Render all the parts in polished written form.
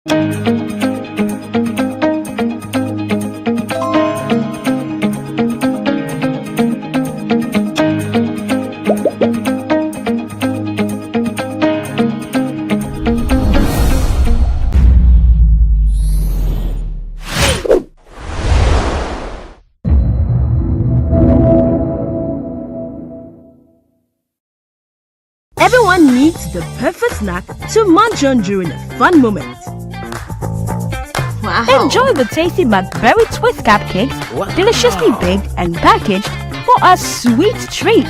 Everyone needs the perfect snack to munch on during a fun moment. Wow. Enjoy the tasty McBerry Twist cupcakes, deliciously baked and packaged for a sweet treat.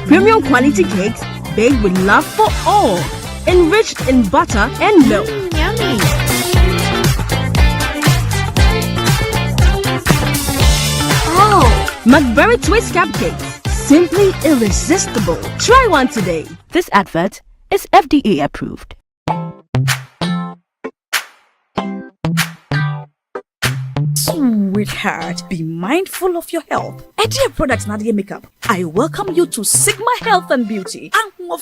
Premium quality cakes baked with love for all, enriched in butter and milk. Yummy. Oh. McBerry Twist cupcakes. Simply irresistible. Try one today. This advert is FDA approved. Sweetheart, be mindful of your health. Dear products Nadia Makeup, I welcome you to Sigma Health and Beauty. You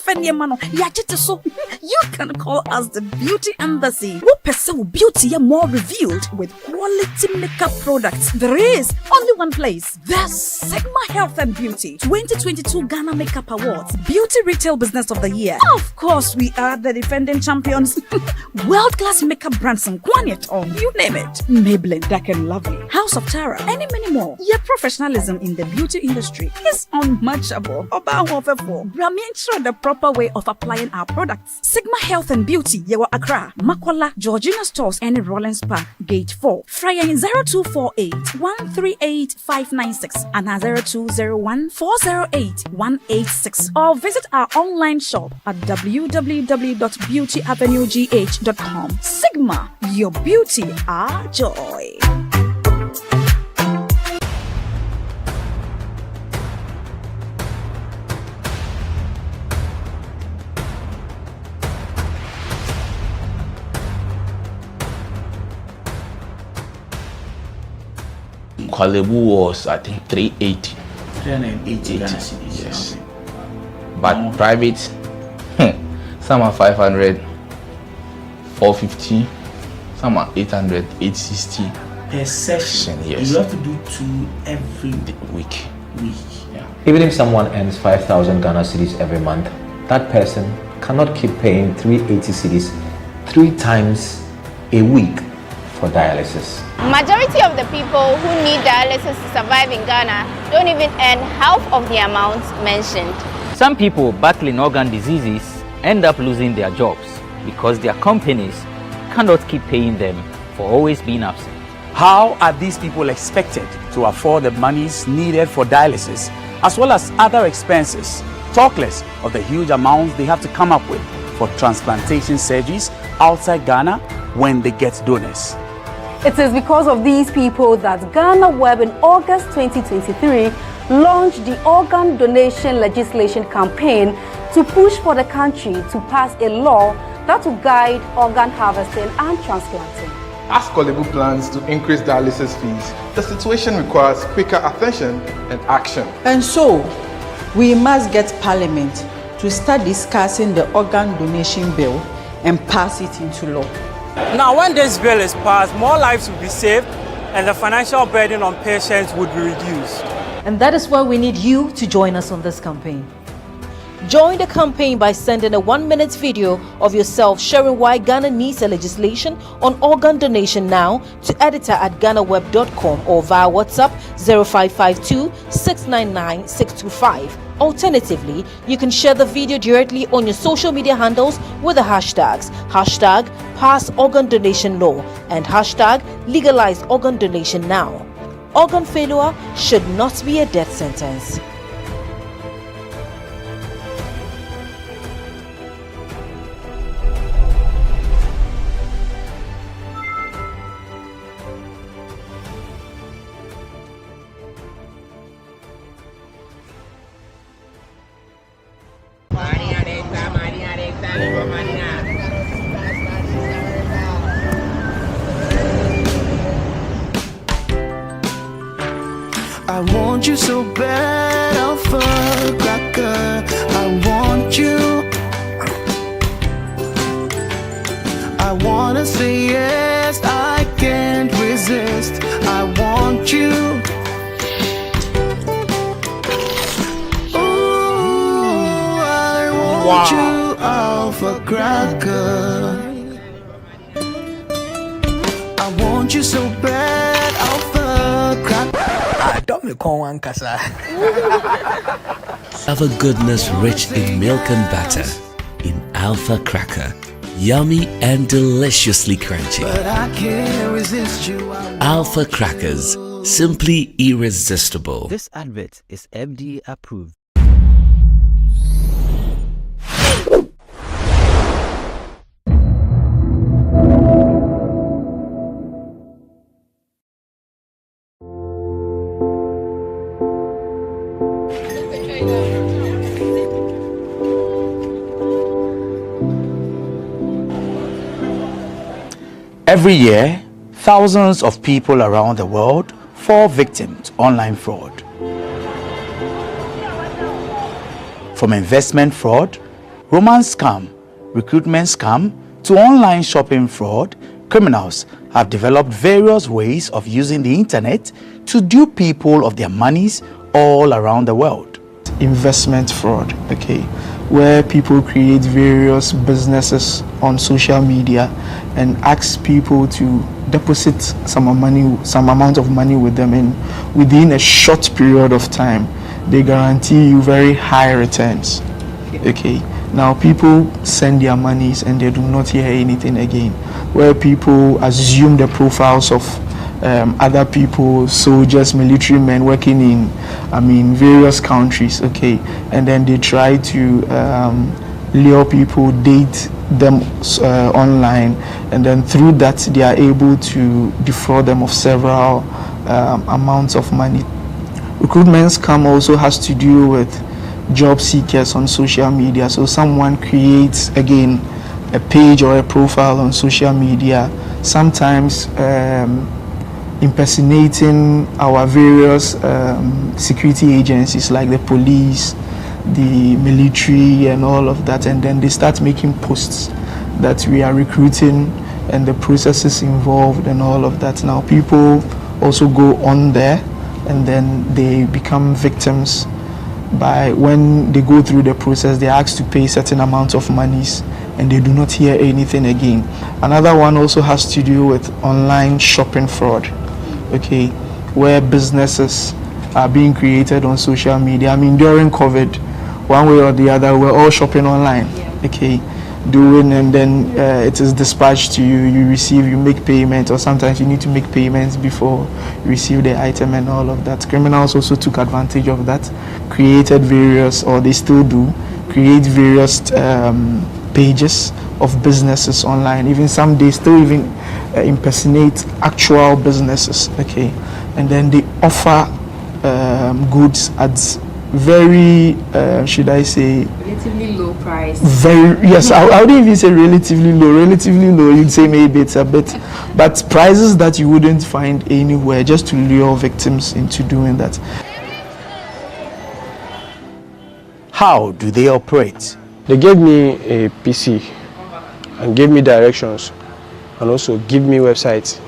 can call us the Beauty Embassy. We pursue beauty more revealed with quality makeup products. There is only one place. The Sigma Health and Beauty 2022 Ghana Makeup Awards Beauty Retail Business of the Year. Of course, we are the defending champions. World-class makeup brands and Kwanyet on, you name it. Maybelline, Dark and Lovely, House of Tara, and many more. Your professionalism in the beauty industry is unmatchable. Bramientra the proper way of applying our products. Sigma Health and Beauty, Yewa Accra, Makwala, Georgina Stores, and Rollins Park, Gate 4. Fryer 0248 138 596 and 0201 408 186. Or visit our online shop at www.beautyavenuegh.com. Sigma, your beauty, our joy. Kwalebu was, I think, 380. 380 Ghana cedis. Yes. Okay. But private, some are 500, 450, some are 800, 860. Per session, yes. You have to do 2 every week. Yeah. Even if someone earns 5,000 Ghana cedis every month, that person cannot keep paying 380 cedis 3 times a week for dialysis. Majority of the people who need dialysis to survive in Ghana don't even earn half of the amount mentioned. Some people battling organ diseases end up losing their jobs because their companies cannot keep paying them for always being absent. How are these people expected to afford the monies needed for dialysis as well as other expenses, talk less of the huge amounts they have to come up with for transplantation surgeries outside Ghana when they get donors? It is because of these people that GhanaWeb in August 2023 launched the organ donation legislation campaign to push for the country to pass a law that will guide organ harvesting and transplanting. As Kwalebu plans to increase dialysis fees, the situation requires quicker attention and action. And so, we must get Parliament to start discussing the organ donation bill and pass it into law. Now, when this bill is passed, more lives will be saved and the financial burden on patients would be reduced. And that is why we need you to join us on this campaign. Join the campaign by sending a 1-minute video of yourself sharing why Ghana needs a legislation on organ donation now to editor@ghanaweb.com or via WhatsApp 0552 699 625. Alternatively, you can share the video directly on your social media handles with the hashtags #PassOrganDonationLaw and #LegalizeOrganDonationNow. Organ failure should not be a death sentence. I want you so bad, I'll cracker. I want you. I wanna want you Alpha Cracker. I want you so bad, Alpha Cracker. I don't make one kasa. Alpha goodness rich in milk and butter. In Alpha Cracker. Yummy and deliciously crunchy. But I can't resist you. Alpha Crackers. Simply irresistible. This advert is FDA approved. Every year, thousands of people around the world fall victim to online fraud. From investment fraud, romance scam, recruitment scam, to online shopping fraud, criminals have developed various ways of using the internet to dupe people of their monies all around the world. Investment fraud, okay, where people create various businesses on social media and ask people to deposit some amount of money with them, and within a short period of time they guarantee you very high returns. Okay, now people send their monies and they do not hear anything again, where people assume the profiles of other people, soldiers, military men working in various countries, okay, and then they try to lure people, date them online, and then through that they are able to defraud them of several amounts of money. Recruitment scam also has to do with job seekers on social media. So someone creates again a page or a profile on social media, sometimes impersonating our various security agencies like the police, the military and all of that, and then they start making posts that we are recruiting and the processes involved and all of that. Now people also go on there and then they become victims. By when they go through the process, they are asked to pay certain amounts of monies and they do not hear anything again. Another one also has to do with online shopping fraud, okay, where businesses are being created on social media. During COVID, one way or the other, we're all shopping online, okay, and then it is dispatched to you, you make payment, or sometimes you need to make payments before you receive the item and all of that. Criminals also took advantage of that, created various, or they still do, create various pages of businesses online. Even some they still even impersonate actual businesses, okay, and then they offer goods at very should I say relatively low price. Yes, I wouldn't even say relatively low, you'd say maybe it's a bit, but prices that you wouldn't find anywhere, just to lure victims into doing that. How do they operate? They gave me a PC and gave me directions and also give me websites.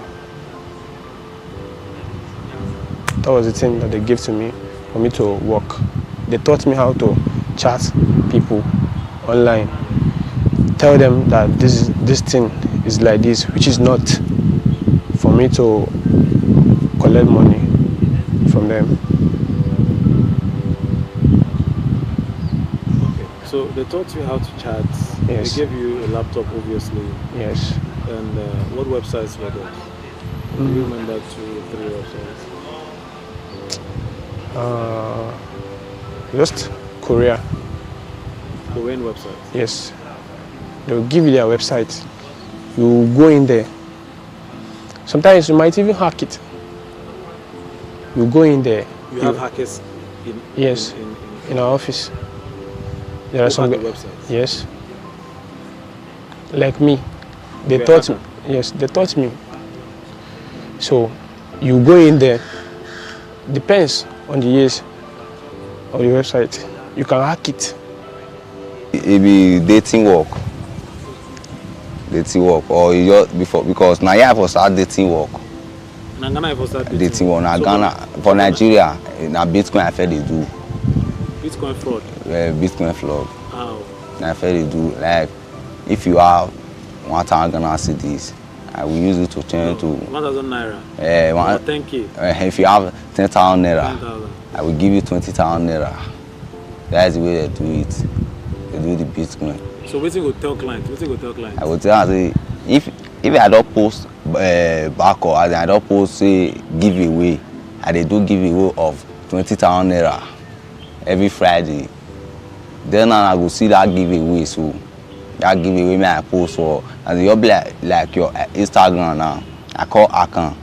That was the thing that they gave to me for me to work. They taught me how to chat people online, tell them that this thing is like this, which is not, for me to collect money from them. So they taught you how to chat. Yes. They gave you a laptop, obviously. Yes. And what websites were those? Do you remember 2 or 3 websites? Just Korea. Korean websites? Yes. They'll give you their website. You go in there. Sometimes you might even hack it. You go in there. You have hackers in? Yes. In our office. There are some websites. Yes. Like me. They taught me. Yes, they taught me. So you go in there. Depends on the years of the website. You can hack it. It be dating work, or you just before, because now I for start dating work. Na Ghana for start dating work. Na Ghana for Nigeria, na Bitcoin I feel they do. Bitcoin fraud. Bitcoin fraud. How? I feel they do like if you have 1,000 Ghana cedis, I will use it to change to 1,000 naira. 10K. If you have 10,000 naira, 10,000. I will give you 20,000 naira. That's the way they do it. They do the Bitcoin. So what you go tell client? I will tell her, if I don't post back or I don't post say giveaway, they do giveaway of 20,000 naira every Friday. Then I will see that giveaway. So that giveaway I post for, and you'll be like your Instagram now. I call account.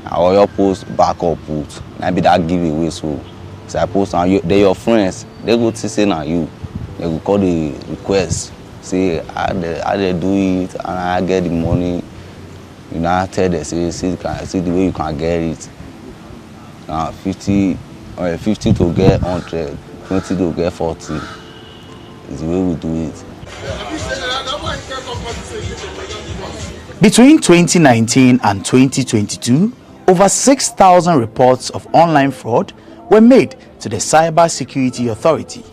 I will post back or put. Maybe that giveaway. So I post on you. They your friends. They go to say now you. They will call the request. Say how they do it, and I get the money. You now tell them see the way you can get it. 50 to get 100, 20 to get 40. Is the way we do it. Between 2019 and 2022, over 6,000 reports of online fraud were made to the Cyber Security Authority.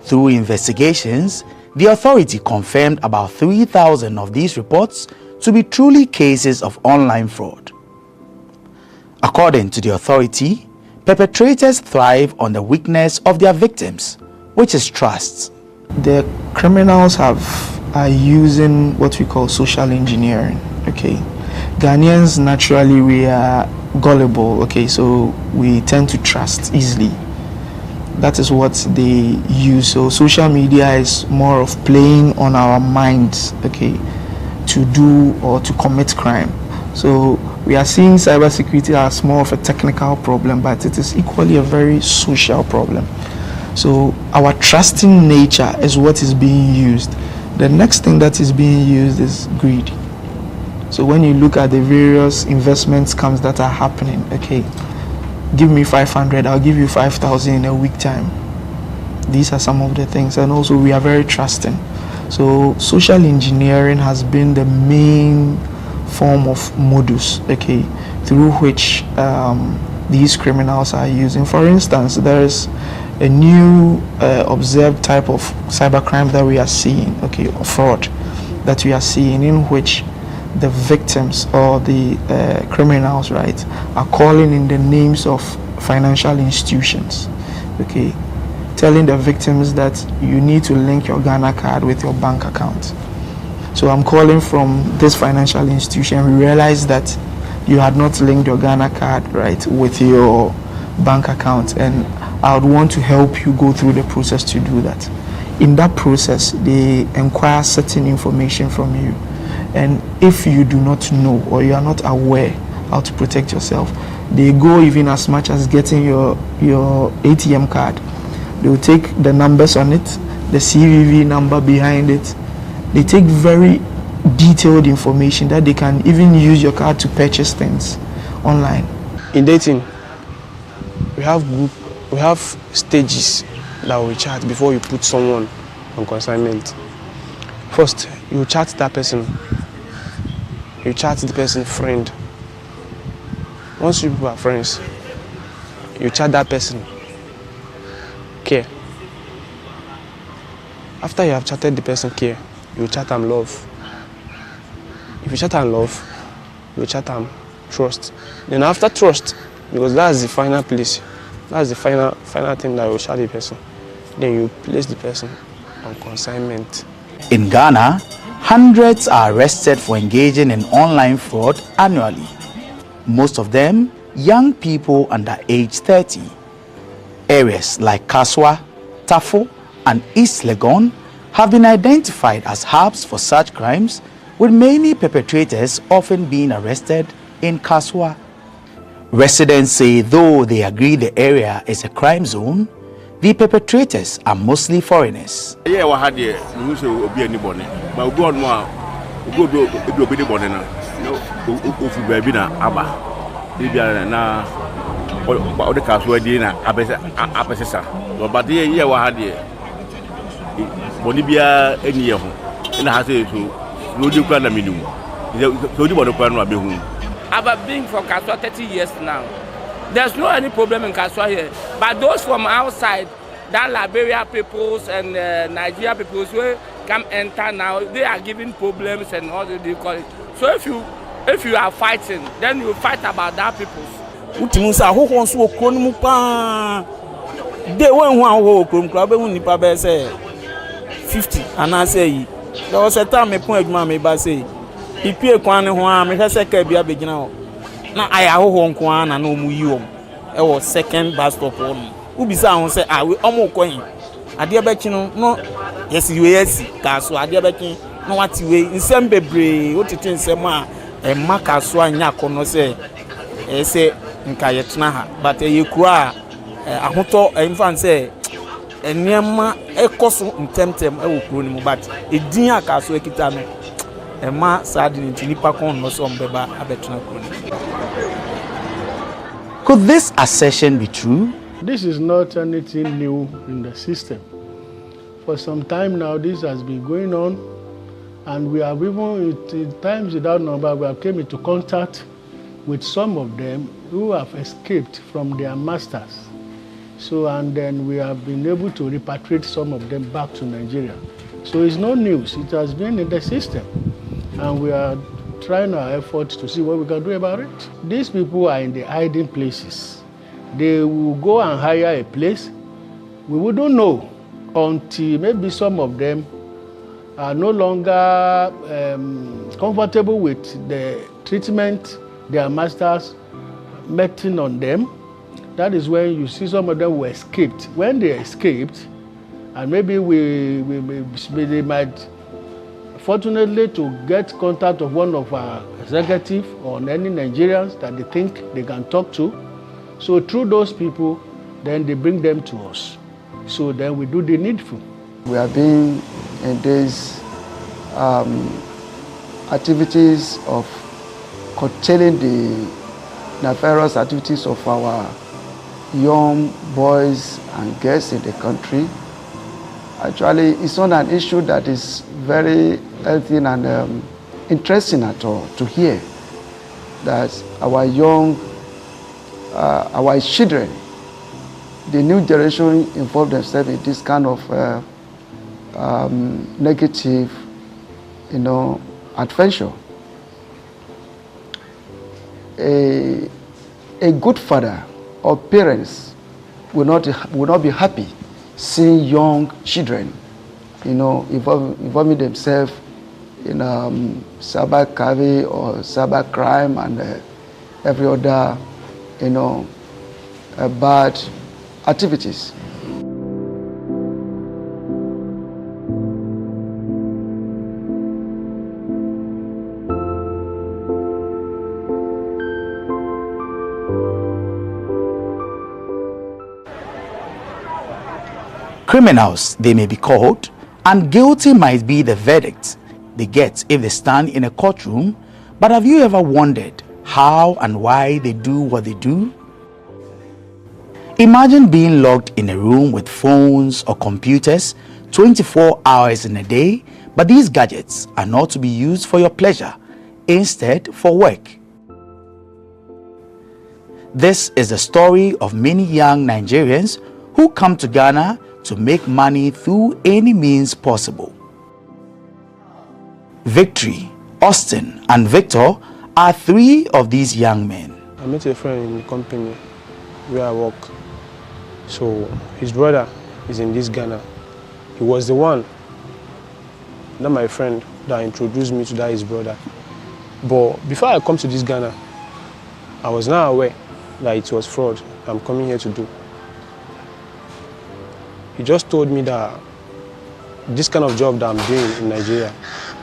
Through investigations, the authority confirmed about 3,000 of these reports to be truly cases of online fraud. According to the authority, perpetrators thrive on the weakness of their victims, which is trust. The criminals are using what we call social engineering. Okay, Ghanaians naturally we are gullible. Okay, so we tend to trust easily. That is what they use. So social media is more of playing on our minds, okay, to do or to commit crime. So we are seeing cybersecurity as more of a technical problem, but it is equally a very social problem. So our trusting nature is what is being used. The next thing that is being used is greed. So when you look at the various investment scams that are happening, okay, give me 500, I'll give you 5,000 in a week time. These are some of the things, and also we are very trusting. So social engineering has been the main form of modus, okay, through which these criminals are using. For instance, there is a new observed type of cybercrime that we are seeing, okay, or fraud that we are seeing, in which the victims or the criminals, right, are calling in the names of financial institutions, okay, telling the victims that you need to link your Ghana card with your bank account. So I'm calling from this financial institution. We realize that you had not linked your Ghana card, right, with your bank account, and I would want to help you go through the process to do that. In that process, they inquire certain information from you. And if you do not know or you are not aware how to protect yourself, they go even as much as getting your ATM card. They will take the numbers on it, the CVV number behind it. They take very detailed information that they can even use your card to purchase things online. In dating, we have stages that we chat before you put someone on consignment. First, you chat that person. You chat the person friend. Once you are friends, you chat that person care. After you have chatted the person care, you chat them love. If you chat them love, you chat them trust. Then after trust, because that's the final place, that's the final thing that you chat the person, then you place the person on consignment. In Ghana, hundreds are arrested for engaging in online fraud annually. Most of them young people under age 30. Areas like Kaswa, Tafo, and East Legon have been identified as hubs for such crimes, with many perpetrators often being arrested in Kaswa. Residents say though they agree the area is a crime zone, the perpetrators are mostly foreigners. Yeah, we had the news of be anybody, but go on more. Go do the body now. No, if you be na aba, if you are na, or the Kaswa dina abesesa. But the year we had the Bonibia any year, and I say so. No, you can't minimum. So you want to plan what be home. I've been for Kaswa 30 years now. There's no any problem in Kaswa here. But those from outside, that Liberia peoples and Nigeria peoples will come enter now. They are giving problems and all they call it. So if you are fighting, then you fight about that peoples. Utimusa who wants to okronupa. They won't want to okronupa. Be unipa be say 50, and I say there was a time me point man me ba say ipie kwan ne ho a me hwese ka bia begina ho na aya ho nkwan na no mu yi om e wo second bus stop on ubisa ho say ah we omo kwan ade be chi no yes we yes ka so ade be chi no wati we nsem bebre otete nsem a e maka so anya kono say e say nka yetna ha but e kura ahoto emfan say eniema ekoso ntemtem e wo kuro ni mu but edin aka so ekita no Emma sadly nipa kon no so mbeba abetuna kuro. Could this assertion be true? This is not anything new in the system. For some time now, this has been going on, and we have even, at times without number, we have came into contact with some of them who have escaped from their masters. So, and then we have been able to repatriate some of them back to Nigeria. So it's no news. It has been in the system, and we are trying our efforts to see what we can do about it. These people are in the hiding places. They will go and hire a place. We wouldn't know until maybe some of them are no longer comfortable with the treatment their masters meting on them. That is when you see some of them who escaped. When they escaped, and maybe they might, fortunately, to get contact of one of our executives or any Nigerians that they think they can talk to. So through those people, then they bring them to us. So then we do the needful. We have been in these activities of curtailing the nefarious activities of our young boys and girls in the country. Actually, it's not an issue that is very healthy and interesting at all to hear that our young, our children, the new generation involve themselves in this kind of negative, adventure. A good father or parents will not be happy seeing young children, involving themselves in cyber crime or cyber crime and every other, bad activities. Criminals, they may be called, and guilty might be the verdict they get if they stand in a courtroom, but have you ever wondered how and why they do what they do? Imagine being locked in a room with phones or computers 24 hours in a day, but these gadgets are not to be used for your pleasure, instead for work. This is the story of many young Nigerians who come to Ghana to make money through any means possible. Victory, Austin, and Victor are three of these young men. I met a friend in the company where I work. So his brother is in this Ghana. He was the one, not my friend, that introduced me to that his brother. But before I come to this Ghana, I was not aware that it was fraud I'm coming here to do. He just told me that this kind of job that I'm doing in Nigeria,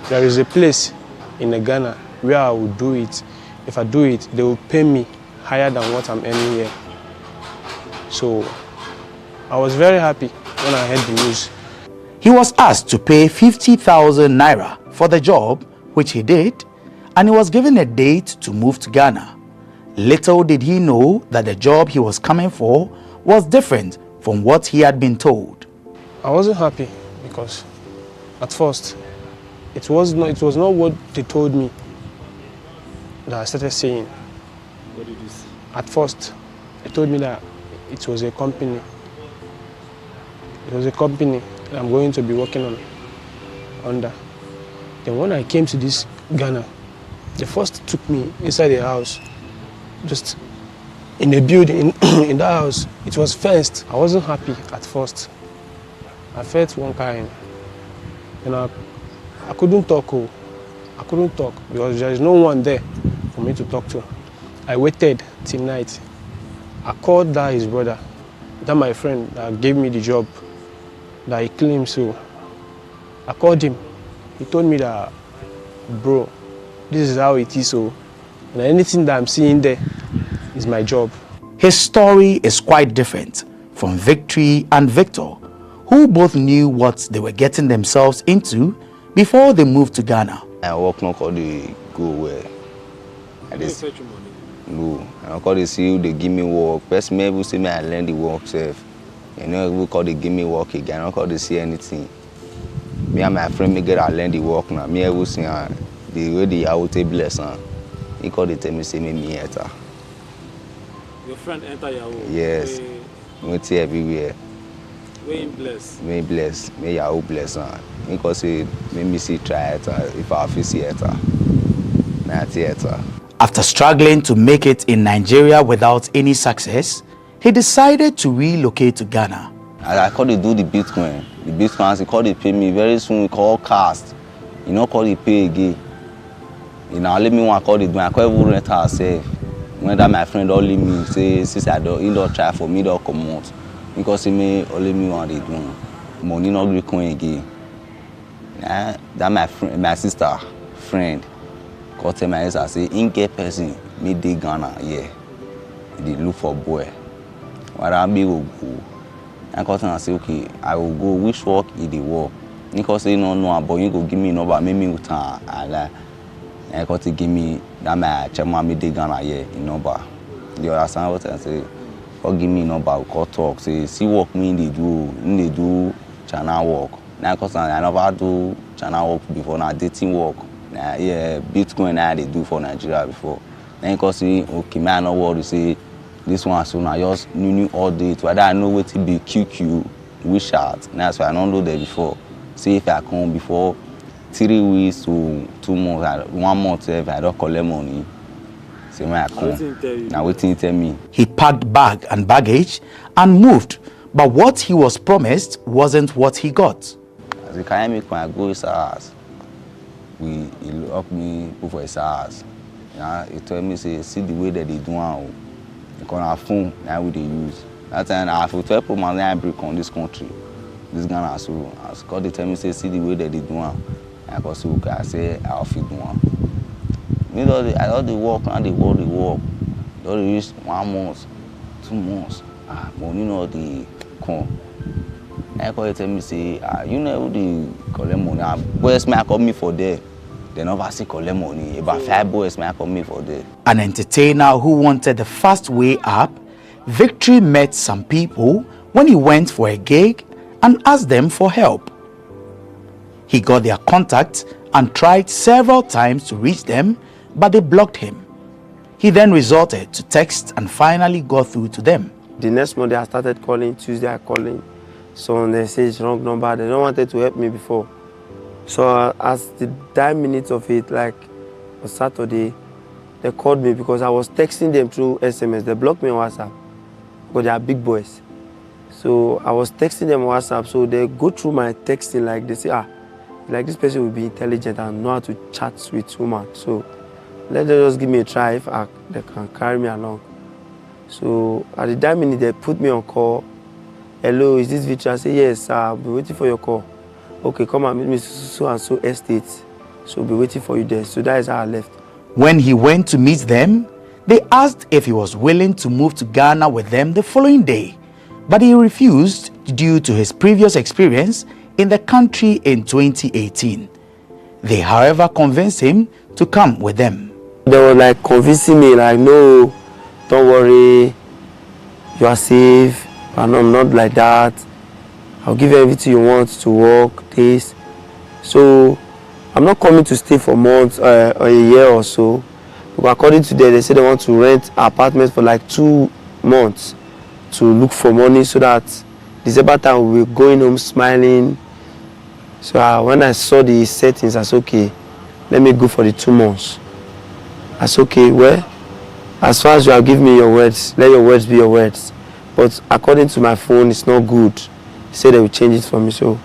there is a place in Ghana where I will do it. If I do it, they will pay me higher than what I'm earning here. So I was very happy when I heard the news. He was asked to pay 50,000 naira for the job, which he did, and he was given a date to move to Ghana. Little did he know that the job he was coming for was different from what he had been told. I wasn't happy because at first it was not what they told me that I started saying. What did you say? At At first, they told me that it was a company It was a company that I'm going to be working under. Then when I came to this Ghana, they first took me inside the house, just in a building, in the house. It was fenced. I wasn't happy at first. I felt one kind, and I couldn't talk. I couldn't talk because there is no one there for me to talk to. I waited till night. I called that his brother, that my friend that gave me the job, that he claimed so. I called him. He told me that, bro, this is how it is so, and anything that I'm seeing there is my job. His story is quite different from Victory and Victor, who both knew what they were getting themselves into before they moved to Ghana. I work not call the go where. I just no. I call the see they give me work. First maybe say me I learn the work self. You know we call they give me work again. I call they see anything. Me and my friend me get I learn the work now. Me I will see the way the out bless and he call they tell me say me enter. Your friend enter Yahoo? Yes. We see everywhere. We bless. Me bless. Me Yahoo bless and he call say me see try it if I feel see it. Me theater. After struggling to make it in Nigeria without any success, he decided to relocate to Ghana. I call it do the Bitcoin. The Bitcoin, he call it pay me. Very soon we call cast. You know, call it pay again. You know, let me want to call it. I call it rent ourselves. When that my friend only me say, since I don't, he don't try for me, don't come out. Because he may only me want to do. Money not be coin again. That my friend, my sister, friend, call tell my sister say, in get person, me dey Ghana, yeah. They look for boy. What I be will go. And call and say, okay, I will go. Which work is the work? Because say no, but you go give me number, make me return. And call to give me that my chairman me dey Ghana, yeah, in number. You understand what I say? Call give me number, we call talk. Say, see work me they do channel work. Now cause I never do channel work before. Now dating work. Now yeah, Bitcoin now they do for Nigeria before. Then cause say, okay, man, no worry, say. This one soon I just knew all day whether I know what to be QQ, WeChat. That's why I don't know that before. See if I come before 3 weeks to 2 months, 1 month if I don't collect money. See when I come. Now waiting tell me. He packed bag and baggage and moved, but what he was promised wasn't what he got. As the carry me when I go his house, he help me go for his house. Yeah, he told me say see the way that they do now. Because our phone now we they use. That time I have 12 people man break on this country. This Ghana so as God they tell me say see the way that they do one. I go say okay, I say I'll fit do one. Me I don't the work and the work. Don't use 1 month, 2 months. Money no the come. I go tell me say you know the collect money. Boys may call me for there. They never see collect money. About 5 boys may come me for there. An entertainer who wanted the fast way up, Victory met some people when he went for a gig and asked them for help. He got their contact and tried several times to reach them, but they blocked him. He then resorted to text and finally got through to them. The next Monday I started calling, Tuesday I calling. So they say it's wrong number. They don't wanted to help me before. So as the 9 minutes of it, like on Saturday, they called me because I was texting them through SMS. They blocked me on WhatsApp because they are big boys. So I was texting them on WhatsApp. So they go through my texting, like they say, like this person will be intelligent and know how to chat with women. So let them just give me a try if they can carry me along. So at the 9 minutes, they put me on call. Hello, is this Victor? I say, yes, I'll be waiting for your call. Okay, come and meet me so and so estate. So I'll be waiting for you there. So that is how I left. When he went to meet them, they asked if he was willing to move to Ghana with them the following day, but he refused due to his previous experience in the country in 2018. They, however, convinced him to come with them. They were like convincing me, like, no, don't worry, you are safe, and I'm not like that. I'll give you everything you want to work, this. So I'm not coming to stay for months or a year or so. But according to them, they say they want to rent apartments for like 2 months to look for money so that December time we were going home smiling. So when I saw the settings, I said, okay, let me go for the 2 months. I said, okay, well, as far as you have given me your words, let your words be your words. But according to my phone, it's not good. He said they will change it for me. So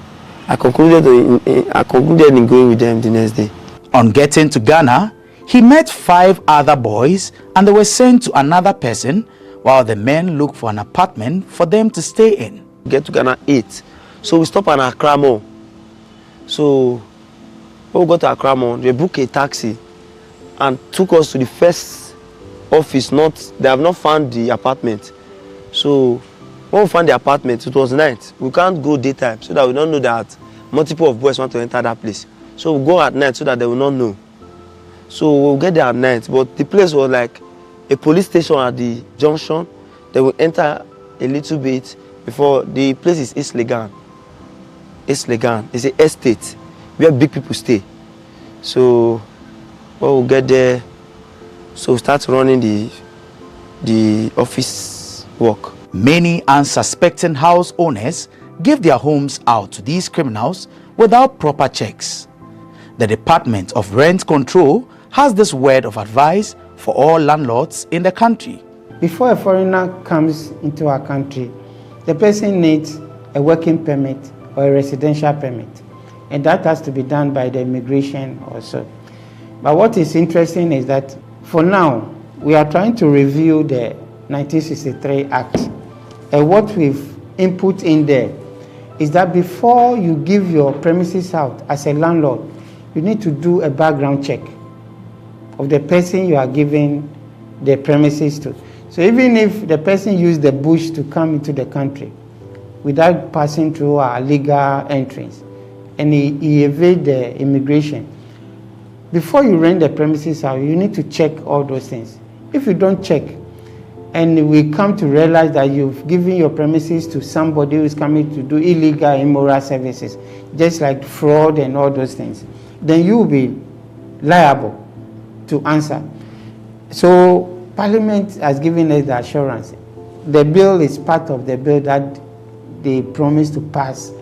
I concluded in going with them the next day. On getting to Ghana, he met 5 other boys and they were sent to another person while the men looked for an apartment for them to stay in. Get to Ghana 8. So we stopped at Accra Mall. So when we got to Accra Mall, they booked a taxi and took us to the first office. They have not found the apartment. So when we found the apartment, it was night. We can't go daytime so that we don't know that multiple of boys want to enter that place. So we go at night so that they will not know. So we'll get there at night. But the place was like a police station at the junction. They will enter a little bit before the place is East Legan. East Legan. It's an estate where big people stay. So when we get there, so we start running the office work. Many unsuspecting house owners give their homes out to these criminals without proper checks. The Department of Rent Control has this word of advice for all landlords in the country. Before a foreigner comes into our country, the person needs a working permit or a residential permit, and that has to be done by the immigration also. But what is interesting is that for now, we are trying to review the 1963 Act, and what we've input in there is that before you give your premises out as a landlord, you need to do a background check of the person you are giving the premises to. So even if the person used the bush to come into the country without passing through our legal entrance, and he evade the immigration, before you rent the premises out, you need to check all those things. If you don't check, and we come to realize that you've given your premises to somebody who is coming to do illegal, immoral services, just like fraud and all those things, then you will be liable to answer. So Parliament has given us the assurance. The bill is part of the bill that they promised to pass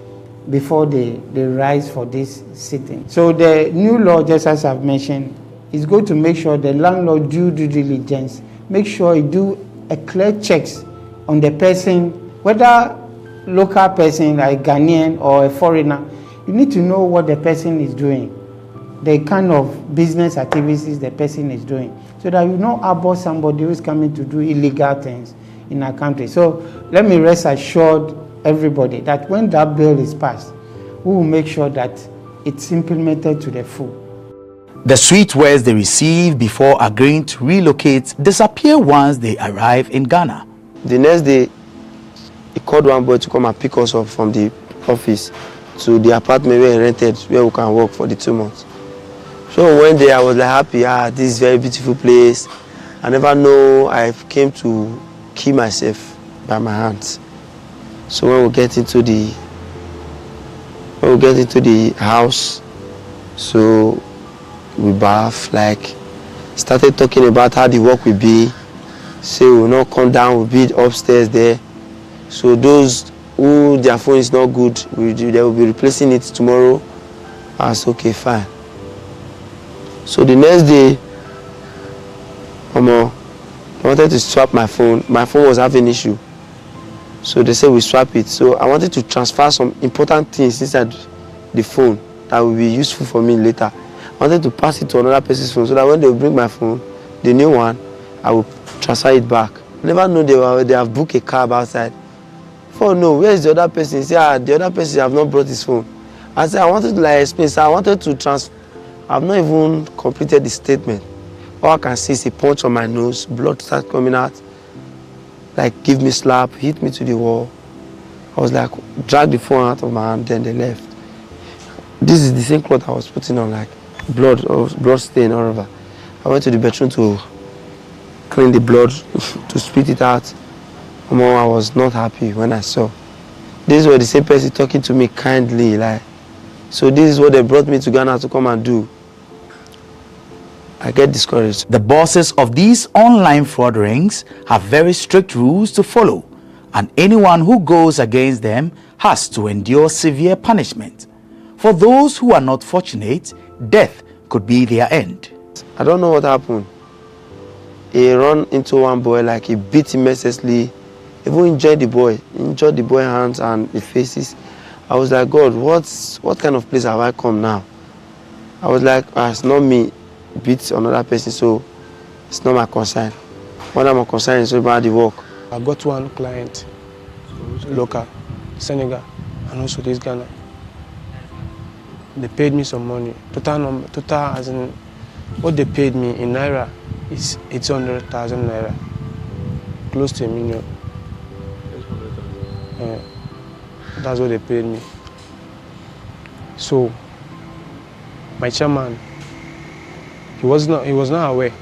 before they rise for this sitting. So the new law, just as I've mentioned, is going to make sure the landlord do due diligence, make sure you do a clear checks on the person, whether local person like Ghanaian or a foreigner. You need to know what the person is doing, the kind of business activities the person is doing, so that you know about somebody who is coming to do illegal things in our country. So let me rest assured everybody that when that bill is passed, we will make sure that it's implemented to the full. The sweet words they receive before agreeing to relocate disappear once they arrive in Ghana. The next day, he called one boy to come and pick us up from the office to the apartment where he rented, where we can work for the 2 months. So one day I was like happy, this is a very beautiful place. I never know I came to kill myself by my hands. So when we get into the house, so we bath, like started talking about how the work will be. Say we will not come down, we'll be upstairs there. So those who their phone is not good, they will be replacing it tomorrow. I said, okay, fine. So the next day, I wanted to swap my phone. My phone was having issue. So they said we swap it. So I wanted to transfer some important things inside the phone that will be useful for me later. I wanted to pass it to another person's phone so that when they will bring my phone, the new one, I will transfer it back. I never know they have booked a cab outside. Oh no, where is the other person? He said, the other person have not brought his phone. I said, I wanted to explain. So I wanted to transfer. I've not even completed the statement. All I can see is a punch on my nose, blood started coming out. Like, give me slap, hit me to the wall. I was like, drag the phone out of my hand, then they left. This is the same cloth I was putting on, like blood stain all over. I went to the bedroom to clean the blood, to spit it out. I was not happy when I saw. This was the same person talking to me kindly, like, so this is what they brought me to Ghana to come and do. I get discouraged. The bosses of these online fraud rings have very strict rules to follow, and anyone who goes against them has to endure severe punishment. For those who are not fortunate, death could be their end. I don't know what happened. He ran into one boy, like he beat him mercilessly. Even injured the boy hands and the faces. I was like, God, what kind of place have I come now? I was like, it's not me beat another person, so it's not my concern. What I'm concerned is about the work. I got one client, local, Senegal, and also this Ghana. They paid me some money. Total as in what they paid me in Naira is 800,000 Naira, close to $1 million. Yeah, that's what they paid me. So my chairman, he was not aware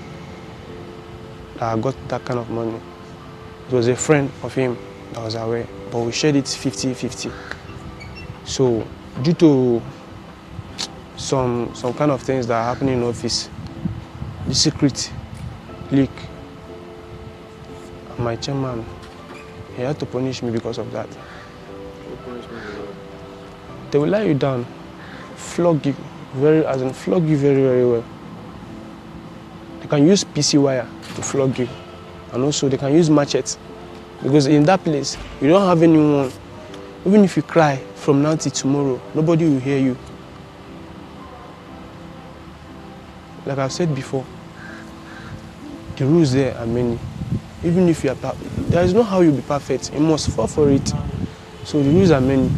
that I got that kind of money. It was a friend of him that was aware, but we shared it 50-50. So due to some kind of things that are happening in office, the secret leak, and my chairman, he had to punish me because of that. They will lie you down, flog you very well. They can use PC wire to flog you, and also they can use machetes, because in that place you don't have anyone. Even if you cry from now till tomorrow, nobody will hear you. Like I've said before, the rules there are many. Even if you are there is no how you'll be perfect. You must fall for it. So the rules are many.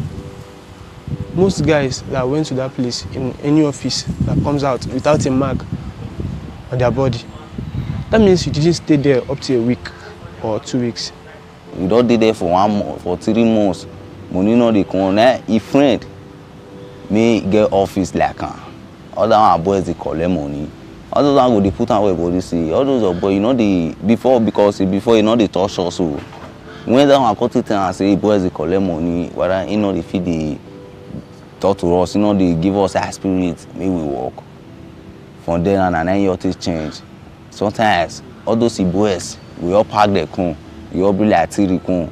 Most guys that went to that place in any office that comes out without a mark on their body, that means you didn't stay there up to a week or 2 weeks. You don't stay there for 1 month, for 3 months. Money no dey come. If friend may get office like other boys they collect money. All those go they put on body see. All those boys, you know they before you know they touch us. So when that one cut it and say boys they collect money, whether you know they feed the talk to us, you know they give us a spirit, may we walk. From then on and then your things change. Sometimes all those boys we all pack their car, we all be like three car.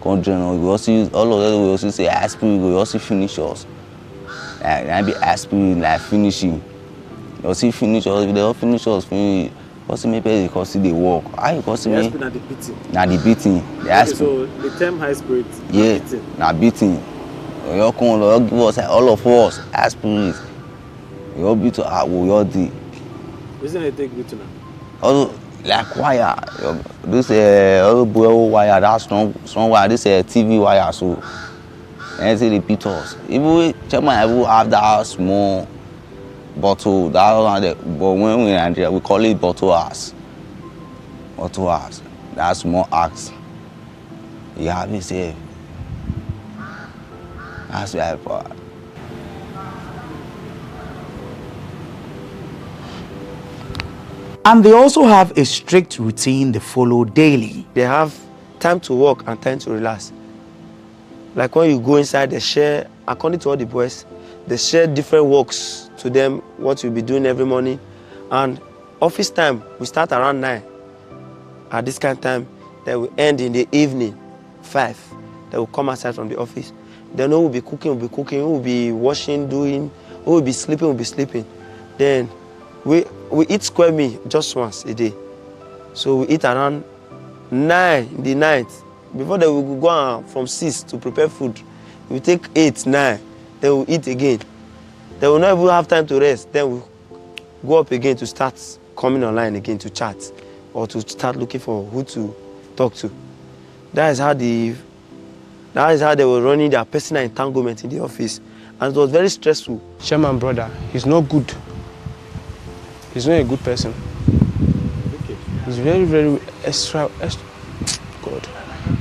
We also use all of them. We also say aspirin. We also finish us. Like be aspirin, like finishing. You also finish us. If they all finish us, finish. Also maybe they can see the work. How you can see me? Aspirin at the beating. Na the beating. The okay, so the term high spirit. Yeah. Na beating. You all come, you all give us all of us aspirin. You all beat to we all do. Which one they take beating now? Also. Like wire, this old boy wire, that's strong wire. This TV wire, so anything repeat us. Even chairman will have that small bottle, that one. But when we are there, we call it bottle ass. Bottle ass. That's small axe. You have to say. That's right. And they also have a strict routine they follow daily. They have time to work and time to relax. Like when you go inside, they share, according to all the boys, they share different works to them, what you'll be doing every morning. And office time, we start around 9. At this kind of time, they will end in the evening, 5. They will come outside from the office. Then who will be cooking, who will be washing, who will be sleeping. Then we eat square meal just once a day. So we eat around 9 in the night. Before that, we will go on from 6 to prepare food. We take 8, 9, then we eat again. Then we will not even have time to rest. Then we go up again to start coming online again to chat or to start looking for who to talk to. That is how they were running their personal entanglement in the office. And it was very stressful. Chairman brother, he's not good. He's not a good person. Okay. He's very, very God.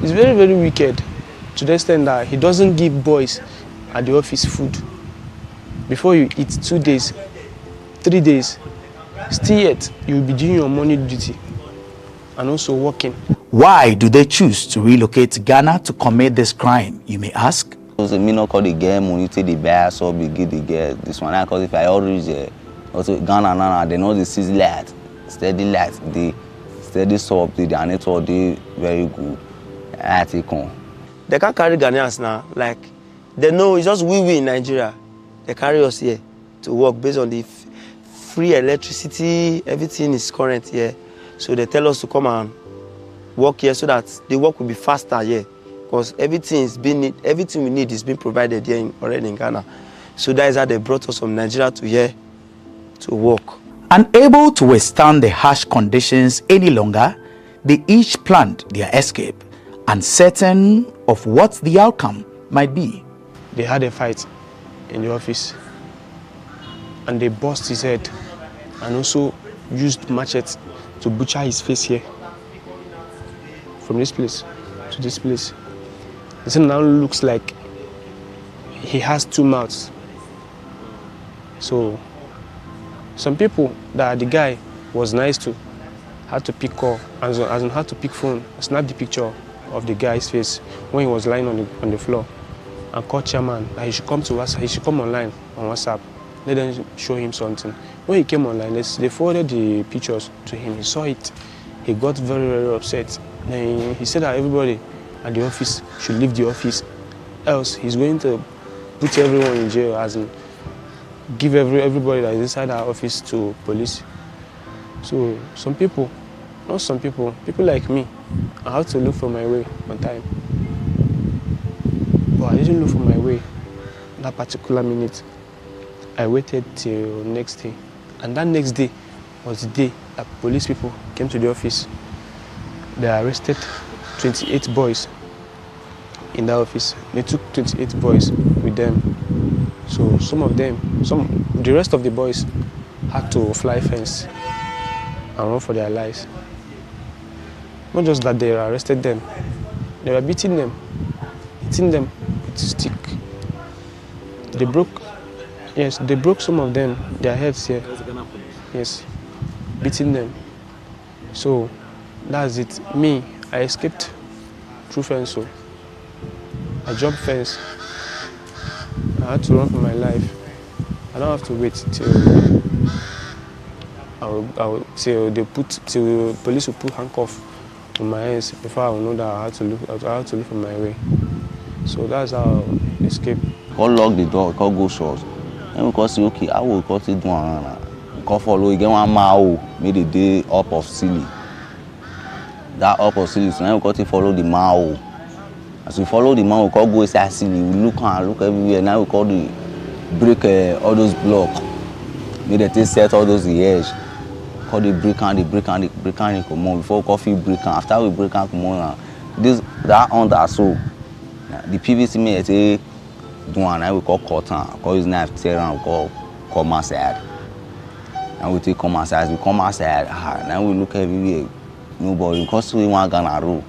He's very, very wicked to the extent that he doesn't give boys at the office food. Before you eat 2 days, 3 days, still yet you will be doing your morning duty and also working. Why do they choose to relocate to Ghana to commit this crime, you may ask? So me not call the girl money to the buy so we get the girl this one because if I already there. Also, Ghana, they know the season light, steady light, the steady sub, the network, they very good. I take on. They can't carry Ghanaians now. Like, they know it's just we in Nigeria. They carry us here to work based on the free electricity. Everything is current here. So they tell us to come and work here so that the work will be faster here. Because everything we need is being provided here already in Ghana. So that is how they brought us from Nigeria to here to work. Unable to withstand the harsh conditions any longer, they each planned their escape, uncertain of what the outcome might be. They had a fight in the office and they bust his head and also used machete to butcher his face here. From this place to this place. This now looks like he has 2 mouths. So some people that the guy was nice to had to pick call, as in had to pick phone, snap the picture of the guy's face when he was lying on the floor, and call chairman that he should come to us, he should come online on WhatsApp. Let them show him something. When he came online, they forwarded the pictures to him. He saw it. He got very, very upset. Then he said that everybody at the office should leave the office, else he's going to put everyone in jail, as in give everybody that is inside our office to police. So some people, not some people, people like me, I have to look for my way on time. But I didn't look for my way that particular minute. I waited till next day. And that next day was the day that police people came to the office. They arrested 28 boys in the office. They took 28 boys with them. So some of them, the rest of the boys had to fly fence and run for their lives. Not just that they arrested them, they were beating them, hitting them with a stick. They broke some of them, their heads here. Yes, beating them. So that's it. Me, I escaped through fence. So I jumped fence. I had to run for my life. I don't have to wait till till the police will put handcuffs on my hands before I will know that I had to look for my way. So that's how I escaped. Call lock the door, call go short. And we call say okay, I will cut it down. Call follow again 1 mile, made the day up of silly. That up of silly, so now we got to follow the mile. As we follow the man, we call go inside silly. We look everywhere. Now we call the break all those blocks. Made the set all those edge. Call the break and come on. Before coffee break and after we break and come on. That under so the PVC me say do one. Now we call cotton. Call his knife tear and we call come outside. And we take come outside. As we come outside, now we look everywhere. Nobody because we want Ghana rule.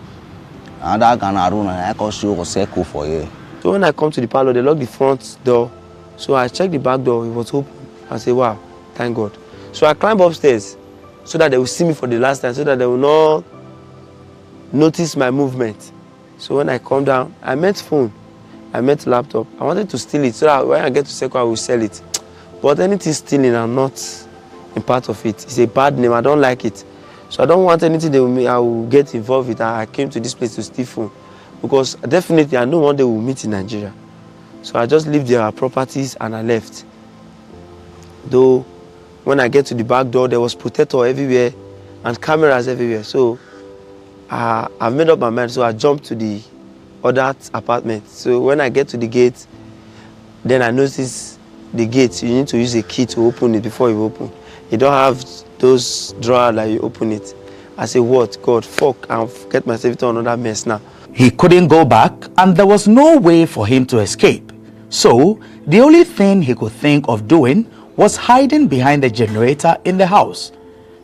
And that Ghana rule, I can show a circle for you. So when I come to the parlor, they lock the front door. So I check the back door, it was open. I say, wow, thank God. So I climb upstairs so that they will see me for the last time, so that they will not notice my movement. So when I come down, I met phone, I met laptop. I wanted to steal it so that when I get to Seco, I will sell it. But anything stealing, I'm not in part of it. It's a bad name, I don't like it. So I don't want anything I will get involved with. I came to this place to steal phone. Because definitely I know one day we'll meet in Nigeria. So I just leave their properties and I left. Though when I get to the back door, there was protector everywhere and cameras everywhere. So I've made up my mind. So I jumped to the other apartment. So when I get to the gate, then I notice the gate. You need to use a key to open it before you open. You don't have those drawers that you open it. I say, what? God, fuck, I'll get myself into another mess now. He couldn't go back and there was no way for him to escape. So the only thing he could think of doing was hiding behind the generator in the house.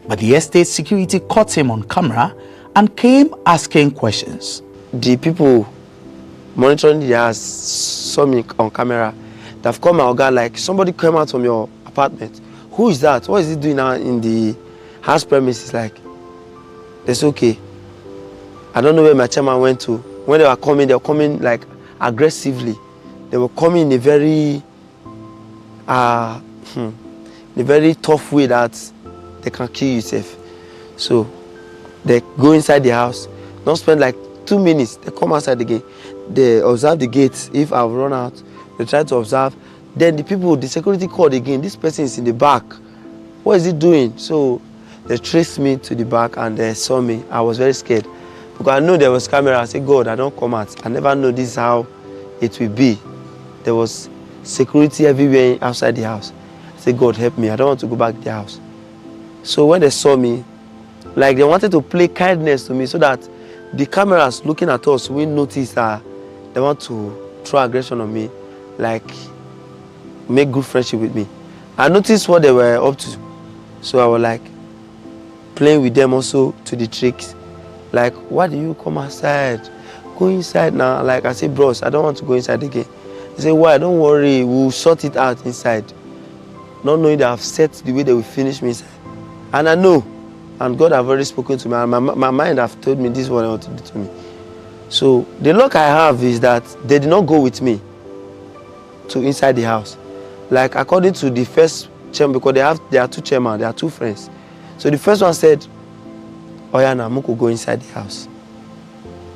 But the estate security caught him on camera and came asking questions. The people monitoring the house saw me on camera. They've come out, like, somebody came out from your apartment. Who is that? What is he doing now in the house premises? Like, it's okay. I don't know where my chairman went to. When they were coming like aggressively. They were coming in a very tough way that they can kill yourself. So they go inside the house, don't spend like 2 minutes, they come outside again. they observe the gates. If I've run out, they try to observe. Then the security called again. This person is in the back. What is he doing? So they traced me to the back and they saw me. I was very scared because I know there was camera. I said, God, I don't come out. I never know this is how it will be. There was security everywhere outside the house. I said, God, help me. I don't want to go back to the house. So when they saw me, like they wanted to play kindness to me so that the cameras looking at us will notice that they want to throw aggression on me, like make good friendship with me. I noticed what they were up to. So I was like playing with them also to the tricks. Like, why do you come outside? Go inside now. Like I said, bros, I don't want to go inside again. He said, why? Don't worry, we'll sort it out inside. Not knowing that I've set the way they will finish me inside. And I know. And God have already spoken to me. And my mind have told me this is what I want to do to me. So the luck I have is that they did not go with me to inside the house. Like according to the first chairman, because there are two chairmen, there are two friends. So the first one said, Oyana, Muko go inside the house.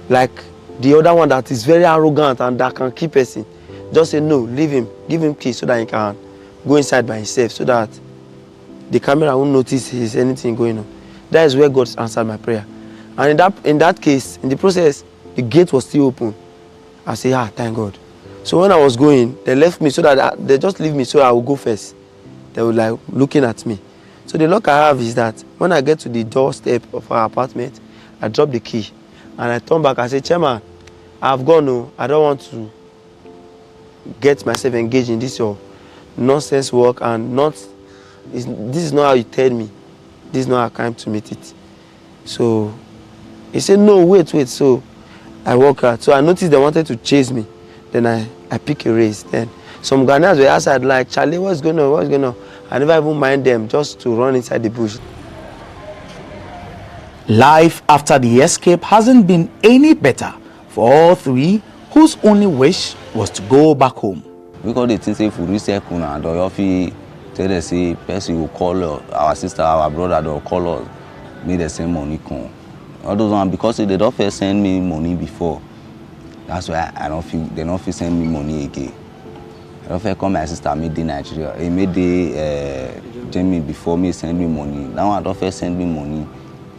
Like the other one that is very arrogant and that can keep person, just say no, leave him, give him keys so that he can go inside by himself, so that the camera won't notice is anything going on. That is where God answered my prayer. And in that case, in the process, the gate was still open. I say, thank God. So when I was going, they left me so that they just leave me so I will go first. They were like looking at me. So the luck I have is that when I get to the doorstep of our apartment, I drop the key and I turn back. I say, Chairman, I've gone. No, I don't want to get myself engaged in this your nonsense work and this is not how you tell me. This is not how I came to meet it. So he said, no, wait. So I walk out. So I noticed they wanted to chase me. Then I pick a race. Then some Ghanaians were outside like, Charlie, what's going on? I never even mind them just to run inside the bush. Life after the escape hasn't been any better for all three, whose only wish was to go back home. Because they think if we recycle now, they tell us say person will call our sister, our brother, they'll call us, make the same money come. All those ones, because they don't first send me money before. That's why they don't feel send me money again. I don't feel come my sister made the Nigeria. He made the Jamie before me send me money. Now I don't feel send me money.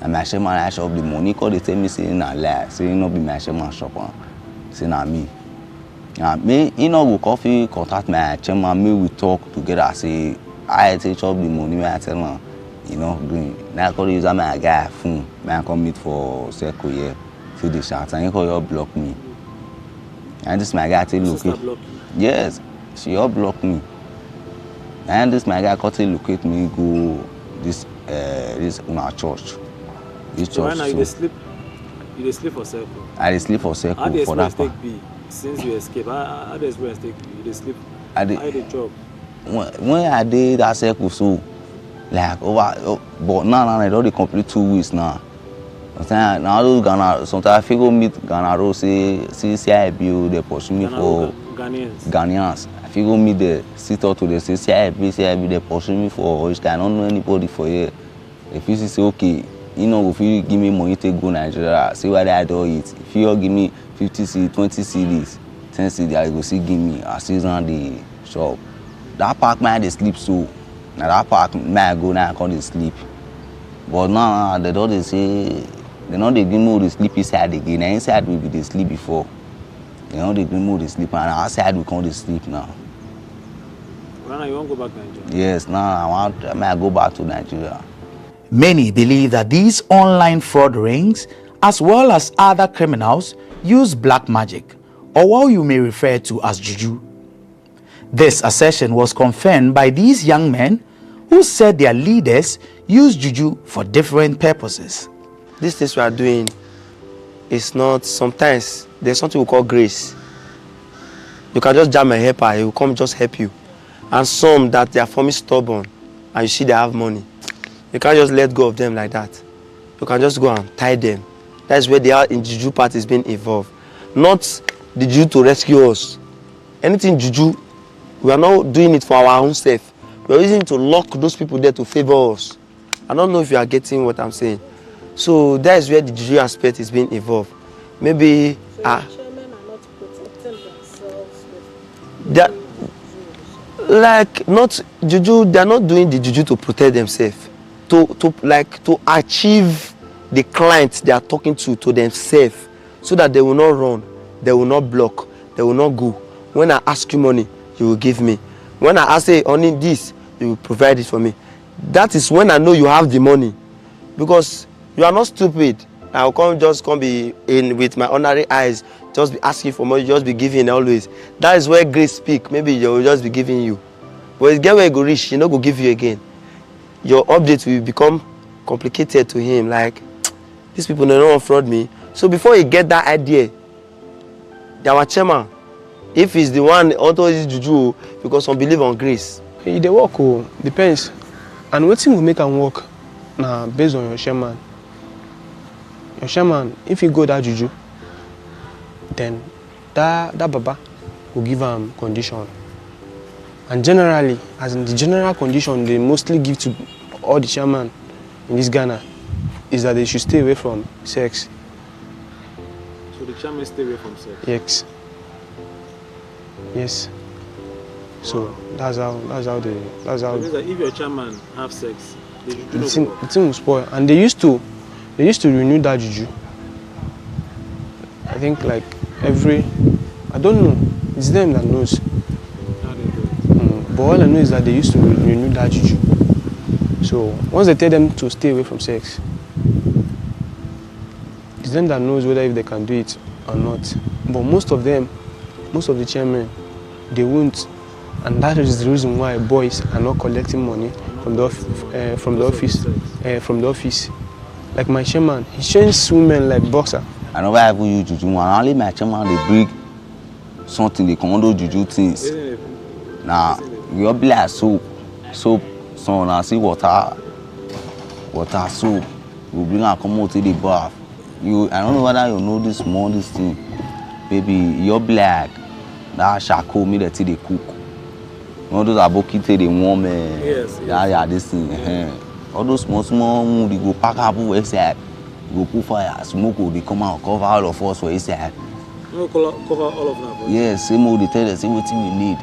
And my chairman I shop the money because they tell me say na lie, say not be my chairman shop, say na me. Me, go coffee contact my chairman, me we talk together. Say I take up the money when I tell him, green. Now I call use my guy phone. I come meet for circle here. See the shots and he call you block me. And this my guy tell look. Yes, she all block me. And this my guy called to locate me go this our church. This church. So right now you sleep for circle. I sleep for circle. How the for that experience take be since you escape? How the experience take be? You sleep. How the job? When I did that circle, so like but now I don't complete 2 weeks now. Now those Ghana, sometimes I figure meet Ghana Road, say CIB, they pursue me for Ghanaians. I figure meet the sit out to the say CIB, they pursue me for which I don't know anybody for here. If you say okay, if you give me money to go Nigeria, see what I do it. If you give me 50 cedis, 20 cedis, 10 cedis, I go see give me. I see on the shop. That park man they sleep so. Now that park man I go now I can't sleep. But now they don't say. They know they give me the sleep inside again. Now inside we be the sleep before. They know they give me the sleep and outside we can't sleep now. Rana, you want to go back to Nigeria? Yes, now I go back to Nigeria. Many believe that these online fraud rings, as well as other criminals, use black magic, or what you may refer to as juju. This assertion was confirmed by these young men who said their leaders use juju for different purposes. These things we are doing is not, sometimes there's something we call grace. You can just jam a helper, he will come just help you. And some that they are forming stubborn and you see they have money. You can't just let go of them like that. You can just go and tie them. That's where they are in juju part is being involved. Not the juju to rescue us. Anything juju, we are not doing it for our own self. We are using it to lock those people there to favor us. I don't know if you are getting what I'm saying. So that is where the juju aspect is being involved. Maybe so chairmen are not They're like not juju. They're not doing the juju to protect themselves, to achieve the clients they are talking to themselves, so that they will not run, they will not block, they will not go. When I ask you money, you will give me. When I ask you only this, you will provide it for me. That is when I know you have the money, because you are not stupid. I will just be in with my ordinary eyes, just be asking for money, just be giving always. That is where grace speak. Maybe they will just be giving you. But it's get where you go reach, he no go give you again. Your update will become complicated to him. Like, these people they don't fraud me. So before you get that idea, our chairman, if he's the one auto is juju, because some believe on grace. They work, depends. And what thing will make them work? Nah, based on your chairman. Your chairman, if you go that juju, then that baba will give them condition. And generally, as in the general condition they mostly give to all the chairman in this Ghana is that they should stay away from sex. So the chairman stay away from sex? Yes. Yes. So that's how they. So it means that if your chairman have sex, the thing will spoil. And they used to renew that juju. I think like I don't know. It's them that knows. But all I know is that they used to renew that juju. So once they tell them to stay away from sex, it's them that knows whether if they can do it or not. But most of the chairmen, they won't. And that is the reason why boys are not collecting money from the office. Like my chairman, he trains women like boxer. I never have used juju. And only my chairman they bring something they commando juju things. Now we all be like soap, so I see water, soap. We bring and come out to the bath. I don't know whether you know this thing, baby. You're black. That charcoal me that they cook. All those abokite they warm. Yes. Yeah, this thing. All those small, they go pack up outside. Go put fire, smoke will come out, cover all of us for inside. You cover all of them? Yes, same old they tell us, say what we need.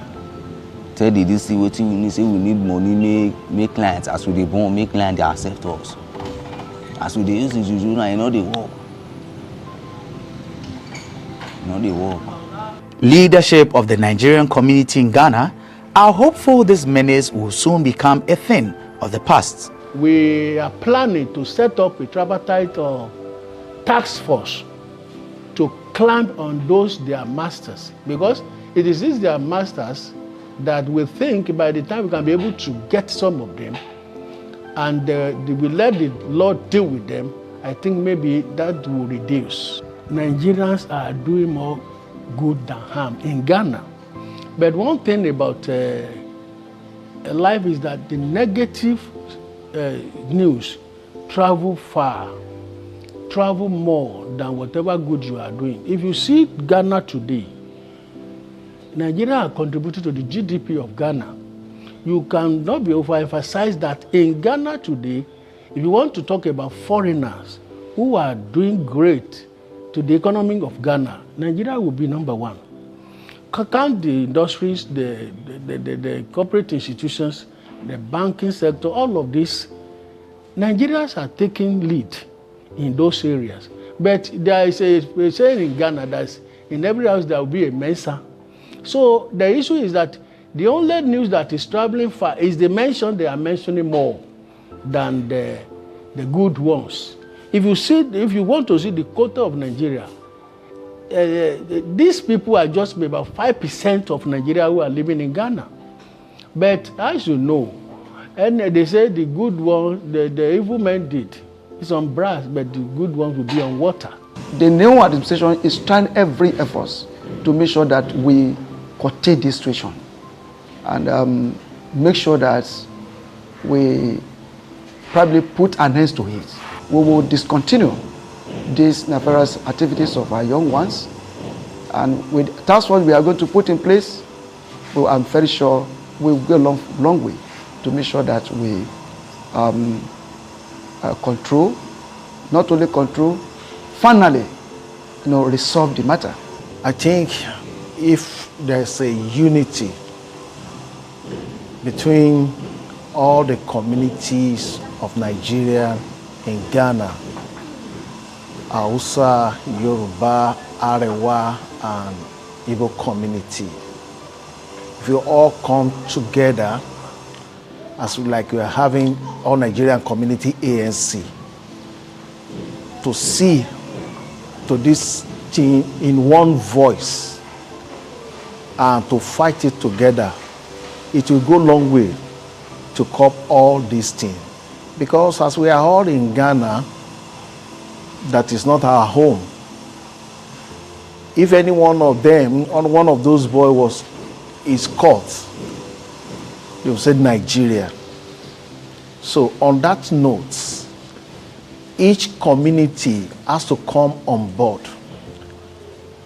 Tell the this, say what we need, say we need money, make clients. As we they born, make clients, they accept us. As we they use the juju now, you know they work. Leadership of the Nigerian community in Ghana are hopeful this menace will soon become a thing of the past. We are planning to set up a tripartite task force to clamp on those their masters, because it is these their masters that we think by the time we can be able to get some of them and we let the Lord deal with them, I think maybe that will reduce. Nigerians are doing more good than harm in Ghana. But one thing about life is that the negative news travel far, travel more than whatever good you are doing. If you see Ghana today, Nigeria are contributing to the GDP of Ghana. You cannot be overemphasized that in Ghana today, if you want to talk about foreigners who are doing great to the economy of Ghana, Nigeria will be number one. Count the industries, the corporate institutions, the banking sector, all of this, Nigerians are taking lead in those areas. But there is a saying in Ghana that in every house there will be a Mensa. So the issue is that the only news that is traveling far is the mention they are mentioning more than the good ones. If you want to see the quota of Nigeria, these people are just about 5% of Nigeria who are living in Ghana. But as you know, and they say the good one, the evil men did, it's on brass, but the good ones will be on water. The new administration is trying every effort to make sure that we curtail this situation and make sure that we probably put an end to it. We will discontinue these nefarious activities of our young ones, and with task force we are going to put in place, well, I'm very sure we will go a long way to make sure that we control, not only control, finally, resolve the matter. I think if there's a unity between all the communities of Nigeria in Ghana, Hausa, Yoruba, Arewa, and Igbo community. If you all come together, as like we are having all Nigerian community ANC, to see to this thing in one voice and to fight it together, it will go a long way to curb all these things. Because as we are all in Ghana, that is not our home. If any one of them, one of those boys is caught, they will say Nigeria. So on that note, each community has to come on board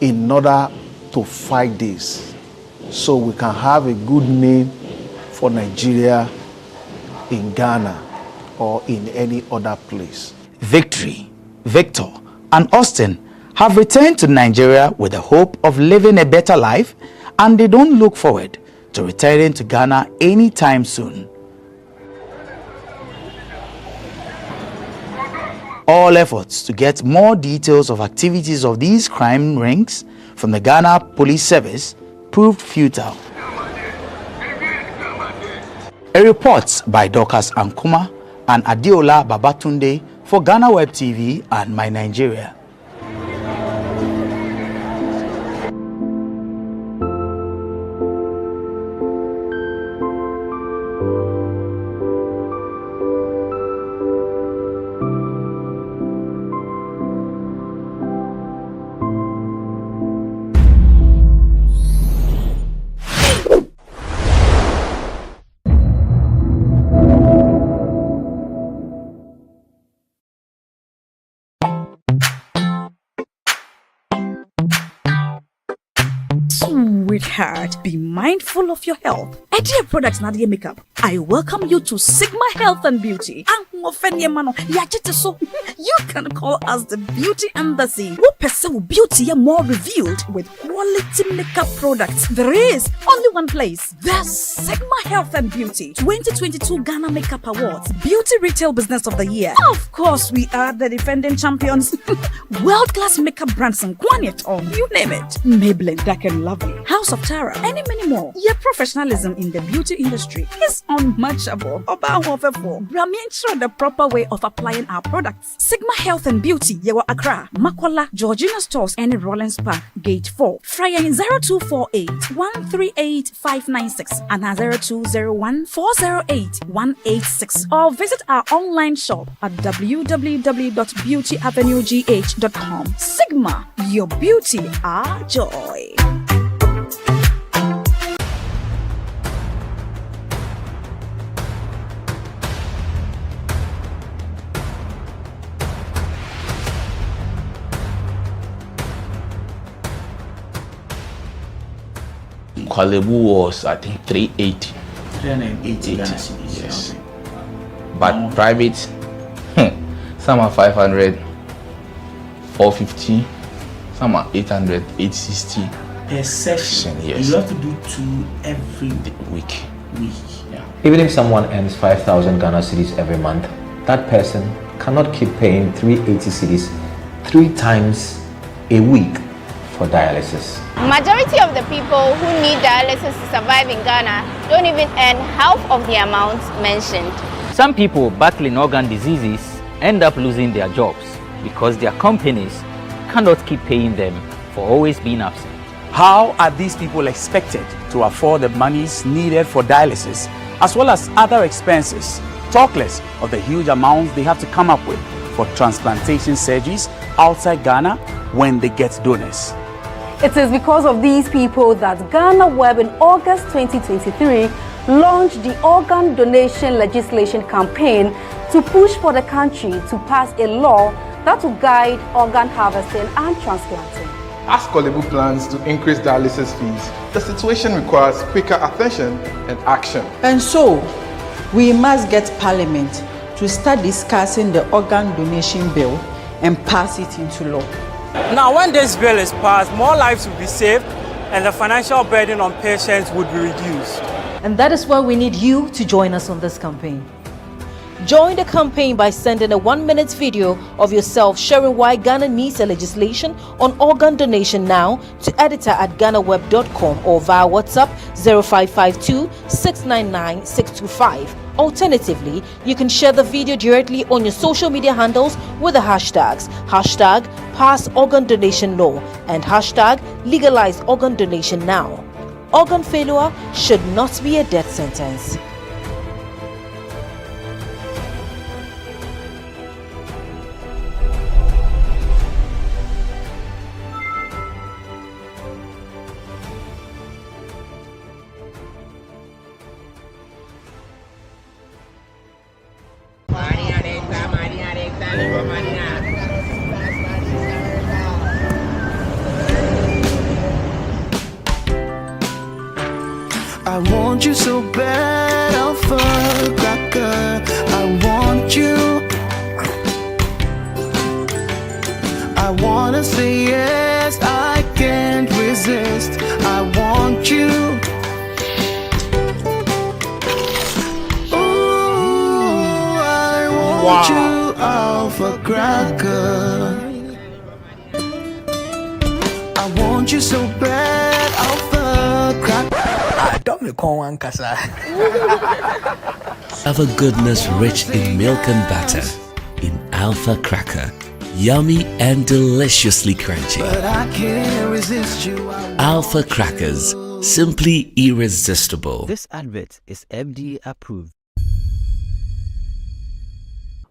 in order to fight this, so we can have a good name for Nigeria in Ghana or in any other place. Victory, Victor, and Austin have returned to Nigeria with the hope of living a better life, and they don't look forward to returning to Ghana anytime soon. All efforts to get more details of activities of these crime rings from the Ghana Police Service proved futile. A report by Dorcas Ankuma and Adiola Babatunde for GhanaWeb TV and My Nigeria. Sweetheart, be mindful of your health. Idea products na the makeup. I welcome you to Sigma Health and Beauty. You can call us the Beauty Embassy. We pursue beauty more revealed with quality makeup products. There is only one place. The Sigma Health and Beauty 2022 Ghana Makeup Awards Beauty Retail Business of the Year. Of course, we are the defending champions. World-class makeup brands and Quaniton, you name it. Maybelline, Dark and Lovely, House of Tara, and many more. Your professionalism in the beauty industry is unmatchable. Ensure the proper way of applying our products. Sigma Health and Beauty, Yewa Accra, Makola, Georgina Stores, and Rollins Park, Gate 4. Fryer 0248 138 596 and 0201 408 186. Or visit our online shop at www.beautyavenuegh.com. Sigma, your beauty, our joy. Kwalebu was, I think, 380. 380 Ghana cedis. Yes. But private, some are 500, 450, some are 800, 860. Per session, yes. You have to do 2 every week. Yeah. Even if someone earns 5,000 Ghana cedis every month, that person cannot keep paying 380 cedis 3 times a week for dialysis. Majority of the people who need dialysis to survive in Ghana don't even earn half of the amount mentioned. Some people battling organ diseases end up losing their jobs because their companies cannot keep paying them for always being absent. How are these people expected to afford the monies needed for dialysis as well as other expenses, talk less of the huge amounts they have to come up with for transplantation surgeries outside Ghana when they get donors? It is because of these people that GhanaWeb in August 2023 launched the organ donation legislation campaign to push for the country to pass a law that will guide organ harvesting and transplanting. As Kolebu plans to increase dialysis fees, the situation requires quicker attention and action. And so, we must get Parliament to start discussing the organ donation bill and pass it into law. Now, when this bill is passed, more lives will be saved and the financial burden on patients would be reduced. And that is why we need you to join us on this campaign. Join the campaign by sending a 1-minute video of yourself sharing why Ghana needs a legislation on organ donation now to editor@GhanaWeb.com or via WhatsApp 0552 699 625. Alternatively, you can share the video directly on your social media handles with the hashtags #PassOrganDonationLaw and #LegalizeOrganDonationNow. Organ failure should not be a death sentence. I want you so bad, Alpha Cracker. I want you. I wanna say yes, I can't resist. I want you. Ooh, I want you, Alpha Cracker. I want you so bad, Alpha Cracker. Have a goodness rich in milk and butter in Alpha Cracker. Yummy and deliciously crunchy. But I can't resist you. Alpha Crackers, simply irresistible. This advert is FDA approved.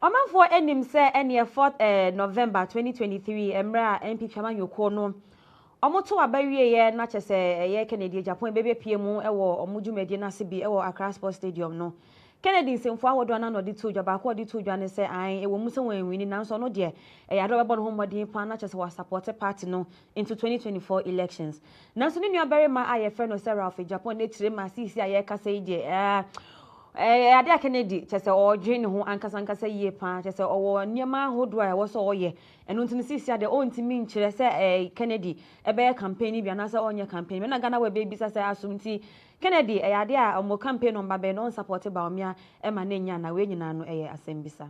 Omanfo enim say any 4th November 2023 emra MP Chama Yoko no omoto abawie ye na chese ye Kennedy Japan bebe piemu ewo omudwumedi na se bi ewo Accra Sports Stadium no Kennedy semfo awodo na no de to dwa ba ko de to dwa ne se an ewo muso wanwini na so no de ya do bebo no homodin pa na chese wa support party no into 2024 elections na so ne nua bere ma aye friend no Sarah of Japan na tire ma sisi aye kasa ide ade Kennedy chese o dwen ho ankasa yie pa chese owo niema hodo a wo so oye eno ntini sisi ade o ntimi nkyere se Kennedy ebe campaign bia na se onye campaign me na GhanaWeb be bisa se asumti Kennedy ade a omo campaign on babe no support ba omia e ma na nya na we nyina no asembisa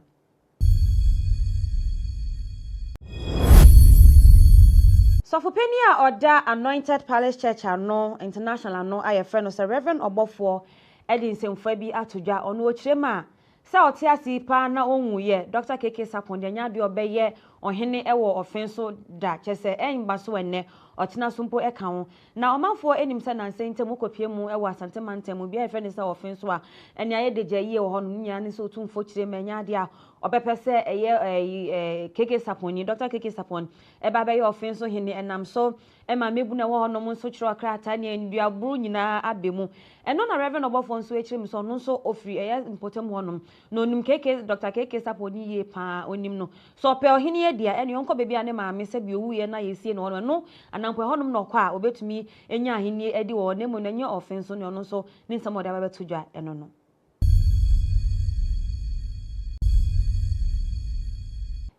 so for penny a oda Anointed Palace Church ano international no aye friend no se Reverend Obofo Edin semfo bi atodwa ono okirema sa otiasi pa na onwuye Dr. KK Sapon de nya de obeye ohene ewo ofenso da chese enba so enne otena sumpo eka ho na omanfo enim se na nsente mu kopie mu ewo asante mantem bi efe ne se ofenso a ene aye de jaye wo hono nya ne so tumfo kirema nya de a obepese eye KK Sapon ni Dr. KK Sapon eba be ye ofenso hene enam so ema mebu na wo hono mu so kiro krata ne nduaburu nyina abemu eno na Reverend Obofo nso ekirim so no nso ofri eye impotem honom no nim KK Dr. KK Sapon ye pa onim no so pe ohene dia ene yonko bebi ane maame se bi owuye na yesie no no anampo honom no kwa obetumi enya ahenie edi wo nemu na nya offense no no so ni nsamo da babetodwa eno no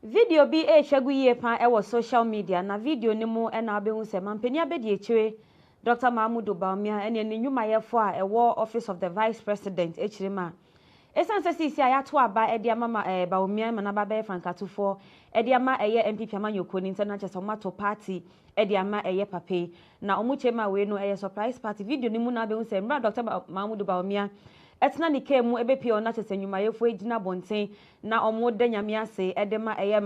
video bi ehwagu ye pa ewo social media na video ni mu ena abehu se mampani abedi echire Dr. Mahmoud Baumia ene nenwuma yefo a ewo Office of the Vice President echirema esanse sisi ayato aba ediama Baumia manaba be frankatufo ediama eye MP Piama Yokoni international chesomato party ediama eye pape na omuchema we no eye surprise party video ni mu na abehu se mra Dr. Mahmoud Baumia etna ni kemu ebepi ona chesenyuma yefo ejina bonten na omo de nyame ase edema eye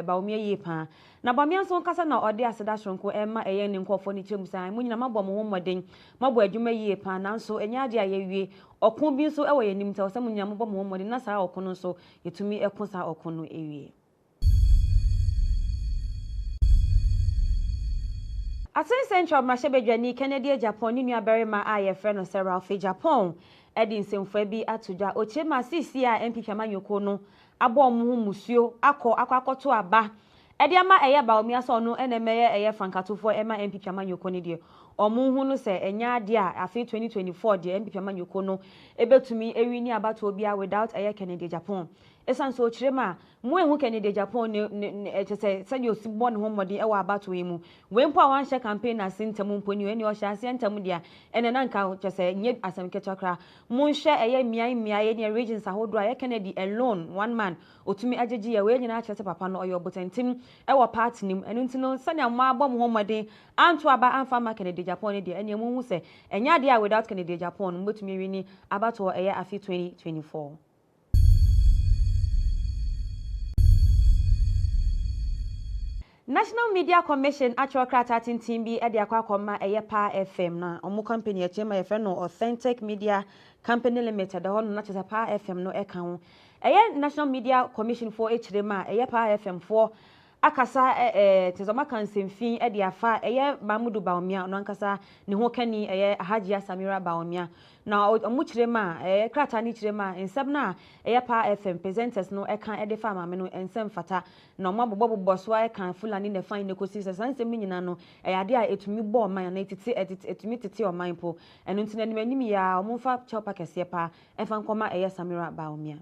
Baumia yepa na Baumia so nkasa na ode aseda shonko ema eye ne nkofo ni chemusan munyina mabọ mo homoden mabọ adwuma yepa nanso enya ade ayewie okun bi so ewo yenim ta osem munyina mabọ mo homoden na saa okun so yetumi ekun saa okun no ewie Asen Central Mashebedwani Kennedy Japan ni nua berema aye friend no Sarah of Japan Edin semfo bi atodwa ochema sisi a MP Piama Yoko no abo mu musuo akoto aba ede ama eye Baumia so no ene meye eye frankatofo ema MP Piama Yoko ni de omo hu no se enya ade a afi 2024 de MPP amanyoko no ebetumi ewini abato obia without eye Kennedy Japan esan so chirema mu ehu Kennedy Japan ne chese se osi bo ne homodi e wa abato emu we mpo a wan hye campaign na sintem mponi eni o hye asintem dia ene na nka chese nye asem ketokra mu hye eye miai ne regions ahodo a Kennedy alone one man otumi ajeji ya we nyina chese papa no oyo botentim e wo party nim enu ntino sanya ma abom homodi anto aba anfa ma Kennedy Japan dia ene mu hu se enya dia without Kennedy Japan mbotumi wini abato eye afi 2024. National Media Commission actual krata tintin bi e de akwa eye pa FM na omo company e chema ye no Authentic Media Company Limited da hono na chesa pa FM no e kan ho eye National Media Commission for echirema eye pa FM for akasa tezoma kansemfin e de afa eye Mamudu Baomia no ankasa ne ho kani eye Hajia Samira Baomia na omu chirema krata ni chirema ensem na eye pa FM presenters no e kan e de fa mame no ensem fata na omo bobo so e kan Fulani ne fan ne kosi sansem nyina no ade a etumi bo man na etumi tete o man po eno ntina ni anim ya omo fa chopa kese pa e fa nkoma eye Samira Baomia.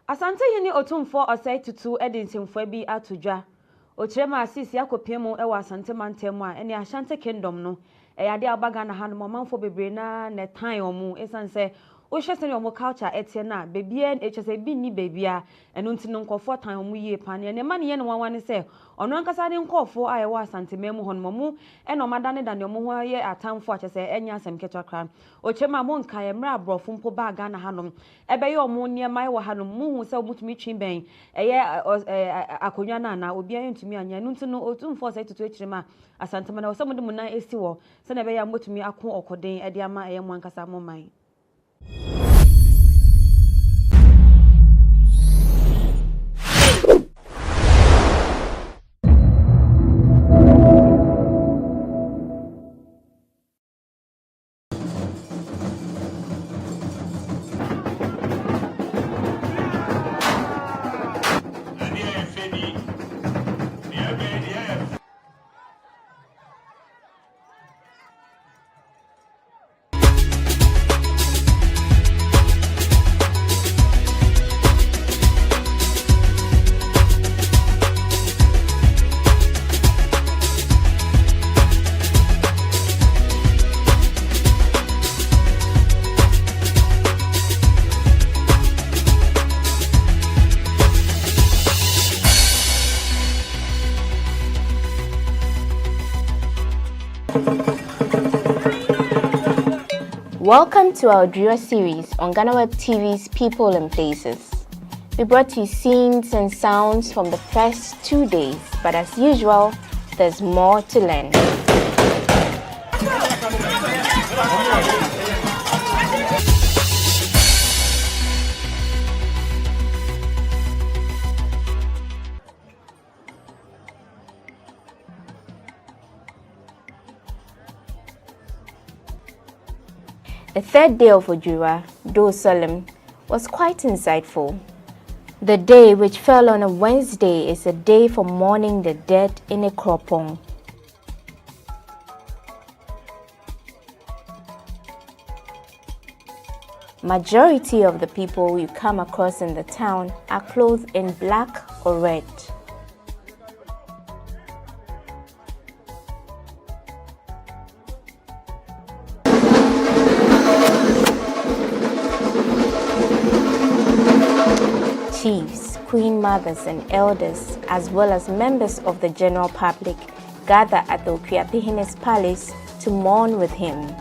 Asante yini otumfo osai tutu edinsimfo bi atodwa ochirema asisi akopemu ewa asante mantemu a ene Ashanti Kingdom no ade abaga na hanu manfo bebre na ne tan omu esanse o hwese ne omu culture etie na bebia echese bi ni bebia enu ntino nkofo tan omu yie pane ne mane ye ne wanwane se ono ankasa ne nkofo a ewa asante memu hono mu eno madane da ne omu ho ye atamfo achese enya asem ketwakra ochirema mo nka ye mra brofo mpo baga na hanu ebe ye omu ne mai wa hanu mu hu se obutumi twinben eye akonwa na obi antumi anya enu ntino otumfo osai tutu echirema asante mana osamude mu na esi wo se na be ya mbotumi akon okoden ede ama eye mo ankasa mo man. Welcome to our odwira series on GhanaWeb TV's People and Places. We brought you scenes and sounds from the first 2 days, but as usual, there's more to learn. The third day of Odwira, though solemn, was quite insightful. The day, which fell on a Wednesday, is a day for mourning the dead in a Kropong. Majority of the people you come across in the town are clothed in black or red. Chiefs, queen mothers and elders, as well as members of the general public, gather at the Okwiapihine's palace to mourn with him.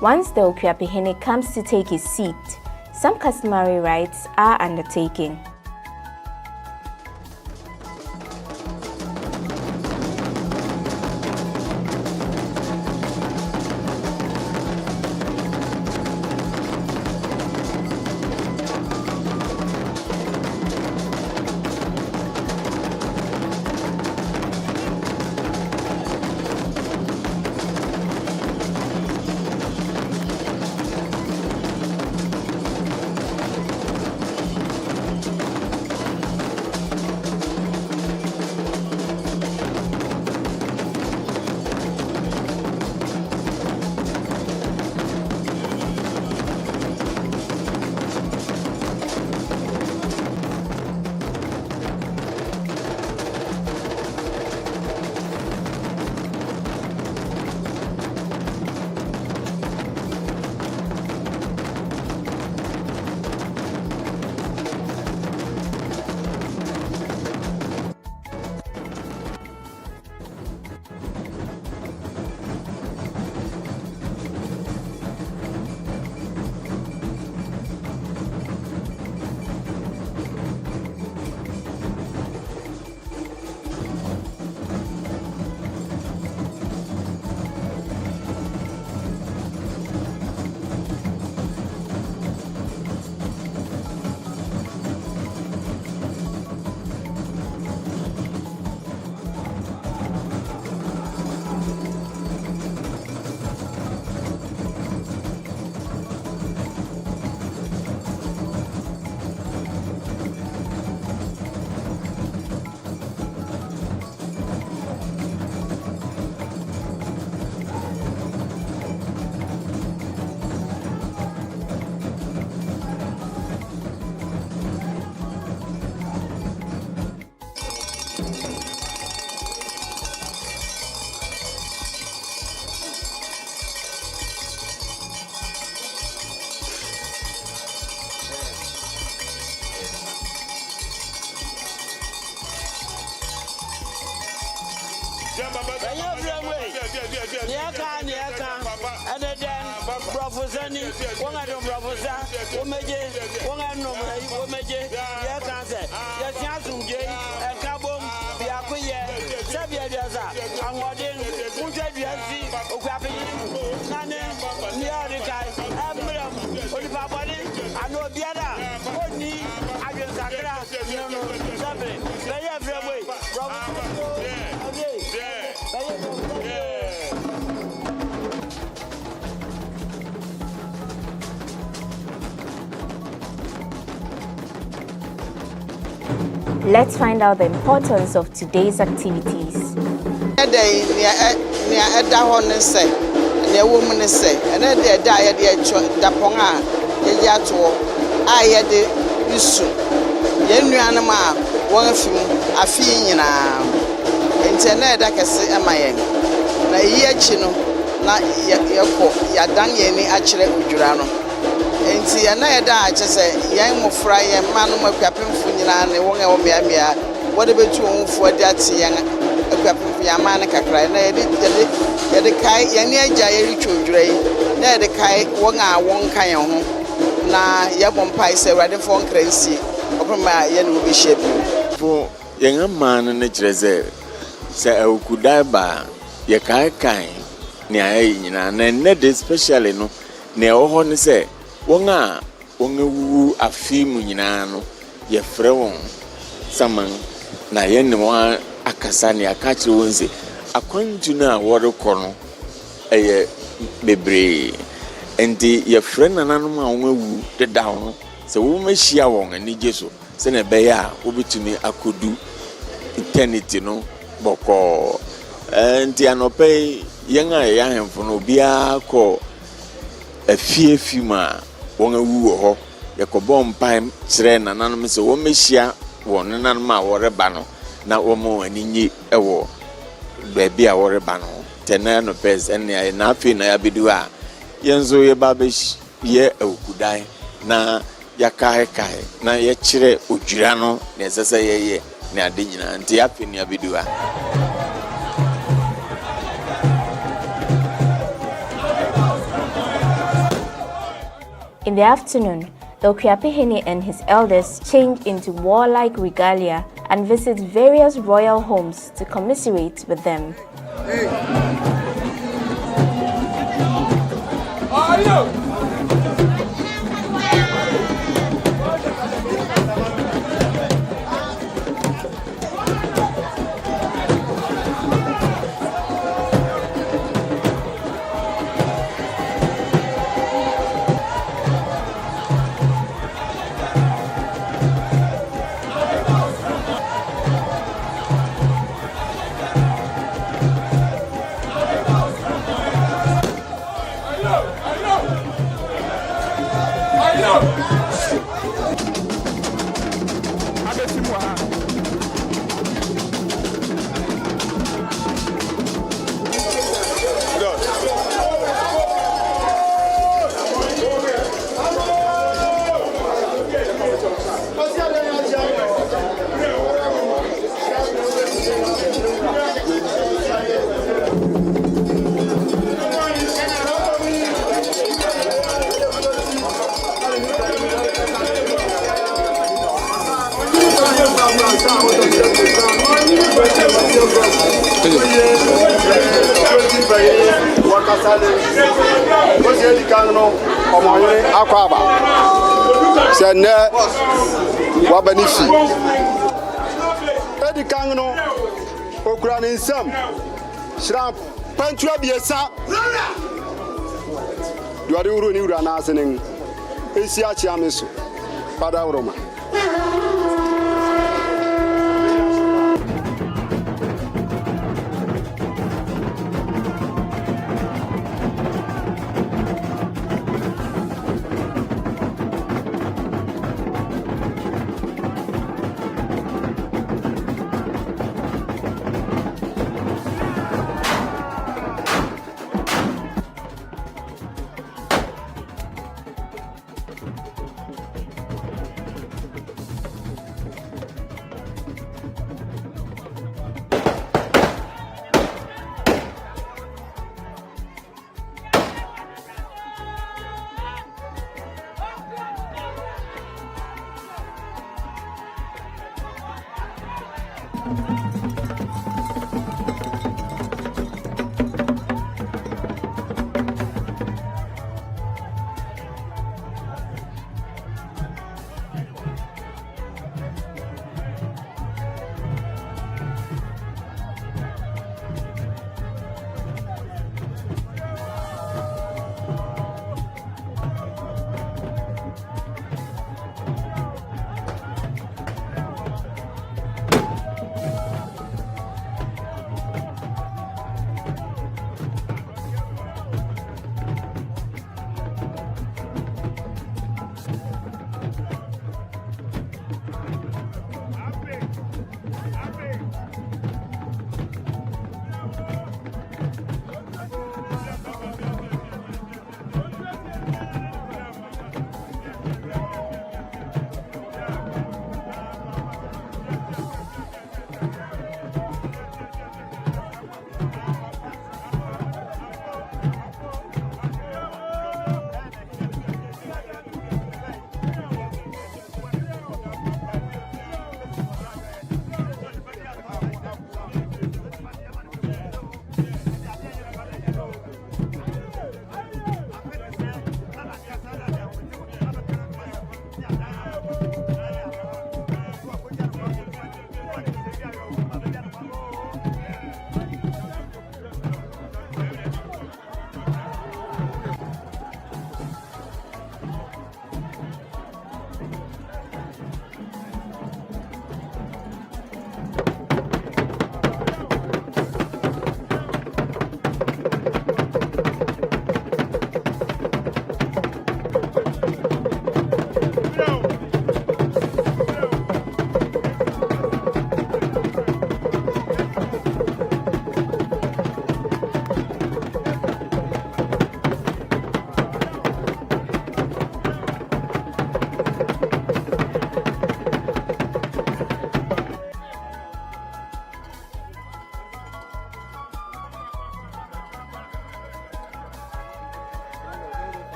Once the Okuapehene comes to take his seat, some customary rites are undertaken. Let's find out the importance of today's activities. Enti na yeda a chese yan mofra yan manu makwapemfu nyina ne won e wo mea wode betu onfu ade ate yan akwapemfu yan man kakra na yede kai yan agya ye ritwodwure na yede kai won a won kan yan ho na ye bompai se wade fo nkransi opema ye ne obi hye bi fo yan man ne kireze se awukudai ba ye kai ne ayi nyina na ne de specially no ne wo ho ne se wonga wu afimu nyina no ye frɛ won saman na ye ne wa akasa ne akachi wonse akwantu na wɔrekɔ no ɛyɛ bebre enti ye frɛ nananom a wonwu deda ho sɛ wo mehia won ani geso sɛ ne bɛyɛ a wo bitumi akodu eternity no bɔkɔ enti anɔpɛ yɛn a yɛ ahemfo no bia kɔ afie ma won awu ho yakobɔ mpaim kyerɛ nananom sɛ wo mehia won nananom a wɔreba no na wo mo aninyi ɛwɔ baabi a wɔreba no tena no pes ɛne na afi na yabedu a yenzo ye ba be ye awukudan na yakae na ye kyerɛ odwira no na ɛsɛsɛ yeye ne ade nyina nti afi na yabedu a In the afternoon, the Okriapihene and his elders change into warlike regalia and visit various royal homes to commiserate with them.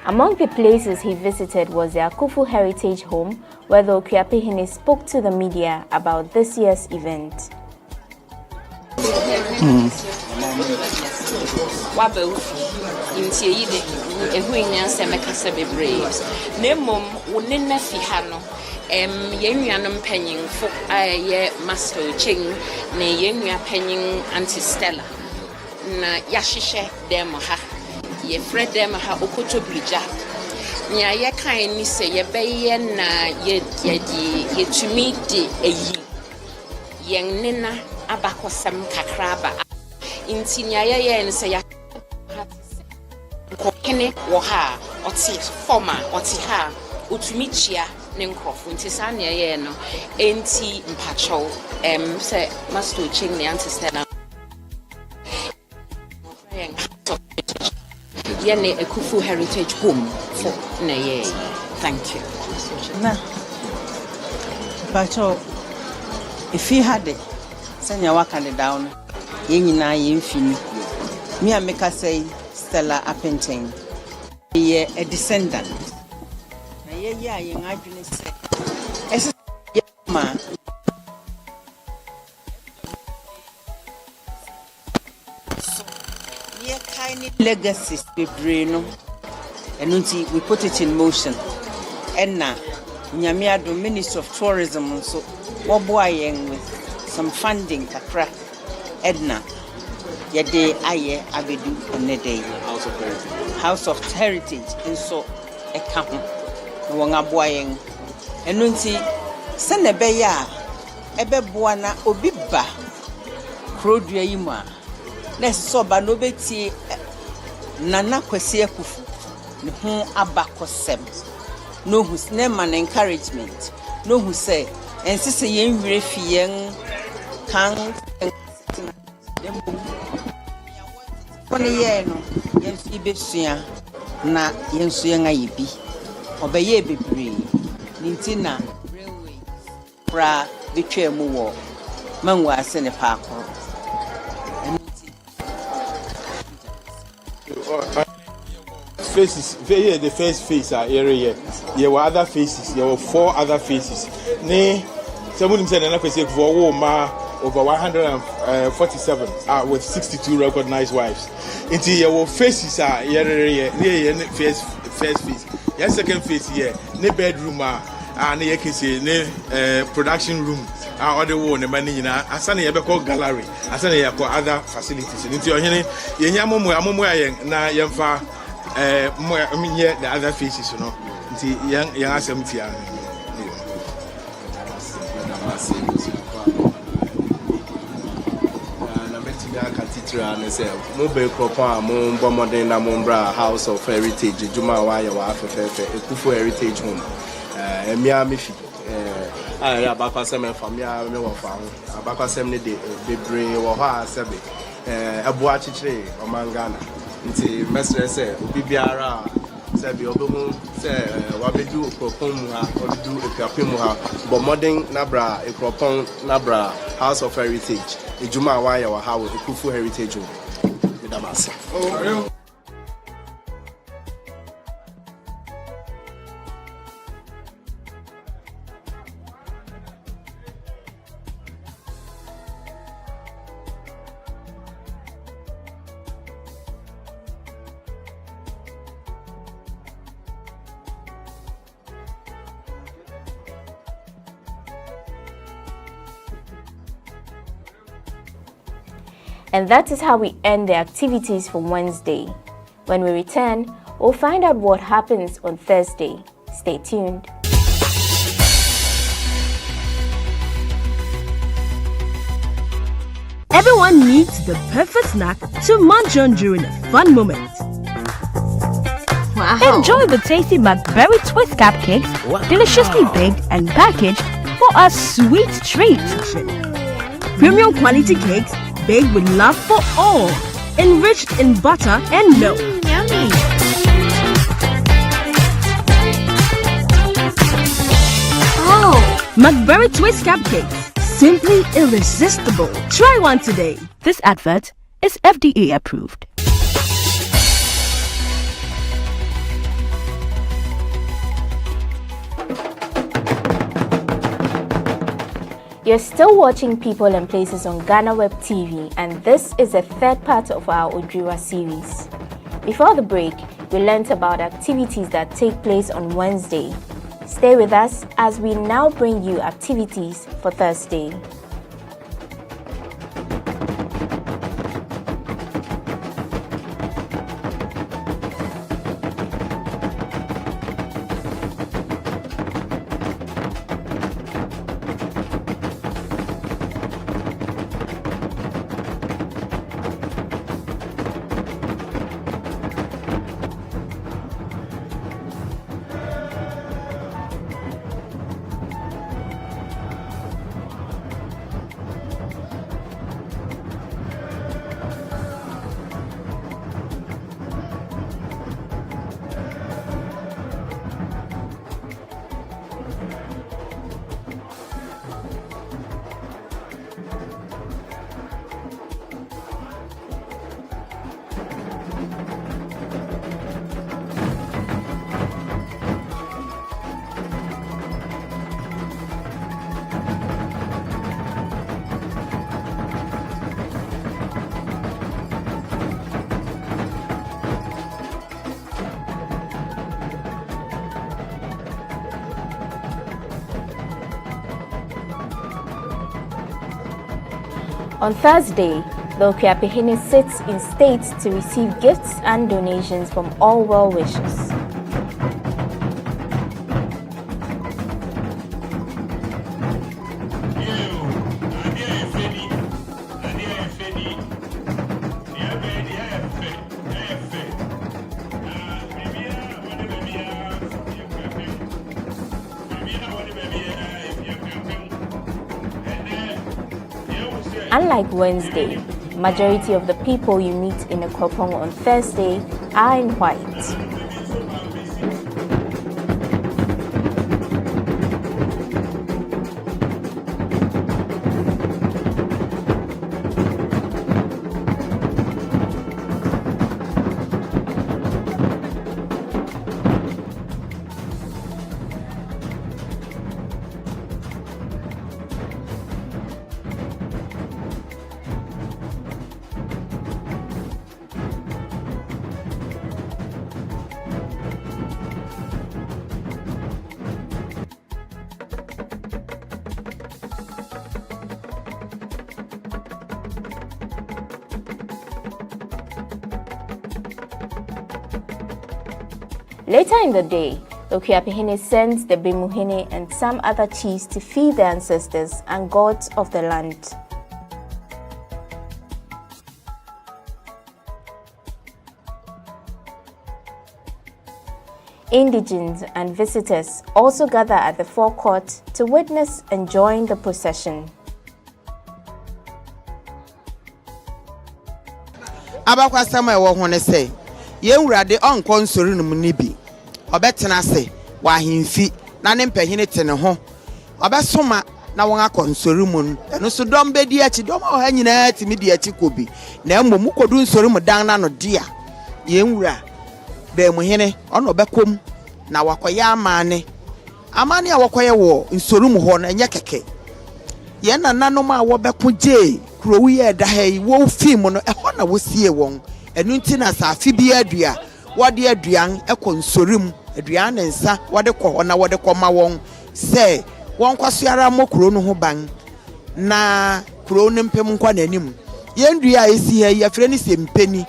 Among the places he visited was the Akufu Heritage Home, where the Okuapehene spoke to the media about this year's event. Yenuanom penyin fo ye Master Ching ne yenua penyin Auntie Stella na yahyehyɛ dem ha ye fred dem ha okoto brija nya ye kan ni se ye beye na ye tumi de eyi yen nena abakosam kakraba inti nya ye ne se ya kokene wo ha oti former oti ha utumi chia Ninkof, when Tisania Yeno, Enti Mpacho, say Master Ching the Antistella. Yene Akufu Heritage Home for Naye. Thank you. Nah. Mpacho, if he had it, send your work on it down. Yenina Yinfini. Me and Meka say Stella Appentine. Ye a descendant. Yeah, young Adrian said, as a man, near tiny legacies, Bibrino, and we put it in motion. And now, Nyamiado, Minister of Tourism, so what boy with some funding to crack Edna. Yade Aye Abedu on the day. House of Heritage, and so a camp. Wanga boyeng enunti se ne be ya ebe boa na obi ba krodua yi mu a na so ba no beti nana kwese akufu ne ho abakosem no hu ne man encouragement no hu say ensese yen wire fi yen kan kone ye no yen fi besua na yen so yen ayebi obeye bebre nintina railway fra betwe mu wo manwa ase ne pa akoro faces the first face area there were other faces there were 4 other faces ne somebody said na face for wo ma over 147 with 62 recognized wives into your faces area first face. Yes, second phase here, ne bedroom and you can see ne production room or the one the money na asana ye be call gallery asana ye call other facilities into your hene ye nya momo na yemfa the other phases no nti yan asem tia and say, Mobile Cropa, Mon Bomodin, Mombra, House of Heritage, Juma Waya, Kufu Heritage Home, Miami. I Abacasem and Famia, no found Abacasem, the brain or Sabi, Abuachi, or Mangana. It's Messer say, Bibiara, Sabi, Obomo, say, what we do, Propoma, or do a Capimuha, Bomodin, Nabra, a Propon, Nabra, House of Heritage. Ijuma waya wa hawo Kufu Heritage Home. Medamasa. And that is how we end the activities for Wednesday. When we return, we'll find out what happens on Thursday. Stay tuned. Everyone needs the perfect snack to munch on during a fun moment. Wow. Enjoy the tasty McBerry Twist cupcakes, deliciously baked and packaged for a sweet treat. Premium quality cakes baked with love for all, enriched in butter and milk. Yummy! Oh, McBerry Twist cupcakes, simply irresistible. Try one today. This advert is FDA approved. You're still watching People and Places on GhanaWeb TV, and this is the third part of our odwira series. Before the break, we learnt about activities that take place on Wednesday. Stay with us as we now bring you activities for Thursday. On Thursday, the Okuapehene sits in state to receive gifts and donations from all well-wishers. Unlike Wednesday, majority of the people you meet in a Kropong on Thursday are in white. Later in the day, the Okuapehene sends the Bemuhene and some other chiefs to feed the ancestors and gods of the land. Indigenes and visitors also gather at the forecourt to witness and join the procession. Yewurade onko nsori no nibi obetena se wa himfi na ne mpehene tene ho obesoma na won akonsori mu eno so dom bedi achi dom o ha nyina timi di achi kobi na mmom kodu nsori mu dan na no dia yewura be mu hene ono bekom na wakoya amane a wakoye wo nsori mu ho na enye keke ye na nanom a wo beko je kurowu ye da ha yi wo film no eho na wo sie won enunti na safi bi adua wode aduan ekonsorim aduan ne nsa wode kɔ na wode kɔma won se won kwasoara mokuro no ho ban na kuro no mpem nkwa nanim yendua esi ha yafre ni se mpeni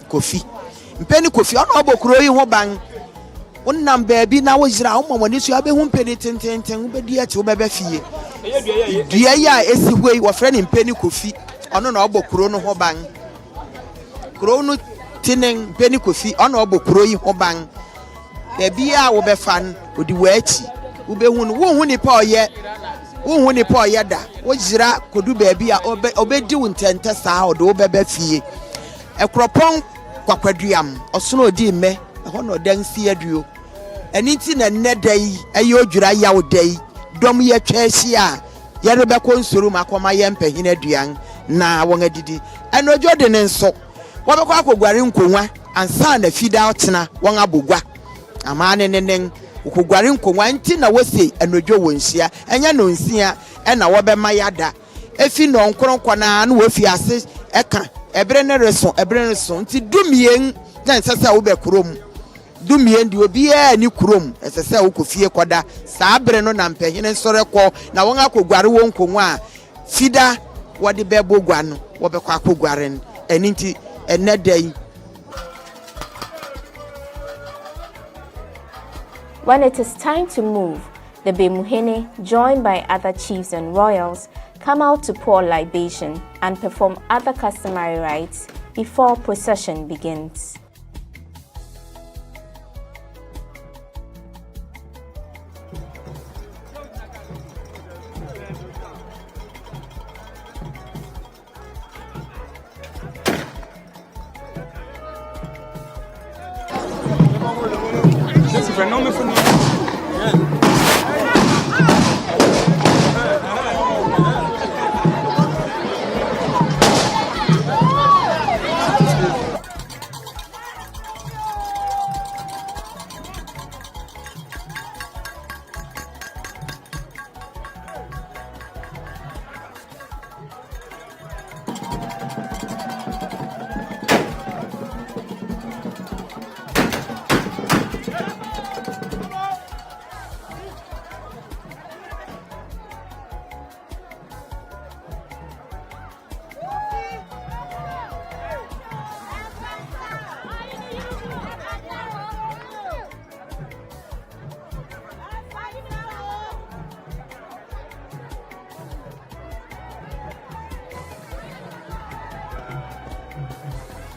kofi ono obokuro yi ho ban wonnam baabi na wo jira wo momoni so abehu mpeni tententen wo bedi achi wo bebe fie dua ya esi hoi wo fre ni mpeni kofi ono na obokuro no ho ban kuro no tinen mpeni kofi ono obokuro yi ho ban baabi a wo befan odi wachi wo behu no wo hu ni pa oye da wo jira kodu baabi a obedi wo ntente saa odo wo bebe fie ekropon kwakwaduam osono odi me ho no dansi aduo eniti na nnedai ayi odwira yawo dai dom ye twahyi a yere be konsoro makoma ye mpahina aduan na won adidi enojo de ne nso wo be kwa akogware nkonwa ansa na fida otena won abogwa amane nenen ukugware nkonwa nti na wose anodwo wonhia enya no nsia na wobema yada efi no nkronkwa na na wofi ase eka ebre ne reso nti dumien na nsesa wo be kurom dumien di obi a ni kurom esesa wo kofie koda saa bre no na mpehene nsore ko na won akogware won konwa fida wode bebo gwa no wo be kwa akogware eni nti enedai. When it is time to move, the Bemuhene, joined by other chiefs and royals, come out to pour libation and perform other customary rites before procession begins.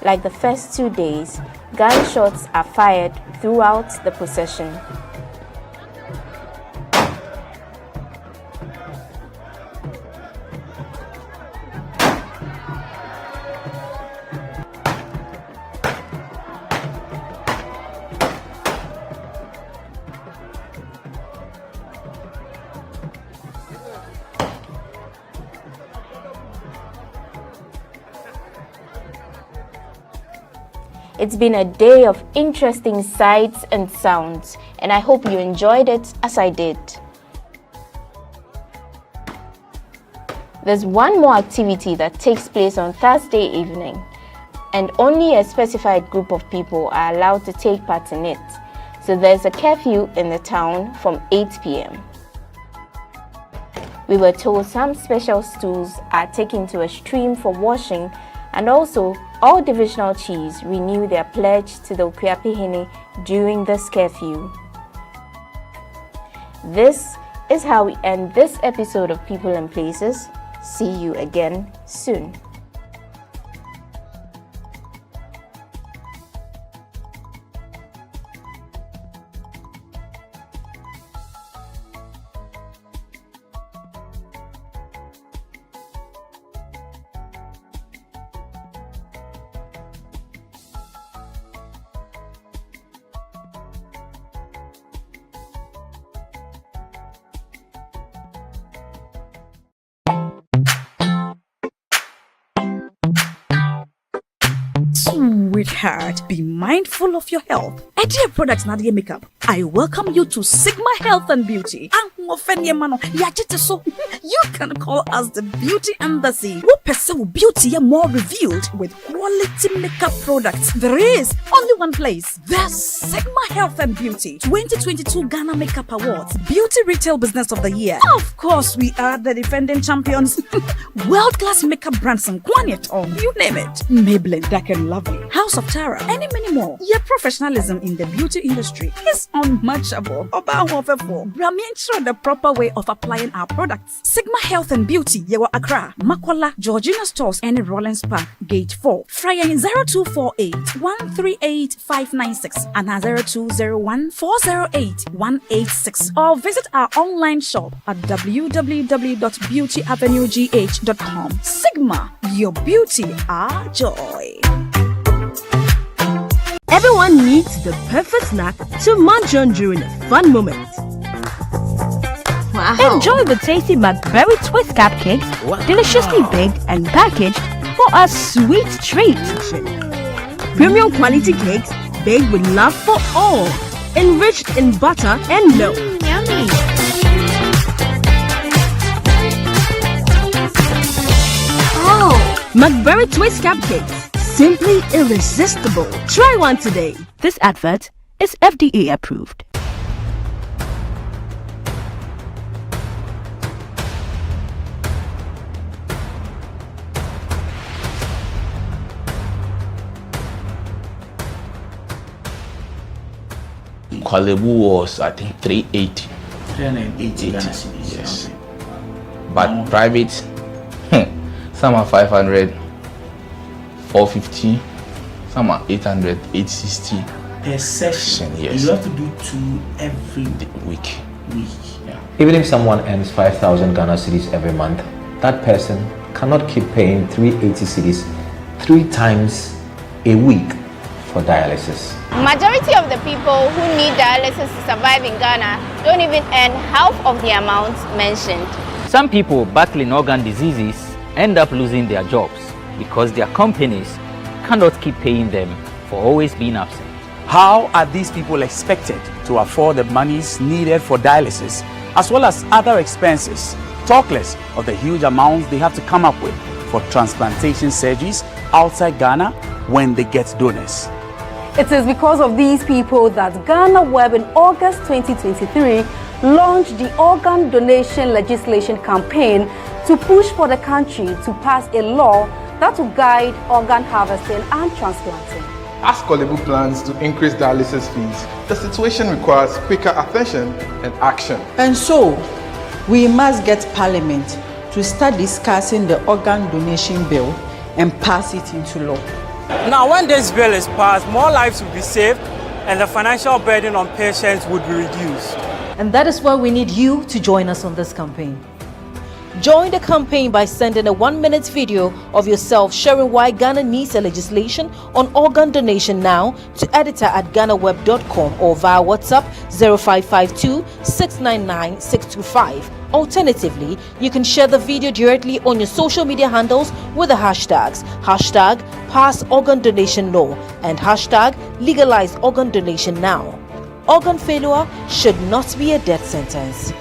Like the first 2 days, gunshots are fired throughout the procession. It's been a day of interesting sights and sounds, and I hope you enjoyed it as I did. There's one more activity that takes place on Thursday evening, and only a specified group of people are allowed to take part in it. So there's a curfew in the town from 8 p.m. We were told some special stools are taken to a stream for washing, and also all divisional chiefs renew their pledge to the Okuapihene during this curfew. This is how we end this episode of People and Places. See you again soon. Sweetheart, be mindful of your health. Dear products Nadia Makeup, I welcome you to Sigma Health and Beauty. You can call us the Beauty Embassy. Who pursue beauty more revealed with quality makeup products. There is only one place. The Sigma Health and Beauty 2022 Ghana Makeup Awards Beauty Retail Business of the Year. Of course, we are the defending champions. World-class makeup brands and Guanyet, you name it. Maybelline, Dark and Lovely, House of Tara, and many more. Your professionalism in the beauty industry is unmatchable. Ensure the proper way of applying our products. Sigma Health and Beauty, Yewa Accra, Makola, Georgina Stores, and Rollins Park, Gate 4. Fryer in 0248 138 596 and 0201 408 186. Or visit our online shop at www.beautyavenuegh.com. Sigma, your beauty, our joy. Everyone needs the perfect snack to munch on during a fun moment. Wow. Enjoy the tasty McBerry Twist Cupcakes, deliciously baked and packaged for a sweet treat. Premium quality cakes baked with love for all. enriched in butter and milk. Yummy. Oh, McBerry Twist Cupcakes. Simply irresistible. Try one today. This advert is FDA approved. Kwalebu was, I think, 380. 380 Ghana cedis. Yes. But private, some are 500, 450, some are 800, 860. Per session, yes. You have to do 2 every week. Yeah. Even if someone earns 5,000 Ghana cedis every month, that person cannot keep paying 380 cedis 3 times a week for dialysis. Majority of the people who need dialysis to survive in Ghana don't even earn half of the amount mentioned. Some people battling organ diseases end up losing their jobs because their companies cannot keep paying them for always being absent. How are these people expected to afford the monies needed for dialysis as well as other expenses, talk less of the huge amounts they have to come up with for transplantation surgeries outside Ghana when they get donors? It is because of these people that GhanaWeb in August 2023 launched the organ donation legislation campaign to push for the country to pass a law that will guide organ harvesting and transplanting. As Kwalebu plans to increase dialysis fees, the situation requires quicker attention and action. And so, we must get Parliament to start discussing the organ donation bill and pass it into law. Now, when this bill is passed, more lives will be saved and the financial burden on patients would be reduced. And that is why we need you to join us on this campaign. Join the campaign by sending a 1-minute video of yourself sharing why Ghana needs a legislation on organ donation now to editor@ghanaweb.com or via WhatsApp 0552 699 625. Alternatively, you can share the video directly on your social media handles with the hashtags #PassOrganDonationLaw and #LegalizeOrganDonationNow. Organ failure should not be a death sentence.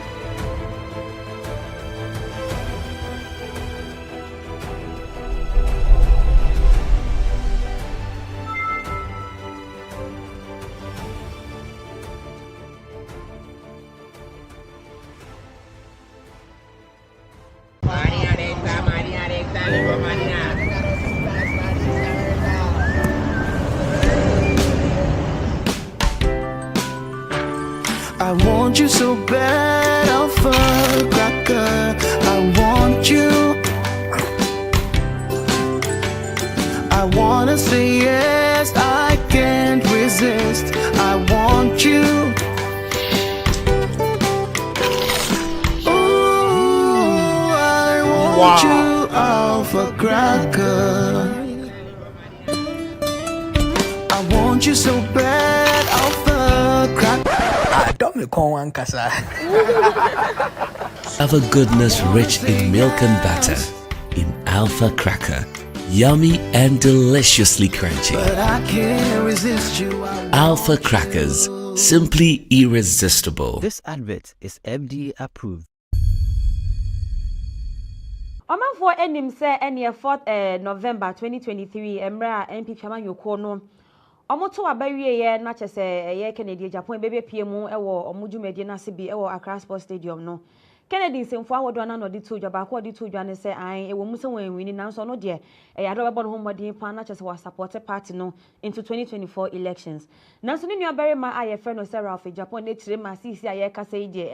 I want you so bad, Alpha Cracker. I want you. I wanna say yes, I can't resist. I want you. Ooh, I want you, Alpha Cracker. I want you so bad, Alpha Cracker. Alpha goodness rich in milk and butter. In Alpha Cracker. Yummy and deliciously crunchy. But I can't resist you. Alpha Crackers. Simply irresistible. This advert is FDA approved. Omanfo enim say ene 4th November 2023 emra MP Chama Yoko no omoto abawie ye na chese ye Kennedy Japan bebe piemu ewo omudwumadi na se bi ewo Accra Sports Stadium no Kennedy nsemfo awodo na no de to dwa ba ko de to dwa ne se an ewo mu se wan wini na so no de ado bebo no homodin pa na chese wa support party no into 2024 elections na so ne nua berema aye friend no se Ralph Japan ne tire ma sisi aye kasa ide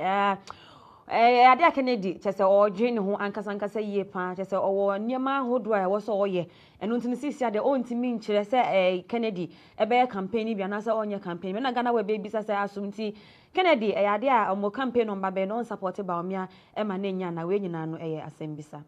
ade Kennedy chese odwe ne ho ankasa yie pa chese owo niema hodo a wo so oye enu ntini sisi ade ontimi nkyere se Kennedy ebe campaign bia na se onye campaign me na GhanaWeb be bisa se asumti Kennedy ade a omo campaign no mba be no support ba omia e ma na nya na we nyina no asembisa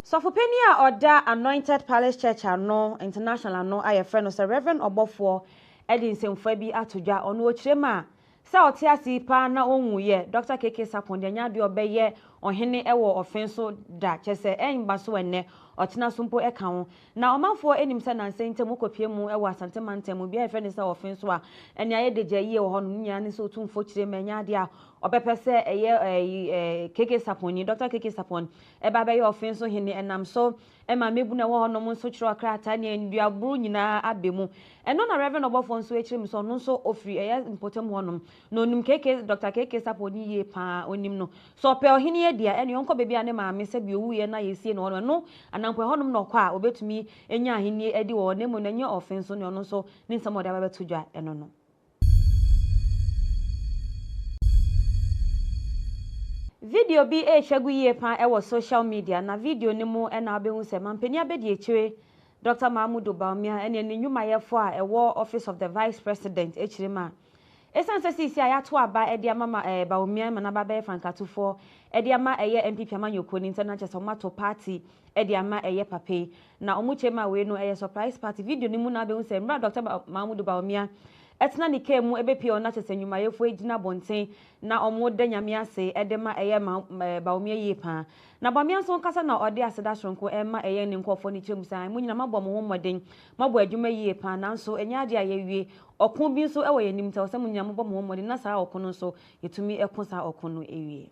Sofopeni a oda Anointed Palace Church ano international ano aye friend no se Reverend Obofo Edin semfo bi atodwa ono okirema sa otiasi pa na onwuye Dr. KK Sapon de nya de obeye ohene ewo offenso da chese enba so enne ɔtena so mpo ɛka ho na ɔmanfoɔ enim sɛ nanse ntem kopie mu ɛwɔ asante mantem mu bia ɛfɛ ne sɛ ɔfen so a ɛne ayɛ de gye yie wɔ hɔ no nya ne so tumfo kyire manya ade a ɔbɛpɛ sɛ ɛyɛ keke saponi Dr. Keke Sapon ɛba bɛyɛ ɔfen so hene ɛnam so ɛma mebu na wɔ hɔ no mo nso kyerɛ ɔkrata ne nduaburu nyinaa abemu ɛno na Reverend Obofo nso ekyire mu so no nso ofiri ɛyɛ mpotem hɔ no no nim keke Dr. Keke Saponi yie pa onim no so ɔpɛ ɔhene adia ɛne ɔnkɔ bebi a ne maame sɛ bi owu yɛ na yɛsie no no anampo hɔ no na ɔkɔ a obetumi enya ahene adi wɔ ne mu na nya ɔfen so ne ɔno nso ne nsɛm ɔde abɛto dwa ɛno no video bi ehwagu yie pa ɛwɔ social media na video ne mu ɛna abehu sɛ mampani abedi ekyire Dr. Mahmudu Bawumia ɛne ne nnwumayɛfo a ɛwɔ Office of the Vice President ekyire ma esan sɛ sisi a yato aba ɛde ama Bawumia ma na ba bɛyɛ frankatufo ɛde ama ɛyɛ MPP amanyoko ni ntana kyɛ sɛ ɔmato party ɛde ama ɛyɛ pape na ɔmo kyema we no ɛyɛ surprise party video ne mu na abehu sɛ mra Dr. Mahmudu Bawumia etna ni kemu ebepie ona kyese nnwumayefo egina bonten na omo de nyame ase edema eye Bawumia yie pa na Bawumia so kasa na ode aseda soronko ema eye ne nkofo ni kyemu san munyina mabɔ mo ho moden mabɔ adwuma yie pa nanso enya ade aye wie okun bi so ewo yenim ta osem munyina mabɔ mo ho moden na saa okun no so yetumi ekun saa okun no ewie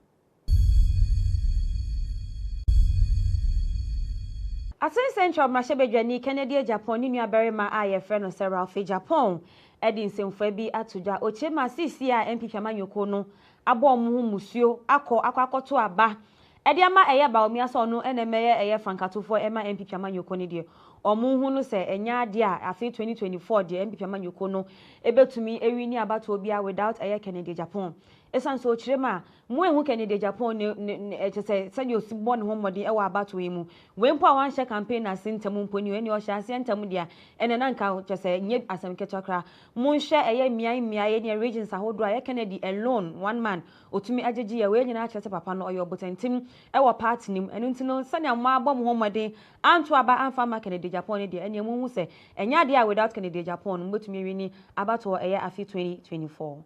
Asen Central Mashebedwani Kennedy Japan ni nuabarima a ye frɛ no sɛ Ralph Japan edi nsɛmfo bi atodwa ochema sisi a MPP amanyoko no abɔ mu musuo akɔto aba edi ama ɛyɛ Bawumia sɛ ɔno ɛna mɛyɛ ɛyɛ frankatofo ɛma MPP amanyoko ne die ɔmo hu no sɛ enya ade a afi 2024 die MPP amanyoko no ebetumi ewi ni abato bia without ɛyɛ Kennedy Japan esan so kyerema mu ehu Kennedy Japan ne ɛkyɛ sɛ yo sibɔ ne ho mmɔden ɛwɔ abato yi mu we mpo a wanhyɛ campaign na sintam mpo ni eni ɔhyɛ asientam dia ɛna na nka kyɛ sɛ nye asɛm ketokra mu nhyɛ ɛyɛ miai ne regions ahodo a Kennedy alone one man otumi agyegie ya we nyina kyerɛ sɛ papa no ɔyɛ obotantim ɛwɔ party nim ɛno ntino sɛnea mo abɔ mo ho mmɔden anto aba amfa ma Kennedy Japan dia ɛne mu hu sɛ enya dia without Kennedy Japan mo betumi wi ni abato ɛyɛ afi 2024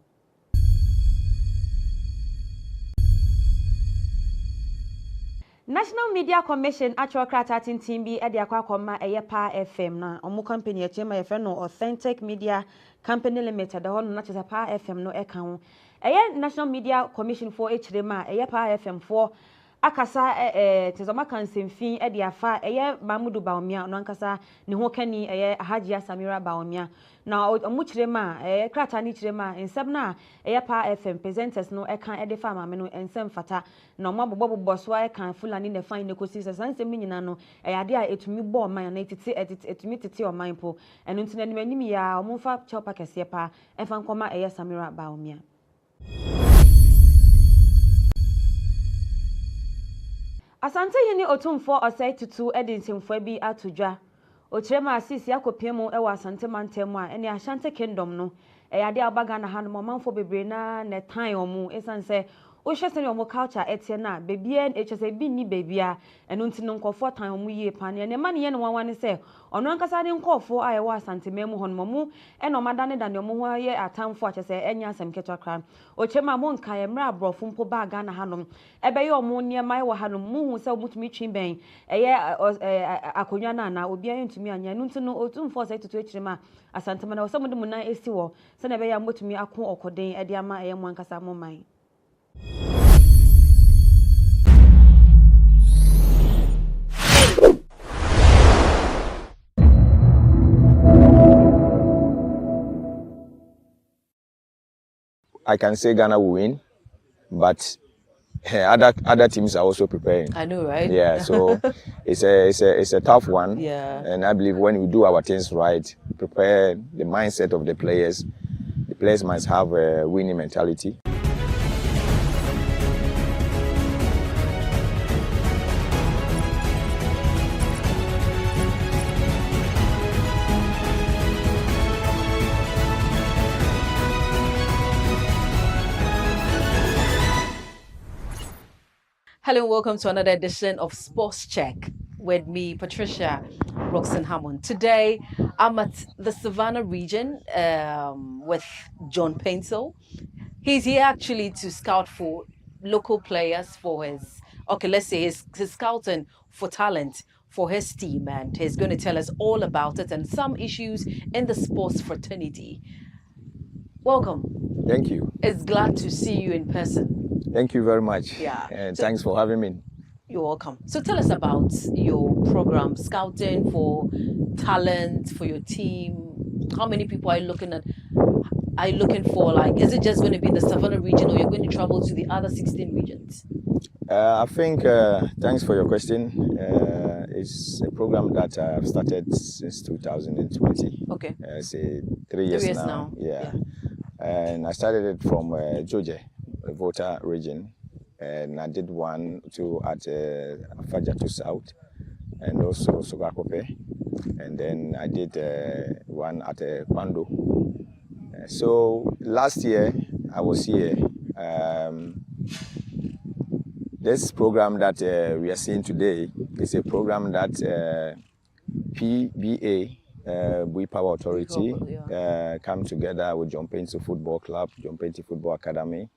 National Media Commission atwa krata tintin bi ade akwa eye pa FM na omo company echema ye no Authentic Media Company Limited ho no na chese pa FM no eka ho eye National Media Commission for echirema eye pa FM for akasa tezoma kansemfin ade afa eye Mahmudu Bawumia no ankasa ne ho kani eye Haji Samira Bawumia na omu chirema krata ni chirema ensem na eye pa FM presenters no eka ede fa mame no ensem fata na omo bobbo so eka Fulani ne fan ne kosi sansem nyina no ade a etumi bo man na etumi tete o man po eno ntina ni manim ya omo fa chopa kese pa enfa nkoma eye Samira Bawumia Asante yini otumfo osai tutu edinsimfo bi atodwa ochirema asisi akopemu ewa asante mantem a ene Ashanti Kingdom no ade abaga na hanu manfo bebre na ne tan omu esanse ohwese ne omo culture etie na bebia echese bi ni bebia eno ntino nkofo tan omu yie pane ne ma ne ye ne wanwane se ono ankasa ne nkofo a ewa asante memu hono mu eno madane da ne omo ho ye atamfo achese enya asem ketwa ochema mo nka ye mra abrofo mpo baga na hanu ebe ye omo ne mai wa hanu mu hu se omutumi twinben eye akonwa na obi aye ntumi anya eno ntino otumfo se tutu echirema asante ma na osemo de mu na esi wo se na ebe ya motumi ako okoden ede ama eye mo ankasa mo man I can say Ghana will win, but other teams are also preparing. I know, right? Yeah, so it's a tough one. Yeah. And I believe when we do our things right, prepare the mindset of the players must have a winning mentality. Hello and welcome to another edition of Sports Check with me, Patricia Roxanne Hammond. Today, I'm at the Savannah region with John Pencil. He's here actually to scout for local players for his scouting for talent for his team, and he's going to tell us all about it and some issues in the sports fraternity. Welcome. Thank you. It's glad to see you in person. Thank you very much. Yeah. And thanks for having me. You're welcome. So tell us about your program, scouting for talent for your team. How many people are you looking at? Are you looking for, like, is it just going to be in the Savannah region, or you're going to travel to the other 16 regions? I think, thanks for your question. It's a program that I've started since 2020. Okay. Say 3 years, now. Yeah. And I started it from Georgia, Volta region. And I did 1, 2 at Fajatu South and also Sogakope. And then I did 1 at Pando. So last year I was here. This program that we are seeing today is a program that PBA, Bui Power Authority, come together with John Painty Football Club, John Painty Football Academy,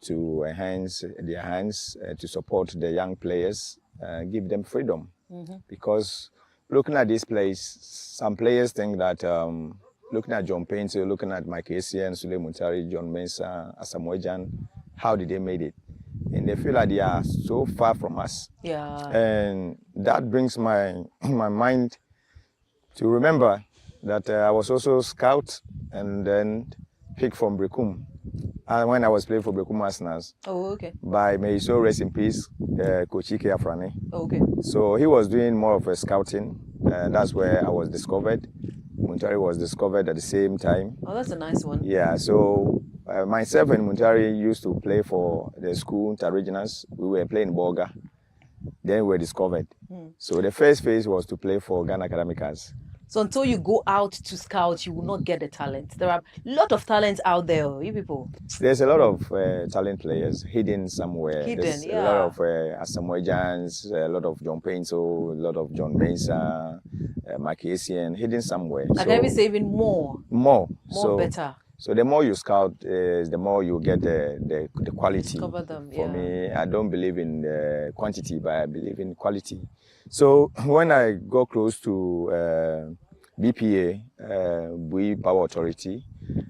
to enhance their hands, to support the young players, give them freedom. Because looking at this place, some players think that looking at John Painty, looking at Mike Essien, Sule Muntari, John Mensah, Asamoah, how did they made it? And they feel like they are so far from us. Yeah. And that brings my mind to remember that I was also scout and then picked from Brekum. And when I was playing for Brekum Arsenals. Oh, okay. By, may he so rest in peace, Coach Ike Afrani. Okay. So he was doing more of a scouting. That's where I was discovered. Muntari was discovered at the same time. Oh, that's a nice one. Yeah, so myself and Muntari used to play for the school interregionals. We were playing Bolga. Then we were discovered. So the first phase was to play for Ghana Academicals. So until you go out to scout, you will not get the talent. There are a lot of talents out there, you people. There's a lot of talent players hidden somewhere. There's yeah. a lot of Asamoah, a lot of John Painty, a lot of John Mensah, Mike Essien, hidden somewhere. I can even say even more. More. More better. So the more you scout, the more you get the quality. Discover them, For me, I don't believe in quantity, but I believe in quality. So when I go close to BPA, Bui Power Authority,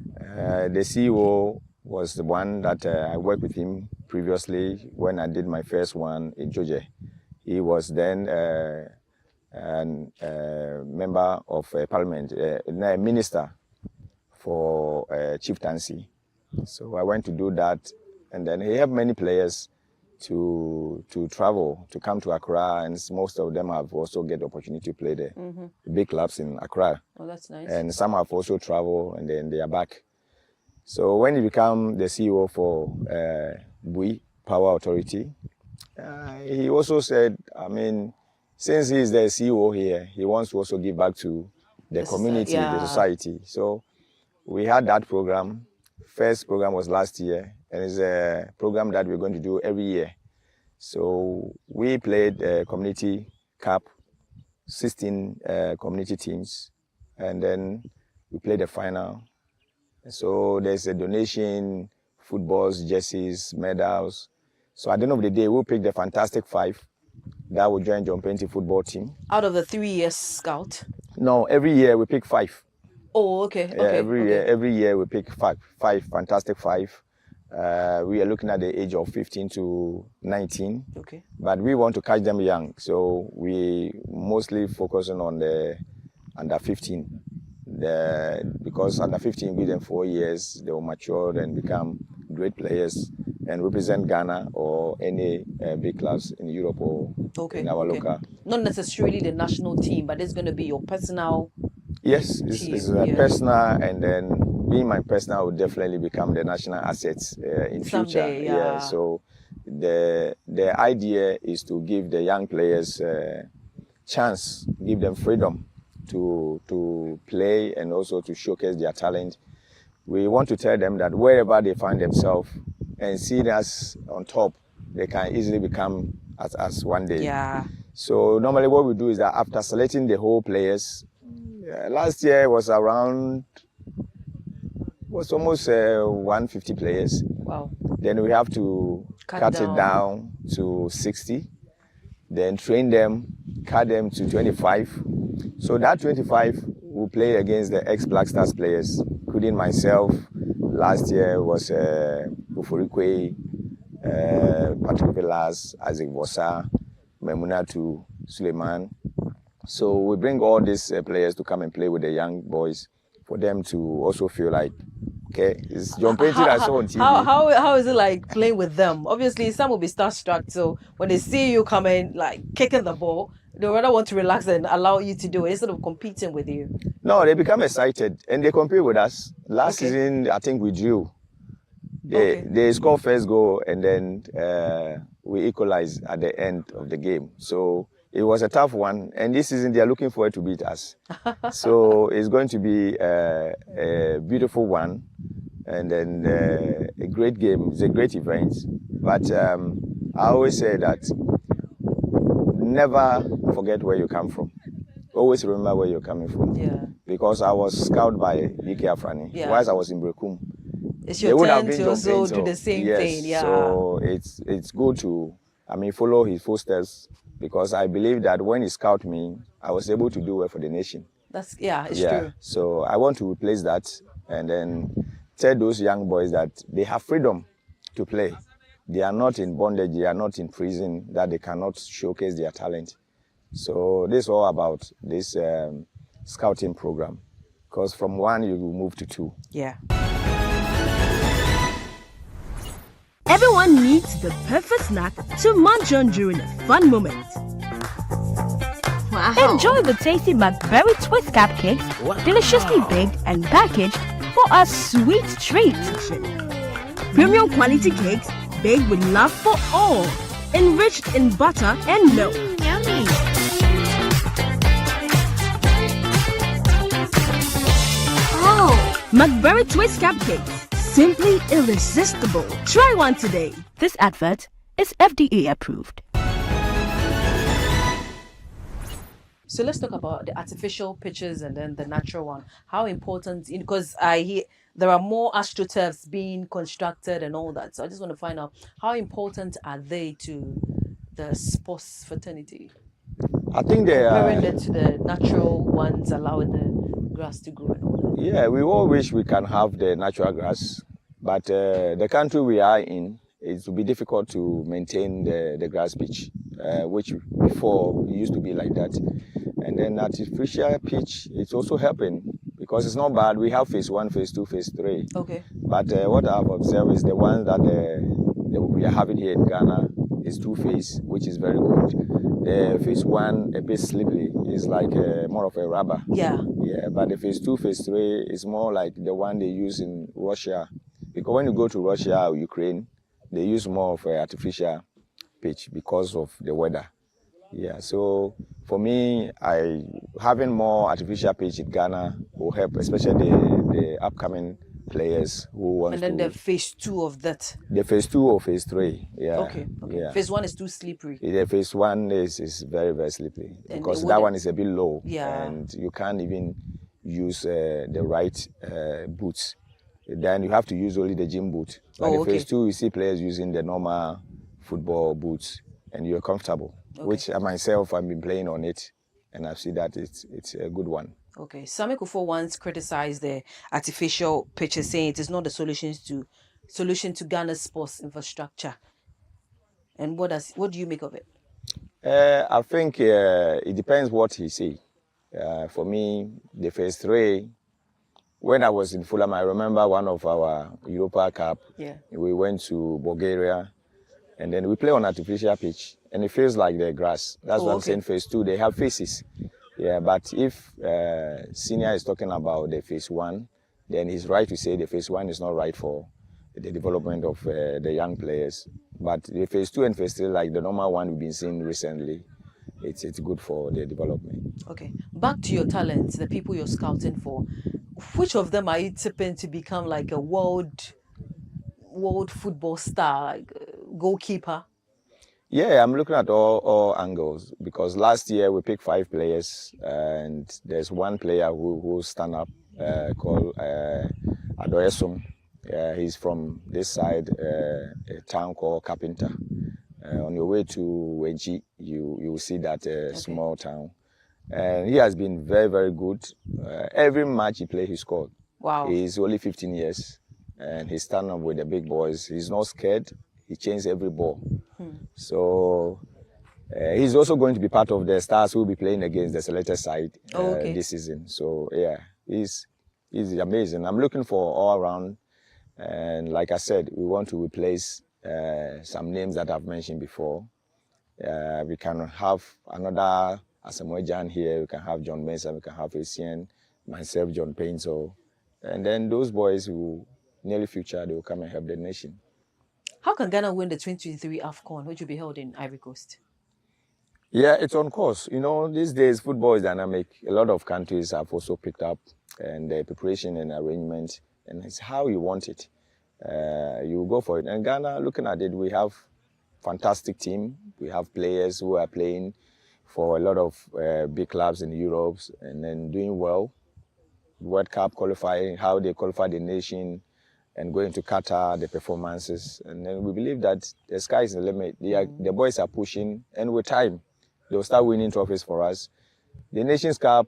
the CEO was the one that I worked with him previously when I did my first one in Georgia. He was then a member of Parliament, a minister for chieftaincy. So I went to do that, and then he helped many players to travel, to come to Accra, and most of them have also get the opportunity to play the big clubs in Accra. Oh, that's nice. And some have also traveled, and then they are back. So when he became the CEO for Bui Power Authority, he also said, I mean, since he's the CEO here, he wants to also give back to the community, the society. So we had that program. First program was last year, and it's a program that we're going to do every year. So we played a community cup, 16 community teams, and then we played the final. So there's a donation, footballs, jerseys, medals. So at the end of the day, we'll pick the Fantastic Five that will join John Painty football team. Out of the 3 years scout? No, every year we pick 5. Oh, okay. Yeah, every year we pick five Fantastic Five. We are looking at the age of 15 to 19. Okay. But we want to catch them young, so we mostly focusing on the under 15. Because under 15, give them 4 years, they will mature and become great players and represent Ghana or any big clubs in Europe or in our local. Not necessarily the national team, but it's going to be your personal. Yes, it's personal, and then being my personal, I will definitely become the national assets in Someday, future. Yeah. So the idea is to give the young players chance, give them freedom to play and also to showcase their talent. We want to tell them that wherever they find themselves and see us on top, they can easily become as us one day. Yeah. So normally what we do is that after selecting the whole players, last year was almost 150 players. Wow. Then we have to cut it down to 60, then train them, cut them to 25. So that 25 will play against the ex-Black Stars players, including myself. Last year was Ufurikwe, Patrick Villas, Isaac Vosa, Memunatu, Suleiman. So we bring all these players to come and play with the young boys for them to also feel like, okay, it's John Painting I saw on TV. How is it like playing with them? Obviously, some will be starstruck. So when they see you coming, like kicking the ball, they rather want to relax and allow you to do it instead of competing with you. No, they become excited and they compete with us. Last season, I think we drew. They score first goal and then we equalize at the end of the game. So it was a tough one, and this season they are looking forward to beat us. So it's going to be a beautiful one, and then a great game. It's a great event. But I always say that never forget where you come from. Always remember where you're coming from. Yeah. Because I was scouted by DK Afrani whilst I was in Brekum. It's your turn to also do the same thing. Yeah. So it's good to, follow his footsteps. Because I believe that when he scouted me, I was able to do well for the nation. It's true. So I want to replace that and then tell those young boys that they have freedom to play. They are not in bondage, they are not in prison, that they cannot showcase their talent. So this is all about this scouting program. Because from 1, you will move to 2. Yeah. Everyone needs the perfect snack to munch on during a fun moment. Wow. Enjoy the tasty McBerry Twist Cupcake, deliciously baked and packaged for a sweet treat. Premium quality cakes baked with love for all, enriched in butter and milk. Yummy. McBerry Twist Cupcakes. Simply irresistible. Try one today. This advert is FDA approved. So let's talk about the artificial pitches and then the natural one. How important, because I hear there are more astroturfs being constructed and all that. So I just want to find out, how important are they to the sports fraternity? I think they are. Comparing it to the natural ones, allowing the grass to grow and all that. Yeah, we all wish we can have the natural grass, but the country we are in, it will be difficult to maintain the grass pitch, which before it used to be like that. And then artificial pitch, it's also helping because it's not bad. We have phase 1, phase 2, phase 3. Okay. But what I've observed is the ones that we are having here in Ghana is 2-phase, which is very good. The phase 1, a bit slippery, is like more of a rubber. Yeah. Yeah, but the phase 2, phase 3 is more like the one they use in Russia. Because when you go to Russia or Ukraine, they use more of an artificial pitch because of the weather. Yeah, so for me, having more artificial pitch in Ghana will help, especially the upcoming players who want to. And then the phase 2 of that. The phase 2 or phase 3, yeah. Okay. Yeah. Phase 1 is too slippery. The phase 1 is very, very slippery because that one is a bit low. Yeah. And you can't even use the right boots. Then you have to use only the gym boot. But the phase 2, you see players using the normal football boots and you're comfortable. Okay. Which myself, I've been playing on it and I've seen that it's a good one. Okay, Sami Kufo once criticized the artificial pitches, saying it is not the solution to Ghana's sports infrastructure. And what do you make of it? I think it depends what he say. For me, the phase 3, when I was in Fulham, I remember one of our Europa Cup. Yeah. We went to Bulgaria, and then we play on artificial pitch, and it feels like the grass. That's what I'm saying. Phase 2, they have phases. Yeah, but if Senior is talking about the phase 1, then he's right to say the phase 1 is not right for the development of the young players. But the phase 2 and phase 3, like the normal one we've been seeing recently, it's good for the development. Okay, back to your talents, the people you're scouting for. Which of them are you tipping to become like a world football star, like goalkeeper? Yeah, I'm looking at all angles because last year we picked 5 players and there's one player who stand up called Adoyesum. He's from this side, a town called Carpenter. On your way to Wenchi, you will see that small town. And he has been very, very good. Every match he played, he scored. Wow. He's only 15 years, and he's standing up with the big boys. He's not scared. He changes every ball. So he's also going to be part of the stars who will be playing against the selected side this season. So yeah, he's amazing. I'm looking for all around, and like I said, we want to replace some names that I've mentioned before. We can have another Asamoah here. We can have John Mensah. We can have Asian, myself, John Painter, and then those boys who nearly future they will come and help the nation. How can Ghana win the 2023 AFCON, which will be held in Ivory Coast? Yeah, it's on course. You know, these days football is dynamic. A lot of countries have also picked up, and the preparation and arrangement, and it's how you want it. You go for it. And Ghana, looking at it, we have fantastic team. We have players who are playing for a lot of big clubs in Europe and then doing well. World Cup qualifying, how they qualify the nation, and going to Qatar, the performances. And then we believe that the sky is the limit. The boys are pushing, and with time, they'll start winning trophies for us. The Nations Cup,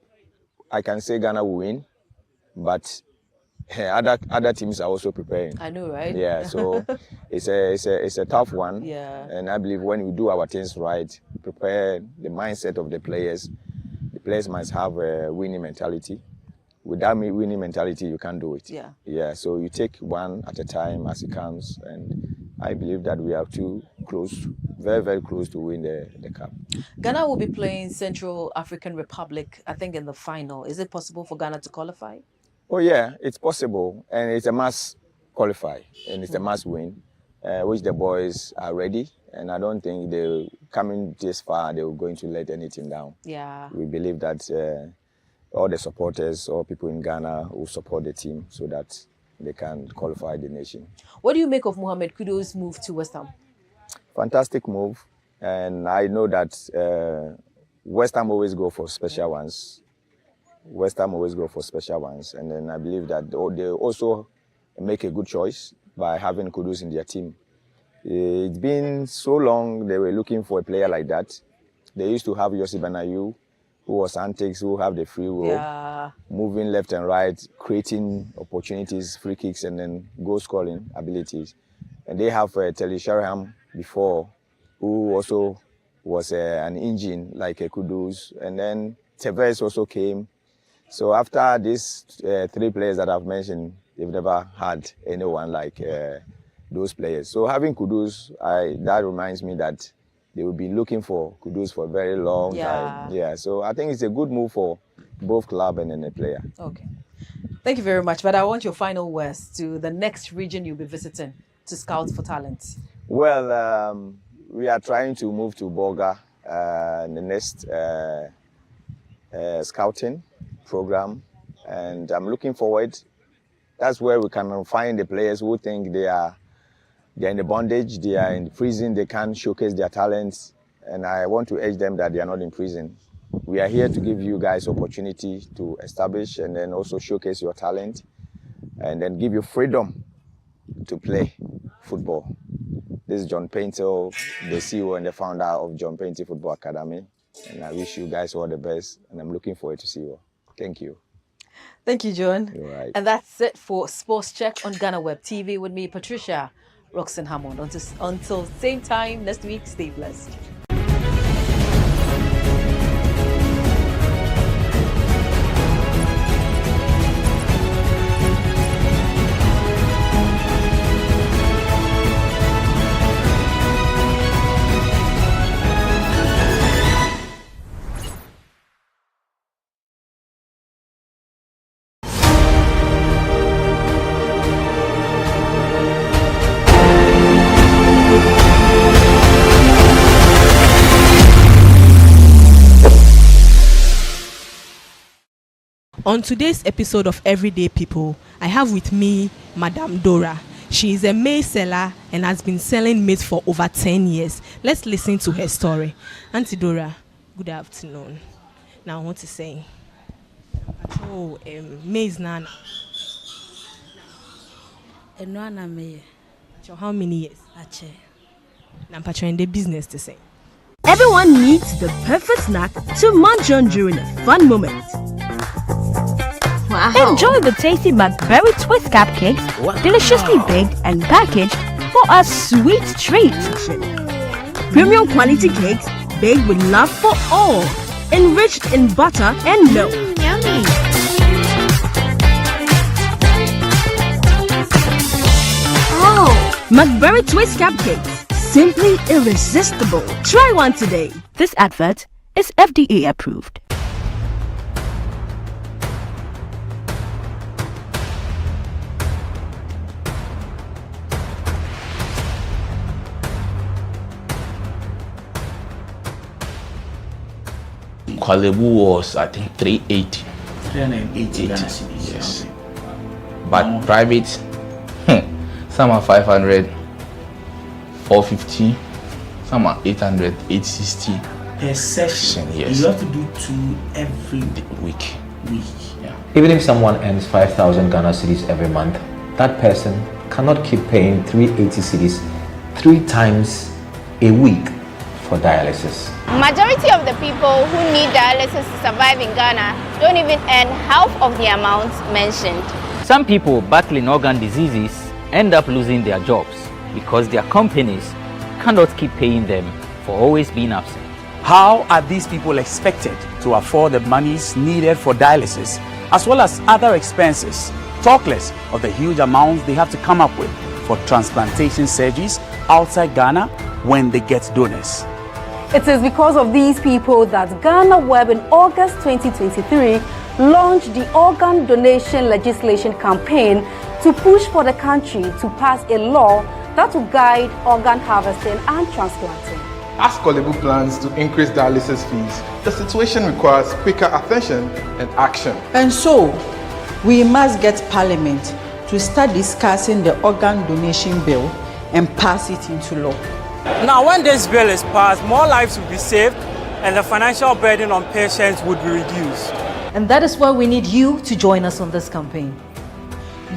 I can say Ghana will win, but other teams are also preparing. I know, right? Yeah, so it's a tough one. Yeah. And I believe when we do our things right, prepare the mindset of the players must have a winning mentality. Without winning mentality, you can't do it. Yeah. Yeah, so you take one at a time as it comes, and I believe that we are too close, very, very close to win the cup. Ghana will be playing Central African Republic, I think, in the final. Is it possible for Ghana to qualify? Oh yeah, it's possible, and it's a must qualify, and it's a must win, which the boys are ready, and I don't think they're coming this far, they're going to let anything down. Yeah. We believe that all the supporters, all people in Ghana will support the team so that they can qualify the nation. What do you make of Mohamed Kudus' move to West Ham? Fantastic move, and I know that West Ham always go for special ones. West Ham always go for special ones, and then I believe that they also make a good choice by having Kudus in their team. It's been so long they were looking for a player like that. They used to have Yossi Benayoun, who was antics, who have the free roll, moving left and right, creating opportunities, free kicks, and then goal scoring abilities. And they have Telly Sheringham before, who also was an engine like a Kudus. And then Tevez also came. So after these three players that I've mentioned, they've never had anyone like those players. So having Kudus, that reminds me that they will be looking for Kudus for a very long time. Yeah, so I think it's a good move for both club and then the player. Okay. Thank you very much. But I want your final words to the next region you'll be visiting to scout for talent. Well, we are trying to move to Bolga in the next scouting program, and I'm looking forward. That's where we can find the players who think they're in the bondage, they are in prison, they can't showcase their talents, and I want to urge them that they are not in prison. We are here to give you guys opportunity to establish and then also showcase your talent, and then give you freedom to play football. This is John Painter, the CEO and the founder of John Painter Football Academy, and I wish you guys all the best, and I'm looking forward to see you. Thank you. Thank you, John. You're right. And that's it for Sports Check on GhanaWeb TV with me, Patricia Roxanne Hammond. Until same time next week, stay blessed. On today's episode of Everyday People, I have with me Madam Dora. She is a maize seller and has been selling maize for over 10 years. Let's listen to her story. Auntie Dora, good afternoon. Now I want to say, maize nana. Enwana me. How many years? Ache. Now I'm in the business to say. Everyone needs the perfect snack to munch on during a fun moment. Wow. Enjoy the tasty McBerry Twist cupcakes, deliciously baked and packaged for a sweet treat. Premium quality cakes baked with love for all, enriched in butter and milk. Yummy. Oh, McBerry Twist cupcakes, simply irresistible. Try one today. This advert is FDA approved. Kwalebu was, I think, 380. 380 Ghana cedis. Yes. But private, some are 500, 450, some are 800, 860. Per session, yes. You have to do 2 every week. Yeah. Even if someone earns 5,000 Ghana cedis every month, that person cannot keep paying 380 cedis 3 times a week for dialysis. Majority of the people who need dialysis to survive in Ghana don't even earn half of the amount mentioned. Some people battling organ diseases end up losing their jobs because their companies cannot keep paying them for always being absent. How are these people expected to afford the monies needed for dialysis as well as other expenses? Talk less of the huge amounts they have to come up with for transplantation surgeries outside Ghana when they get donors. It is because of these people that GhanaWeb in August 2023 launched the organ donation legislation campaign to push for the country to pass a law that will guide organ harvesting and transplanting. As Kwalebu plans to increase dialysis fees, the situation requires quicker attention and action. And so, we must get Parliament to start discussing the organ donation bill and pass it into law. Now, when this bill is passed, more lives will be saved and the financial burden on patients would be reduced. And that is why we need you to join us on this campaign.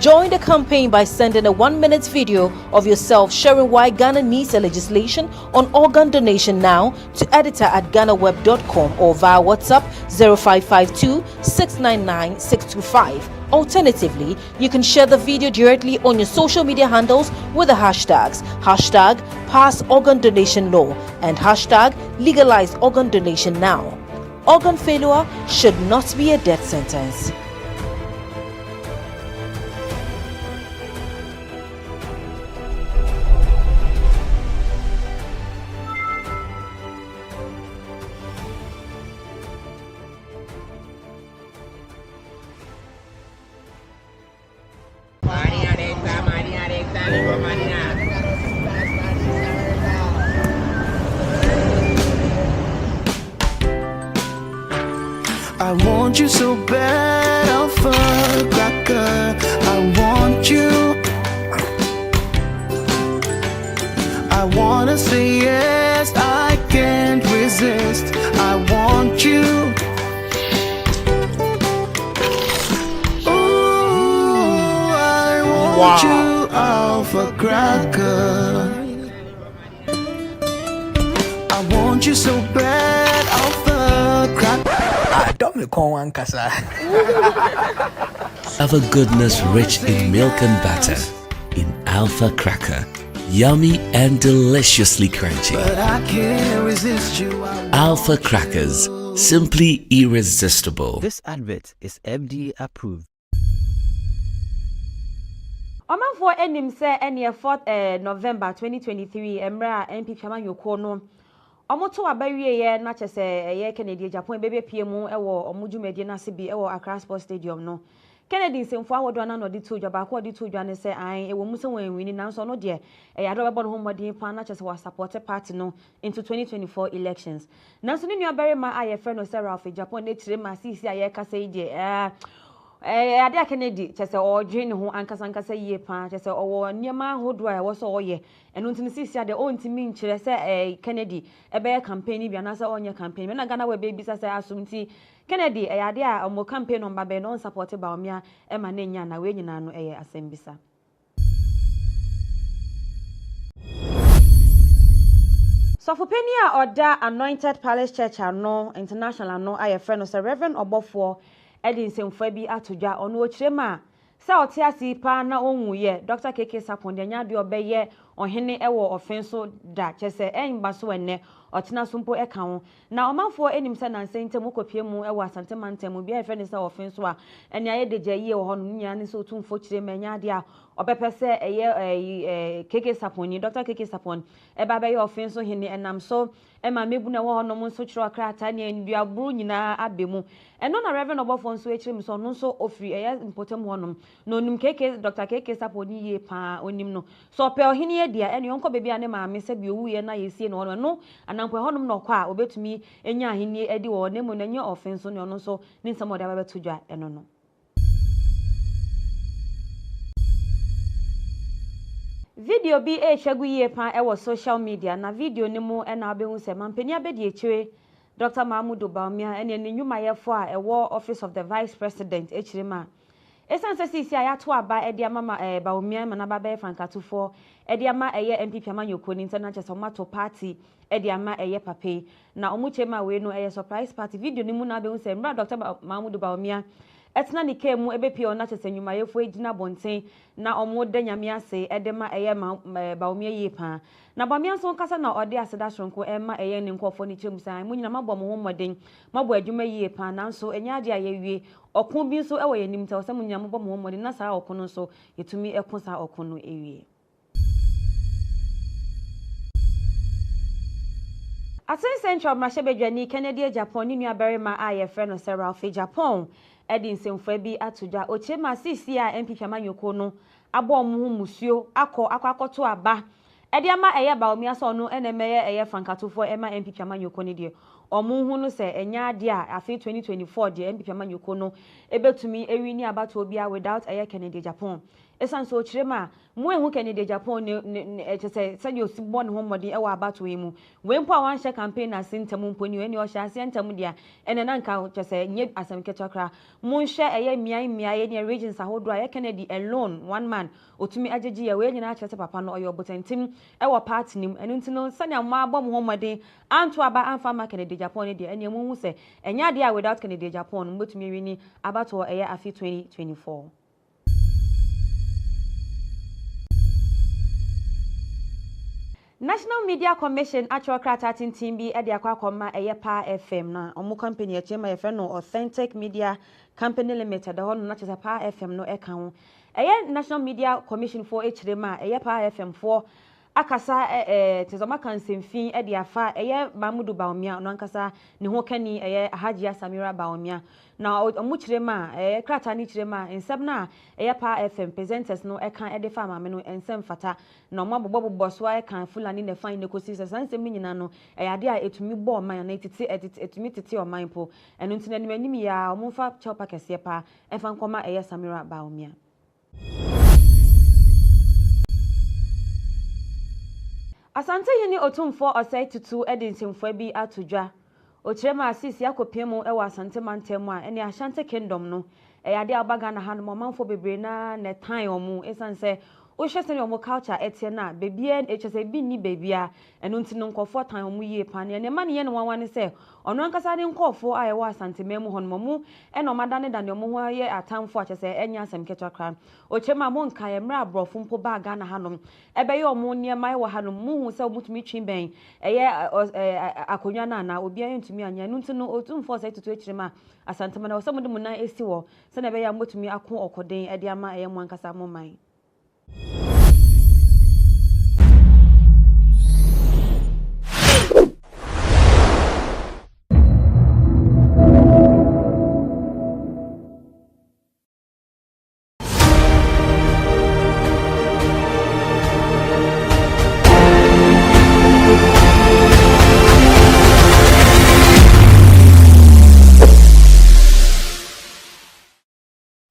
Join the campaign by sending a 1-minute video of yourself sharing why Ghana needs a legislation on organ donation now to editor@GhanaWeb.com or via WhatsApp 0552 699 625. Alternatively, you can share the video directly on your social media handles with the hashtags #PassOrganDonationLaw and #LegalizeOrganDonationNow. Organ failure should not be a death sentence. I want you so bad, Alpha Cracker. I want you. I wanna say yes, I can't resist. I want you. Ooh, I want you, Alpha Cracker. I want you so bad, Alpha Cracker. Alpha goodness rich in milk and butter. In Alpha Cracker. Yummy and deliciously crunchy. But I can't resist you. Alpha Crackers. Simply irresistible. This advert is FDA approved. Omanfo enim say ene 4th November 2023 emra MP Chama Yoko no omoto abawie ye na chese ye Kennedy Japan bebe piemu ewo omudwumedie na se bi ewo Accra Sports Stadium no Kennedy semfo awodo na no de to dwa ba ko de to dwa ne se an ewo muso wan wini na so no de ya do bebo no homodin pa na chese wa support party no into 2024 elections na so ne nua barema aye friend no Sarah of Japan ne tire ma sisi aye kasa ide ade Kennedy chese o dwen ho ankasa yie pa chese owo niema hodo a wo so oye eno ntini sisi ade o ntimi nkyere se Kennedy ebe campaign bia na se onye campaign me na GhanaWeb be bisa se asumti Kennedy ade a omo campaign no mbabe no support ba omia e ma na nya na we nyina no asembisa Sofopenia Oda Anointed Palace Church ano International ano aye friend of Reverend Obofo Edin Semfo bi atodwa ono ochirema sa otiasi pa na onwuye Dr. KK Sapon de nya de obeye ohene ewo ofenso da chese enba so enne otena sumpo eka ho na omanfo enim se na nsente mu kopie mu ewo asante mantem bi efe ne se ofenso a ene aye de jaye wo hono nya ne so tumfo chirema nya de a obepese eye KK Sapon ni Dr. KK Sapon eba be ye ofenso hene enam so ema mebu na wo hono mu so chiro krata ne nduaburu nyina abemu eno na Reverend Obofo nso echirim so no nso ofri eye impotem honom no onim KK Dr. KK Sapon ye pa onim no so pe ohene ye dia ene yonko bebi ane maame se bi owuye na yesie no no anampo honom no kwa obetumi enya ahene edi wo ne mu na nye offense no no so ni nsamo da babetodwa eno no video bi ehwagu ye pa e wo social media na video ni mu na abehu se mampani abedi echire Dr. Mahmudu Baumia ene nenwuma yefo a ewo office of the vice president echirema esanse sisi ayato aba ediama Baumia manaba be frankatufo ediama eye MPP amanyoko ni international somato party ediama eye pape na omuchema we no eye surprise party video ni mu na abehu se mra Dr. Mahmudu Baumia etna ni kemu ebepi ona chese nyuma yefo ejina bonten na omo de nyame ase edema eye Baumia yepa na Baumia so kasa na ode aseda shronko ema eye ne nkofo ni chemusan munyina mabọ mo homoden mabọ adwuma yepa nanso enya ade ayewie okun bi so ewo yenim ta osem nyina mabọ mo homoden na saa okun so yetumi ekun saa okun no ewie Asen Central Mashebedwani Kennedy Japan ni nuabarima aye friend no Sarah of Japan Edin Semfo bi atodwa ochema sisi a MPP amanyoko no abo mu musuo akoto aba edi ama eye Baumia so no enemeye eye frankatofo ema MPP amanyoko ni de omu hu no se enya ade a afi 2024 de MPP amanyoko no ebetumi ewini abato obi a without eye Kennedy Japan esanso ochirema mu ehu Kennedy Japan ne chese sanye osibon ho modi ewa abato emu wempo a wan share campaign na sintem mponi eni o hye asintem dia ene na nka chese nye asemketokra mu hye eye miai ne regions ahodo a Kennedy alone one man otumi ajeji ya we nyina chese papa no oyo botentim ewa party nim enu ntino sanya ma abom ho modi anto aba anfa ma Kennedy Japan dia ene mu hu se enya dia without Kennedy Japan mbotumi ewini abato eye afi 2024 National Media Commission actual krata tintin bi e de akwa eye pa FM na omu company e chema ye no Authentic Media Company Limited da hono na chese pa FM no e kan ho eye National Media Commission for echirema eye pa FM for akasa tezoma kansemfin e de afa eye Mahmudu Baumia no ankasa ne ho kani eye Hajia Samira Baumia na omu chirema krata ni chirema ensem na eye pa FM presenters no e kan e de fa maame no ensem fata na omabobo so e kan Fulani ne fan ne kosi sansem nyina no ade a etumi bo man na etumi tete o man po eno ntina ni anim ya omfa chopa kese pa efa nkoma eye Samira Baumia Asante yini otumfo osai tutu Edin Semfo bi atodwa ochirema asisi akopemu ewa asante mantem a ene Ashanti Kingdom no ade abaga na hanom manfo bebre na ne tan omu esanse o hwese ne omu culture etie na bebia echese bi ni bebia eno ntino nkofo tan omu yie pane ne ma ne ye ne wanwane se ono ankasa ne nkofo a ewa asante memu honom mu eno madane da ne omu ho ye atamfo achese enya asem ketwakra ochema mo nka ye mra abrofo mpo baga na hanom ebe ye omu ne mai wa hanom mu hu se omutumi twinben eye akonwa na obi aye ntumi anya eno ntino otumfo se tutu echirema asante mana osamude mu na esi wo se na be ya mutumi akon okoden ede ama eye mo ankasa mo man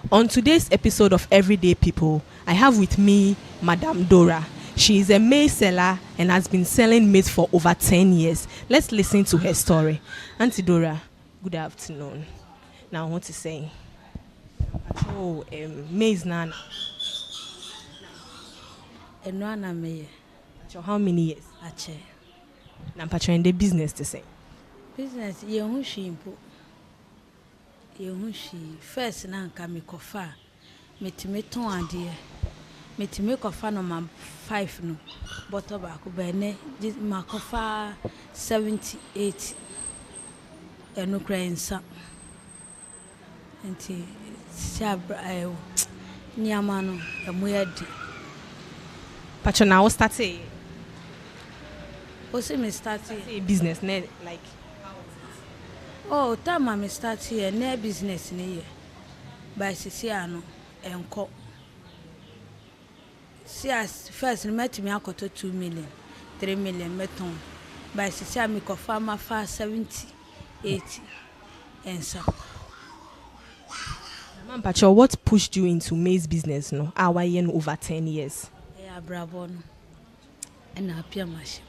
On today's episode of Everyday People, I have with me Madam Dora. She is a maize seller and has been selling maize for over 10 years. Let's listen to her story. Auntie Dora, good afternoon. Now I want to say, maize nana. Enwana me. How many years? Ache. Nampa the business to say. Business, ye who she impo. Ye who she first nanka me kofa. Me to me ton idea. Me to make a fan of my 5 no. Bottle back, bene, my kofa 78. And no crying son. And Shabra Niamano, and we had Pacho now started. What's me starting business, like. Oh, time I start here, ne business in here. By Siciano and Co. See, as first met me, I got 2 million, 3 million meton. By Siciano, farmer far 70, 80, and so. Pacho, what pushed you into maize business? No, our yen over 10 years. Yeah, bravo. And happy machine.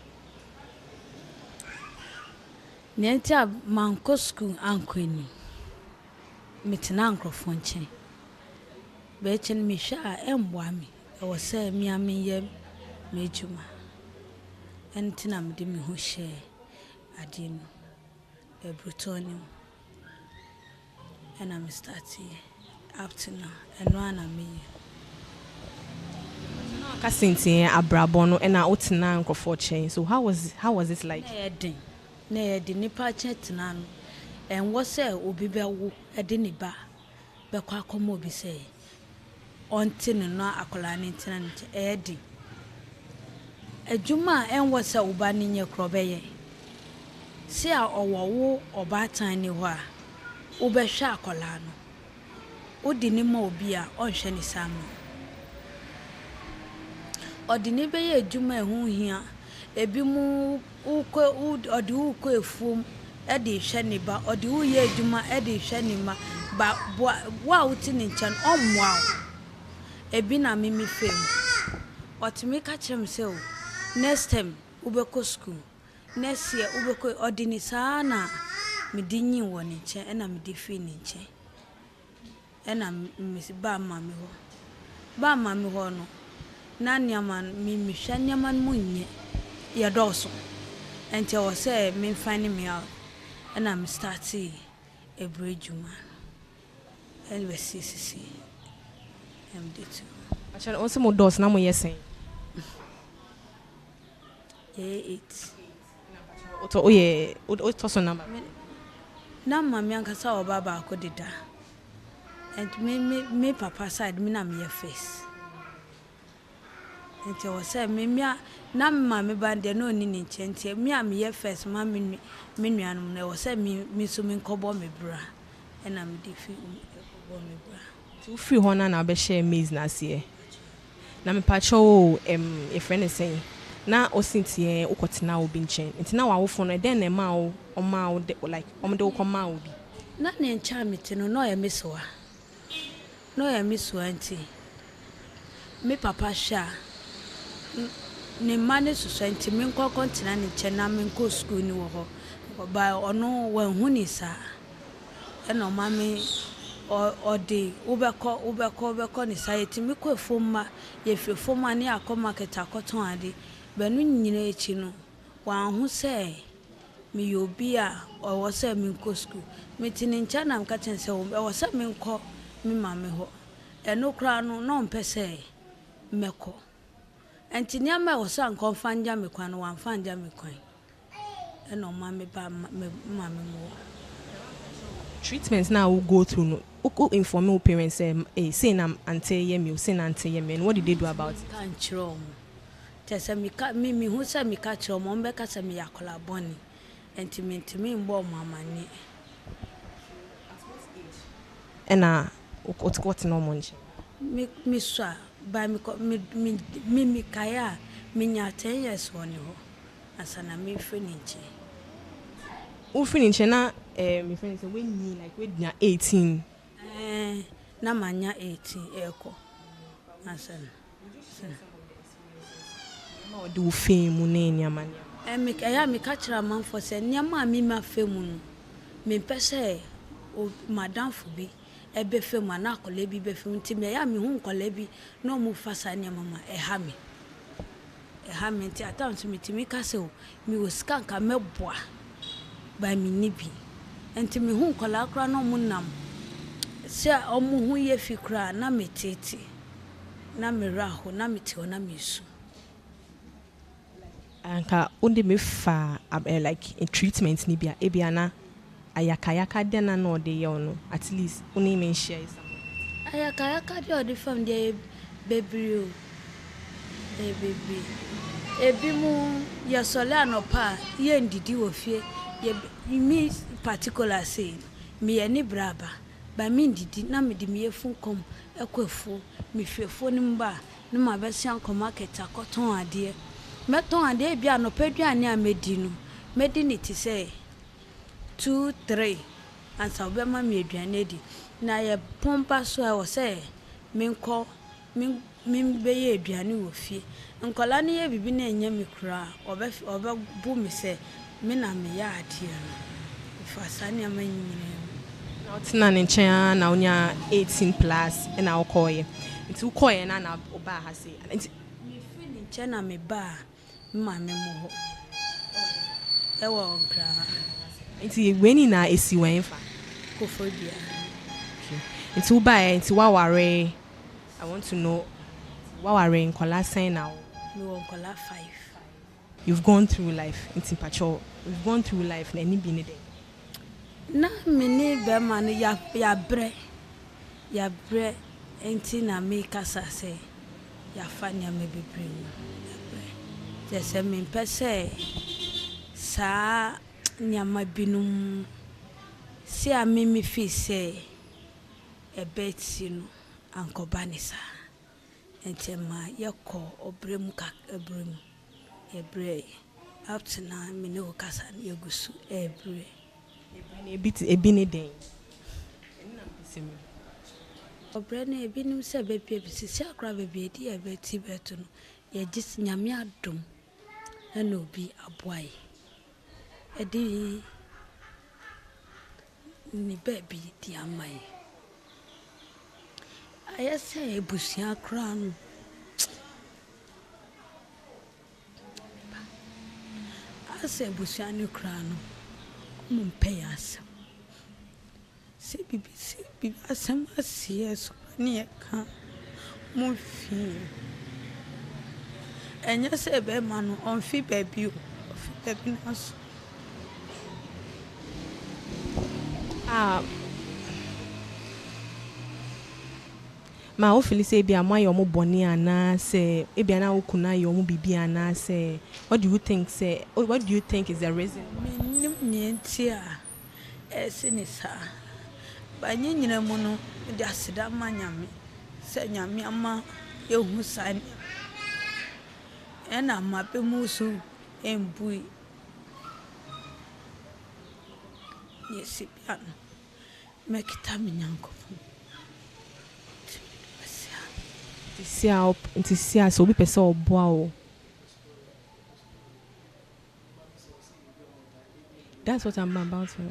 Nienta manko school ankwini. Mitina microphone chain. Bechen mi sha embwami. I was say mi ye mejuma. Entina mdi mi ho share adino. E brutonium. And I'm starting up to now. And one of me. Kasinti abrabono and I outina microphone chain. So how was it like? Ne de nipa chetna no en wo se obi be wo e de ne ba be kwa komo obi se onti ne no akola ne ntina ne e de adwuma en wo se oba ne nye krobe ye se a owo oba tan ne ho a wo be hwa akola no wo di ne ma obi a onhwe ne sam odi ne be ye adwuma ehu hia ebi mu odi uko efum e de hwe ne ba odi uye adwuma e de hwe ne ma ba wa uti ne nchan omwa ebi na mimi fem otimi ka chem se o next time ubeko school next year ubeko odi ni sana me dinyi wo ne nche e na me de fi ne nche e na misi ba mami ho no na nyaman mimi hwa nyaman munye ya doso until I say me finding me out and I'm starting a bridge man and we see I'm the two I shall also more doors now you're saying 8 oh yeah what was number na mama yanka sa baba akodida and me papa side me na me face until I say me na mama bande no ni nchente me am ye first ma me nuanum na say me so me nkobo me bra and am di fi kobo me bra to free hona na be share maize na se na me pacho a friend is saying na osintie ukotena obi nchen ntina wa wofo no den na ma wo oma wo like omde wo koma obi na ne ncha mete no ya mesoa nti me papa sha ne mane society me nko kontina ne che na me nko school ni wo ho ba ono wa hu ni sa e no ma me odi ubeko ni sa yeti me ko efoma ye fefoma ni akọ market akoton ade benu nyina echi no wa hu se me yobi a o wo se me nko school me tini ncha na mka chen se wo se me nko me ma me ho eno kra no no mpese meko enti nyama wo sa nko fanja me kwan no wan fanja me kwan eno ma me ba me mo treatments now will go through no uko inform your parents say na ante ye me say na ante ye me and what did they do about it kan chiro mo tese mi hu se mi ka chiro mo mbe ka se mi yakola boni enti mi mbo mo amani ena what no monje mi swa ba mi kaya mi nya 10 years woni ho asana mi fininche u fininche na my friend say when me like when you 18 na manya 18 eko asana no do fame ne nyama mi ka kira man for say nyama mi ma fame no me pese o madam fubi ebe fame na akole bi be fame ti me ya mi hu nkole bi no mu fasa nyama ma ha mi ha menti atam so metimi ka se o mi wo sika nka meboa ba mi nibi enti me hu nkola kra no mu nam se omu hu ye fikra na metete na meraho na meti ona mesu anka onde me fa like in treatment ni bia ebiana ayakayaka dena no de ye no at least oni men share some ayakayaka de odi fam de bebrio baby ebi mu ye sole anopa ye ndidi wo fie ye me particular say me ye ni braba ba me ndidi na me de me efun kom ekwafu me hwefo ni mba ni ma be sian kom market akoton ade meton ade bia anopa duane a medi no medi ni ti say 2 3 ansa obe ma me aduane di na ye pompa so e wo say menko min be ye aduane wo fie nkola ne ye bibi na enya me kura obe bu me say me na me ya ade no fa sane amanyine na otina ne nchen na onya 18 plus na okoye nti ukoye na oba ha say nti me fi ne nchen na me ba ma me mo ho ewo gra nti weni na esi wenfa kofobia nti uba nti waware I want to know waware nkola sen now me won kola 5 you've gone through life nti pacho you've gone through life na ni bi ne de na me ni be ma no ya bre enti na me kasa se ya fa nya me bebre ya bre je se me pese sa nya ma binum si a me fi se e beti no ankoba ni sa enti ma yeko obrem ka ebrem ebre up to now me no kasa na yegusu ebre ebi ne den na bisimi obre na ebi nim se be pie bi sisi akra be bi edi e beti beto no ye gis nyame adom na obi aboai edi ni baby di amai ayese ebusia akra no ase ebusia ni kra no mumpe asa se bibi asem asies ni eka mo fi enya se be ma no on fi baby o fi baby na so ma o feel say bia my omo boni ana say e bia na okuna yo omo bibi ana say what do you think is the reason nim nientia esinisa ba nyina mu no de aseda ma nyame se nyame ama yehu san ena ma pe musu embui yesi piano mekita minyanko sia so obi pese oboa o that's what I'm about to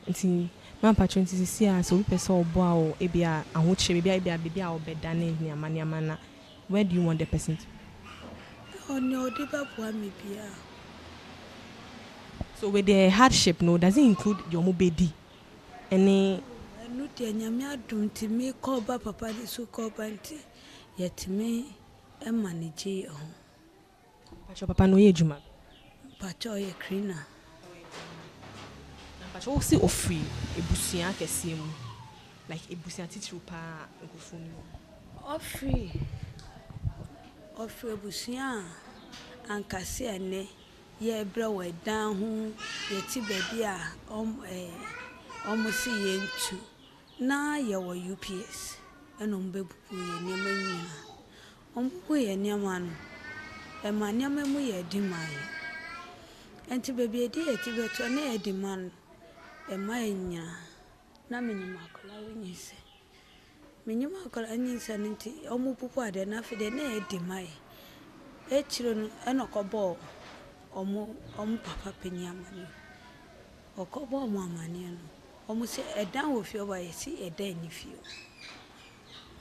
nti man patron nti sia so obi pese oboa o e bia ahoche bia obedane ni amaniama na where do you want the person to onyo de babua me bia so with the hardship no does it include your mobedi any enu de nyame adum ti me ko ba papa de so ko ba nti yetime e manage ho pacho papa no ye juma pacho ye cleaner pacho si ofri ebusia kese mu like ebusia titru pa ngofuni ofri ebusia ankase ene ye bra we dan ho ye ti baby a omusi ye ntu na ye wo UPS eno mbebupu ye nyama nyina ombu ye nyama no e ma nyama mu ye di mai enti baby edi eti beto na ye di man e ma nya na menyima akola winyise menyima akola nyinsa nti omu pupu ade na fide na ye di mai e chiro no enokobo omu papa penyama ni okobo omu amane no omu se edan wo fie oba yesi edan ni fie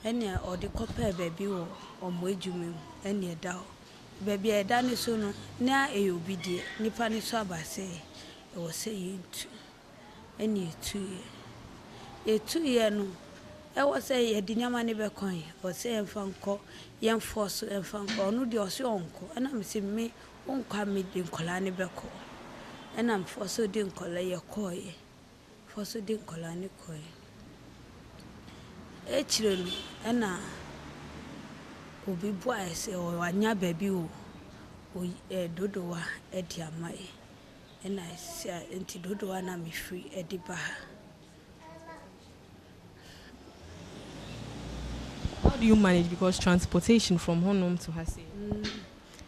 ene odi kopa baby wo omu ejumem ene eda baby I done so no na e obi de nipa ni so abase e was say into any 2 year no e was say e di nyama ni be kon o say emfa nko yen force emfa nko no de o se onko na me se me onka me de nkola ni be ko na am force de nkola ye koye force de nkola ni koye e chire no na obi bua ese o anya baby o dodowa e di amaye na sia enti dodowa na me free e di ba. How do you manage, because transportation from home to Hase?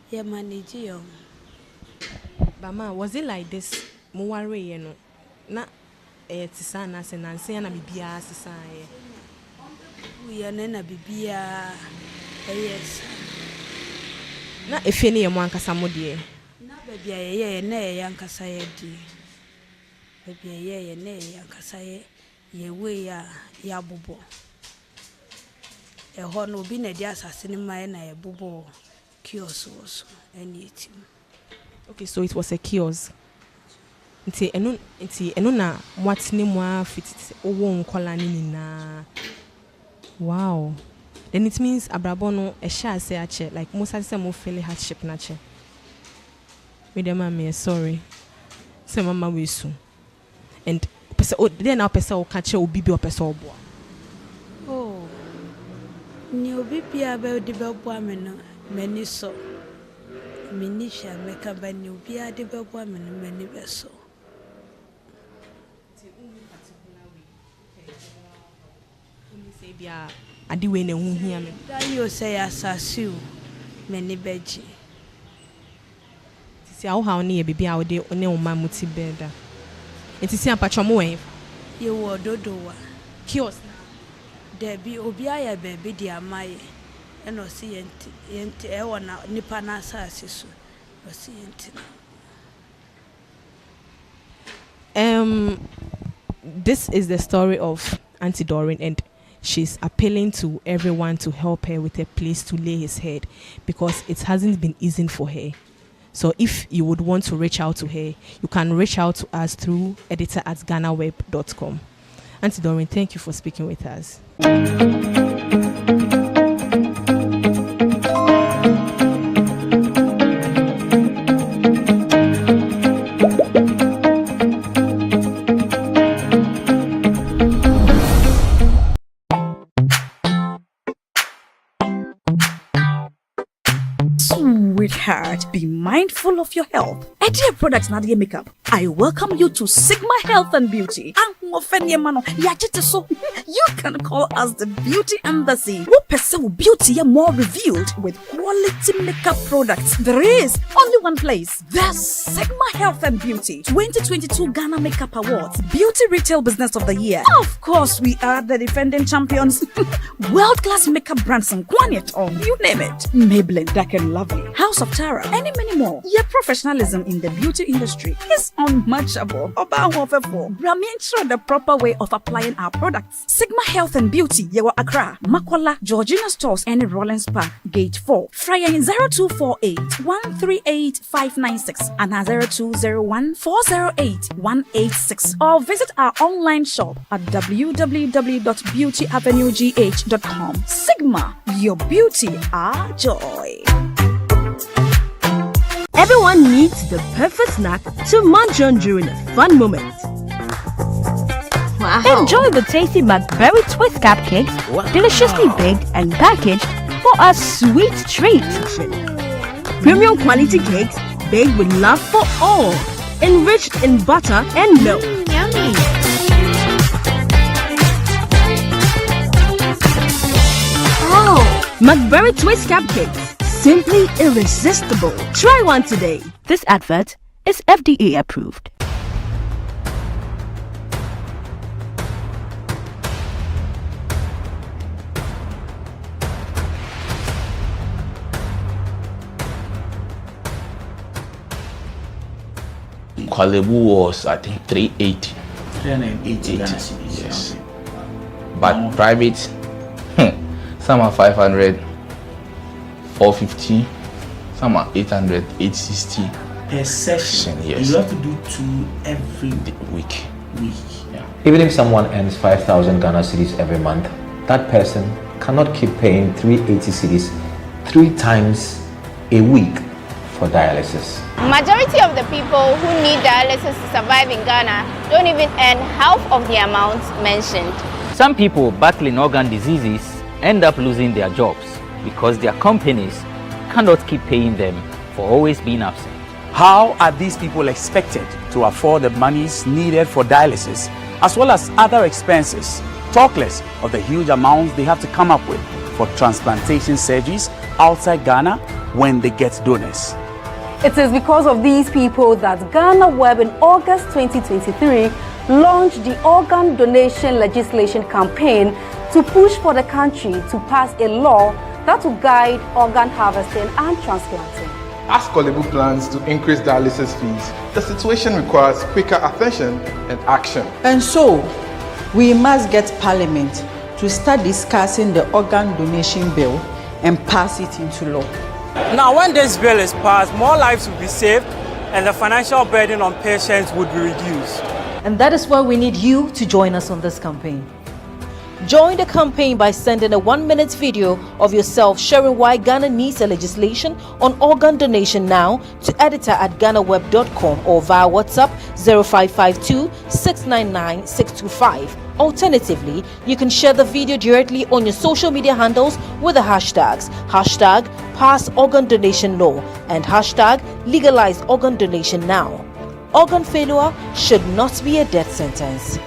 Yeah, manage yo. Bama, was it like this? Muware you know. Na tisana se nanse na bibia sisa ye. We na bibia yes. Na efie ye mo ankasa mo de. Na bibia ye na ye ankasa ye di. Bibia ye na ye ankasa ye we ya bobo. Eho no bi na di asase ni mai na ye bobo kiosk also any team. Okay, so it was a kiosk. Nti eno na mwatini mwa fit owo nkola ni na. Wow. Then it means abrabono e sha say ache like most say mo feel hardship na che. Me dem am sorry. Say mama we su. And then now person o ka che obi bi o person obo. Oh. Ni obi bia be de be bo ameno mani so. Minisha meka ba ni obi ade be bo ameno mani be so. Say bia ade we na hu hia me. Da you say asasiu mani beji. Tisi awo ha oni e bibia wo de ne o ma muti beda. Enti apacho mo wen. Ye wo dodowa. Kiosk. There be obi aya baby di amaye. And o see yenti e wona nipa na asase so. O see yenti. This is the story of Auntie Doreen, and she's appealing to everyone to help her with a place to lay his head, because it hasn't been easy for her. So if you would want to reach out to her, you can reach out to us through editor@GhanaWeb.com. Auntie Doreen, thank you for speaking with us. Sweetheart, be mindful of your health. Dear Products Nadia Makeup, I welcome you to Sigma Health and Beauty. You can call us the Beauty Embassy. Who pursue beauty more revealed with quality makeup products. There is only one place. The Sigma Health and Beauty 2022 Ghana Makeup Awards Beauty Retail Business of the Year. Of course, we are the defending champions. World-class makeup brands and Kwanyet on, you name it. Maybelline, Dark and Lovely, House of Tara, and many more. Your professionalism in the beauty industry is unmatchable. Ensure the proper way of applying our products. Sigma Health and Beauty, Yewa Accra, Makola, Georgina Stores, and Rollins Park, Gate 4. Fryer 0248 138 596 and 0201 408 186. Or visit our online shop at www.beautyavenuegh.com. Sigma, your beauty, our joy. Everyone needs the perfect snack to munch on during a fun moment. Wow. Enjoy the tasty McBerry Twist cupcakes, deliciously baked and packaged for a sweet treat. Premium quality cakes baked with love for all, enriched in butter and milk. Yummy. Oh, McBerry Twist cupcakes, simply irresistible. Try one today. This advert is FDA approved. Kwalebu was, I think, 380. 380 Ghana Yes. cedis. But private, some are 500, 450, Some are 800, 860 per session. Yes. You have to do 2 every week. Yeah. Even if someone earns 5,000 Ghana cedis every month, that person cannot keep paying 380 cedis 3 times a week for dialysis. Majority of the people who need dialysis to survive in Ghana don't even earn half of the amount mentioned. Some people battling organ diseases end up losing their jobs because their companies cannot keep paying them for always being absent. How are these people expected to afford the monies needed for dialysis as well as other expenses? Talk less of the huge amounts they have to come up with for transplantation surgeries outside Ghana when they get donors. It is because of these people that GhanaWeb in August 2023 launched the organ donation legislation campaign to push for the country to pass a law that will guide organ harvesting and transplanting. As Kolebu plans to increase dialysis fees, the situation requires quicker attention and action. And so, we must get Parliament to start discussing the organ donation bill and pass it into law. Now, when this bill is passed, more lives will be saved and the financial burden on patients would be reduced. And that is why we need you to join us on this campaign. Join the campaign by sending a 1-minute video of yourself sharing why Ghana needs a legislation on organ donation now to editor@ghanaweb.com or via WhatsApp 0552 699 625. Alternatively, you can share the video directly on your social media handles with the hashtags #PassOrganDonationLaw and #LegalizeOrganDonationNow. Organ failure should not be a death sentence.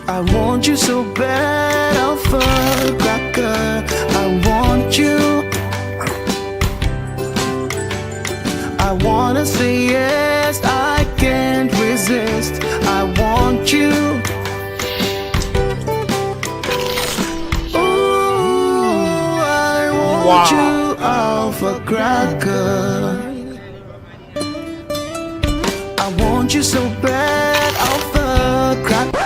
I want you so bad, Alpha Cracker. I want you. I wanna say yes, I can't resist. I want you. Ooh, I want you, Alpha Cracker. I want you so bad, Alpha Cracker.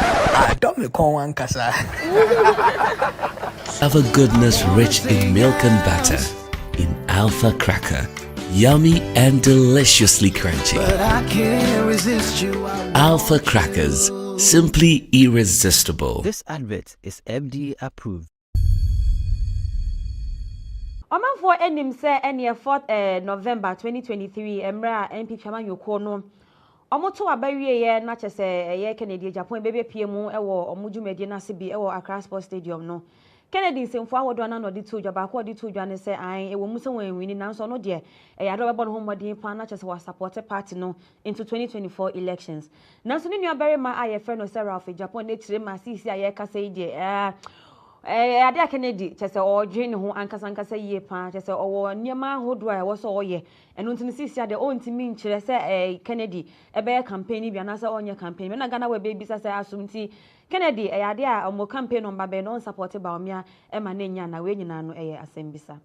Alpha goodness rich in milk and butter. In Alpha Cracker. Yummy and deliciously crunchy. But I can't resist you. Alpha Crackers. Simply irresistible. This advert is FDA approved. Omanfo enim se ene 4th November 2023 emra MP Chama Yoko no omoto abawie ye na chese ye Kennedy Japan bebe piemu ewo omudwumadi na se bi ewo Accra Sports Stadium no Kennedy semfo awodo na no de to dwa ba ko de to dwa ne se an ewo mu se wan wini na so no de ado bebo no homodin pa na chese wa support party no into 2024 elections na so ne nua berema aye friend no se Ralph Japan ne tire ma sisi aye kasa ide ade Kennedy chese odwe ne ho ankasa yie pa chese owo niema hodo a wo so oye eno ntini sisi ade ontimi nkyere se Kennedy ebe campaign bi anasa onye campaign me na GhanaWeb baby se asumti Kennedy ade a omo campaign no mba be no support ba omia e ma na nya na we nyina no asembisa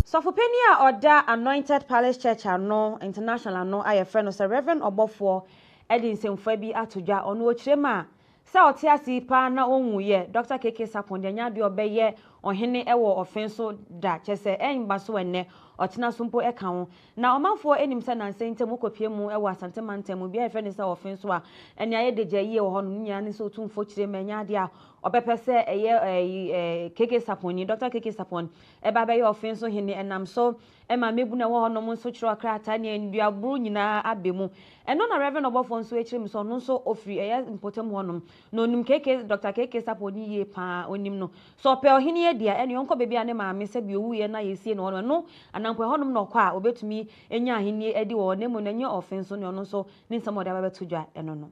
Sofopenia oda Anointed Palace Church ano international no aye friend no se Reverend Obofo Edin semfo bi atodwa ono okirema sa otiasi pa na onwuye Dr. KK Sapon de nya de obeye ohene ewo ofenso da chese enba so enne otena sumpo eka ho na omanfo enim se na nsente mukopie mu ewo asante mantem bi efe ne se ofenso a ene aye de jaye wo ho no nya ne so tumfo kirema nya de a obepese eye KK Sapon ni Dr. KK Sapon eba be ye ofenso hene enam so ema mebu na wo ho no nso kiro krata ne nduaburu nyina abemu eno na Reverend Obofo nso ekirim so no nso ofri eye mpotem ho no no nim KK Dr. KK Sapon ni ye pa onim no so pe ohene ye dia ene yonko bebi ane maame se bi owu ye na yesie no no anankwe honum no kwa obetumi enya ahene edi wo ne mu na nya offense no no so ni nsam ode abetodwa eno no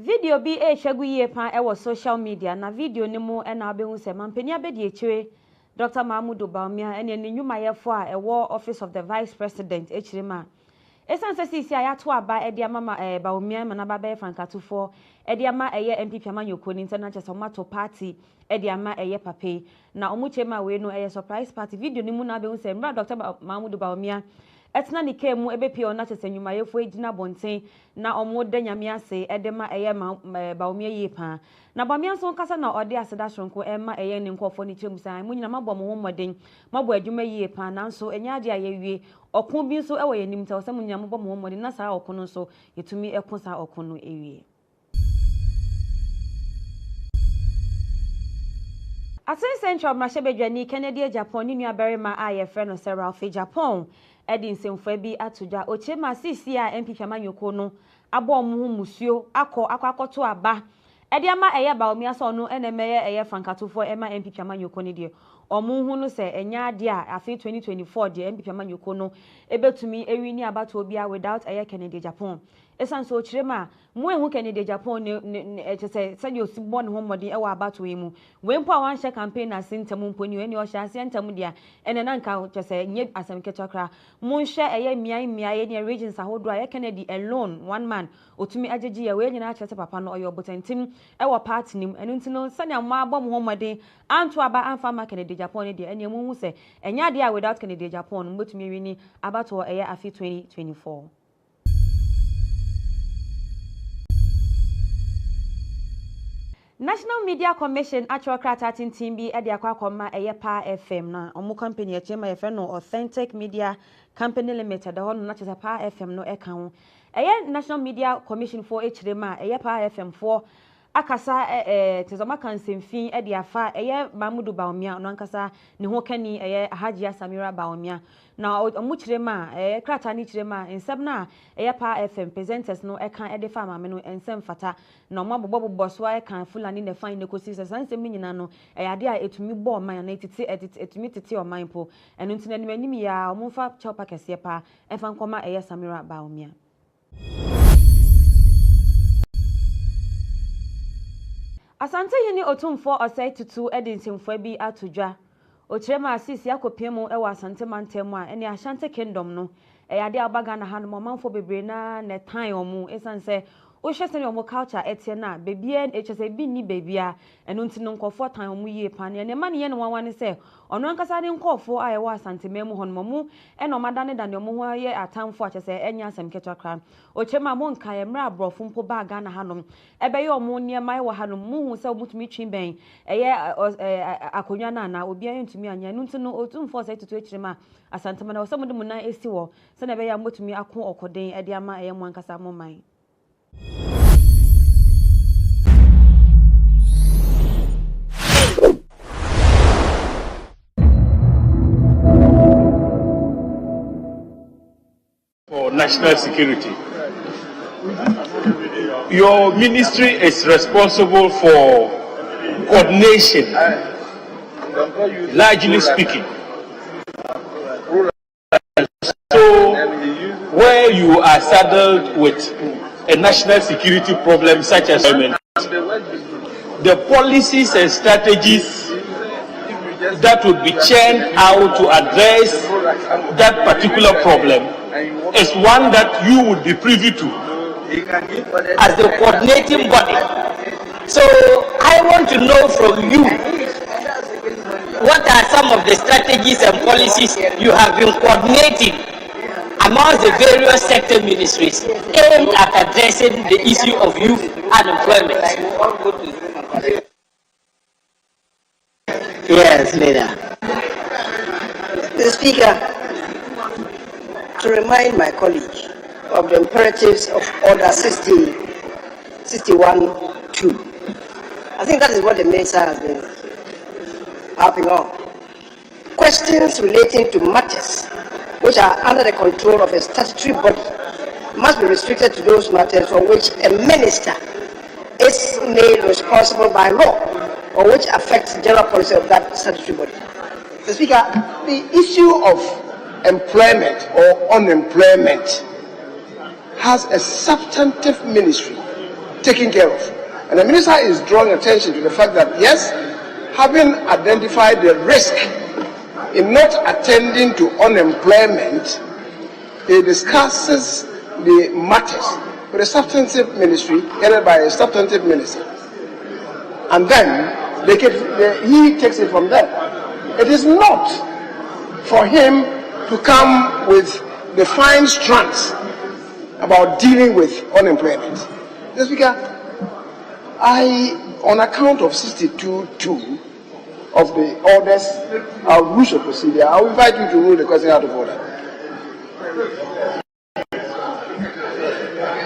Video bi shegu ye pan ewo social media na video ni mu na abehu se mampani abedi echire Dr. Mahmoud Baumia ene ni nyuma yefo a ewo office of the vice president echirema esanse sisi ayato aba edi ama Baumia mana baba e frankatufo edi ama eye MPP amanyoko ni international somato party edi ama eye pape na omuchema we no eye surprise party video ni mu na abehu se mbra Dr. Mahmoud Baumia etna ni kemu ebepi ona chese nyuma yefo ejina bonten na omoda nyame ase edema eye Baumia yepa na Baumia so kasa na ode aseda shonko ema eye ne nkofo ni chemu sai munyina mabom ho moden mabo adwuma yepa nanso enya ade ayewie okun bi so ewo yenim ta osem nyina mabom ho moden na saa okun no so yetumi ekun saa okun no ewie Asen Central Mashebedwani Kennedy Japan ni nuabarima aye friend no Sarah Japan Edin semfo bi atoja ochema sisi a MPP amanyoko no abo mu musuo akoto aba edi ama eye Baumia so no enemeye eye frankatofo ema MPP amanyoko ni de omu hu no se enya ade a afi 2024 de MPP amanyoko no ebetumi ewini abato obi a without eye Kennedy Japan esanso ochirema mu ehu Kennedy Japan ne chese sadi osibbo ne homodi ewa abato emu wempo awan share campaign na sintem mponi eni o share sintem dia ene na nka chese nye asamketokra mu share eye miai ne regions ahodo eye Kennedy alone one man otumi ajeji ya we nyina chese papa no oyo botentim ewa party nim enu ntino sani amma abom homodi anto aba anfa ma Kennedy Japan dia eni mu hu se enya dia without Kennedy Japan mbotumi wini abato eye afi 2024 National Media Commission Achokrata Tintimbi edi akwakoma eyepa FM na omu company echema ye no Authentic Media Company Limited ho no na chese pa FM no eka ho eye National Media Commission for echirema eyepa FM for akasa tezoma kansemfin edi afa eye Mahmoud Baumia no ankasa ne ho kani eye Hajia Samira Baumia na omuchirema krata ni chirema ensem na eye pa FM presenters no eka ede fa ma me no ensem fata na omabobo so eka fulani ne fan ne kosi se sansem nyina no ade a etumi bo man na etumi tete o man po enu ntine ne manim ya omfa chopa kese pa efa nkoma eye Samira Baumia Asante yini otumfo osai tutu edinsimfo bi atodwa ochirema asisi akopemu ewa asante mantemu a ene Ashanti Kingdom no ade abaga na hanu manfo bebre na ne tan omu esanse o hwese ne omu culture etie na bebia echese bi ni bebia enu ntino nkofo tan omu yie pan ne ma ne ye ne wanwane se ono ankasa ne nkofo a ewa asante memu hono mu eno madane da ne omu ho ye atamfo achese enya asem ketwakra ochirema mo nka ye mra abrofo mpo baga na hanu ebe ye omu ne mai wa hanu mu hu se omutumi twinben eye akonwa na obi aye ntumi anya enu ntino otumfo se tutu echirema asante mana osamude mu na esi wo se na be ya motumi akon okoden ede ama eye mo ankasa mo man For national security. Your ministry is responsible for coordination, largely speaking. So, where you are saddled with a national security problem such as the policies and strategies that would be churned out to address that particular problem is one that you would be privy to as the coordinating body. So I want to know from you, what are some of the strategies and policies you have been coordinating amongst the various sector ministries aimed at addressing the issue of youth unemployment? Yes, leader. The Speaker, to remind my colleague of the imperatives of Order 61-2. I think that is what the Minister has been harping on. Questions relating to matters which are under the control of a statutory body must be restricted to those matters for which a minister is made responsible by law or which affects the general policy of that statutory body. Mr. Speaker, the issue of employment or unemployment has a substantive ministry taken care of. And the minister is drawing attention to the fact that, yes, having identified the risk in not attending to unemployment, he discusses the matters with a substantive ministry headed by a substantive minister. And then he takes it from there. It is not for him to come with the fine strands about dealing with unemployment. Mr. Speaker, on account of 62(2) of the orders, our rules of procedure, I will invite you to rule the question out of order.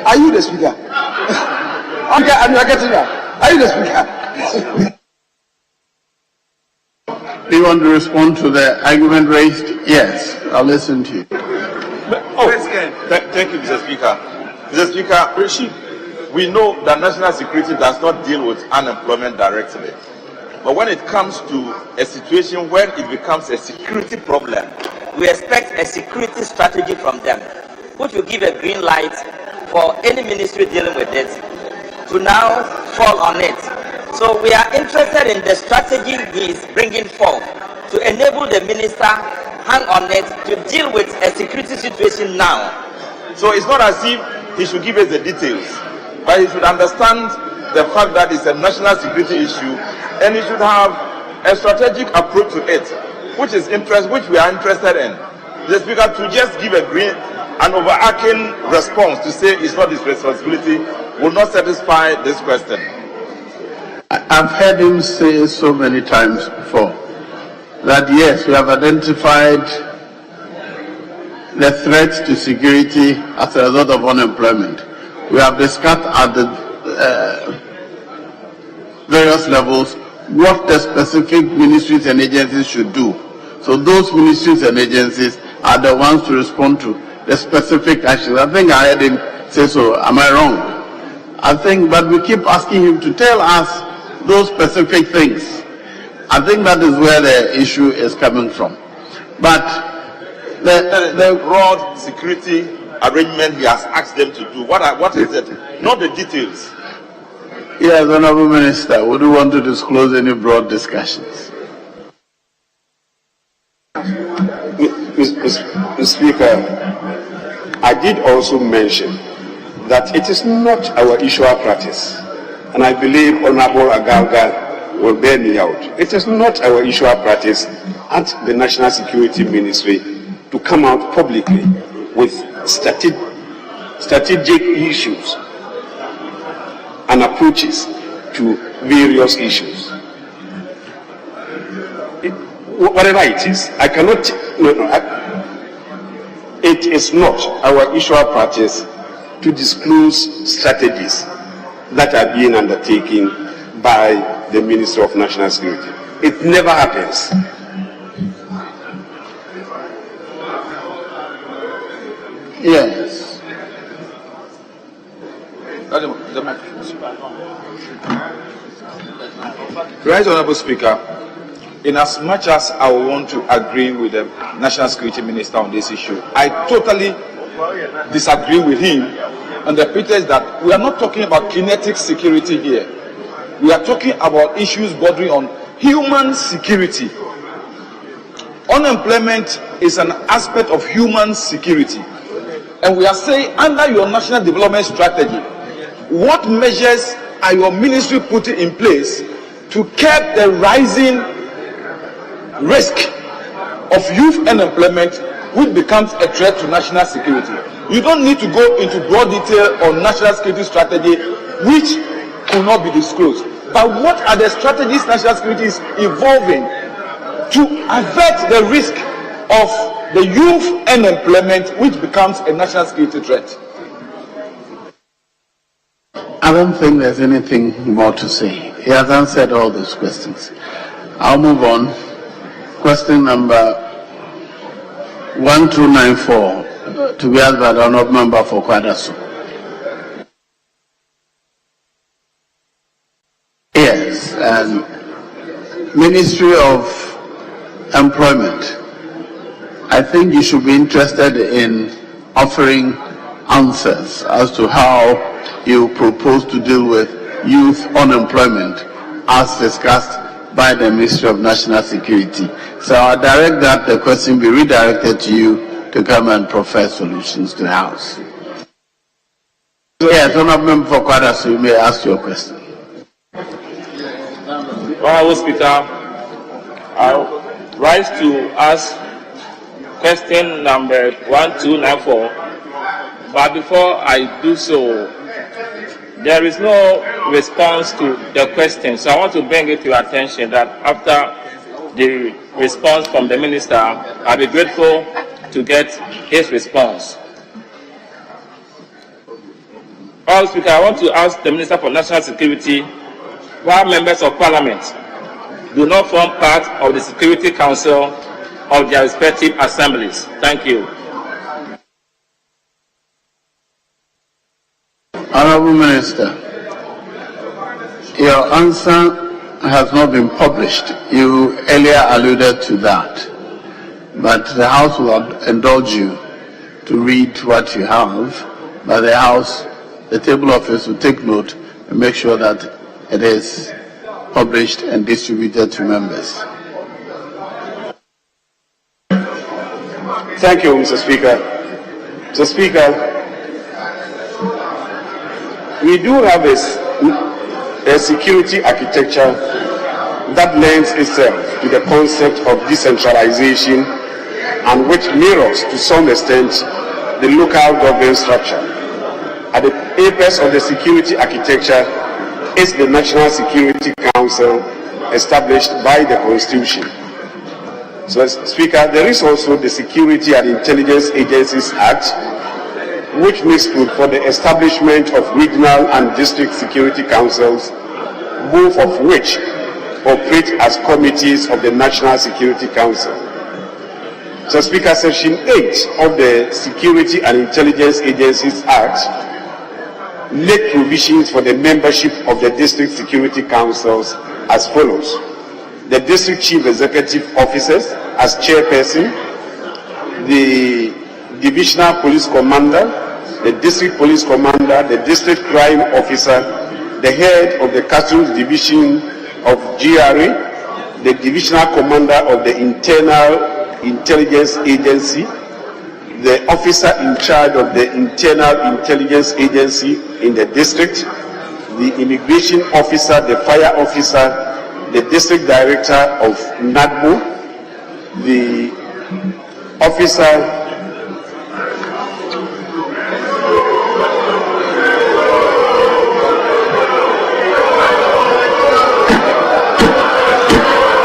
Are you the Speaker? I'm getting that. Are you the Speaker? Do you want to respond to the argument raised? Yes, I'll listen to you. Thank you, Mr. Speaker. Mr. Speaker, we know that national security does not deal with unemployment directly. But when it comes to a situation where it becomes a security problem, we expect a security strategy from them, which will give a green light for any ministry dealing with it to now fall on it. So we are interested in the strategy he is bringing forth to enable the minister hang on it to deal with a security situation now. So it's not as if he should give us the details, but he should understand the fact that it's a national security issue, and he should have a strategic approach to it, which we are interested in. The Speaker, to just give an overarching response to say it's not his responsibility will not satisfy this question. I've heard him say so many times before that yes, we have identified the threat to security as a result of unemployment. We have discussed at the various levels what the specific ministries and agencies should do. So those ministries and agencies are the ones to respond to the specific actions. I think I heard him say so. Am I wrong? But we keep asking him to tell us those specific things. I think that is where the issue is coming from. But the broad security arrangement he has asked them to do, what is it? Not the details. Yes, Honourable Minister, would you want to disclose any broad discussions? Mr. Speaker, I did also mention that it is not our usual practice, and I believe Honourable Agalga will bear me out. It is not our usual practice at the National Security Ministry to come out publicly with strategic issues and approaches to various issues. Whatever it is, I cannot. It is not our usual practice to disclose strategies that are being undertaken by the Ministry of National Security. It never happens. Yes. Right, Honourable Speaker, in as much as I want to agree with the National Security Minister on this issue, I totally disagree with him on the pretext that we are not talking about kinetic security here. We are talking about issues bordering on human security. Unemployment is an aspect of human security. And we are saying, under your national development strategy, what measures are your ministry putting in place to curb the rising risk of youth unemployment, which becomes a threat to national security? You don't need to go into broad detail on national security strategy, which could not be disclosed. But what are the strategies national security is evolving to avert the risk of the youth unemployment, which becomes a national security threat? I don't think there's anything more to say. He has answered all those questions. I'll move on. Question number 1294 to be asked by the Honourable Member for Kwadaso. Yes, and Ministry of Employment, I think you should be interested in offering answers as to how you propose to deal with youth unemployment as discussed by the Ministry of National Security. So I direct that the question be redirected to you to come and provide solutions to the House. Yes, Honourable Member for Kwada, so you may ask your question. Honourable Speaker, I rise to ask question number 1294, but before I do so, there is no response to the question, so I want to bring it to your attention that after the response from the Minister, I'll be grateful to get his response. Honourable Speaker, I want to ask the Minister for National Security why members of Parliament do not form part of the Security Council of their respective assemblies. Thank you. Honourable Minister, your answer has not been published. You earlier alluded to that, but the House will indulge you to read what you have, but the table office will take note and make sure that it is published and distributed to members. Thank you, Mr. Speaker. Mr. Speaker, we do have a security architecture that lends itself to the concept of decentralization and which mirrors to some extent the local government structure. At the apex of the security architecture is the National Security Council established by the Constitution. So, Speaker, there is also the Security and Intelligence Agencies Act, which makes good for the establishment of regional and district security councils, both of which operate as committees of the National Security Council. So, Speaker, Section 8 of the Security and Intelligence Agencies Act make provisions for the membership of the district security councils as follows: the district chief executive officers as chairperson, the divisional police commander, the district police commander, the district crime officer, the head of the customs division of GRA, the divisional commander of the internal intelligence agency, the officer in charge of the internal intelligence agency in the district, the immigration officer, the fire officer, the district director of NADBO, the officer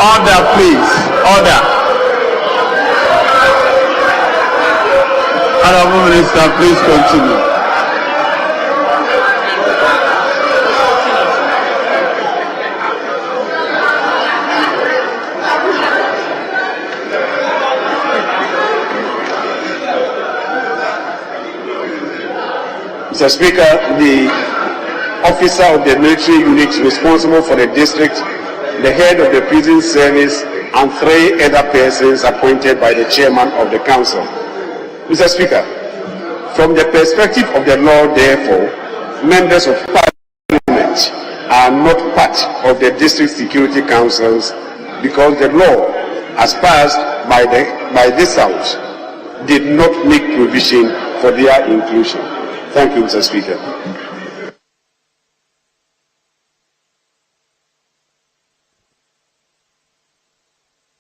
Order, please. Order. Honourable Minister, please continue. Mr. Speaker, the officer of the military unit responsible for the district, the head of the prison service, and 3 other persons appointed by the chairman of the council. Mr. Speaker, from the perspective of the law, therefore, members of Parliament are not part of the district security councils because the law, as passed by this House, did not make provision for their inclusion. Thank you, Mr. Speaker.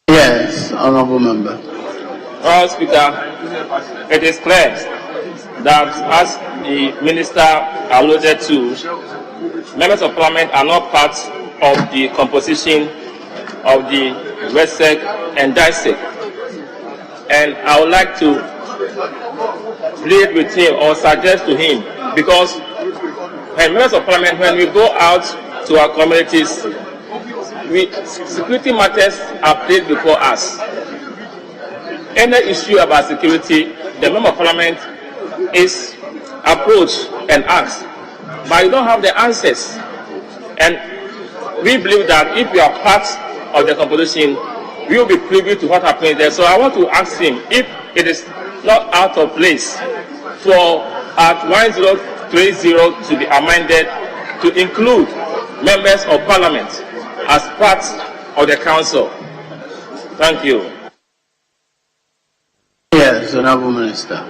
Yes, Honourable Member. Honourable Speaker, it is clear that as the Minister alluded to, members of Parliament are not part of the composition of the RESEC and DISEC. And I would like to plead with him or suggest to him, because when members of Parliament, when we go out to our communities, security matters are placed before us. Any issue about security, the member of Parliament is approached and asked, but you don't have the answers. And we believe that if we are part of the composition, we will be privy to what happens there. So I want to ask him if it is not out of place for at 1030 2030 to be amended to include members of parliament as part of the council. Thank you. Yes, Honorable Minister.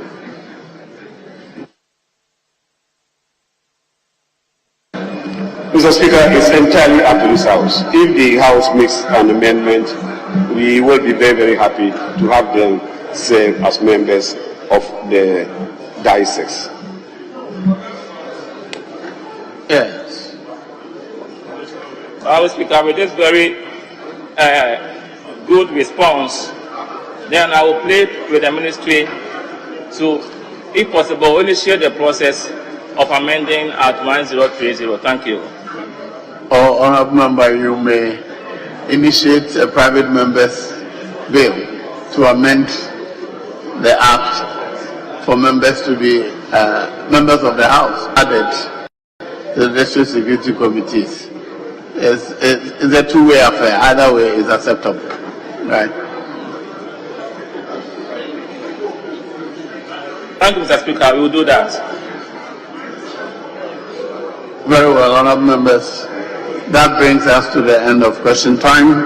Mr. Speaker, it's entirely up to this House. If the House makes an amendment, we will be very, very happy to have them serve as members of the diocese. Yes. House Speaker, with this very good response, then I will plead with the ministry to, if possible, initiate the process of amending at 1030. Thank you. Or, Honourable Member, you may initiate a private member's bill to amend the act for members to be members of the House added to the district security committees. It's a two-way affair. Either way is acceptable, right? Thank you, Mr. Speaker. We will do that. Very well, honourable members. That brings us to the end of question time.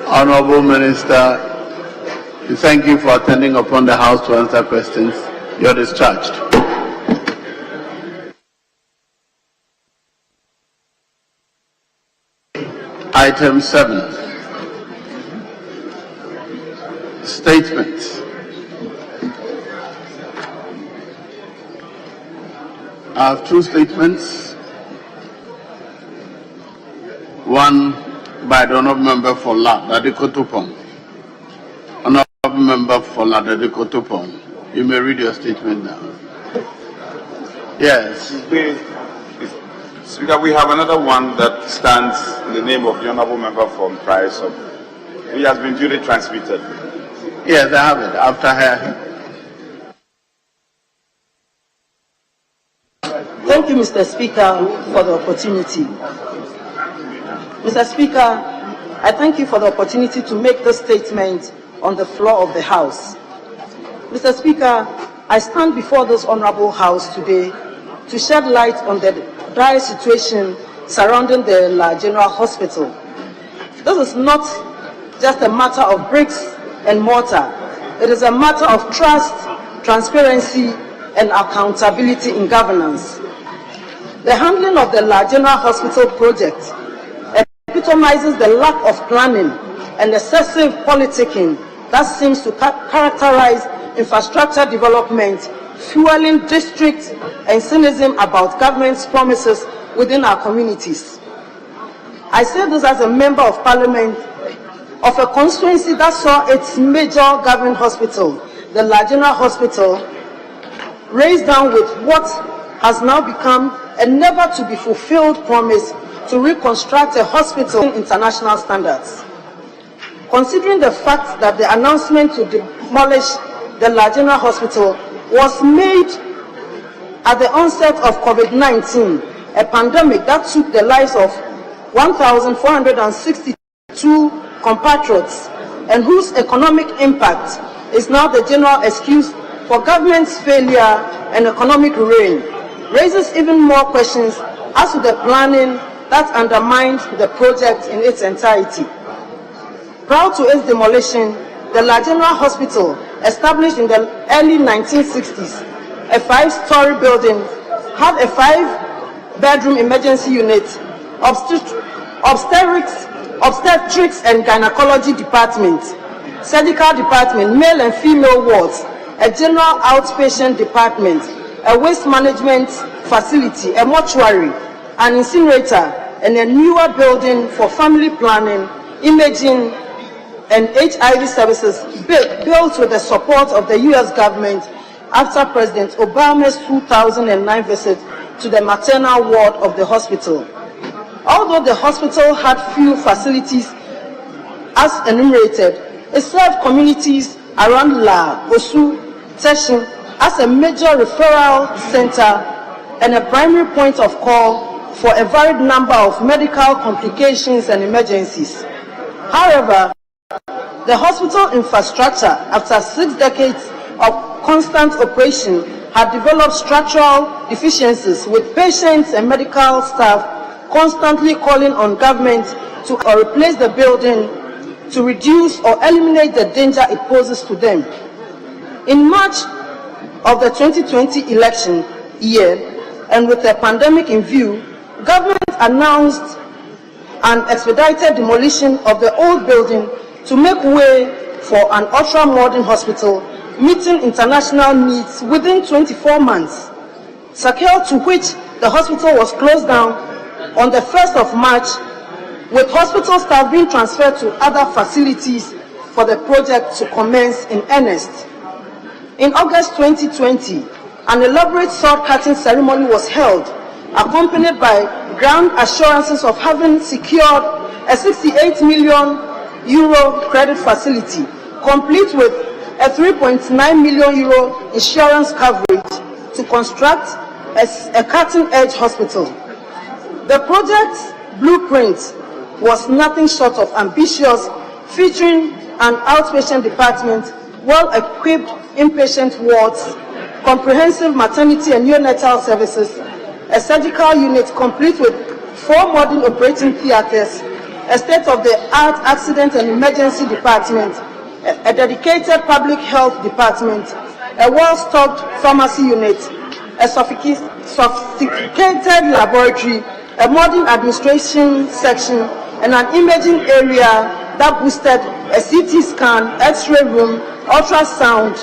Honourable Minister, we thank you for attending upon the House to answer questions. You are discharged. Item 7. Statements. I have two statements. One by the Honourable Member for Ladikotopong. Honourable Member for Ladikotopong. You may read your statement now. Yes. Speaker, we have another one that stands in the name of the Honourable Member from Price. He has been duly transmitted. Yes, I have it. After her. Thank you, Mr. Speaker, for the opportunity. Mr. Speaker, I thank you for the opportunity to make this statement on the floor of the House. Mr. Speaker, I stand before this honorable House today to shed light on the dire situation surrounding the La General Hospital. This is not just a matter of bricks and mortar. It is a matter of trust, transparency, and accountability in governance. The handling of the La General Hospital project epitomizes the lack of planning and excessive politicking that seems to characterize infrastructure development, fueling district and cynicism about government's promises within our communities. I say this as a member of parliament of a constituency that saw its major government hospital, the La General Hospital, raised down with what has now become a never-to-be-fulfilled promise to reconstruct a hospital in international standards. Considering the fact that the announcement to demolish the La General Hospital was made at the onset of COVID-19, a pandemic that took the lives of 1,462 compatriots and whose economic impact is now the general excuse for government's failure and economic ruin, raises even more questions as to the planning that undermined the project in its entirety. Prior to its demolition, the La General Hospital, established in the early 1960s, a 5-story building, had a 5-bedroom emergency unit, obstetrics and gynecology department, surgical department, male and female wards, a general outpatient department, a waste management facility, a mortuary, an incinerator, and a newer building for family planning, imaging, and HIV services built with the support of the U.S. government after President Obama's 2009 visit to the maternal ward of the hospital. Although the hospital had few facilities as enumerated, it served communities around La, Osu, Teshin as a major referral center and a primary point of call for a varied number of medical complications and emergencies. However, the hospital infrastructure, after 6 decades of constant operation, had developed structural deficiencies, with patients and medical staff constantly calling on government to replace the building to reduce or eliminate the danger it poses to them. In March of the 2020 election year, and with the pandemic in view, government announced an expedited demolition of the old building to make way for an ultra-modern hospital meeting international needs within 24 months, secured to which the hospital was closed down on the 1st of March, with hospital staff being transferred to other facilities for the project to commence in earnest. In August 2020, an elaborate sword-cutting ceremony was held, accompanied by grand assurances of having secured a 68 million euro credit facility, complete with a 3.9 million euro insurance coverage to construct a cutting-edge hospital. The project's blueprint was nothing short of ambitious, featuring an outpatient department, well-equipped inpatient wards, comprehensive maternity and neonatal services, a surgical unit complete with 4 modern operating theaters, a state-of-the-art accident and emergency department, a dedicated public health department, a well-stocked pharmacy unit, a sophisticated laboratory, a modern administration section, and an imaging area that boosted a CT scan, X-ray room, ultrasound,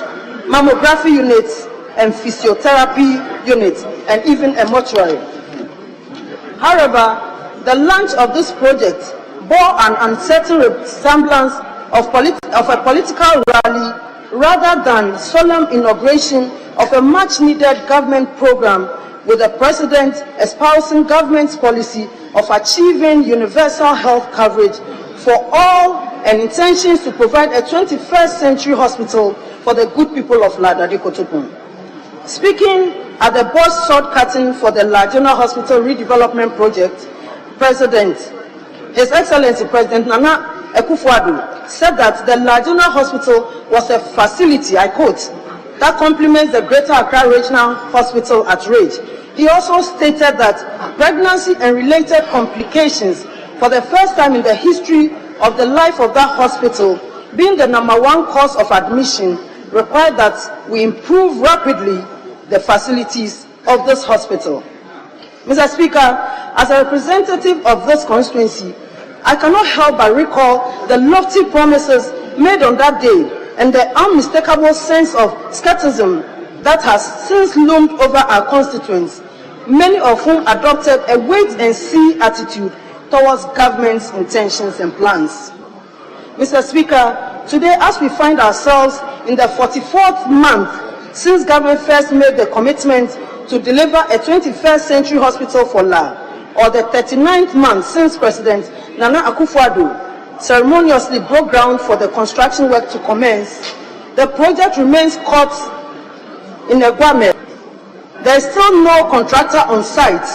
mammography units, and physiotherapy units, and even a mortuary. However, the launch of this project bore an uncertain resemblance of a political rally rather than solemn inauguration of a much-needed government program, with the president espousing government's policy of achieving universal health coverage for all and intentions to provide a 21st century hospital for the good people of Ladade Kotopon. Speaking at the board sword cutting for the La General Hospital redevelopment project, His Excellency President Nana Akufo-Addo said that the La General Hospital was a facility, I quote, that complements the Greater Accra Regional Hospital at Rage. He also stated that pregnancy and related complications, for the first time in the history of the life of that hospital, being the #1 cause of admission, required that we improve rapidly the facilities of this hospital. Mr. Speaker, as a representative of this constituency, I cannot help but recall the lofty promises made on that day and the unmistakable sense of skepticism that has since loomed over our constituents, many of whom adopted a wait-and-see attitude towards government's intentions and plans. Mr. Speaker, today, as we find ourselves in the 44th month since government first made the commitment to deliver a 21st century hospital for La, or the 39th month since President Nana Akufo-Addo ceremoniously broke ground for the construction work to commence, the project remains caught in a guame. There is still no contractor on site,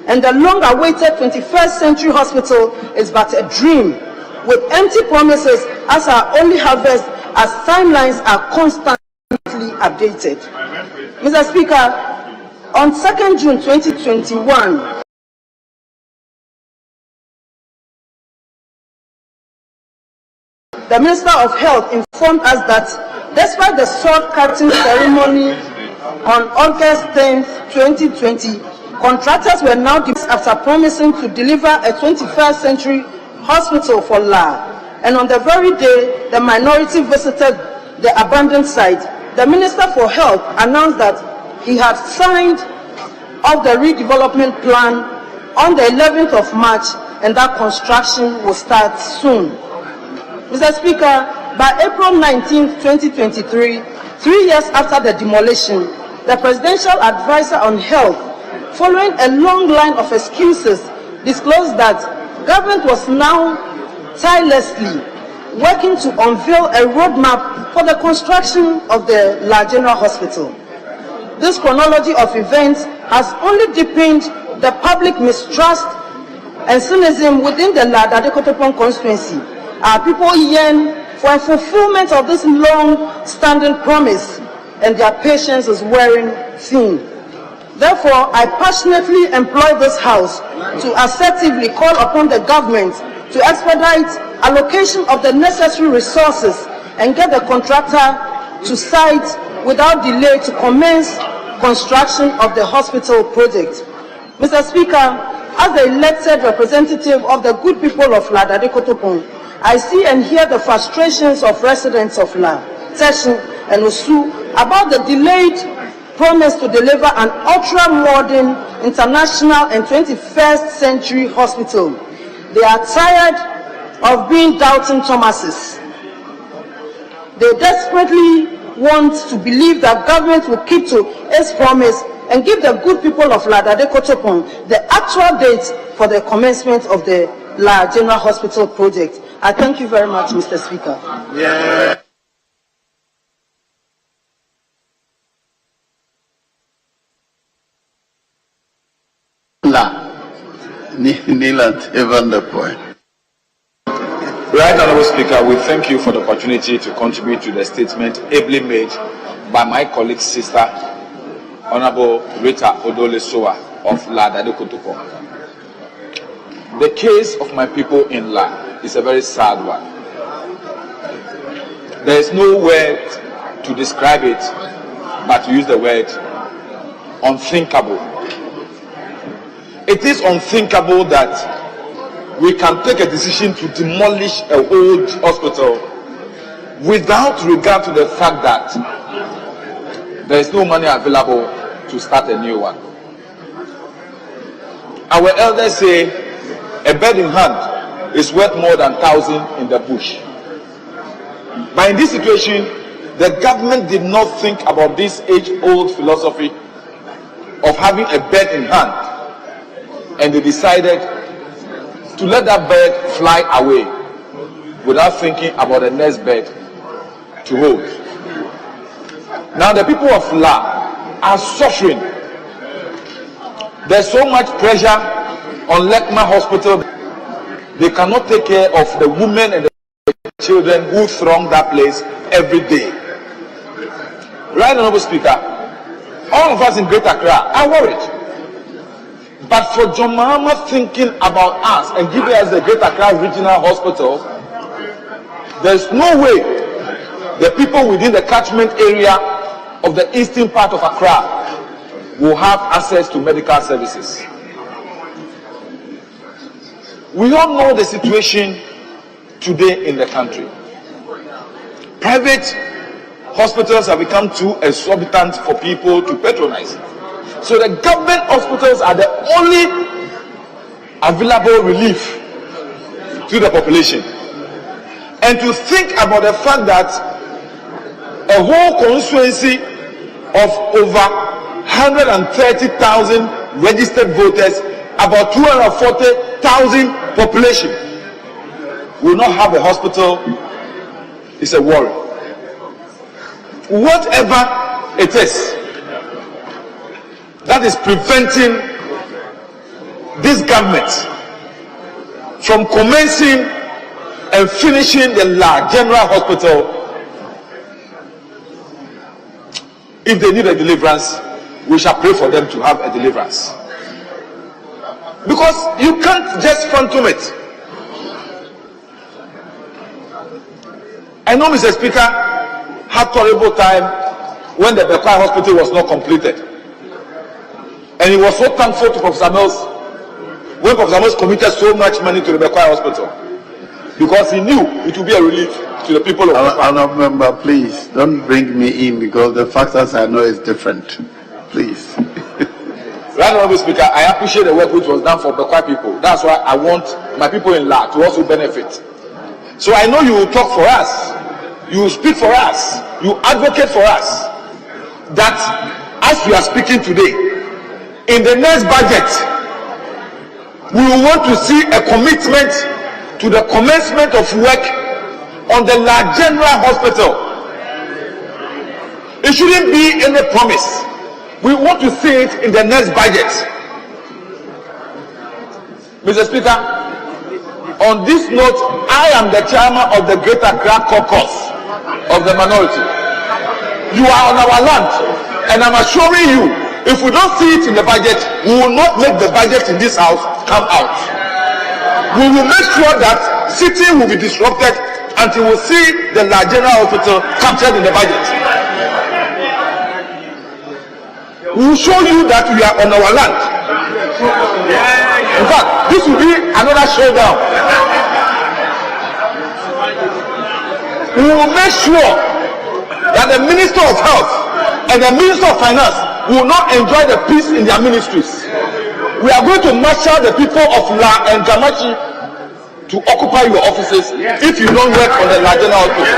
and the long-awaited 21st century hospital is but a dream, with empty promises as our only harvest, as timelines are constantly updated. Mr. Speaker, on 2nd June 2021, the Minister of Health informed us that despite the sword-cutting ceremony on August 10, 2020, contractors were now dismissed after promising to deliver a 21st century hospital for La. And on the very day the minority visited the abandoned site, the Minister for Health announced that he had signed off the redevelopment plan on the 11th of March and that construction will start soon. Mr. Speaker, by April 19, 2023, 3 years after the demolition, the Presidential Advisor on Health, following a long line of excuses, disclosed that government was now tirelessly working to unveil a roadmap for the construction of the La General Hospital. This chronology of events has only deepened the public mistrust and cynicism within the Ladade Kotopon constituency. Our people yearn for a fulfillment of this long-standing promise, and their patience is wearing thin. Therefore, I passionately employ this House to assertively call upon the government to expedite allocation of the necessary resources and get the contractor to site without delay to commence construction of the hospital project. Mr. Speaker, as the elected representative of the good people of La Dade Kotopon, I see and hear the frustrations of residents of La, Teshin, and Osu about the delayed promise to deliver an ultra-modern, international, and 21st century hospital. They are tired of being doubting Thomases. They desperately want to believe that government will keep to its promise and give the good people of La Dade Kotopon the actual date for the commencement of the La General Hospital project. I thank you very much, Mr. Speaker. Yeah. Right, Honorable Speaker, we thank you for the opportunity to contribute to the statement ably made by my colleague sister, Honorable Rita Odolesoa of La Dade Kotopon. The case of my people in La is a very sad one. There is no word to describe it but to use the word unthinkable. It is unthinkable that we can take a decision to demolish a old hospital without regard to the fact that there is no money available to start a new one. Our elders say a bird in hand is worth more than 1,000 in the bush. But in this situation, the government did not think about this age-old philosophy of having a bird in hand, and they decided to let that bird fly away without thinking about the next bird to hold. Now the people of La are suffering. There's so much pressure on Lekma Hospital. They cannot take care of the women and the children who throng that place every day. Right, Honorable Speaker, all of us in Greater Accra are worried. But for John Mahama thinking about us and giving us the Greater Accra Regional Hospital, there's no way the people within the catchment area of the eastern part of Accra will have access to medical services. We all know the situation today in the country. Private hospitals have become too exorbitant for people to patronize. So the government hospitals are the only available relief to the population. And to think about the fact that a whole constituency of over 130,000 registered voters, about 240,000 population, will not have a hospital is a worry. Whatever it is that is preventing this government from commencing and finishing the La General Hospital, if they need a deliverance, we shall pray for them to have a deliverance. Because you can't just phantom it. I know Mr. Speaker had horrible time when the Bekwai Hospital was not completed. And he was so thankful to Professor Mills when Professor Mills committed so much money to the Bekwai Hospital, because he knew it would be a relief to the people of Honourable Member, please don't bring me in, because the factors I know is different. Please. Right, Honourable Speaker, I appreciate the work which was done for Bekwai people. That's why I want my people in La to also benefit. So I know you will talk for us, you will speak for us, you advocate for us, that as we are speaking today, in the next budget, we will want to see a commitment to the commencement of work on the La General Hospital. It shouldn't be any promise. We want to see it in the next budget. Mr. Speaker, on this note, I am the chairman of the Greater Accra Caucus of the minority. You are on our land, and I'm assuring you, if we don't see it in the budget, we will not make the budget in this house come out. We will make sure that sitting will be disrupted until we see the La General Hospital captured in the budget. We will show you that we are on our land. In fact, this will be another showdown. We will make sure that the Minister of Health and the Minister of Finance will not enjoy the peace in their ministries. We are going to marshal the people of La and Jamachi to occupy your offices if you don't work on the La General Hospital.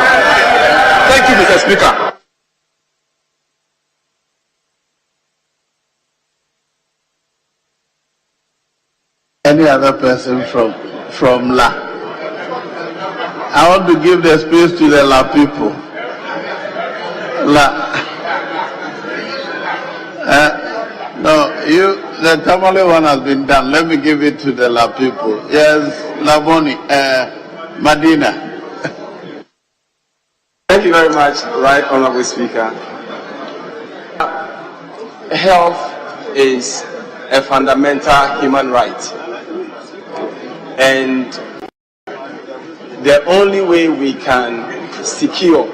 Thank you, Mr. Speaker. Any other person from La? I want to give the space to the La people. La. No, the Tamale one has been done. Let me give it to the La people. Yes, Laboni, Madina. Thank you very much, Right Honorable Speaker. Health is a fundamental human right. And the only way we can secure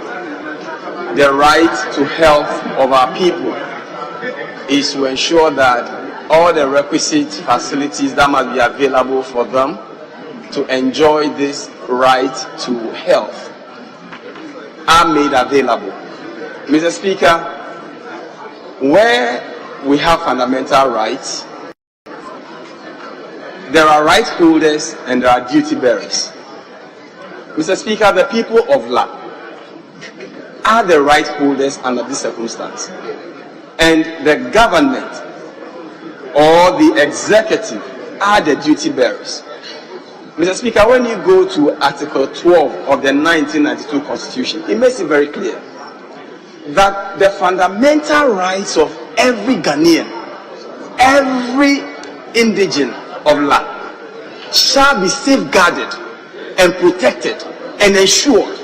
the right to health of our people is to ensure that all the requisite facilities that must be available for them to enjoy this right to health are made available. Mr. Speaker, where we have fundamental rights, there are right holders and there are duty bearers. Mr. Speaker, the people of La are the right holders under this circumstance. And the government or the executive are the duty bearers. Mr. Speaker, when you go to Article 12 of the 1992 Constitution, it makes it very clear that the fundamental rights of every Ghanaian, every indigene of La, shall be safeguarded and protected and ensured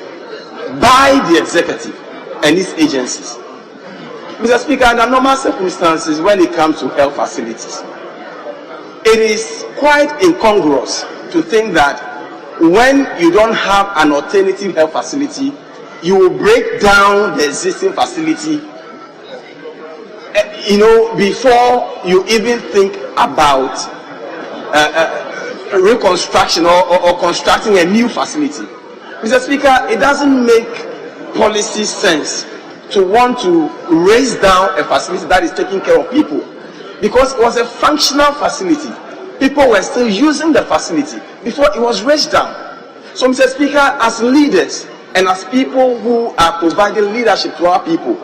by the executive and its agencies. Mr. Speaker, under normal circumstances, when it comes to health facilities, it is quite incongruous to think that when you don't have an alternative health facility, you will break down the existing facility, before you even think about reconstruction or constructing a new facility. Mr. Speaker, it doesn't make policy sense to want to raise down a facility that is taking care of people, because it was a functional facility. People were still using the facility before it was raised down. So, Mr. Speaker, as leaders and as people who are providing leadership to our people,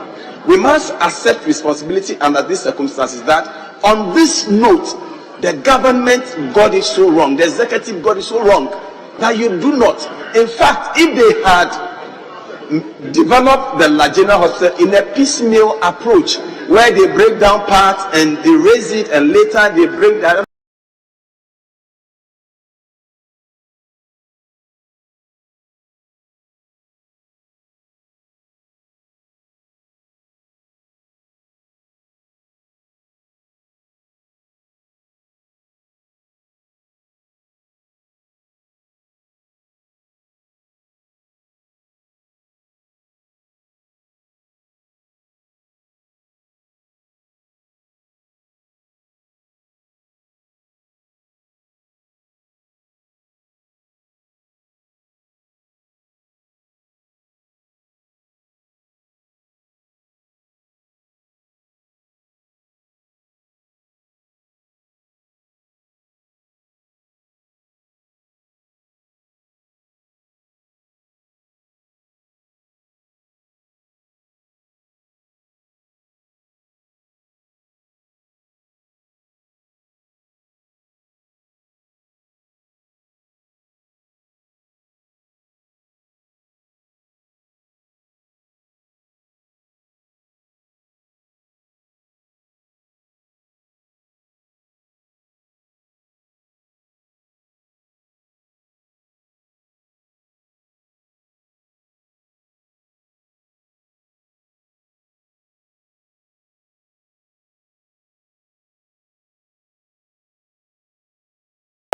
we must accept responsibility under these circumstances that on this note, the government got it so wrong, the executive got it so wrong, that you do not. In fact, if they had developed the La General Hospital in a piecemeal approach, where they break down parts and they raise it and later they break down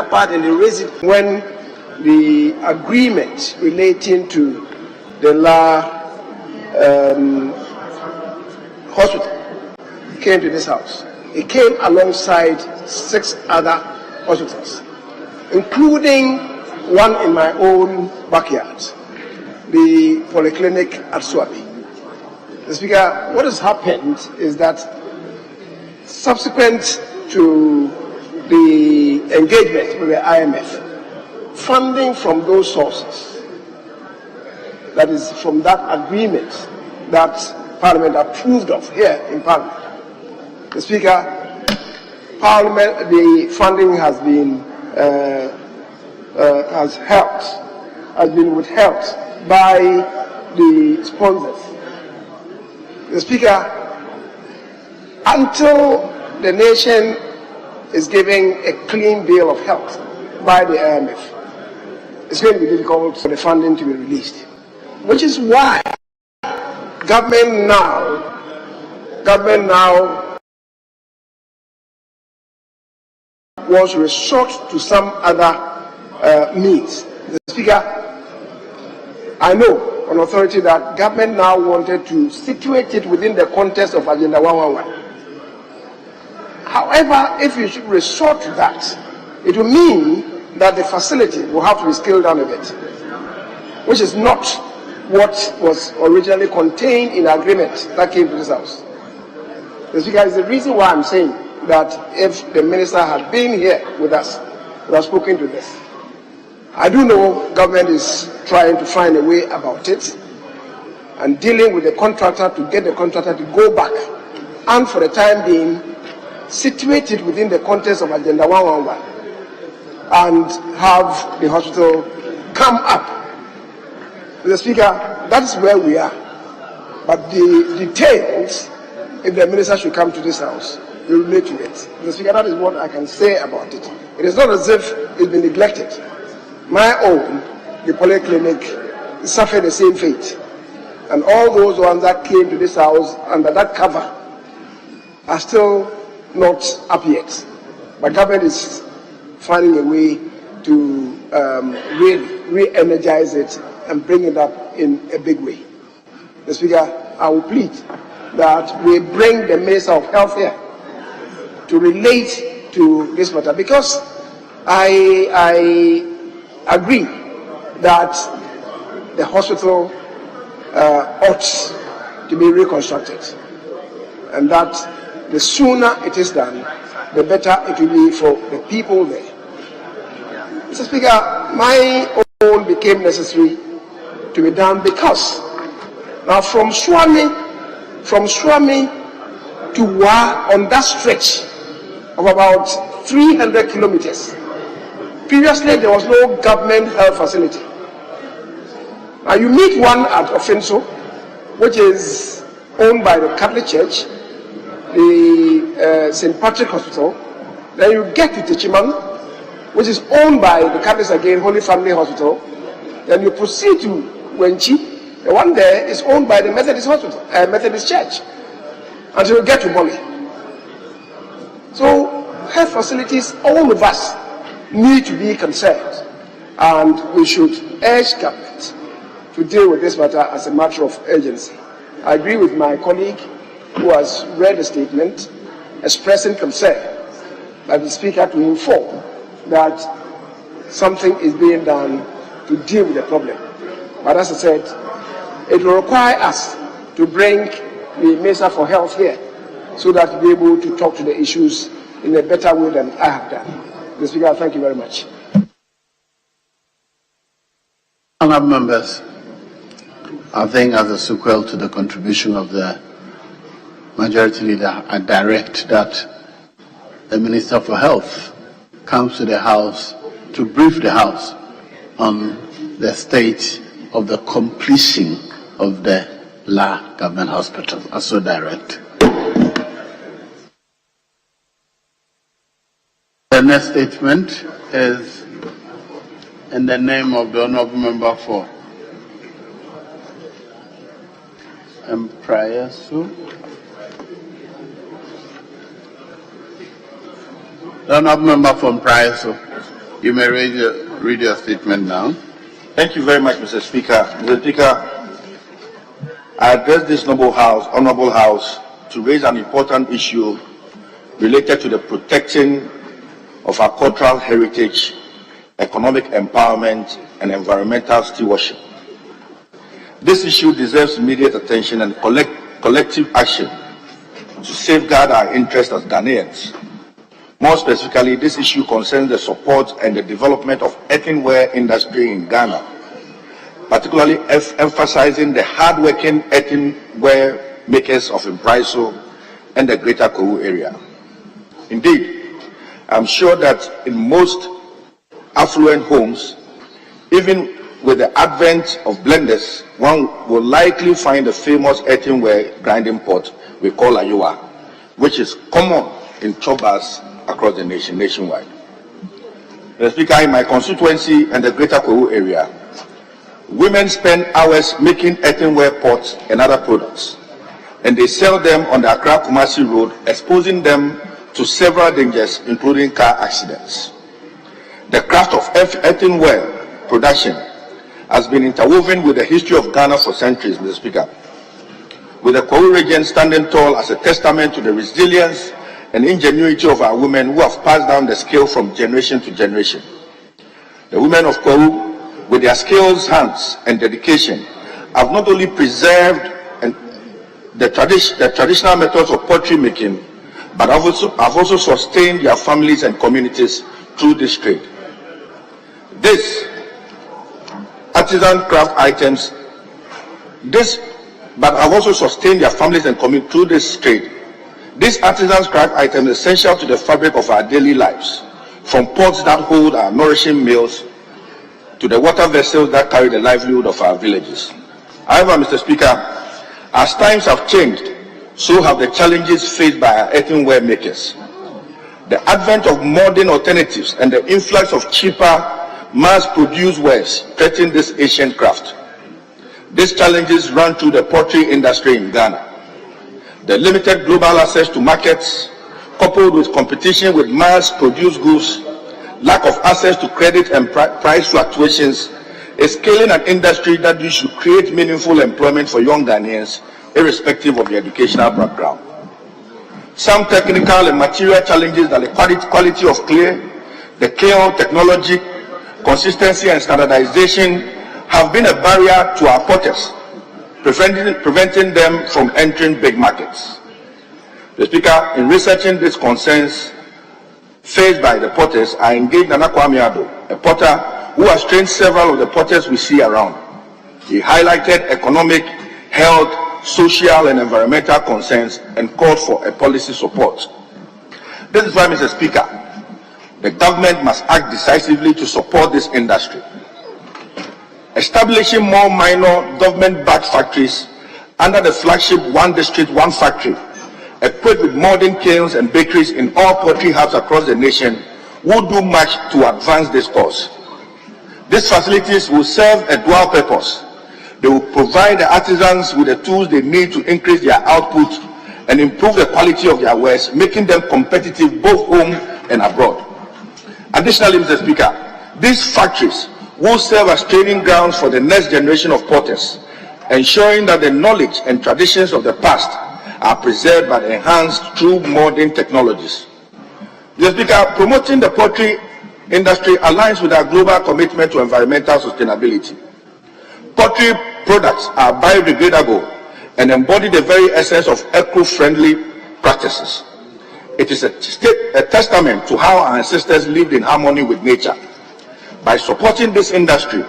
part and they raise it. When the agreement relating to the hospital came to this house, it came alongside 6 other hospitals, including one in my own backyard, the polyclinic at Swabi. The Speaker, what has happened is that subsequent to the engagement with the IMF, funding from those sources, that is from that agreement that Parliament approved of here in Parliament, the Speaker, Parliament, the funding has been has been withheld by the sponsors. The Speaker, until the nation is giving a clean bill of health by the IMF, it's going to be difficult for the funding to be released. Which is why government now wants to resort to some other means. The Speaker, I know on authority that government now wanted to situate it within the context of Agenda 111. However, if you should resort to that, it will mean that the facility will have to be scaled down a bit, which is not what was originally contained in the agreement that came to this house. The Speaker, is the reason why I'm saying that if the minister had been here with us, would have spoken to this. I do know government is trying to find a way about it and dealing with the contractor to get the contractor to go back and for the time being situated within the context of Agenda 111 and have the hospital come up. Mr. Speaker, that is where we are. But the details, if the minister should come to this house, will relate to it. Mr. Speaker, that is what I can say about it. It is not as if it's been neglected. My own, the polyclinic, suffered the same fate. And all those ones that came to this house under that cover are still not up yet. But government is finding a way to really re-energize it and bring it up in a big way. Mr. Speaker, I will plead that we bring the Minister of Health here to relate to this matter, because I agree that the hospital ought to be reconstructed, and that the sooner it is done, the better it will be for the people there. Mr. Speaker, my own became necessary to be done because now from Swami to Wa, on that stretch of about 300 kilometers, previously there was no government health facility. Now you meet one at Ofinso, which is owned by the Catholic Church, the St. Patrick Hospital. Then you get to Tichiman, which is owned by the Catholics again, Holy Family Hospital. Then you proceed to Wenchi. The one there is owned by the Methodist Hospital, Methodist Church, until you get to Boli. So health facilities, all of us need to be concerned, and we should urge government to deal with this matter as a matter of urgency. I agree with my colleague who has read the statement expressing concern by the Speaker to inform that something is being done to deal with the problem. But as I said, it will require us to bring the Minister for Health here so that we'll be able to talk to the issues in a better way than I have done. Mr. Speaker, thank you very much. Honourable members, I think as a sequel to the contribution of the Majority Leader, I direct that the Minister for Health comes to the House to brief the House on the state of the completion of the La Government Hospital. I so direct. The next statement is in the name of the Honourable Member for Prayasu. The Honourable Member from Prayasu. You may read your statement now. Thank you very much, Mr. Speaker. Mr. Speaker, I address this noble house, honorable house, to raise an important issue related to the protecting of our cultural heritage, economic empowerment, and environmental stewardship. This issue deserves immediate attention and collective action to safeguard our interests as Ghanaians. More specifically, this issue concerns the support and the development of earthenware industry in Ghana, particularly emphasizing the hard-working earthenware makers of Impraiso and the Greater Kowu area. Indeed, I'm sure that in most affluent homes, even with the advent of blenders, one will likely find the famous earthenware grinding pot we call Ayowa, which is common in chobas across the nation, nationwide. Mr. Speaker, in my constituency and the Greater Kowu area, women spend hours making earthenware pots and other products, and they sell them on the Accra-Kumasi Road, exposing them to several dangers, including car accidents. The craft of earthenware production has been interwoven with the history of Ghana for centuries, Mr. Speaker, with the Kowu region standing tall as a testament to the resilience and ingenuity of our women who have passed down the skill from generation to generation. The women of Kowu, with their skills, hands, and dedication, have not only preserved the traditional methods of pottery making, but have also sustained their families and communities through this trade. This artisan craft items, but have also sustained their families and communities through this trade. These artisan craft items are essential to the fabric of our daily lives, from pots that hold our nourishing meals to the water vessels that carry the livelihood of our villages. However, Mr. Speaker, as times have changed, so have the challenges faced by our earthenware makers. The advent of modern alternatives and the influx of cheaper, mass-produced wares threaten this ancient craft. These challenges run through the pottery industry in Ghana. The limited global access to markets, coupled with competition with mass-produced goods, lack of access to credit and price fluctuations, is scaling an industry that should create meaningful employment for young Ghanaians, irrespective of their educational background. Some technical and material challenges that the quality of clay, the kiln technology, consistency and standardization have been a barrier to our potters, preventing them from entering big markets. The Speaker, in researching these concerns faced by the potters, I engaged Nana Kwame Addo, a potter who has trained several of the potters we see around. He highlighted economic, health, social and environmental concerns and called for a policy support. This is why, Mr. Speaker, the government must act decisively to support this industry. Establishing more minor government-backed factories under the flagship One District, One Factory, equipped with modern kilns and bakeries in all pottery hubs across the nation, will do much to advance this cause. These facilities will serve a dual purpose. They will provide the artisans with the tools they need to increase their output and improve the quality of their wares, making them competitive both home and abroad. Additionally, Mr. Speaker, these factories will serve as training grounds for the next generation of potters, ensuring that the knowledge and traditions of the past are preserved but enhanced through modern technologies. Mr. Speaker, promoting the pottery industry aligns with our global commitment to environmental sustainability. Pottery products are biodegradable and embody the very essence of eco-friendly practices. It is a testament to how our ancestors lived in harmony with nature. By supporting this industry,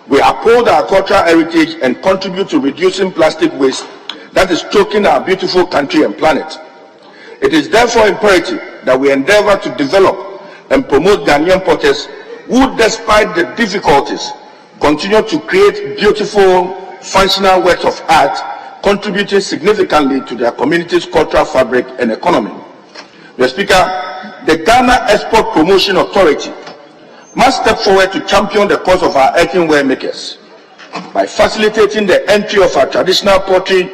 we uphold our cultural heritage and contribute to reducing plastic waste that is choking our beautiful country and planet. It is therefore imperative that we endeavor to develop and promote Ghanaian potters who, despite the difficulties, continue to create beautiful, functional works of art, contributing significantly to their community's cultural fabric and economy. Mr. Speaker, the Ghana Export Promotion Authority must step forward to champion the cause of our earthenware makers. By facilitating the entry of our traditional pottery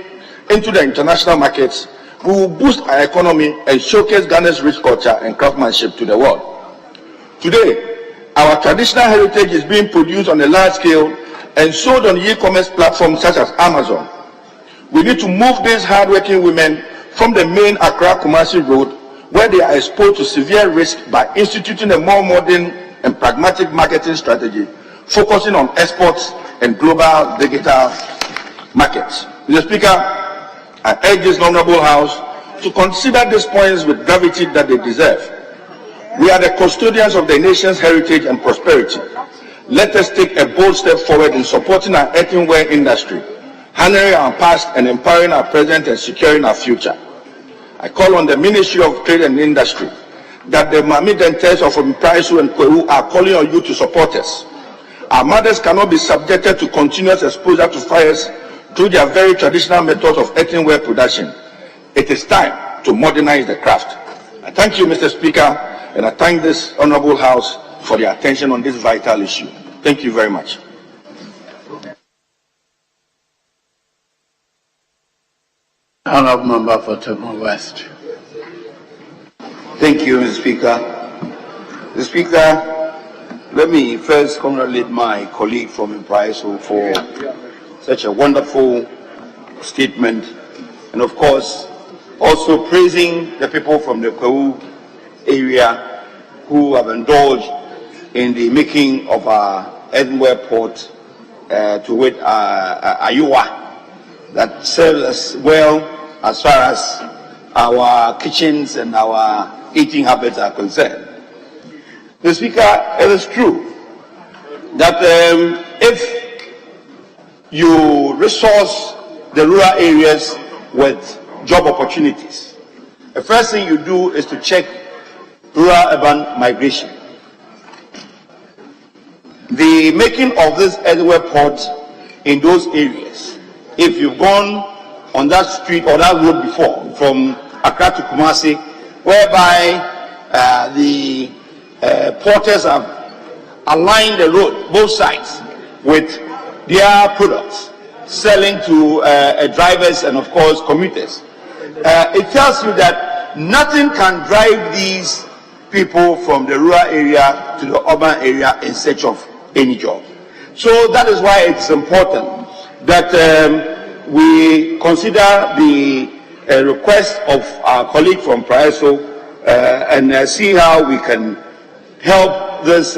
into the international markets, we will boost our economy and showcase Ghana's rich culture and craftsmanship to the world. Today, Our traditional heritage is being produced on a large scale and sold on e-commerce platforms such as Amazon. We need to move these hardworking women from the main Accra-Kumasi road, where they are exposed to severe risk, by instituting a more modern and pragmatic marketing strategy, focusing on exports and global digital markets. Mr. Speaker, I urge this honorable House to consider these points with gravity that they deserve. We are the custodians of the nation's heritage and prosperity. Let us take a bold step forward in supporting our earthenware industry, honoring our past and empowering our present and securing our future. I call on the Ministry of Trade and Industry that the Mamidentes of Mpraiso and Kwewu are calling on you to support us. Our mothers cannot be subjected to continuous exposure to fires through their very traditional methods of earthenware production. It is time to modernize the craft. I thank you, Mr. Speaker, and I thank this honorable House for their attention on this vital issue. Thank you very much. Honorable Member for Temo West. Thank you, Mr. Speaker. Mr. Speaker, let me first congratulate my colleague from Mpraiso for such a wonderful statement, and of course, also praising the people from the Kwewu area who have indulged in the making of our earthenware port to wit Ayua, that serves us well as far as our kitchens and our eating habits are concerned. Mr. Speaker, it is true that if you resource the rural areas with job opportunities, the first thing you do is to check rural-urban migration. The making of this earthenware port in those areas, if you've gone on that street or that road before, from Accra to Kumasi, whereby the porters have aligned the road, both sides, with their products, selling to drivers and, of course, commuters. It tells you that nothing can drive these people from the rural area to the urban area in search of any job. So that is why it's important that we consider the request of our colleague from Praiso and see how we can help this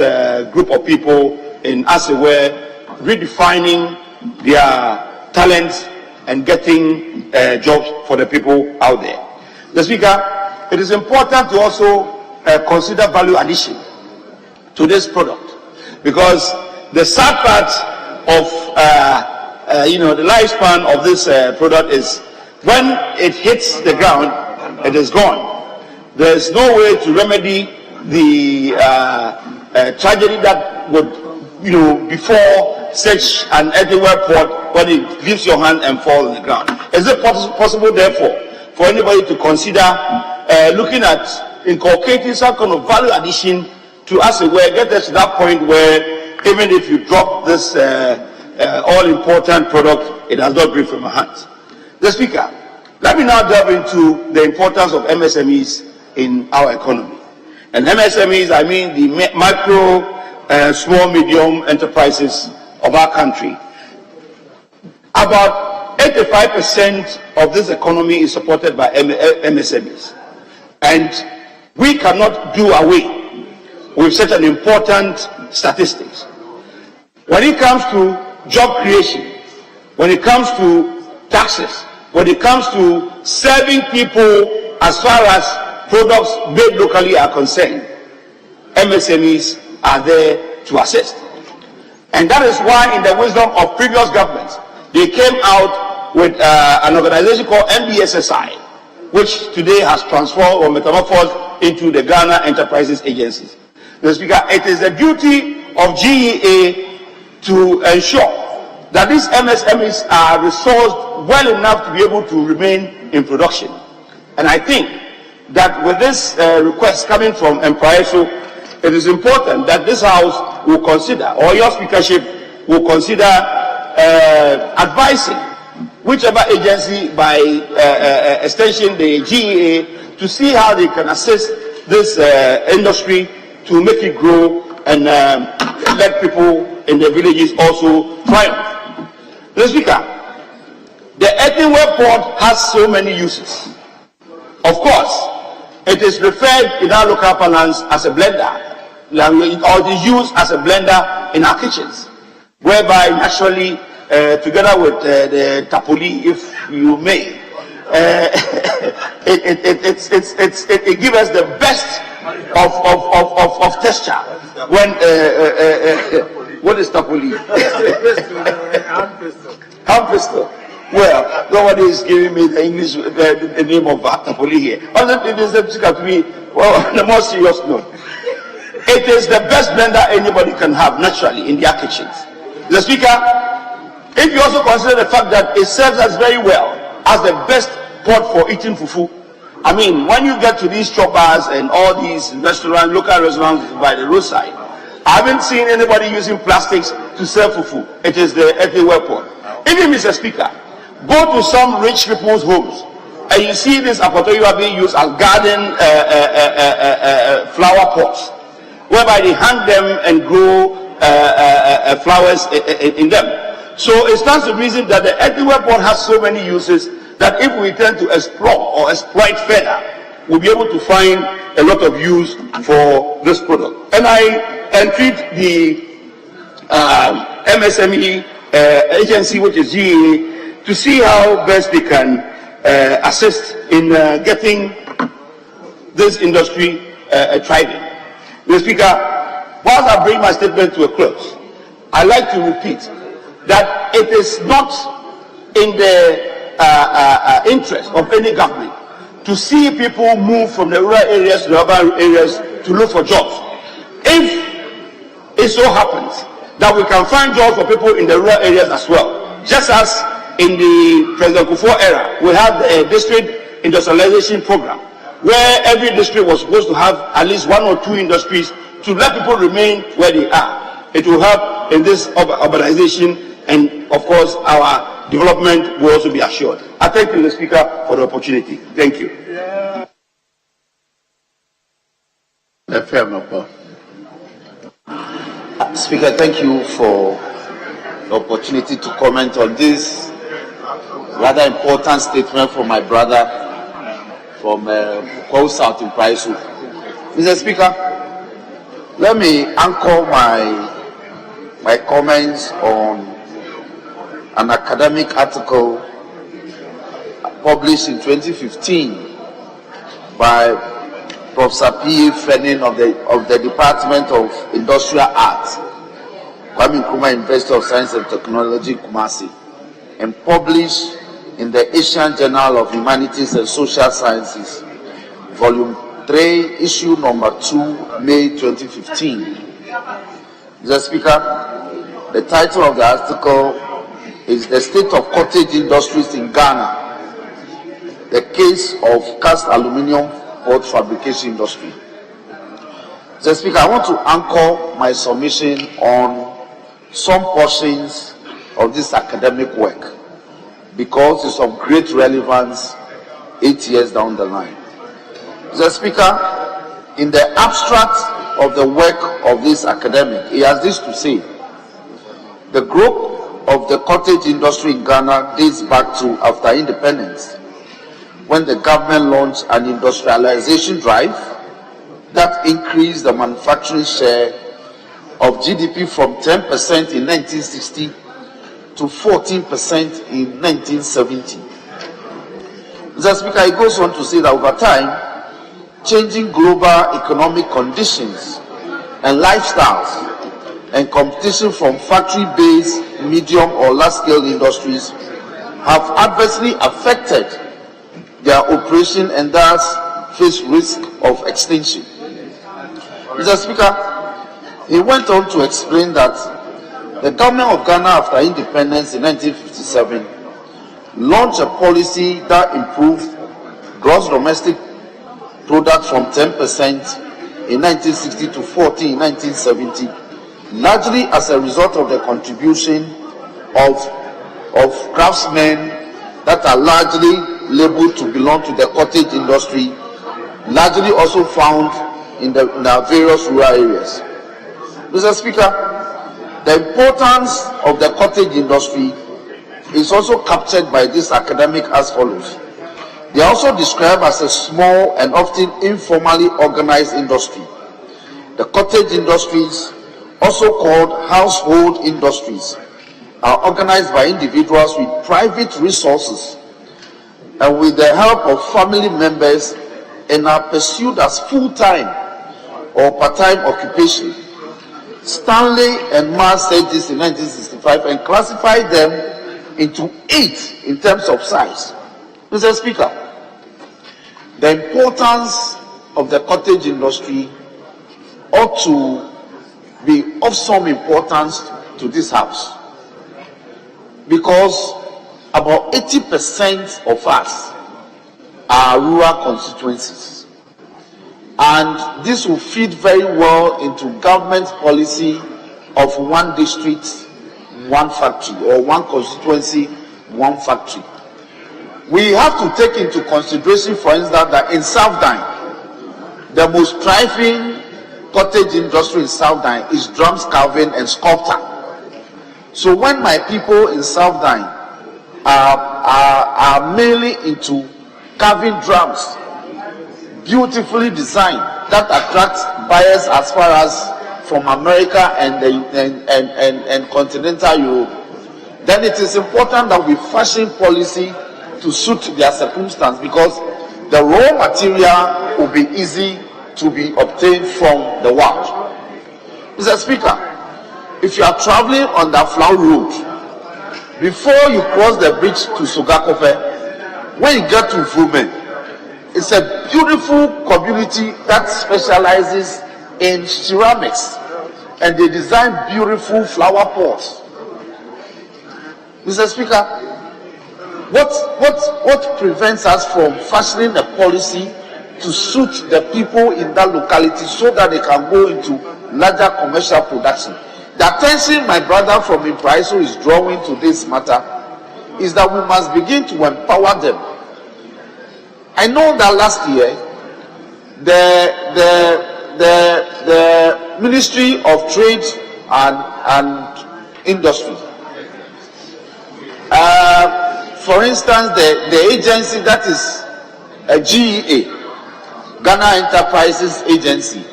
group of people in, as it were, redefining their talents and getting jobs for the people out there. Mr. Speaker, it is important to also consider value addition to this product, because the sad part of the lifespan of this product is when it hits the ground, it is gone. There is no way to remedy the tragedy that would, before such an earthenware pot when it leaves your hand and falls on the ground. Is it possible, therefore, for anybody to consider looking at inculcating some kind of value addition to, as it were, get us to that point where even if you drop this all-important product, it does not break from our hands? The Speaker, let me now delve into the importance of MSMEs in our economy. And MSMEs, I mean the micro, small, medium enterprises of our country. About 85% of this economy is supported by MSMEs. And we cannot do away with such an important statistics. When it comes to job creation, when it comes to taxes, when it comes to serving people as far as products made locally are concerned, MSMEs are there to assist. And that is why, in the wisdom of previous governments, they came out with an organization called MBSSI, which today has transformed or metamorphosed into the Ghana Enterprises Agencies. Mr. Speaker, it is the duty of GEA to ensure that these MSMEs are resourced well enough to be able to remain in production. And I think that with this request coming from Mpraiso, it is important that this House will consider, or your speakership will consider advising whichever agency, by extension the GEA, to see how they can assist this industry to make it grow and let people in the villages also triumph. Mr. Speaker, the earthenware pot has so many uses. Of course, it is referred in our local parlance as a blender, or it is used as a blender in our kitchens, whereby naturally, together with the tapoli, if you may, it gives us the best of texture when what is tapoli? Hand pistol. Well, nobody is giving me the English the name of tapoli here. It is the most serious note. It is the best blender anybody can have naturally in their kitchens. The Speaker, if you also consider the fact that it serves us very well as the best pot for eating fufu. I mean, when you get to these choppers and all these restaurants, local restaurants by the roadside, I haven't seen anybody using plastics to serve fufu. It is the earthenware pot. Even Mr. Speaker, go to some rich people's homes and you see this apotoyua being used as garden flower pots, whereby they hang them and grow flowers in them. So it stands to reason that the earthenware pot has so many uses that if we tend to explore or exploit further, we'll be able to find a lot of use for this product. And I entreat the MSME agency, which is GA, to see how best they can assist in getting this industry thriving. Mr. Speaker, whilst I bring my statement to a close, I'd like to repeat that it is not in the interest of any government to see people move from the rural areas to the urban areas to look for jobs. If it so happens that we can find jobs for people in the rural areas as well, just as in the President Kufuor era, we had a district industrialization program where every district was supposed to have at least 1 or 2 industries to let people remain where they are. It will help in this urbanization, and of course our development will also be assured. I thank you, the Speaker, for the opportunity. Thank you. Speaker, thank you for the opportunity to comment on this rather important statement from my brother from Kwao South in Praisu. Mr. Speaker, let me anchor my comments on an academic article published in 2015 by Professor P. Fenning of the Department of Industrial Arts, Kwame Nkrumah University of Science and Technology, Kumasi, and published in the Asian Journal of Humanities and Social Sciences, Volume 3, Issue Number 2, May 2015. Mr. Speaker, the title of the article is "The State of Cottage Industries in Ghana, the Case of Cast Aluminium Pot Fabrication Industry." Mr. Speaker, I want to anchor my submission on some portions of this academic work because it's of great relevance 8 years down the line. Mr. Speaker, in the abstract of the work of this academic, he has this to say: the growth of the cottage industry in Ghana dates back to after independence, when the government launched an industrialization drive that increased the manufacturing share of GDP from 10% in 1960 to 14% in 1970. Mr. Speaker, it goes on to say that over time, changing global economic conditions and lifestyles and competition from factory-based medium or large-scale industries have adversely affected their operation and thus face risk of extinction. Mr. Speaker, he went on to explain that the government of Ghana, after independence in 1957, launched a policy that improved gross domestic product from 10% in 1960 to 14% in 1970, largely as a result of the contribution of craftsmen that are largely labeled to belong to the cottage industry, largely also found in our various rural areas. Mr. Speaker, the importance of the cottage industry is also captured by this academic as follows. They are also described as a small and often informally organized industry. The cottage industries, also called household industries, are organized by individuals with private resources and with the help of family members, and are pursued as full-time or part-time occupation. Stanley and Mars said this in 1965 and classified them into 8 in terms of size. Mr. Speaker, the importance of the cottage industry ought to be of some importance to this House, because about 80% of us are rural constituencies, and this will feed very well into government policy of one district, one factory, or one constituency, one factory. We have to take into consideration, for instance, that in Southdown, the most thriving cottage industry in Southdown is drums carving and sculpture. So when my people in Southdown are mainly into carving drums, beautifully designed, that attracts buyers as far as from America and continental Europe, then it is important that we fashion policy to suit their circumstance, because the raw material will be easy to be obtained from the world. Mr. Speaker, if you are traveling on the Flower Road, before you cross the bridge to Sogakope, when you get to Vumen, it's a beautiful community that specializes in ceramics, and they design beautiful flower pots. Mr. Speaker, what prevents us from fashioning a policy to suit the people in that locality so that they can go into larger commercial production? The attention my brother from Impraiso is drawing to this matter is that we must begin to empower them. I know that last year the Ministry of Trade and Industry, for instance, the agency that is a GEA, Ghana Enterprises Agency,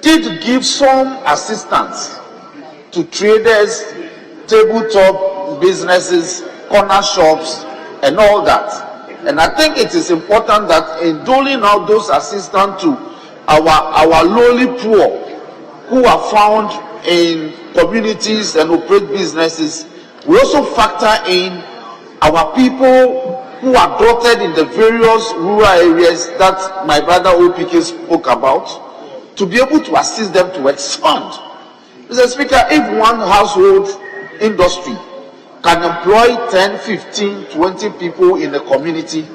did give some assistance to traders, tabletop businesses, corner shops, and all that. And I think it is important that in doling out those assistance to our lowly poor who are found in communities and operate businesses, we also factor in our people who are dotted in the various rural areas that my brother OPK spoke about, to be able to assist them to expand. Mr. Speaker, if one household industry can employ 10, 15, 20 people in the community,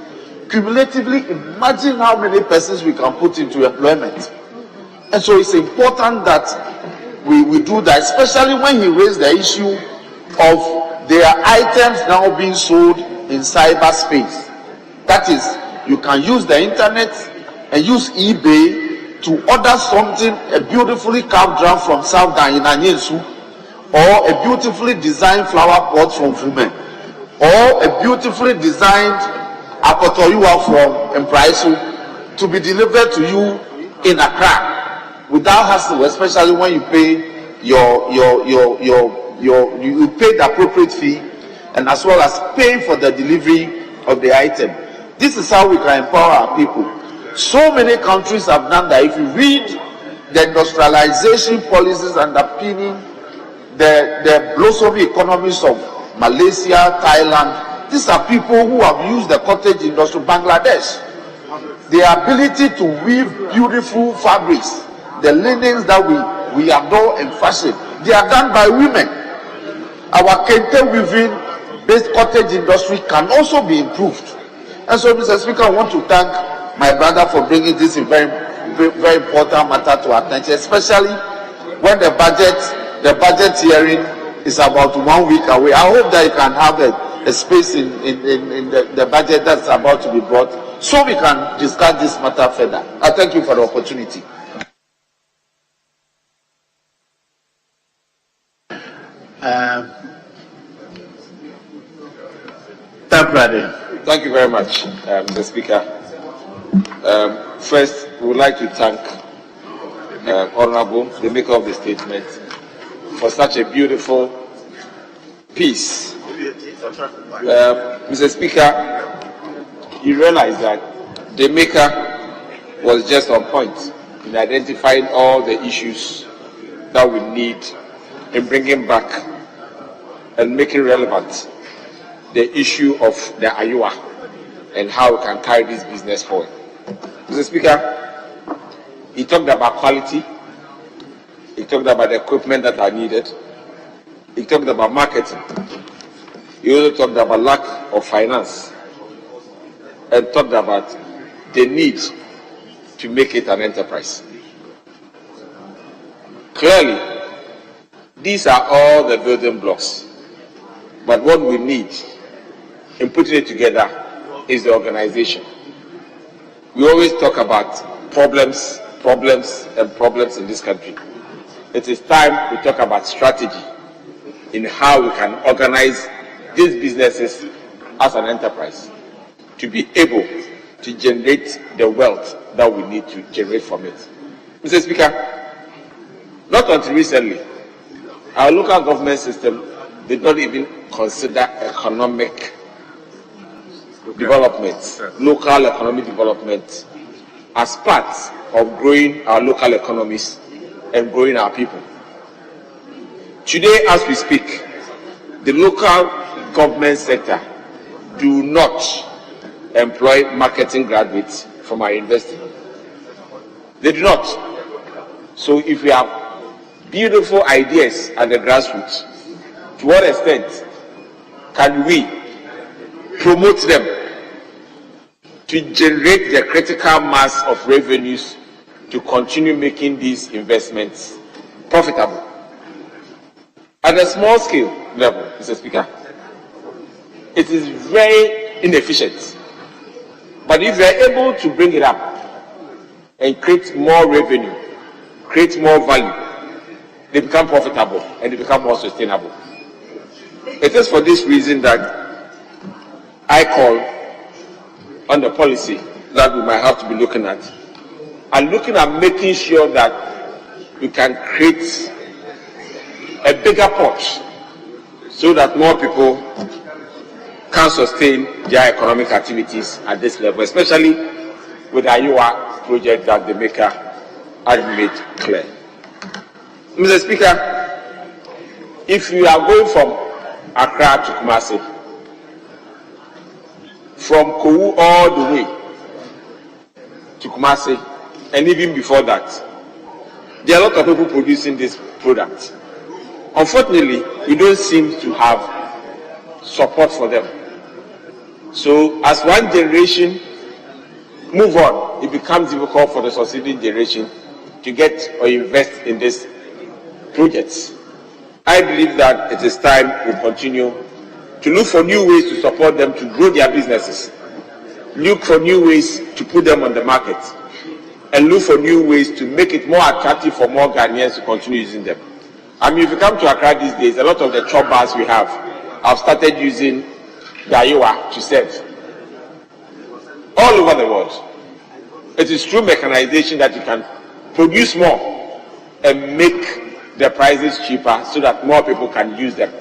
cumulatively, imagine how many persons we can put into employment. And so it's important that we do that, especially when he raised the issue of their items now being sold in cyberspace. That is, you can use the internet and use eBay to order something, a beautifully carved drum from Southdown in Anyensu, or a beautifully designed flower pot from Fumen, or a beautifully designed akotoyua from Impraiso, to be delivered to you in Accra without hassle, especially when you pay you pay the appropriate fee, and as well as paying for the delivery of the item. This is how we can empower our people. So many countries have done that. If you read the industrialization policies underpinning the blossoming economies of Malaysia, Thailand, these are people who have used the cottage industry. Bangladesh, the ability to weave beautiful fabrics, the linens that we adore and fashion, they are done by women. Our kente weaving based cottage industry can also be improved. And so, Mr. Speaker, I want to thank my brother for bringing this very, very important matter to our attention, especially when the budget hearing is about 1 week away. I hope that you can have a space in the budget that's about to be brought, so we can discuss this matter further. I thank you for the opportunity. Thank you very much, Mr. Speaker. First, we would like to thank Honorable, the maker of the statement, for such a beautiful piece. Mr. Speaker, you realize that the maker was just on point in identifying all the issues that we need in bringing back and making relevant the issue of the Ayua and how we can carry this business forward. Mr. Speaker, he talked about quality, he talked about the equipment that are needed, he talked about marketing, he also talked about lack of finance, and talked about the need to make it an enterprise. Clearly, these are all the building blocks, but what we need in putting it together is the organization. We always talk about problems in this country. It is time we talk about strategy in how we can organize these businesses as an enterprise to be able to generate the wealth that we need to generate from it. Mr. Speaker, not until recently, our local government system did not even consider economic development, local economic development, as part of growing our local economies and growing our people. Today, as we speak, the local government sector do not employ marketing graduates from our university. They do not. So if we have beautiful ideas at the grassroots, to what extent can we promote them to generate the critical mass of revenues to continue making these investments profitable? At a small scale level, Mr. Speaker, it is very inefficient. But if we are able to bring it up and create more revenue, create more value, they become profitable and they become more sustainable. It is for this reason that I call on the policy that we might have to be looking at, and looking at making sure that we can create a bigger pot so that more people can sustain their economic activities at this level, especially with the Ayua project that the maker had made clear. Mr. Speaker, if you are going from Accra to Kumasi, from Kowu all the way to Kumasi, and even before that, there are a lot of people producing this product. Unfortunately, we don't seem to have support for them. So as one generation move on, it becomes difficult for the succeeding generation to get or invest in these projects. I believe that it is time we continue to look for new ways to support them to grow their businesses, look for new ways to put them on the market, and look for new ways to make it more attractive for more Ghanaians to continue using them. I mean, if you come to Accra these days, a lot of the chop bars we have started using the Ayua to serve all over the world. It is through mechanization that you can produce more and make the prices cheaper so that more people can use them.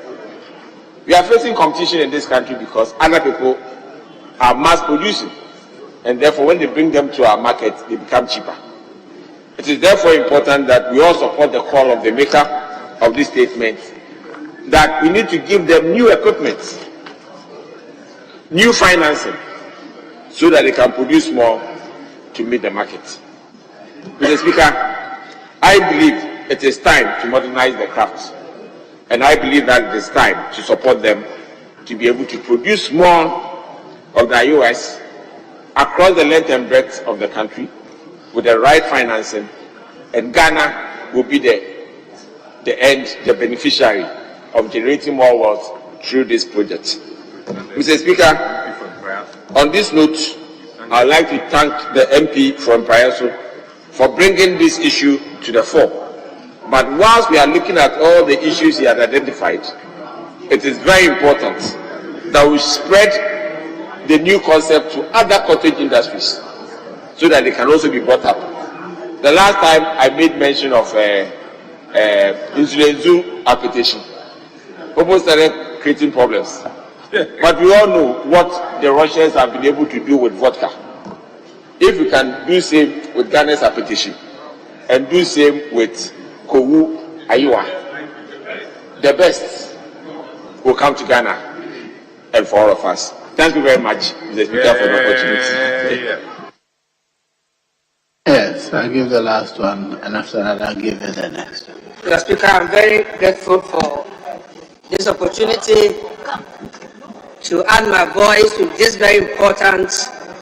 We are facing competition in this country because other people are mass producing, and therefore when they bring them to our market, they become cheaper. It is therefore important that we all support the call of the maker of this statement that we need to give them new equipment, new financing, so that they can produce more to meet the market. Mr. Speaker, I believe it is time to modernize the crafts, and I believe that it is time to support them to be able to produce more of the IOS across the length and breadth of the country with the right financing, and Ghana will be the beneficiary of generating more wealth through this project. Mr. Speaker, on this note, I would like to thank the MP from Prayaso for bringing this issue to the fore. But whilst we are looking at all the issues he had identified, it is very important that we spread the new concept to other cottage industries so that they can also be brought up. The last time I made mention of insulin zoo application. People started creating problems. But we all know what the Russians have been able to do with vodka. If we can do same with Ghana's application and do same with Kowu Ayiwa, the best will come to Ghana and for all of us. Thank you very much, Mr. Speaker, for the opportunity. Yes, I'll give the last one, and after that, I'll give you the next one. Mr. Speaker, I'm very grateful for this opportunity to add my voice to this very important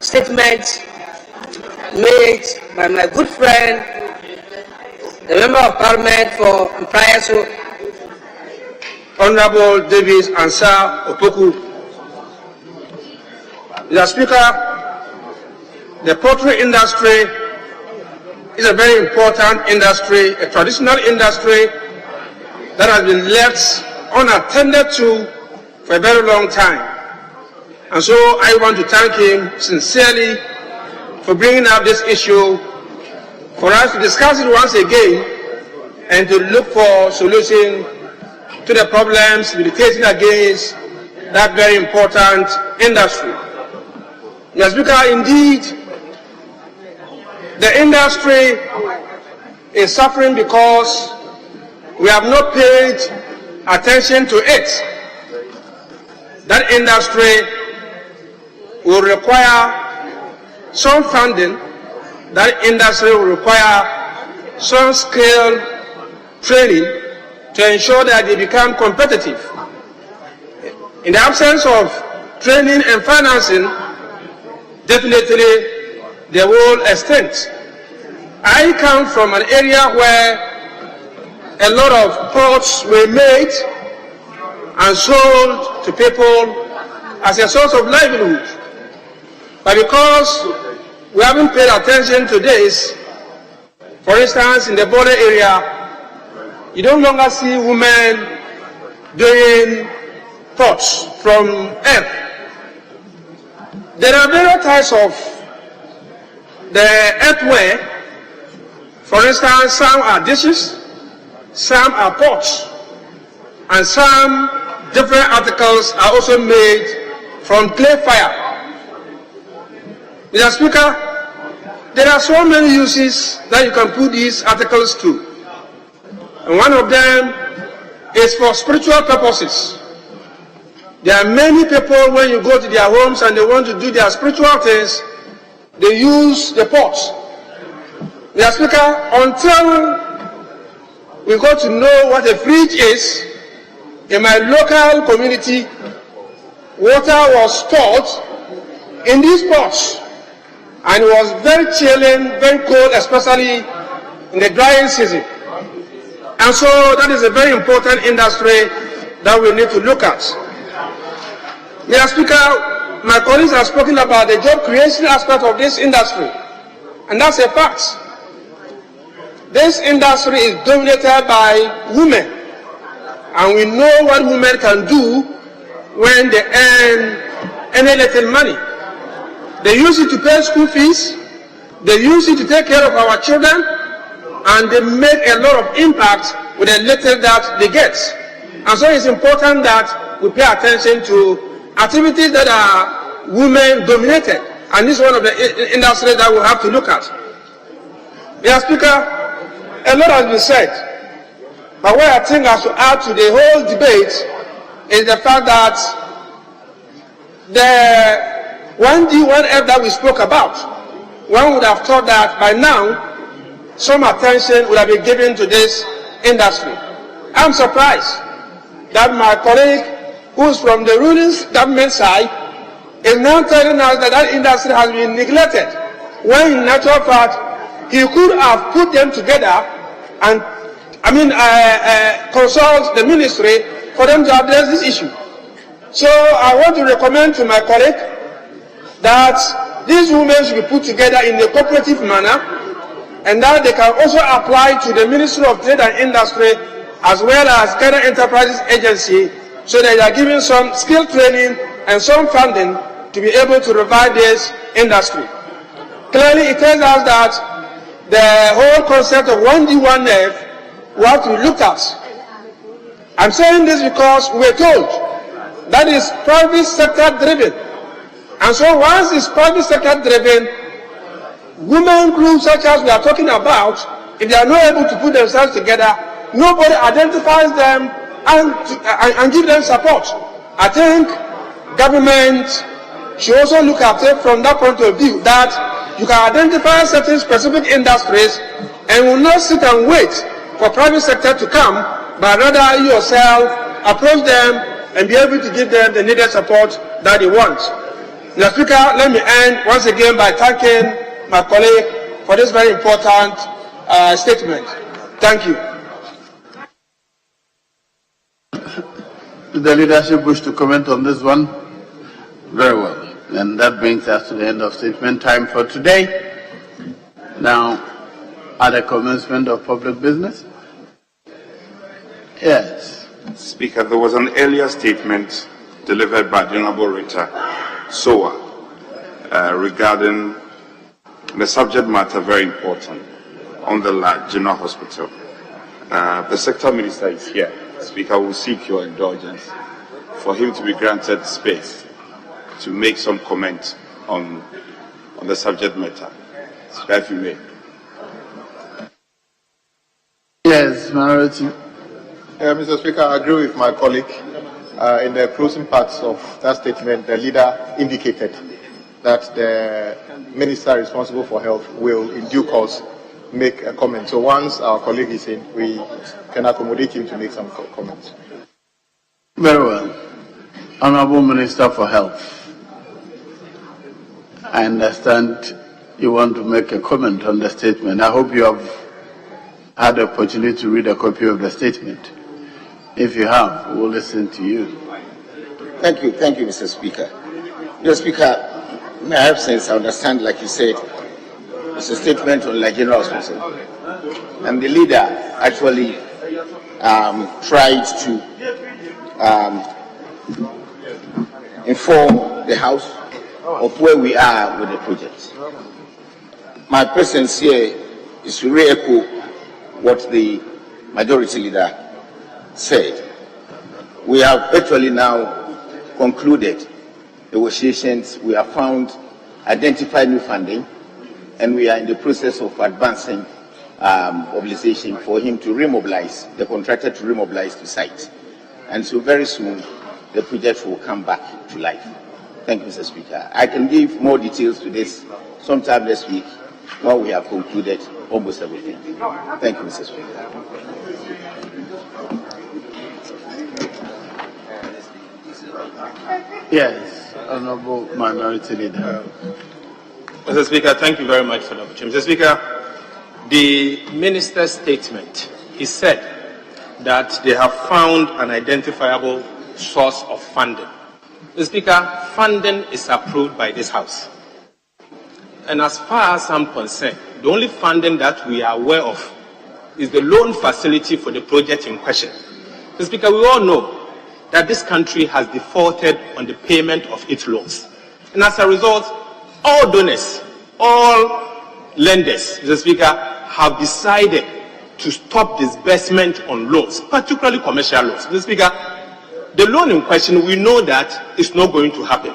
statement made by my good friend, the Member of Parliament for Mprayaso, Honorable Davis Ansah Opoku. Mr. Speaker, the poultry industry is a very important industry, a traditional industry that has been left unattended to for a very long time. And so I want to thank him sincerely for bringing up this issue for us to discuss it once again and to look for solution to the problems militating against that very important industry. Mr. Speaker, indeed, the industry is suffering because we have not paid attention to it. That industry will require some funding. That industry will require some skill training to ensure that they become competitive. In the absence of training and financing, definitely they will extend. I come from an area where a lot of pots were made and sold to people as a source of livelihood. But because we haven't paid attention to this, for instance, in the border area, you don't longer see women doing pots from earth. There are various types of the earthware. For instance, some are dishes, some are pots, and some different articles are also made from clay fire. Mr. Speaker, there are so many uses that you can put these articles to. And one of them is for spiritual purposes. There are many people, when you go to their homes and they want to do their spiritual things, they use the pots. Mr. Speaker, until we got to know what a fridge is, in my local community, water was stored in these pots. And it was very chilling, very cold, especially in the drying season. And so that is a very important industry that we need to look at. Mr. Speaker, my colleagues have spoken about the job creation aspect of this industry. And that's a fact. This industry is dominated by women. And we know what women can do when they earn any little money. They use it to pay school fees, they use it to take care of our children, and they make a lot of impact with the little that they get. And so it's important that we pay attention to activities that are women dominated. And this is one of the industries that we have to look at. Mr. Speaker, a lot has been said. But what I think I should add to the whole debate is the fact that the 1D, 1F that we spoke about, one would have thought that by now some attention would have been given to this industry. I'm surprised that my colleague, who is from the ruling government side, is now telling us that that industry has been neglected, when in actual fact he could have put them together and consult the ministry for them to address this issue. So I want to recommend to my colleague that these women should be put together in a cooperative manner, and that they can also apply to the Ministry of Trade and Industry as well as Ghana Enterprises Agency, so that they are given some skill training and some funding to to be able to revive this industry. Clearly, it tells us that the whole concept of 1D, 1F will have to be looked at. I'm saying this because we're told that is private sector driven. And so once it's private sector driven, women groups such as we are talking about, if they are not able to put themselves together, nobody identifies them and give them support. I think government should also look at it from that point of view, that you can identify certain specific industries and will not sit and wait for private sector to come, but rather you yourself approach them and be able to give them the needed support that they want. Mr. Speaker, let me end once again by thanking my colleague for this very important statement. Thank you. Does the leadership wish to comment on this one? Very well. And that brings us to the end of statement time for today. Now, at the commencement of public business? Yes. Speaker, there was an earlier statement delivered by the Honorable Rita Soa regarding the subject matter, very important, on the General Hospital. The Sector Minister is here. Speaker, will seek your indulgence for him to be granted space to make some comment on the subject matter. Speaker, if you may. Yes, Minority. Mr. Speaker, I agree with my colleague. In the closing parts of that statement, the leader indicated that the minister responsible for health will, in due course, make a comment. So once our colleague is in, we can accommodate him to make some comments. Very well. Honorable Minister for Health, I understand you want to make a comment on the statement. I hope you have had the opportunity to read a copy of the statement. If you have, we'll listen to you. Thank you, Mr. Speaker. Mr. Speaker, in my absence, I understand, like you said, it's a statement on the General Hospital. And the leader actually tried to inform the House of where we are with the project. My presence here is to re-echo what the majority leader said. We have virtually now concluded negotiations. We have identified new funding, and we are in the process of advancing mobilization for him to remobilize, the contractor to remobilize the site. And so very soon, the project will come back to life. Thank you, Mr. Speaker. I can give more details to this sometime this week when we have concluded almost everything. Thank you, Mr. Speaker. Yes, Honorable Minority Leader. Mr. Speaker, thank you very much for the opportunity. Mr. Speaker, the minister's statement, he said that they have found an identifiable source of funding. Mr. Speaker, funding is approved by this House. And as far as I'm concerned, the only funding that we are aware of is the loan facility for the project in question. Mr. Speaker, we all know that this country has defaulted on the payment of its loans. And as a result, all donors, all lenders, Mr. Speaker, have decided to stop disbursement on loans, particularly commercial loans. Mr. Speaker, the loan in question, we know that it's not going to happen.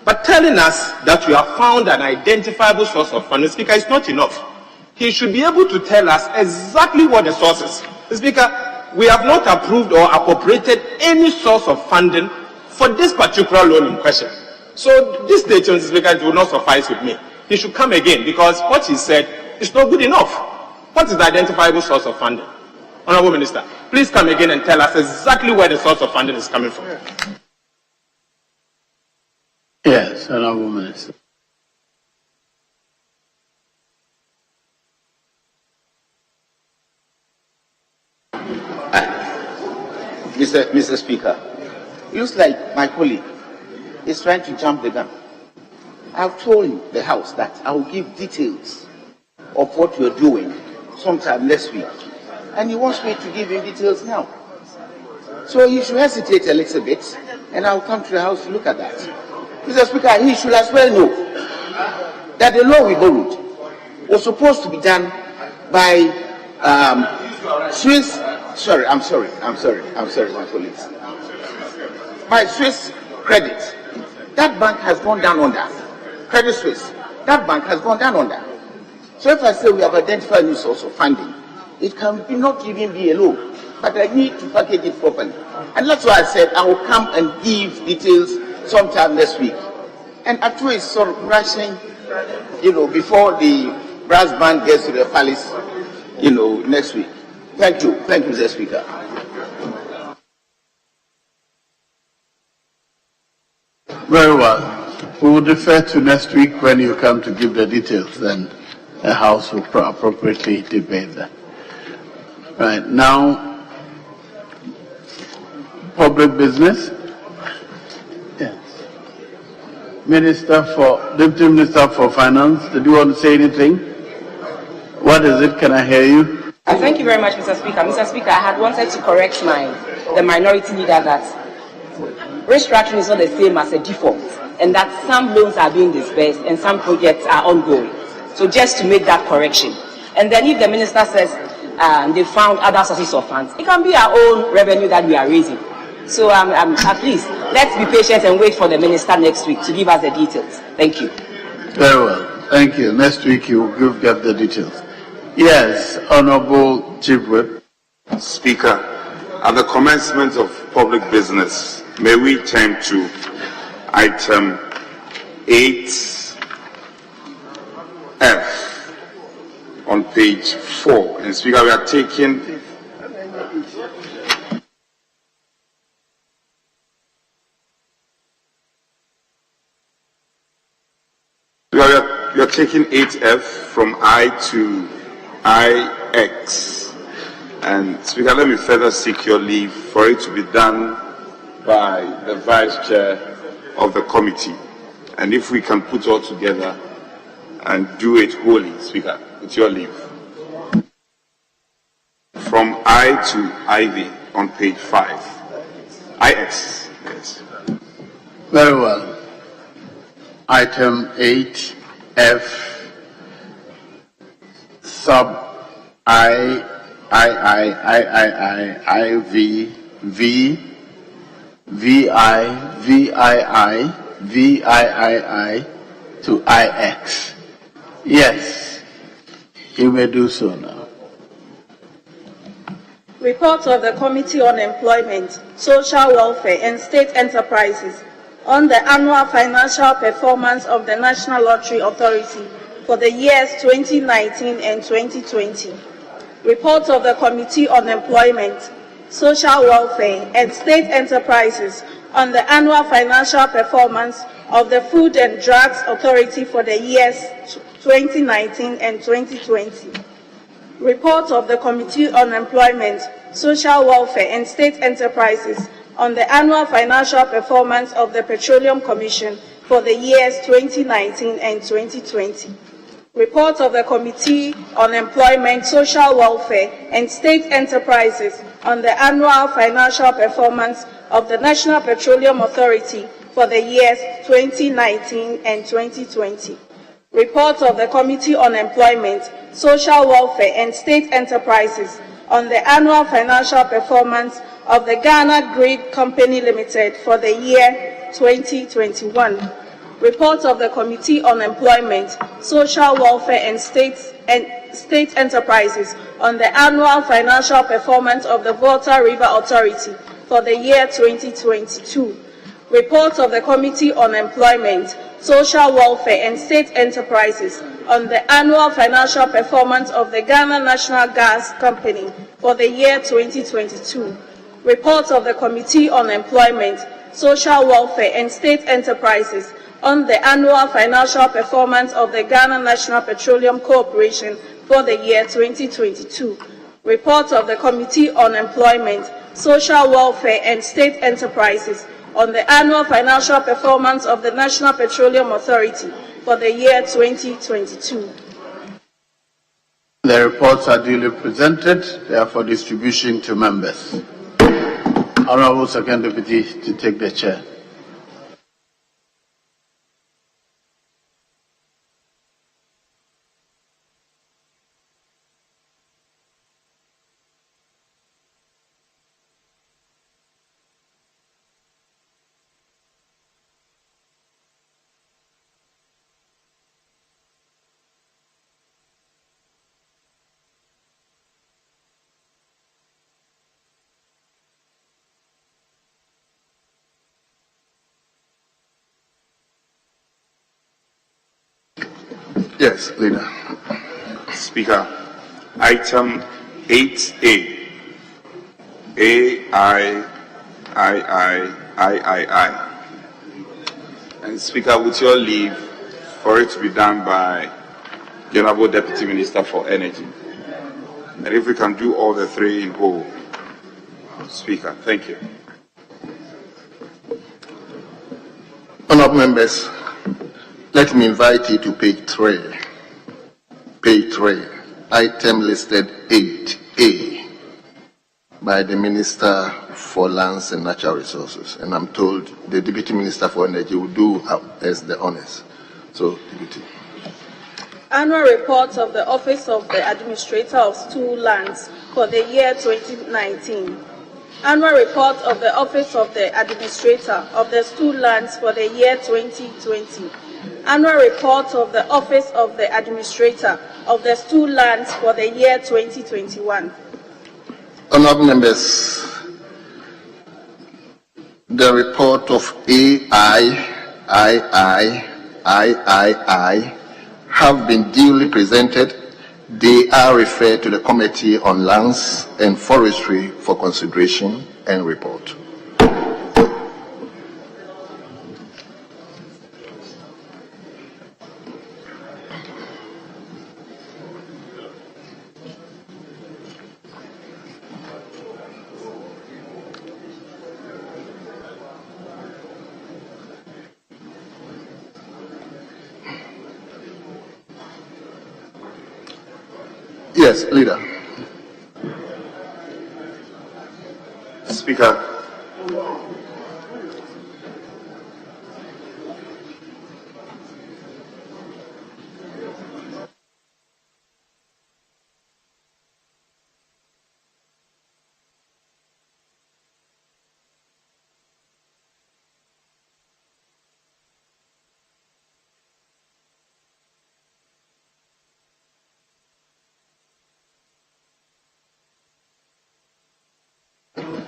But telling us that we have found an identifiable source of funding, Mr. Speaker, is not enough. He should be able to tell us exactly what the source is. Mr. Speaker, we have not approved or appropriated any source of funding for this particular loan in question. So this statement, Mr. Speaker, will not suffice with me. He should come again, because what he said is not good enough. What is the identifiable source of funding? Honorable Minister, please come again and tell us exactly where the source of funding is coming from. Yes, Honorable Minister. Mr. Speaker, it looks like my colleague is trying to jump the gun. I've told the House that I will give details of what we're doing sometime next week. And he wants me to give him details now. So he should hesitate a little bit, and I'll come to the House to look at that. Mr. Speaker, he should as well know that the law we borrowed was supposed to be done by Swiss. Sorry, my colleagues. By Swiss Credit. That bank has gone down under. Credit Suisse. That bank has gone down under. So if I say we have identified a new source of funding, it can not even be a loan, but I need to package it properly. And that's why I said I will come and give details sometime next week. And Atu is sort of rushing, before the brass band gets to the palace, next week. Thank you, Mr. Speaker. Very well. We will defer to next week when you come to give the details, then the House will appropriately debate that. Right, now, public business. Yes. Deputy Minister for Finance, did you want to say anything? What is it? Can I hear you? Thank you very much, Mr. Speaker. Mr. Speaker, I had wanted to correct the minority leader that restructuring is not the same as a default, and that some loans are being disbursed and some projects are ongoing. So just to make that correction. And then if the minister says they found other sources of funds, it can be our own revenue that we are raising. So at least let's be patient and wait for the minister next week to give us the details. Thank you. Very well. Thank you. Next week you will get the details. Yes, Honorable Chief Whip. Speaker, at the commencement of public business, may we turn to item 8F on page 4. And Speaker, we are taking we are taking 8F from I to IX. And Speaker, let me further seek your leave for it to be done by the Vice Chair of the committee. And if we can put all together and do it wholly, Speaker, with your leave. From I to IV on page 5. IX, yes. Very well. Item 8F sub I V V VI VII to IX. Yes, you may do so now. Report of the Committee on Employment, Social Welfare and State Enterprises on the annual financial performance of the National Lottery Authority for the years 2019 and 2020. Report of the Committee on Employment, Social Welfare and State Enterprises on the annual financial performance of the Food and Drugs Authority for the years 2019 and 2020. Report of the Committee on Employment, Social Welfare and State Enterprises on the annual financial performance of the Petroleum Commission for the years 2019 and 2020. Report of the Committee on Employment, Social Welfare and State Enterprises on the annual financial performance of the National Petroleum Authority for the years 2019 and 2020. Report of the Committee on Employment, Social Welfare and State Enterprises on the annual financial performance of the Ghana Grid Company Limited for the year 2021. Report of the Committee on Employment, Social Welfare and State Enterprises on the annual financial performance of the Volta River Authority for the year 2022. Report of the Committee on Employment, Social Welfare and State Enterprises on the annual financial performance of the Ghana National Gas Company for the year 2022. Report of the Committee on Employment, Social Welfare and State Enterprises on the annual financial performance of the Ghana National Petroleum Corporation for the year 2022. Report of the Committee on Employment, Social Welfare and State Enterprises on the annual financial performance of the National Petroleum Authority for the year 2022. The reports are duly presented. They are for distribution to members. Honorable Second Deputy to take the chair. Yes, Leader. Speaker, item 8A. I. And Speaker, with your leave, for it to be done by the Honorable Deputy Minister for Energy. And if we can do all the three in whole. Speaker, thank you. Honorable members, let me invite you to page 3. Page 3, item listed 8A by the Minister for Lands and Natural Resources. And I'm told the Deputy Minister for Energy will do as the honors. So, Deputy. Annual report of the Office of the Administrator of Stool Lands for the year 2019. Annual report of the Office of the Administrator of the Stool Lands for the year 2020. Annual report of the Office of the Administrator of the Stool Lands for the year 2021. Honorable members, the report of AIII have been duly presented. They are referred to the Committee on Lands and Forestry for consideration and report. Yes, Leader. Speaker,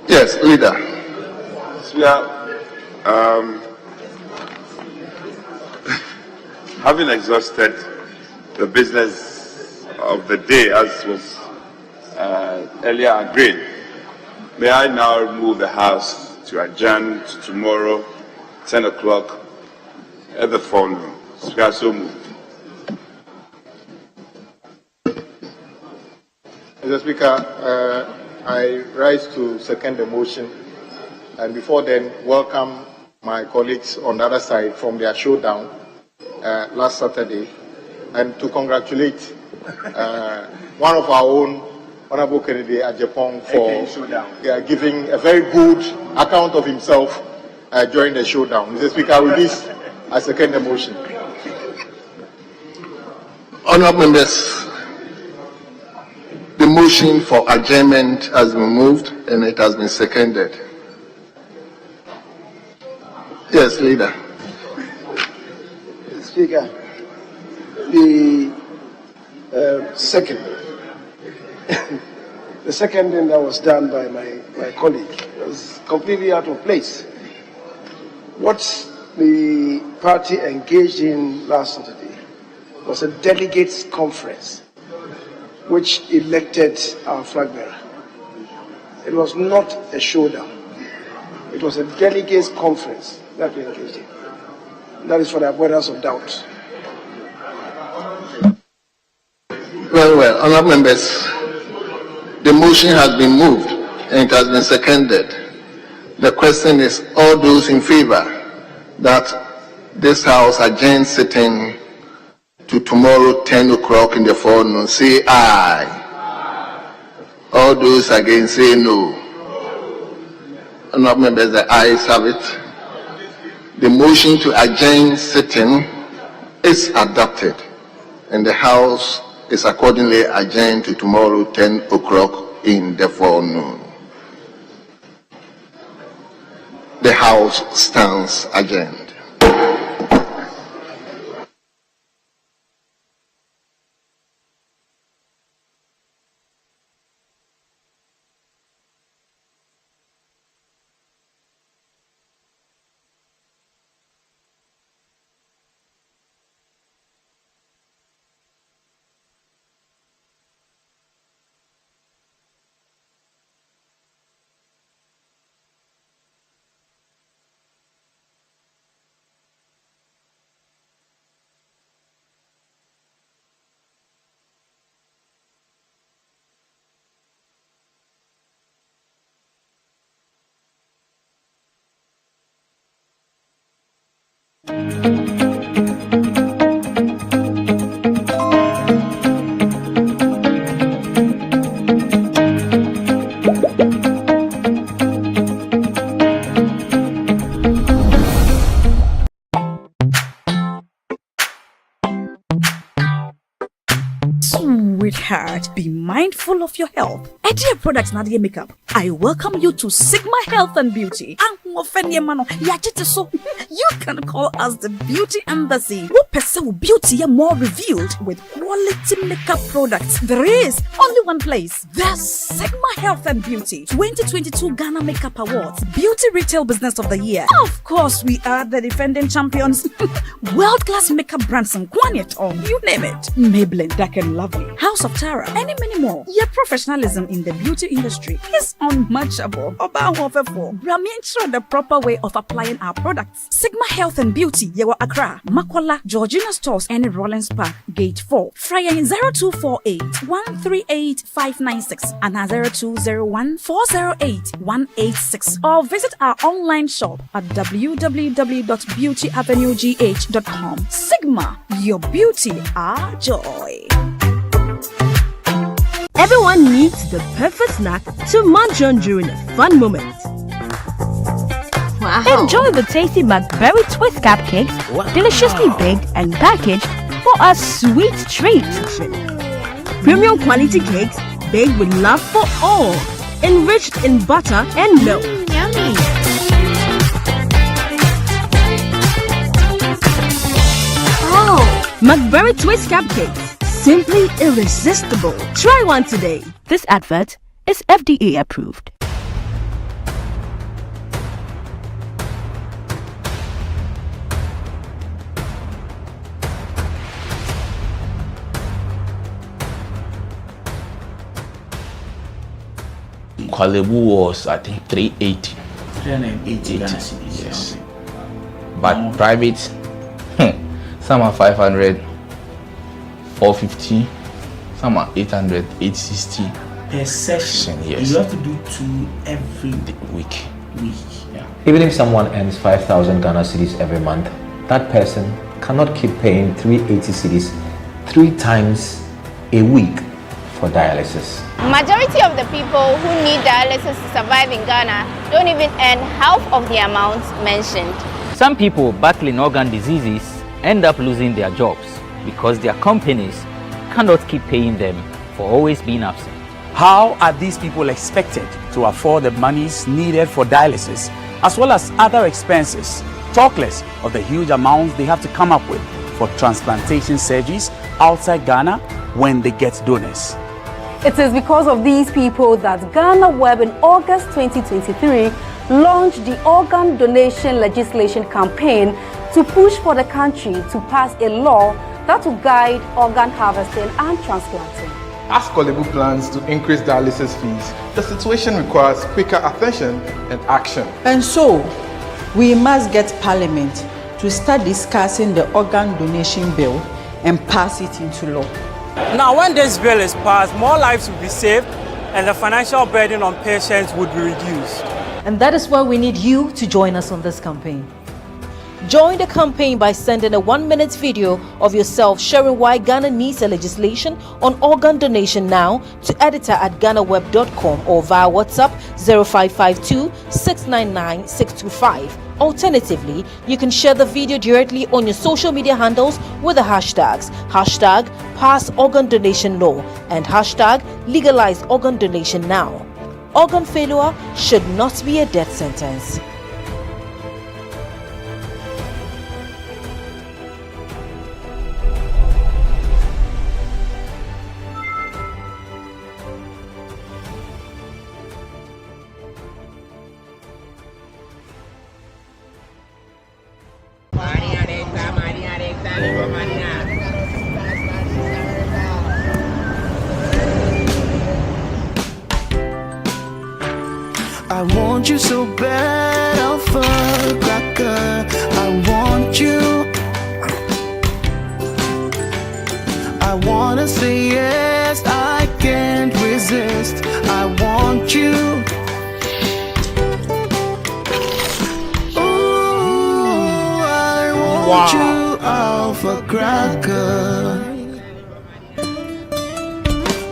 Yes, Leader. Speaker, having exhausted the business of the day as was earlier agreed, may I now move the House to adjourn to tomorrow, 10 o'clock at the forenoon. Speaker, so moved. Mr. Speaker, I rise to second the motion, and before then, welcome my colleagues on the other side from their showdown last Saturday, and to congratulate one of our own, Honorable Kennedy Ajapong, for giving a very good account of himself during the showdown. Mr. Speaker, with this, I second the motion. Honorable members, the motion for adjournment has been moved and it has been seconded. Yes, Leader. Speaker, the seconding that was done by my colleague was completely out of place. What the party engaged in last Saturday was a delegates conference which elected our flag bearer. It was not a showdown. It was a delegates conference that we engaged in. That is for the avoidance of doubt. Very well. Honorable members, the motion has been moved and it has been seconded. The question is, all those in favor that this House adjourn sitting to tomorrow 10 o'clock in the forenoon, say aye. All those against, say no. Honorable members, the ayes have it. The motion to adjourn sitting is adopted, and the House is accordingly adjourned to tomorrow 10 o'clock in the forenoon. The House stands adjourned. Sweetheart, be mindful of your health. Idea Products Nadia Makeup. I welcome you to Sigma Health and Beauty. You can call us the Beauty Embassy. We pursue beauty more revealed with quality makeup products. There is only one place. The Sigma Health and Beauty 2022 Ghana Makeup Awards Beauty Retail Business of the Year. Of course, we are the defending champions. World-class makeup brands and Kwanyet on, you name it. Maybelline, Dark and Lovely, House of Tara, and many more. Your professionalism in the beauty industry is unmatchable. The proper way of applying our products. Sigma Health and Beauty, Yewa Accra, Makola, Georgina Stores, and Rollins Park, Gate 4. Fryer 0248 138 596 and 0201 408 186. Or visit our online shop at www.beautyavenuegh.com. Sigma, your beauty, our joy. Everyone needs the perfect snack to munch on during a fun moment. Wow. Enjoy the tasty McBerry Twist cupcakes, deliciously baked and packaged for a sweet treat. Premium quality cakes baked with love for all, enriched in butter and milk. Yummy. Oh, McBerry Twist cupcakes, simply irresistible. Try one today. This advert is FDA approved. Kwalebu was, I think, 380. 380 Ghana cedis. Yes. But private, some are 500, 450, some are 800, 860. Per session, yes. You have to do 2 every week. Yeah. Even if someone earns 5,000 Ghana cedis every month, that person cannot keep paying 380 cedis 3 times a week for dialysis. Majority of the people who need dialysis to survive in Ghana don't even earn half of the amount mentioned. Some people battling organ diseases end up losing their jobs because their companies cannot keep paying them for always being absent. How are these people expected to afford the monies needed for dialysis as well as other expenses, talk less of the huge amounts they have to come up with for transplantation surgeries outside Ghana when they get donors? It is because of these people that GhanaWeb in August 2023 launched the organ donation legislation campaign to push for the country to pass a law that will guide organ harvesting and transplanting. As Kolebu plans to increase dialysis fees, the situation requires quicker attention and action. And so, we must get Parliament to start discussing the organ donation bill and pass it into law. Now, when this bill is passed, more lives will be saved and the financial burden on patients would be reduced. And that is why we need you to join us on this campaign. Join the campaign by sending a 1-minute video of yourself sharing why Ghana needs a legislation on organ donation now to editor@ghanaweb.com or via WhatsApp 0552 699 625. Alternatively, you can share the video directly on your social media handles with the hashtags #PassOrganDonationLaw and #LegalizeOrganDonationNow. Organ failure should not be a death sentence. I want you so bad, Alpha Cracker. I want you. I wanna say yes, I can't resist. I want you. Ooh, I want you Alpha Cracker.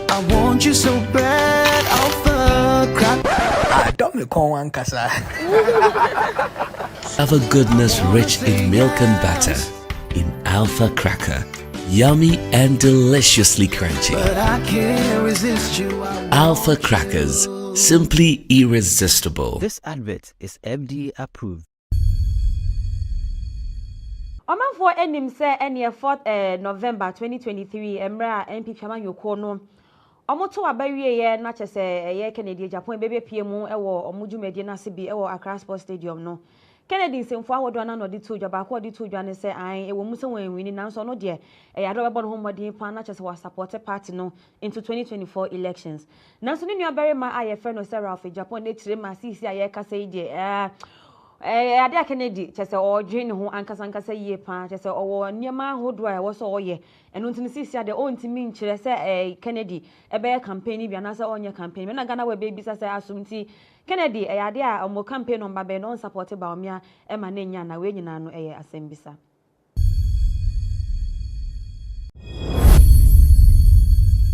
I want you so bad, Alpha Cracker. I don't me call one kasa. Alpha goodness rich in milk and butter. In Alpha Cracker. Yummy and deliciously crunchy. But I can't resist you. Alpha Crackers. Simply irresistible. This advert is FDA approved. Omanfo enim say any 4th November 2023 emra MP Chama Yoko no omoto abawie ye na chese ye Kennedy Japan bebe piemu ewo omudwumadi na se bi ewo Accra Sports Stadium no Kennedy nsemfo awodo na no de to dwa ba ko de to dwa ne se an ewo muso wanwini nanso no de ado bebo no homodin pa na chese wa support party no into 2024 elections nanso ne nua barema aye friend no Ralph Japan ne tire ma sisi aye kasa ide ade Kennedy chese odwin ho ankasa yie pa chese owo niema hodo a wo so oye eno ntini sisi ade ontimi nkyere se Kennedy ebe campaign bia na se onye campaign me na GhanaWeb be bisa se asumti Kennedy ade a omo campaign no mbabe no support ba omia e ma na nya na we nyina no asembisa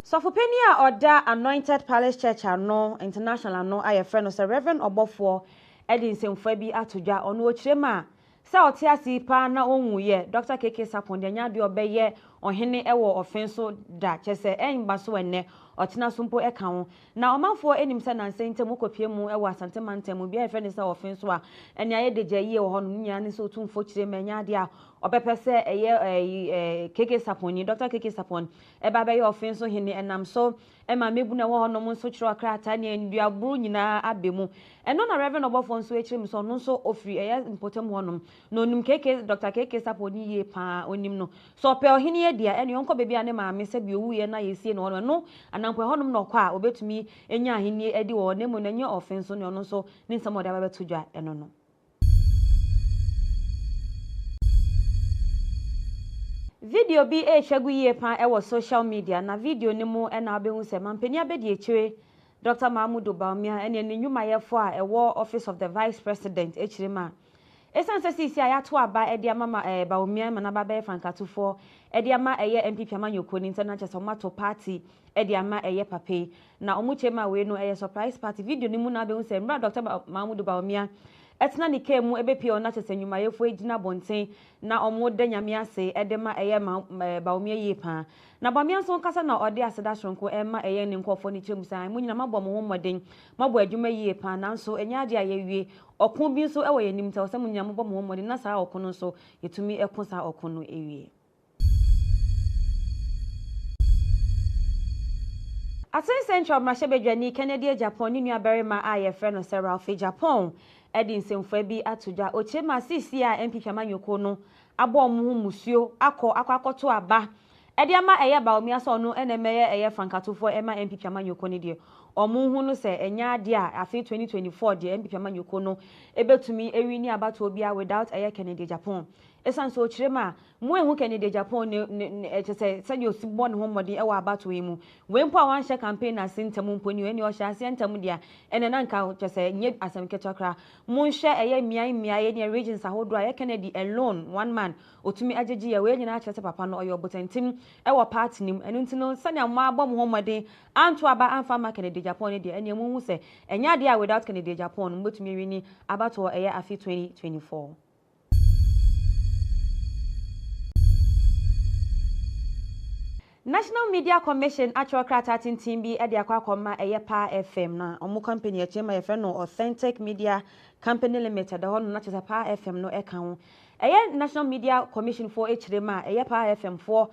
So for Penia Oda Anointed Palace Church ano international no aye friend no se Reverend Obofo Edin semfo bi atodwa ono ochirema sa otiasi pa na onwuye Dr. KK Sapon de nya de obeye ohene ewo ofenso da chese enba so enne otina sumpo eka ho na omanfo enim se na nsente mu kopie mu ewo asante mantem bi efe ne se ofenso a ene aye de jaye wo hono nya ne so tumfo chirema nya de a obepese eye KK Sapon ni Dr. KK Sapon eba be ye ofenso hene enam so ema mebu na wo hono mu so chiro krata ne nduaburu nyina abemu eno na Reverend Obofo nso echirim so no nso ofri eye impotem honom no nim KK Dr. KK Sapon ye pa onim no so pe ohene dia ene yonko bebi ane ma me se bi owuye na yesie no no anampo honom no kwa obetumi enya ahenie edi wo nemu na nye offense no no so ni nsamo da babetodwa eno no video bi ehwagu ye pa ewo social media na video ni mu ena abehu se mampani abedi echire Dr. Mahmoud Baumia ene nyuma yefo a ewo office of the vice president echirema esanse sisi ayato aba ediama Baumia manaba be frankatufo ediama eye MPP amanyoko ni ntana chese omato party ediama eye pape na omuchema we no eye surprise party video ni mu na abehu se mra Dr. Mahmoud Baumia etna ni kemu ebepi ona chese nyuma yefo ejina bonten na omoda nyame ase edema eye Baumia yepa na Baumia so nkasa na ode aseda shronko ema eye ne nkofo ni chemusan munyina mabọ mo homoden mabọ adwuma yepa nanso enya ade ayewie okun bi so ewo yenim ta osem nyina mabọ mo homoden na saa okun so yetumi ekun saa okun no ewie Asen Central Mashebedwani Kennedy Japan ni nua barema aye friend no Ralph Japan Edin semfo bi atodwa ochema sisi a MPP amanyoko no abo mu musuo akoto aba edi ama eye Baumia so no enemeye eye frankatofo ema MPP amanyoko ne de omu hu no se enya ade a afi 2024 de MPP amanyoko no ebetumi ewini abato obi a without eye Kennedy Japan esanso ochirema mu ehu Kennedy Japan ne chese sanye osibon ho modi ewa abato emu wempo a wan share campaign na sintem mponi eni o hye asintem dia ene na nka chese nye asemketokra mu hye eye miai ne regions ahodo a Kennedy alone one man otumi ajeji ya we nyina chese papa no oyo botentim ewa party nim enu ntino sanya ma abom ho modi anto aba anfa ma Kennedy Japan dia ene mu hu se enya dia without Kennedy Japan mbotumi ewini abato eye afi 2024 National Media Commission actual krata tintin bi e de akwa eye pa FM na omu company e chema ye no Authentic Media Company Limited da hono na chesa pa FM no e kan ho eye National Media Commission for echirema eye pa FM for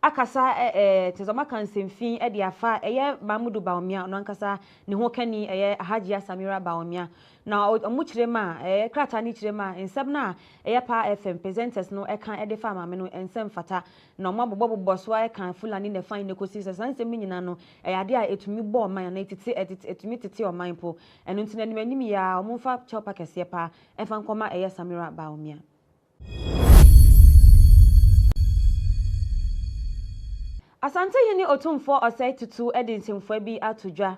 akasa tezoma kansemfin e de afa eye Mahmoud Baumia no ankasa ne ho kani eye Hajia Samira Baumia na omu chirema krata ni chirema ensem na eye pa FM presenters no e kan e de fa mame no ensem fata na omabobo so e kan Fulani ne fan ne kosi sansem nyina no ade a etumi bo man na etumi tete o man po eno ntina ni anim ya omfa chopa kese pa efa nkoma eye Samira Baumia Asante yini otumfo osai tutu edinsimfo bi atodwa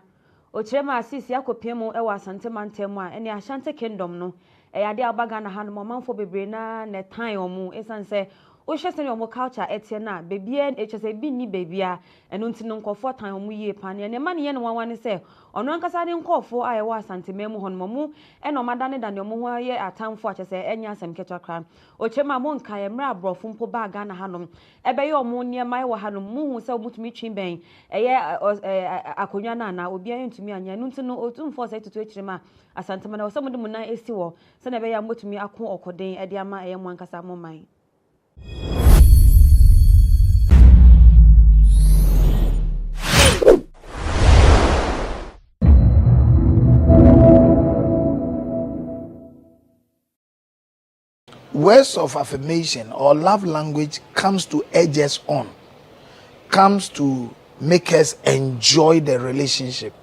ochirema asisi akopemu ewa asante mantem a ene Ashanti Kingdom no ade abaga na hanom manfo bebre na ne tan omu esan se o hwese ne omo culture etie na bebia ehwese bi ni bebia eno nti no nkofo tan omu yie pane ne ma ne ye ne wanwane se ono ankasa ne nkofo aye wa santememu honom mu eno madane da ne omo ho ye atamfo ahwese enya asem ketwa kra o chema mo nka ye mra abrofo mpo baga na hanom ebe ye omo ne mai wa hanom mu hu se omutumi twi ben eye akonwa na obi an ntumi anya eno nti no otumfo se tutu echirema asantema na osemu mu na esi wo se na be ya motumi ako okoden ede ama eye mo ankasa mo man. Words of affirmation or love language comes to edge us on, comes to make us enjoy the relationship,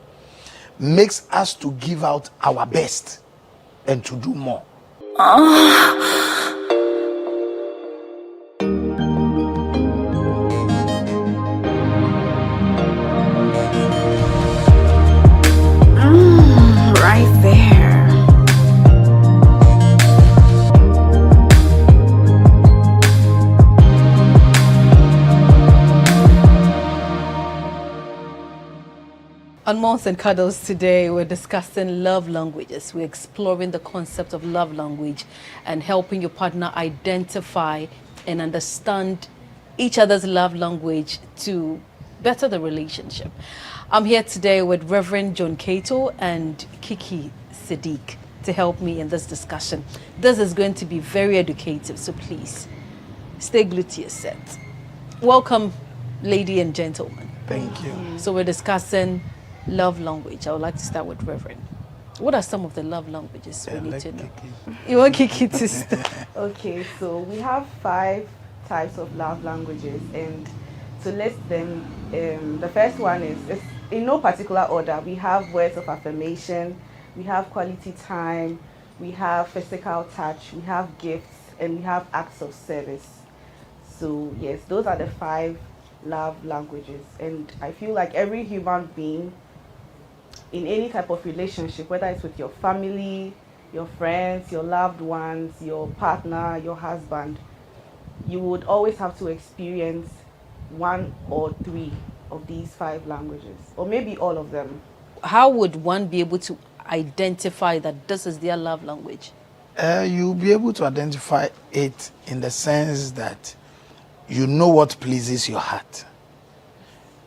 makes us to give out our best and to do more. Right there. On Moms and Cuddles today, we're discussing love languages. We're exploring the concept of love language and helping your partner identify and understand each other's love language to better the relationship. I'm here today with Reverend John Cato and Kiki Sadiq to help me in this discussion. This is going to be very educative, so please stay glued to your set. Welcome, ladies and gentlemen. Thank you. So we're discussing love language. I would like to start with Reverend. What are some of the love languages we need to know? You want Kiki to start? Okay, so we have 5 types of love languages, and to list them, the first one is in no particular order. We have words of affirmation, we have quality time, we have physical touch, we have gifts, and we have acts of service. So yes, those are the 5 love languages, and I feel like every human being in any type of relationship, whether it's with your family, your friends, your loved ones, your partner, your husband, you would always have to experience 1 or 3 of these 5 languages, or maybe all of them. How would one be able to identify that this is their love language? You'll be able to identify it in the sense that you know what pleases your heart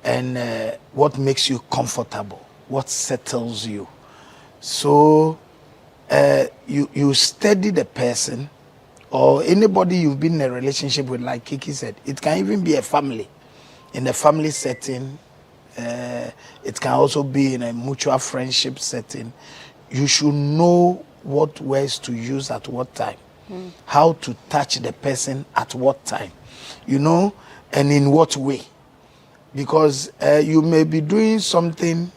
and what makes you comfortable, what settles you. So you study the person or anybody you've been in a relationship with, like Kiki said. It can even be a family. In a family setting, it can also be in a mutual friendship setting. You should know what words to use at what time, how to touch the person at what time, you know, and in what way. Because you may be doing something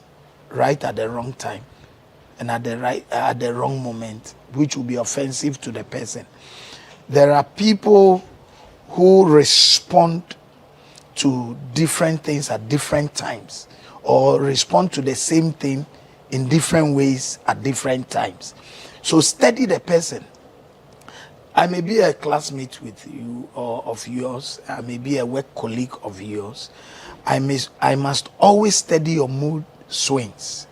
right at the wrong time and at the wrong moment, which will be offensive to the person. There are people who respond to different things at different times, or respond to the same thing in different ways at different times. So study the person. I may be a classmate with you or of yours. I may be a work colleague of yours. I must always study your mood swings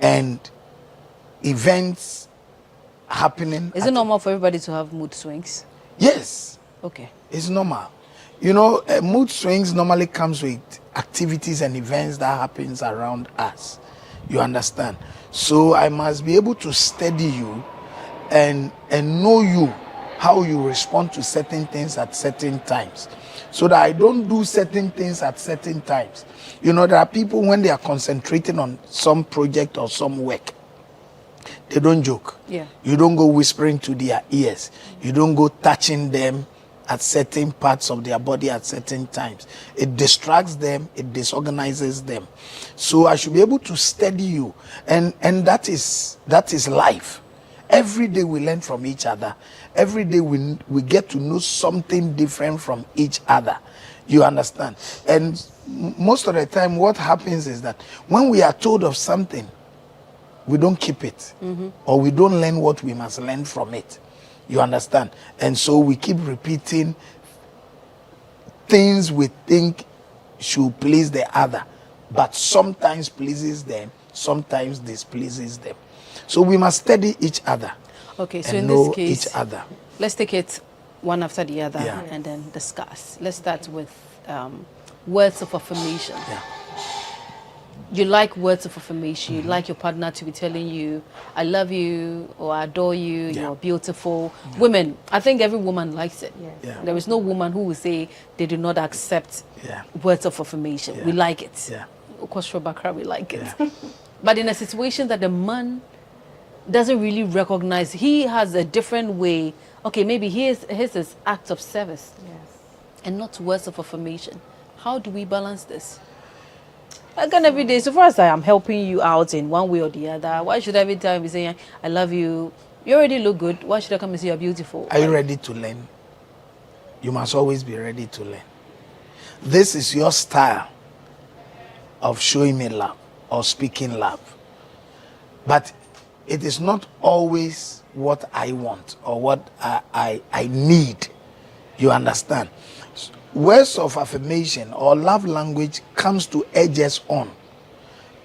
and events happening. Is it normal for everybody to have mood swings? Yes. Okay. It's normal. You know, mood swings normally comes with activities and events that happens around us. You understand? So I must be able to study you and know you, how you respond to certain things at certain times, so that I don't do certain things at certain times. You know, there are people, when they are concentrating on some project or some work, they don't joke. Yeah. You don't go whispering to their ears. You don't go touching them at certain parts of their body at certain times. It distracts them, it disorganizes them. So I should be able to study you, and that is life. Every day we learn from each other. Every day we get to know something different from each other. You understand? And most of the time what happens is that when we are told of something, we don't keep it, or we don't learn what we must learn from it. You understand? And so we keep repeating things we think should please the other, but sometimes pleases them, sometimes displeases them. So we must study each other. Okay, so and in know this case, each other. Let's take it one after the other and then discuss. Let's start with words of affirmation. Yeah. You like words of affirmation. You like your partner to be telling you, I love you, or I adore you, you're beautiful. Women, I think every woman likes it. Yeah. There is no woman who will say they do not accept words of affirmation. We like it. Of course, for Bakra, we like it. But in a situation that the man doesn't really recognize, he has a different way. Okay, maybe his is acts of service and not words of affirmation. How do we balance this? Again, every day, so far as I am helping you out in one way or the other, why should every time be saying, I love you, you already look good, why should I come and say you're beautiful? Are you ready to learn? You must always be ready to learn. This is your style of showing me love or speaking love. But it is not always what I want or what I need. You understand? Words of affirmation or love language comes to edge us on,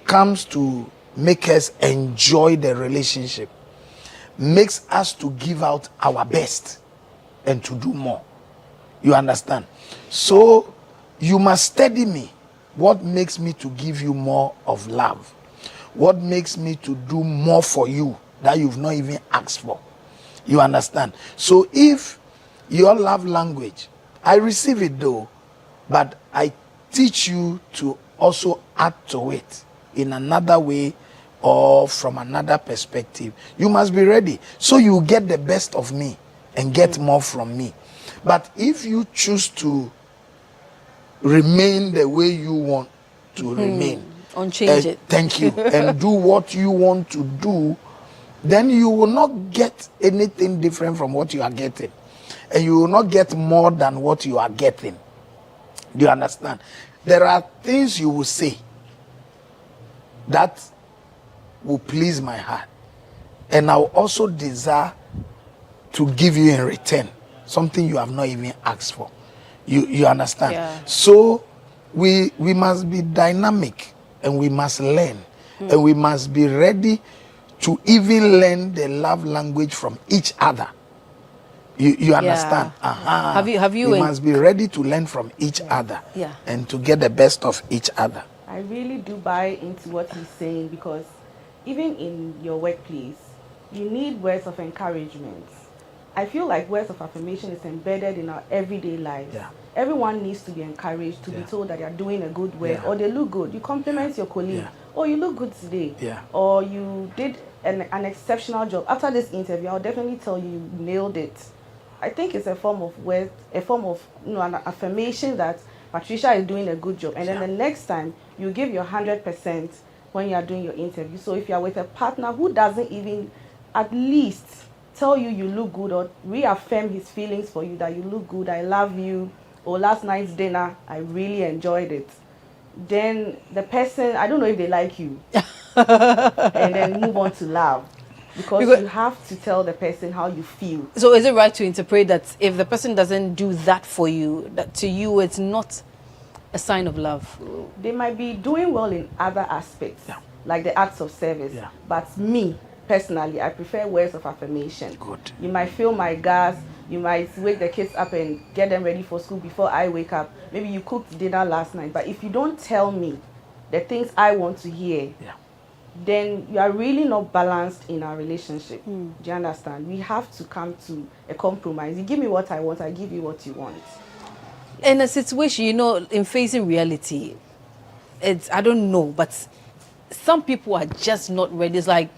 comes to make us enjoy the relationship, makes us to give out our best and to do more. You understand? So you must study me. What makes me to give you more of love? What makes me to do more for you that you've not even asked for? You understand? So if your love language, I receive it though, but I teach you to also add to it in another way or from another perspective. You must be ready. So you get the best of me and get more from me. But if you choose to remain the way you want to remain, unchange it. Thank you. And do what you want to do, then you will not get anything different from what you are getting. And you will not get more than what you are getting. Do you understand? There are things you will say that will please my heart. And I will also desire to give you in return something you have not even asked for. You understand? Yeah. So we must be dynamic and we must learn. And we must be ready to even learn the love language from each other. You understand? Have you We must be ready to learn from each other and to get the best of each other. I really do buy into what he's saying, because even in your workplace, you need words of encouragement. I feel like words of affirmation is embedded in our everyday lives. Everyone needs to be encouraged, to be told that they are doing a good work, or they look good. You compliment your colleague, oh, you look good today, or you did an exceptional job. After this interview, I'll definitely tell you you nailed it. I think it's a form of word, a form of an affirmation that Patricia is doing a good job. And then the next time, you give your 100% when you are doing your interview. So if you are with a partner who doesn't even at least tell you you look good, or reaffirm his feelings for you that you look good, I love you, or last night's dinner, I really enjoyed it, then the person, I don't know if they like you, and then move on to love. Because you have to tell the person how you feel. So is it right to interpret that if the person doesn't do that for you, that to you it's not a sign of love? They might be doing well in other aspects, like the acts of service. But me, personally, I prefer words of affirmation. Good. You might fill my gas, you might wake the kids up and get them ready for school before I wake up. Maybe you cooked dinner last night, but if you don't tell me the things I want to hear, then you are really not balanced in our relationship. Do you understand? We have to come to a compromise. You give me what I want, I give you what you want. In a situation, in facing reality, it's, I don't know, but some people are just not ready. It's like,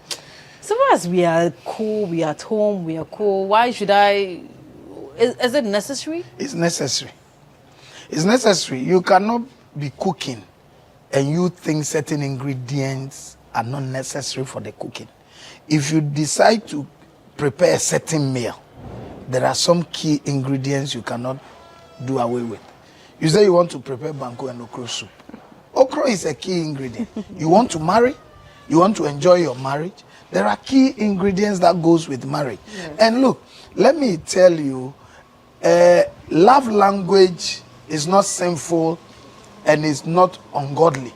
so far as we are cool, we are at home, we are cool, why should I? Is it necessary? It's necessary. It's necessary. You cannot be cooking and you think certain ingredients are not necessary for the cooking. If you decide to prepare a certain meal, there are some key ingredients you cannot do away with. You say you want to prepare banku and okra soup. Okra is a key ingredient. You want to marry, You want to enjoy your marriage. There are key ingredients that goes with marriage. Yes. And look, let me tell you, love language is not sinful and is not ungodly.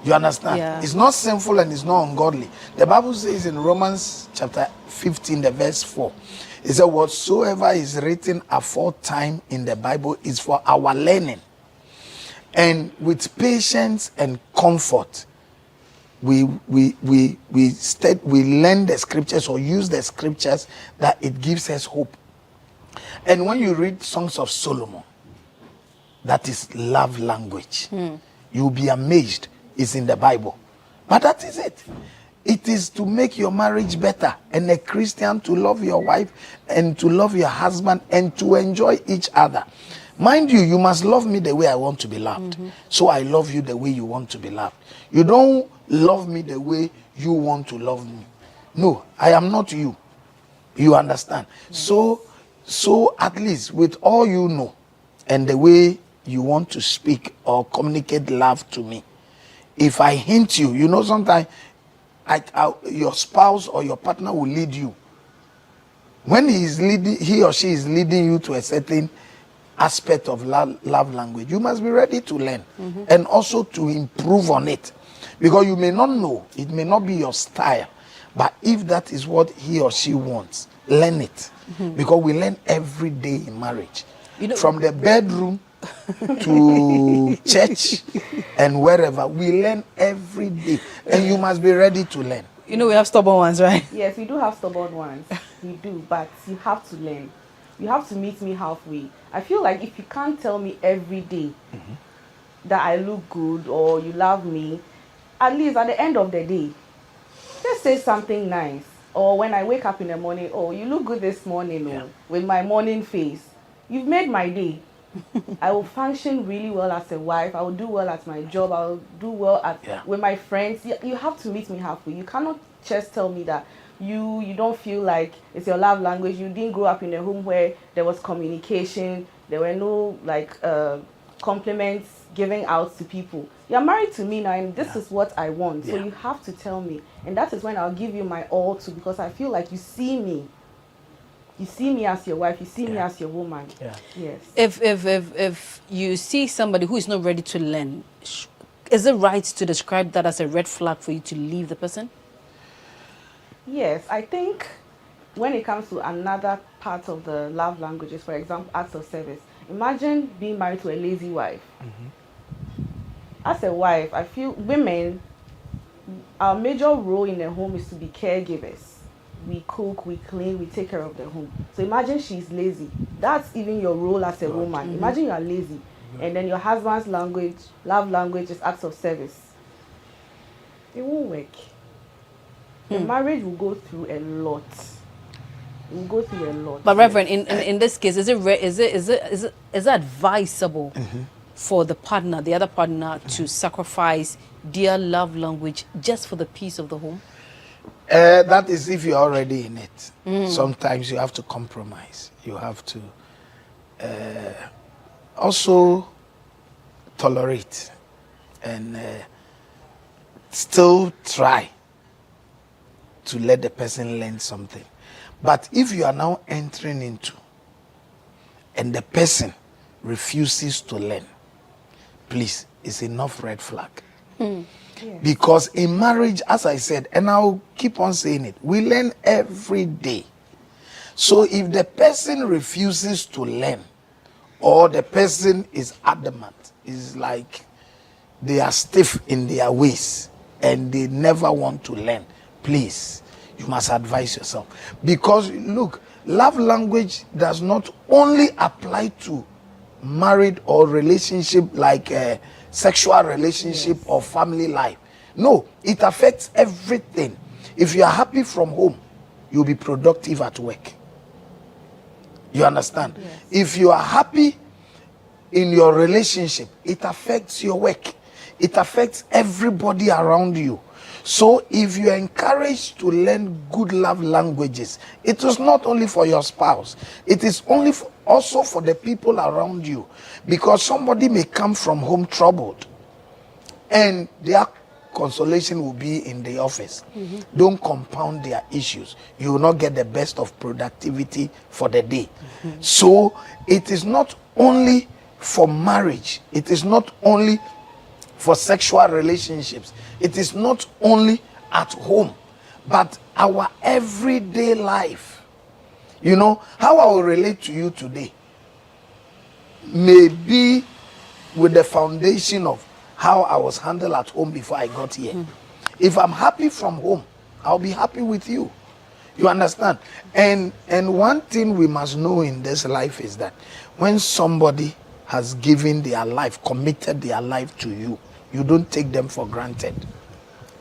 You understand? Yeah. It's not sinful and it's not ungodly. The Bible says in Romans chapter 15, the verse 4, it says, whatsoever is written aforetime in the Bible is for our learning. And with patience and comfort, we learn the scriptures or use the scriptures that it gives us hope. And when you read Songs of Solomon, that is love language. You'll be amazed. It's in the Bible. But that is it. It is to make your marriage better, and a Christian to love your wife and to love your husband and to enjoy each other. Mind you, you must love me the way I want to be loved. So I love you the way you want to be loved. You don't love me the way you want to love me. No, I am not you. You understand? So at least with all you know and the way you want to speak or communicate love to me, if I hint you, you know, sometimes your spouse or your partner will lead you. When he or she is leading you to a certain aspect of love language, you must be ready to learn and also to improve on it. Because you may not know, it may not be your style, but if that is what he or she wants, learn it. Because we learn every day in marriage. You know, from the bedroom to church and wherever, we learn every day. And you must be ready to learn. You know, we have stubborn ones, right? Yes, we do have stubborn ones. We do, but you have to learn. You have to meet me halfway. I feel like if you can't tell me every day that I look good or you love me, at least at the end of the day, just say something nice. Or when I wake up in the morning, oh, you look good this morning, with my morning face. You've made my day. I will function really well as a wife. I will do well at my job. I will do well with my friends. You have to meet me halfway. You cannot just tell me that you don't feel like it's your love language. You didn't grow up in a home where there was communication. There were no compliments giving out to people. You're married to me now, and this is what I want. So you have to tell me, and that is when I'll give you my all too, because I feel like you see me. You see me as your wife. You see me as your woman. Yes. If you see somebody who is not ready to learn, is it right to describe that as a red flag for you to leave the person? Yes, I think when it comes to another part of the love languages, for example, acts of service. Imagine being married to a lazy wife. As a wife, I feel women, our major role in the home is to be caregivers. We cook, we clean, we take care of the home. So imagine she's lazy. That's even your role as a woman. Imagine you are lazy, and then your husband's love language is acts of service. It won't work. The marriage will go through a lot. It will go through a lot. But Reverend, in this case, is it advisable for the other partner, to sacrifice their love language just for the peace of the home? That is if you're already in it. Sometimes you have to compromise. You have to also tolerate and still try to let the person learn something. But if you are now entering into and the person refuses to learn, please, it's enough red flag. Because in marriage, as I said, and I'll keep on saying it, we learn every day. So if the person refuses to learn, or the person is adamant, is like they are stiff in their ways and they never want to learn, please, you must advise yourself. Because look, love language does not only apply to married or relationship like a sexual relationship or family life. No, it affects everything. If you are happy from home, you'll be productive at work. You understand? If you are happy in your relationship, it affects your work. It affects everybody around you. So if you are encouraged to learn good love languages, it is not only for your spouse, it is also for the people around you. Because somebody may come from home troubled and their consolation will be in the office. Don't compound their issues. You will not get the best of productivity for the day. So it is not only for marriage. It is not only for sexual relationships. It is not only at home, but our everyday life. You know, how I will relate to you today may be with the foundation of how I was handled at home before I got here. If I'm happy from home, I'll be happy with you. You understand? And one thing we must know in this life is that when somebody has given their life, committed their life to you, you don't take them for granted.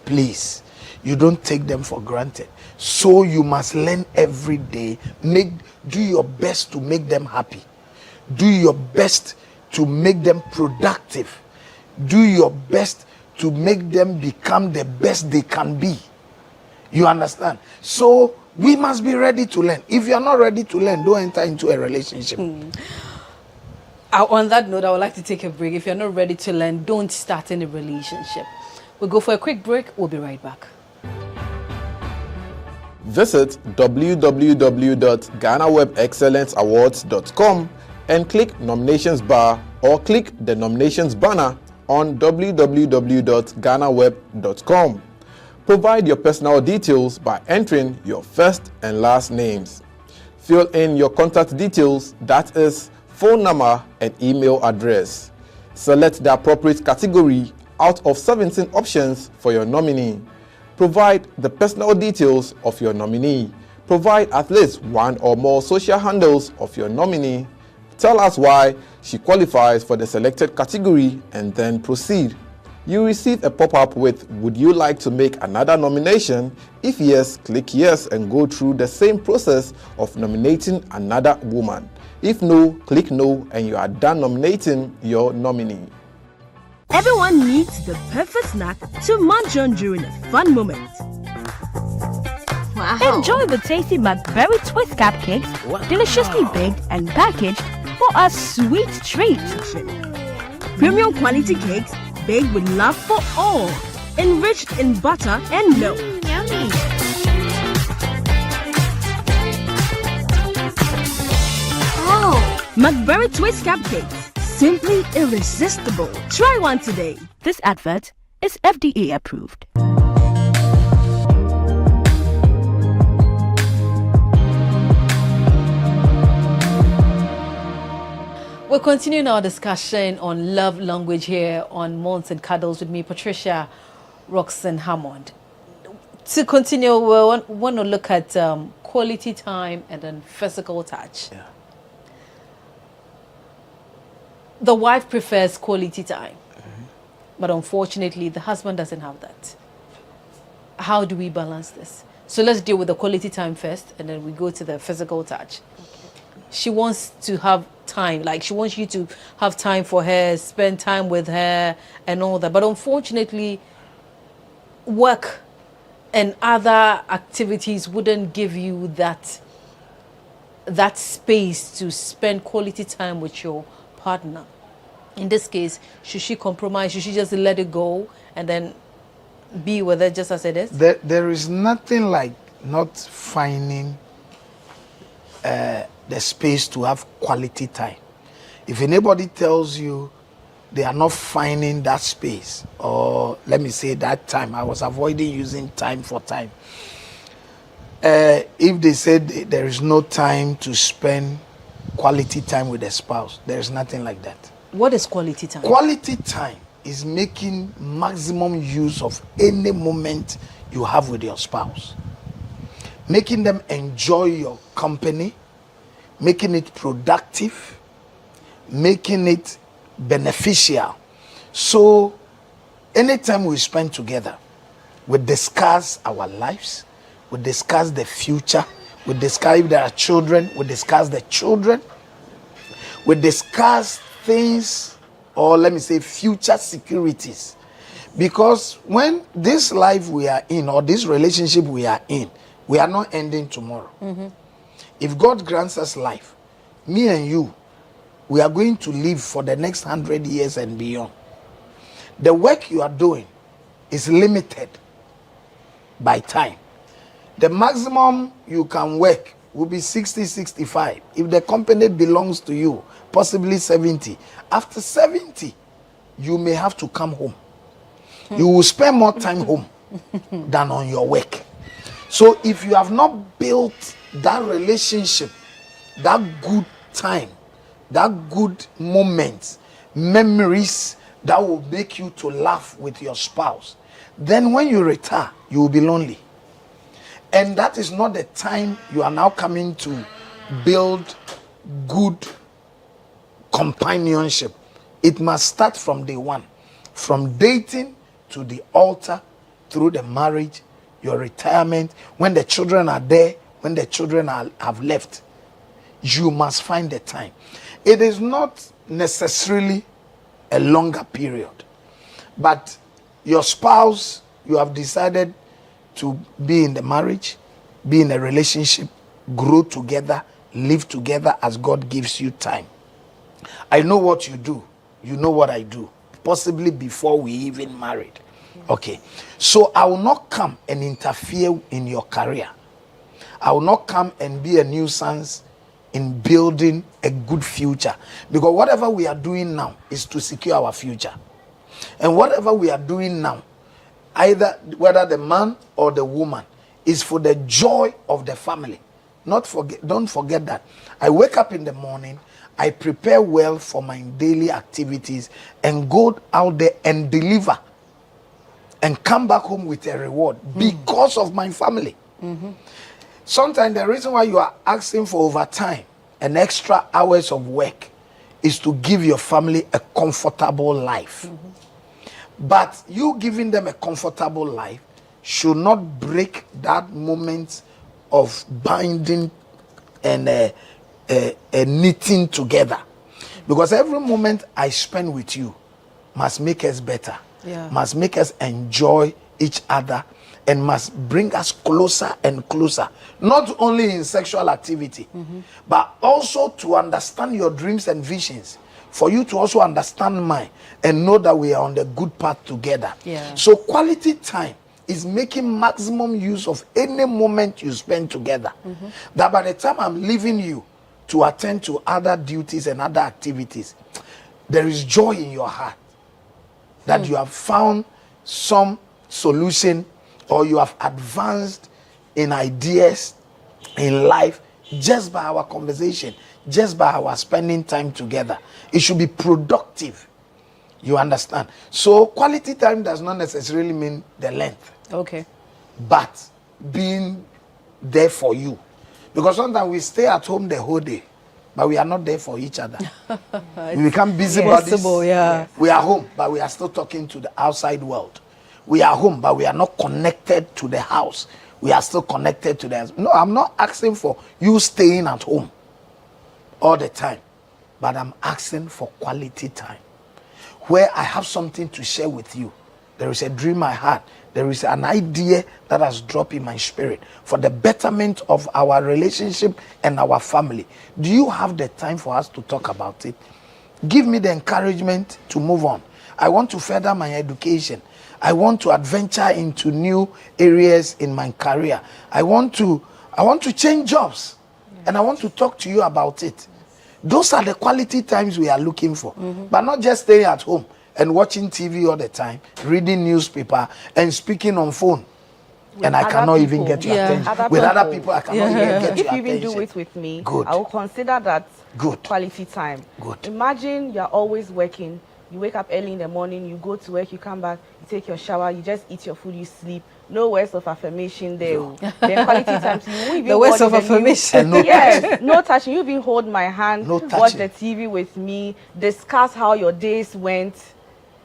Please, you don't take them for granted. So you must learn every day. Do your best to make them happy. Do your best to make them productive. Do your best to make them become the best they can be. You understand? So we must be ready to learn. If you are not ready to learn, don't enter into a relationship. On that note, I would like to take a break. If you're not ready to learn, don't start any relationship. We'll go for a quick break. We'll be right back. Visit www.GhanaWebExcellenceAwards.com and click nominations bar or click the nominations banner on www.GhanaWeb.com. Provide your personal details by entering your first and last names. Fill in your contact details, that is, phone number and email address. Select the appropriate category out of 17 options for your nominee. Provide the personal details of your nominee. Provide at least one or more social handles of your nominee. Tell us why she qualifies for the selected category and then proceed. You receive a pop-up with "Would you like to make another nomination?" If yes, click yes and go through the same process of nominating another woman. If no, click no and you are done nominating your nominee. Everyone needs the perfect snack to munch on during a fun moment. Wow. Enjoy the tasty McBerry Twist cupcakes, deliciously baked and packaged for a sweet treat. Premium quality cakes baked with love for all, enriched in butter and milk. Yummy. Oh, McBerry Twist cupcakes, simply irresistible. Try one today. This advert is FDA approved. We're continuing our discussion on love language here on Mourns and Cuddles with me, Patricia Roxanne Hammond. To continue, we want to look at quality time and then physical touch. Yeah. The wife prefers quality time, but unfortunately, the husband doesn't have that. How do we balance this? So let's deal with the quality time first, and then we go to the physical touch. She wants to have time, like she wants you to have time for her, spend time with her and all that. But unfortunately, work and other activities wouldn't give you that space to spend quality time with your partner. In this case, should she compromise? Should she just let it go and then be with it just as it is? There is nothing like not finding the space to have quality time. If anybody tells you they are not finding that space, or let me say that time, I was avoiding using time for time. If they said there is no time to spend quality time with a spouse, there is nothing like that. What is quality time? Quality time is making maximum use of any moment you have with your spouse. Making them enjoy your company, making it productive, making it beneficial. So anytime we spend together, we discuss our lives, we discuss the future, we discuss if there are children, we discuss the children, we discuss things, or let me say future securities. Because when this life we are in, or this relationship we are in, we are not ending tomorrow. If God grants us life, me and you, we are going to live for the next 100 years and beyond. The work you are doing is limited by time. The maximum you can work will be 60, 65. If the company belongs to you, possibly 70. After 70, you may have to come home. You will spend more time home than on your work. So if you have not built that relationship, that good time, that good moments, memories that will make you to laugh with your spouse, then when you retire, you will be lonely. And that is not the time you are now coming to build good companionship. It must start from day one. From dating to the altar, through the marriage, your retirement, when the children are there, when the children have left, you must find the time. It is not necessarily a longer period, but your spouse, you have decided to be in the marriage, be in a relationship, grow together, live together as God gives you time. I know what you do. You know what I do. Possibly before we even married. Okay. So I will not come and interfere in your career. I will not come and be a nuisance in building a good future. Because whatever we are doing now is to secure our future. And whatever we are doing now, either whether the man or the woman, is for the joy of the family. Don't forget that. I wake up in the morning, I prepare well for my daily activities and go out there and deliver and come back home with a reward because of my family. Sometimes the reason why you are asking for overtime and extra hours of work is to give your family a comfortable life. But you giving them a comfortable life should not break that moment of binding and knitting together. Because every moment I spend with you must make us better, must make us enjoy each other, and must bring us closer and closer, not only in sexual activity, but also to understand your dreams and visions, for you to also understand mine and know that we are on the good path together. So quality time is making maximum use of any moment you spend together. That by the time I'm leaving you to attend to other duties and other activities, there is joy in your heart that you have found some solution, or you have advanced in ideas in life just by our conversation, just by our spending time together. It should be productive. You understand? So quality time does not necessarily mean the length. Okay. But being there for you. Because sometimes we stay at home the whole day, but we are not there for each other. We become busybodies. We are home, but we are still talking to the outside world. We are home, but we are not connected to the house. We are still connected to the house. No, I'm not asking for you staying at home all the time, but I'm asking for quality time where I have something to share with you. There is a dream I had. There is an idea that has dropped in my spirit for the betterment of our relationship and our family. Do you have the time for us to talk about it? Give me the encouragement to move on. I want to further my education. I want to adventure into new areas in my career. I want to change jobs, and I want to talk to you about it. Those are the quality times we are looking for, but not just staying at home and watching TV all the time, reading newspaper and speaking on phone. And I cannot even get your attention. With other people, I cannot even get your attention. If you even do it with me, Good. I will consider that Good. quality time. Good. Imagine you're always working. You wake up early in the morning, you go to work, you come back, you take your shower, you just eat your food, you sleep. No words of affirmation there. Then quality time, so you won't even the words of affirmation. Yes, no touching. You even hold my hand, no watch the TV with me, discuss how your days went.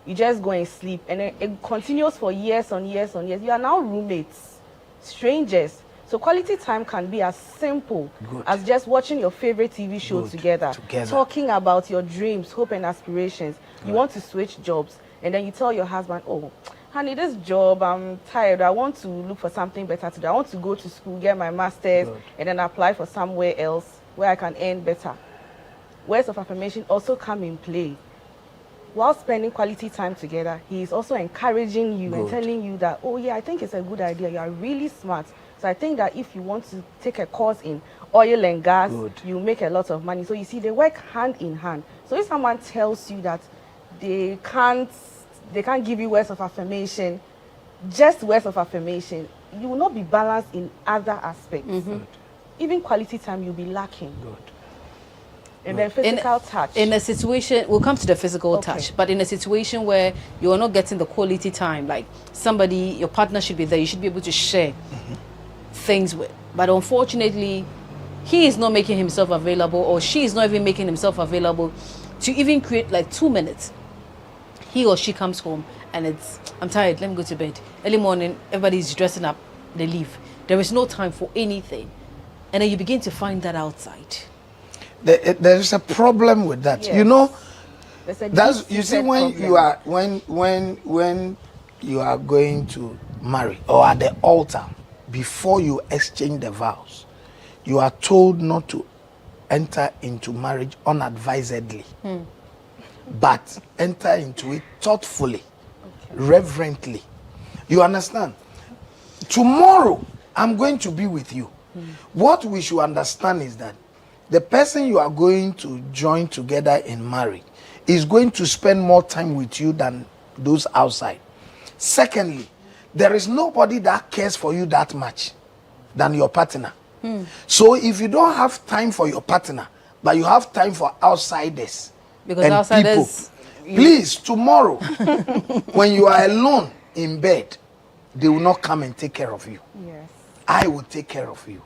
You just go and sleep, and then it continues for years on years on years. You are now roommates, strangers. So quality time can be as simple as just watching your favorite TV show together, talking about your dreams, hope and aspirations. You want to switch jobs, and then you tell your husband, oh, honey, this job, I'm tired. I want to look for something better to do. I want to go to school, get my master's, and then apply for somewhere else where I can earn better. Words of affirmation also come in play. while spending quality time together, he is also encouraging you and telling you that, oh yeah, I think it's a good idea. You are really smart. So I think that if you want to take a course in oil and gas, you make a lot of money. So you see, they work hand in hand. So if someone tells you that they can't give you words of affirmation, just words of affirmation, you will not be balanced in other aspects. Even quality time, you'll be lacking. And then physical touch. In a situation, we'll come to the physical touch, but in a situation where you are not getting the quality time, like somebody, your partner should be there, you should be able to share things with. But unfortunately, he is not making himself available, or she is not even making himself available to even create like 2 minutes. He or she comes home and it's, I'm tired, let me go to bed. Early morning, everybody's dressing up, they leave. There is no time for anything. And then you begin to find that outside. There is a problem with that. Yes. You know, that's you see when you are when you are going to marry or at the altar, before you exchange the vows, you are told not to enter into marriage unadvisedly, but enter into it thoughtfully, reverently. You understand? Tomorrow, I'm going to be with you. What we should understand is that the person you are going to join together in marriage is going to spend more time with you than those outside. Secondly, there is nobody that cares for you that much than your partner. So if you don't have time for your partner, but you have time for outsiders, because and outsiders, people, please, tomorrow, when you are alone in bed, they will not come and take care of you. Yes. I will take care of you.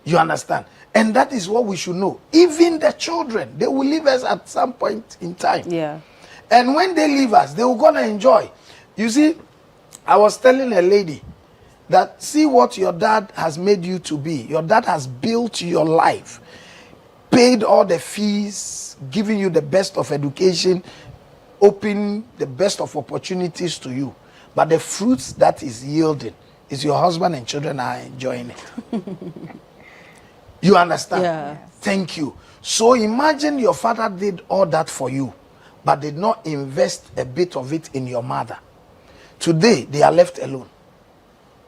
You understand? And that is what we should know. Even the children, they will leave us at some point in time. Yeah. And when they leave us, they will gonna enjoy. You see, I was telling a lady that see what your dad has made you to be. Your dad has built your life, paid all the fees, giving you the best of education, opening the best of opportunities to you. But the fruits that is yielding is your husband and children are enjoying it. You understand? Yeah. Thank you. So imagine your father did all that for you, but did not invest a bit of it in your mother. Today, they are left alone.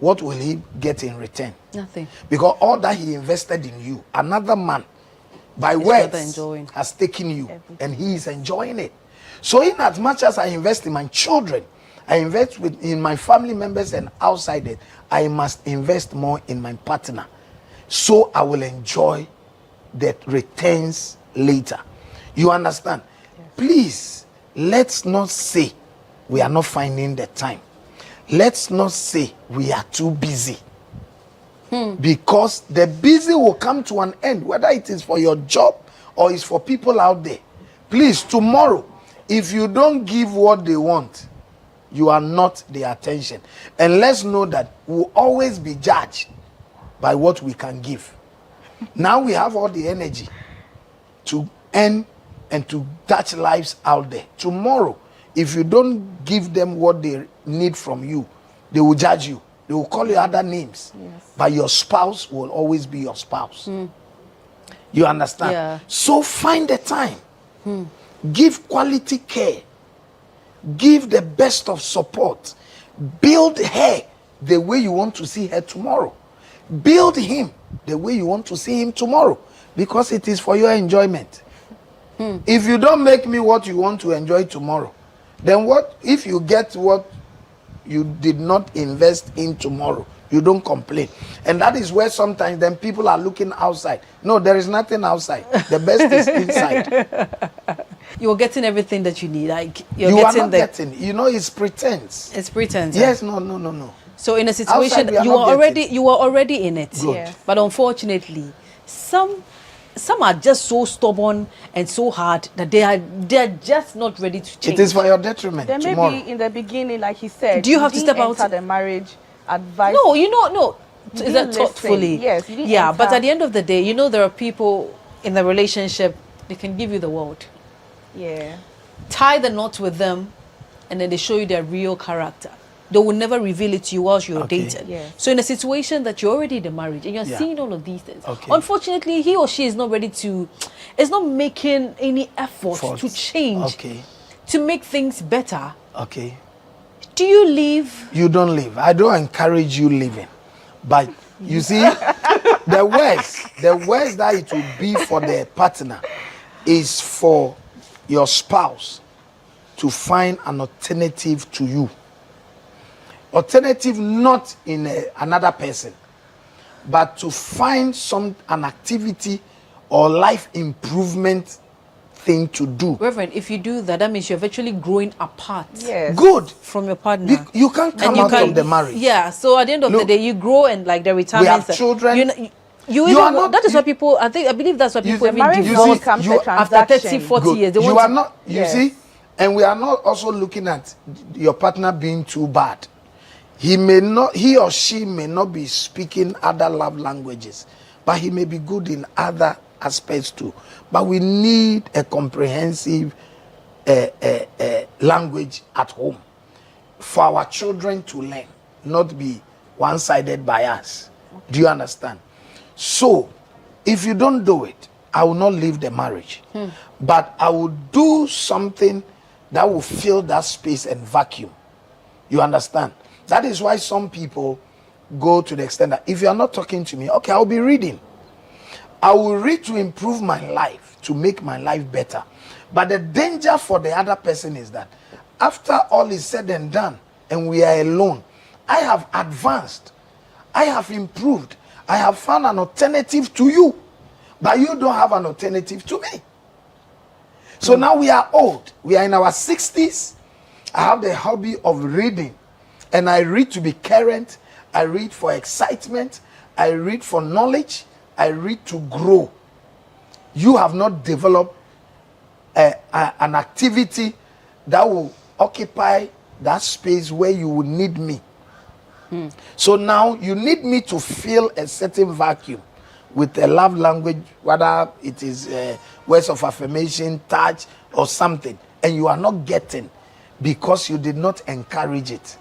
What will he get in return? Nothing. Because all that he invested in you, another man, by words, has taken you, and he is enjoying it. So in as much as I invest in my children, I invest in my family members and outsiders, I must invest more in my partner. So I will enjoy the returns later. You understand? Yes. Please, let's not say we are not finding the time. Let's not say we are too busy. Because the busy will come to an end, whether it is for your job or it's for people out there. Please, tomorrow, if you don't give what they want, you are not their attention. And let's know that we'll always be judged by what we can give. Now we have all the energy to earn and to touch lives out there. Tomorrow, if you don't give them what they need from you, they will judge you. They will call you other names. Yes. But your spouse will always be your spouse. You understand? Yeah. So find the time. Give quality care. Give the best of support. Build her the way you want to see her tomorrow. Build him the way you want to see him tomorrow, because it is for your enjoyment. If you don't make me what you want to enjoy tomorrow, then what if you get what you did not invest in tomorrow? You don't complain. And that is where sometimes then people are looking outside. No, there is nothing outside. The best is inside. You're getting everything that you need. Like you are not getting. You know, it's pretense. It's pretense. Yes, no. So in a situation you are already in it. Good. But unfortunately, some are just so stubborn and so hard that they are just not ready to change. It is for your detriment. Then tomorrow. Maybe in the beginning, like he said, do you have to step out the marriage advice? No, no. Is that thoughtfully? Yes. Yeah, but at the end of the day, there are people in the relationship, they can give you the world. Yeah. Tie the knot with them, and then they show you their real character. they will never reveal it to you whilst you're Okay. dating. Yes. So in a situation that you're already in the marriage and you're Yeah. seeing all of these things, Okay. unfortunately, he or she is not ready to, is not making any effort Fault. to change, Okay. to make things better. Okay. Do you leave? You don't leave. I don't encourage you leaving. But you see, the worst that it will be for the partner is for your spouse to find an alternative to you. Alternative not in another person, but to find an activity or life improvement thing to do. Reverend, if you do that, that means you're virtually growing apart. Yes. Good. From your partner. You can't And come you out can- of the marriage. Yeah, so at the end of the day, you grow and like the retirement. have children. You You even, are not- that is what people, I believe that's what people the even marriage divorce becomes a after 30, transaction. 40 Good. years. They You want are to- not, you Yes. see, and we are not also looking at your partner being too bad. He or she may not be speaking other love languages, but he may be good in other aspects too. But we need a comprehensive language at home for our children to learn, not be one-sided by us. Do you understand? So, if you don't do it, I will not leave the marriage. But I will do something that will fill that space and vacuum. You understand? That is why some people go to the extent that if you are not talking to me, okay, I'll be reading. I will read to improve my life, to make my life better. But the danger for the other person is that after all is said and done and we are alone, I have advanced, I have improved, I have found an alternative to you, but you don't have an alternative to me. So now we are old, we are in our 60s. I have the hobby of reading, and I read to be current, I read for excitement, I read for knowledge, I read to grow. You have not developed an activity that will occupy that space where you will need me. So now you need me to fill a certain vacuum with a love language, whether it is words of affirmation, touch, or something, and you are not getting because you did not encourage it.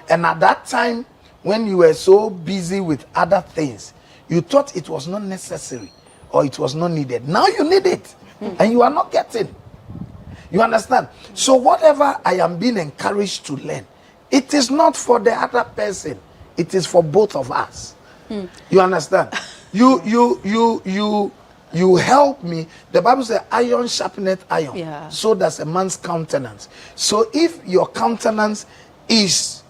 And at that time, when you were so busy with other things, you thought it was not necessary or it was not needed. Now you need it, and you are not getting. You understand? So whatever I am being encouraged to learn, it is not for the other person. It is for both of us. You understand? You help me. The Bible says, iron sharpeneth iron. Yeah. So does a man's countenance. So if your countenance is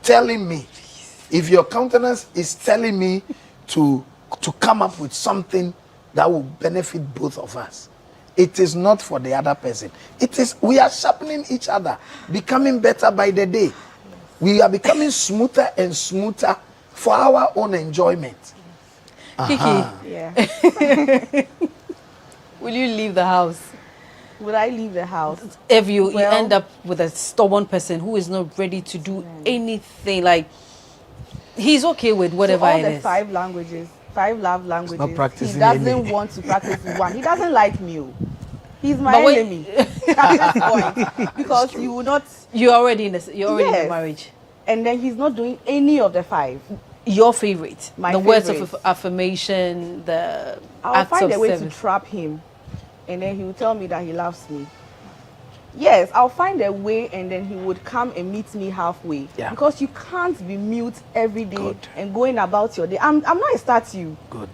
telling me, if your countenance is telling me to come up with something that will benefit both of us, it is not for the other person. It is, we are sharpening each other, becoming better by the day. We are becoming smoother and smoother for our own enjoyment. Kiki, Yeah. will you leave the house? Would I leave the house? If you Well- end up with a stubborn person who is not ready to do anything, like he's okay with whatever So all it the is. 5 languages, 5 love languages, he practicing doesn't any. want to practice one. He doesn't like me. He's my But when- enemy at this point, because you will not. You're already in the Yes. marriage. And then he's not doing any of the 5. Your favorite, My the words favorite. of affirmation, the I'll acts find of a way service. to trap him, and then he will tell me that he loves me. Yes, I'll find a way, and then he would come and meet me halfway. Yeah. Because you can't be mute every day Good. and going about your day. I'm not a statue. Good.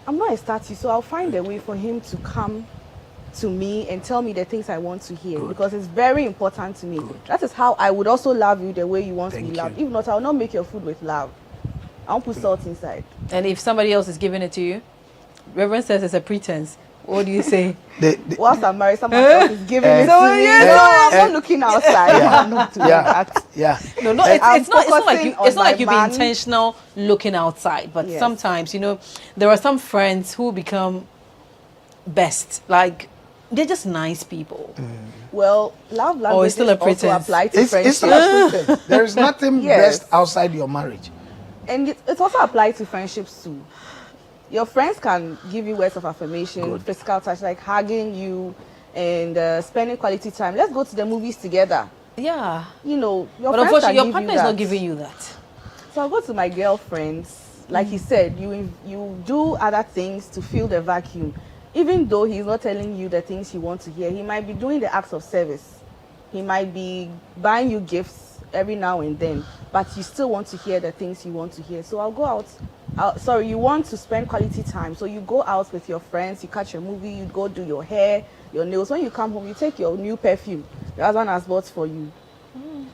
I'm not a statue, so I'll find a way for him to come to me and tell me the things I want to hear, because it's very important to me. That is how I would also love you the way you want to be loved. If not, I will not make your food with love. I won't put salt inside. And if somebody else is giving it to you, Reverend says it's a pretense. What do you say? Whilst I'm married, someone else is giving it to So, me. yeah, No, I'm not looking outside. I'm not doing that. Yeah. No, I'm it's not like focusing it's not on like you my be man. intentional looking outside, but Yes. sometimes, there are some friends who become best. Like, they're just nice people. Well, love Or language it's still a also pretense. apply to friendship. It's not a pretense. There is nothing Yes. best outside your marriage. And it's also applied to friendships too. Your friends can give you words of affirmation, physical touch, like hugging you and spending quality time. Let's go to the movies together. Yeah. You know, but unfortunately, your partner is not giving you that. So I'll go to my girlfriends. Like he said, you do other things to fill the vacuum. Even though he's not telling you the things you want to hear, he might be doing the acts of service. He might be buying you gifts every now and then, but you still want to hear the things you want to hear. So I'll go out. Sorry, you want to spend quality time. So you go out with your friends, you catch a movie, you go do your hair, your nails. When you come home, you take your new perfume your husband has bought for you.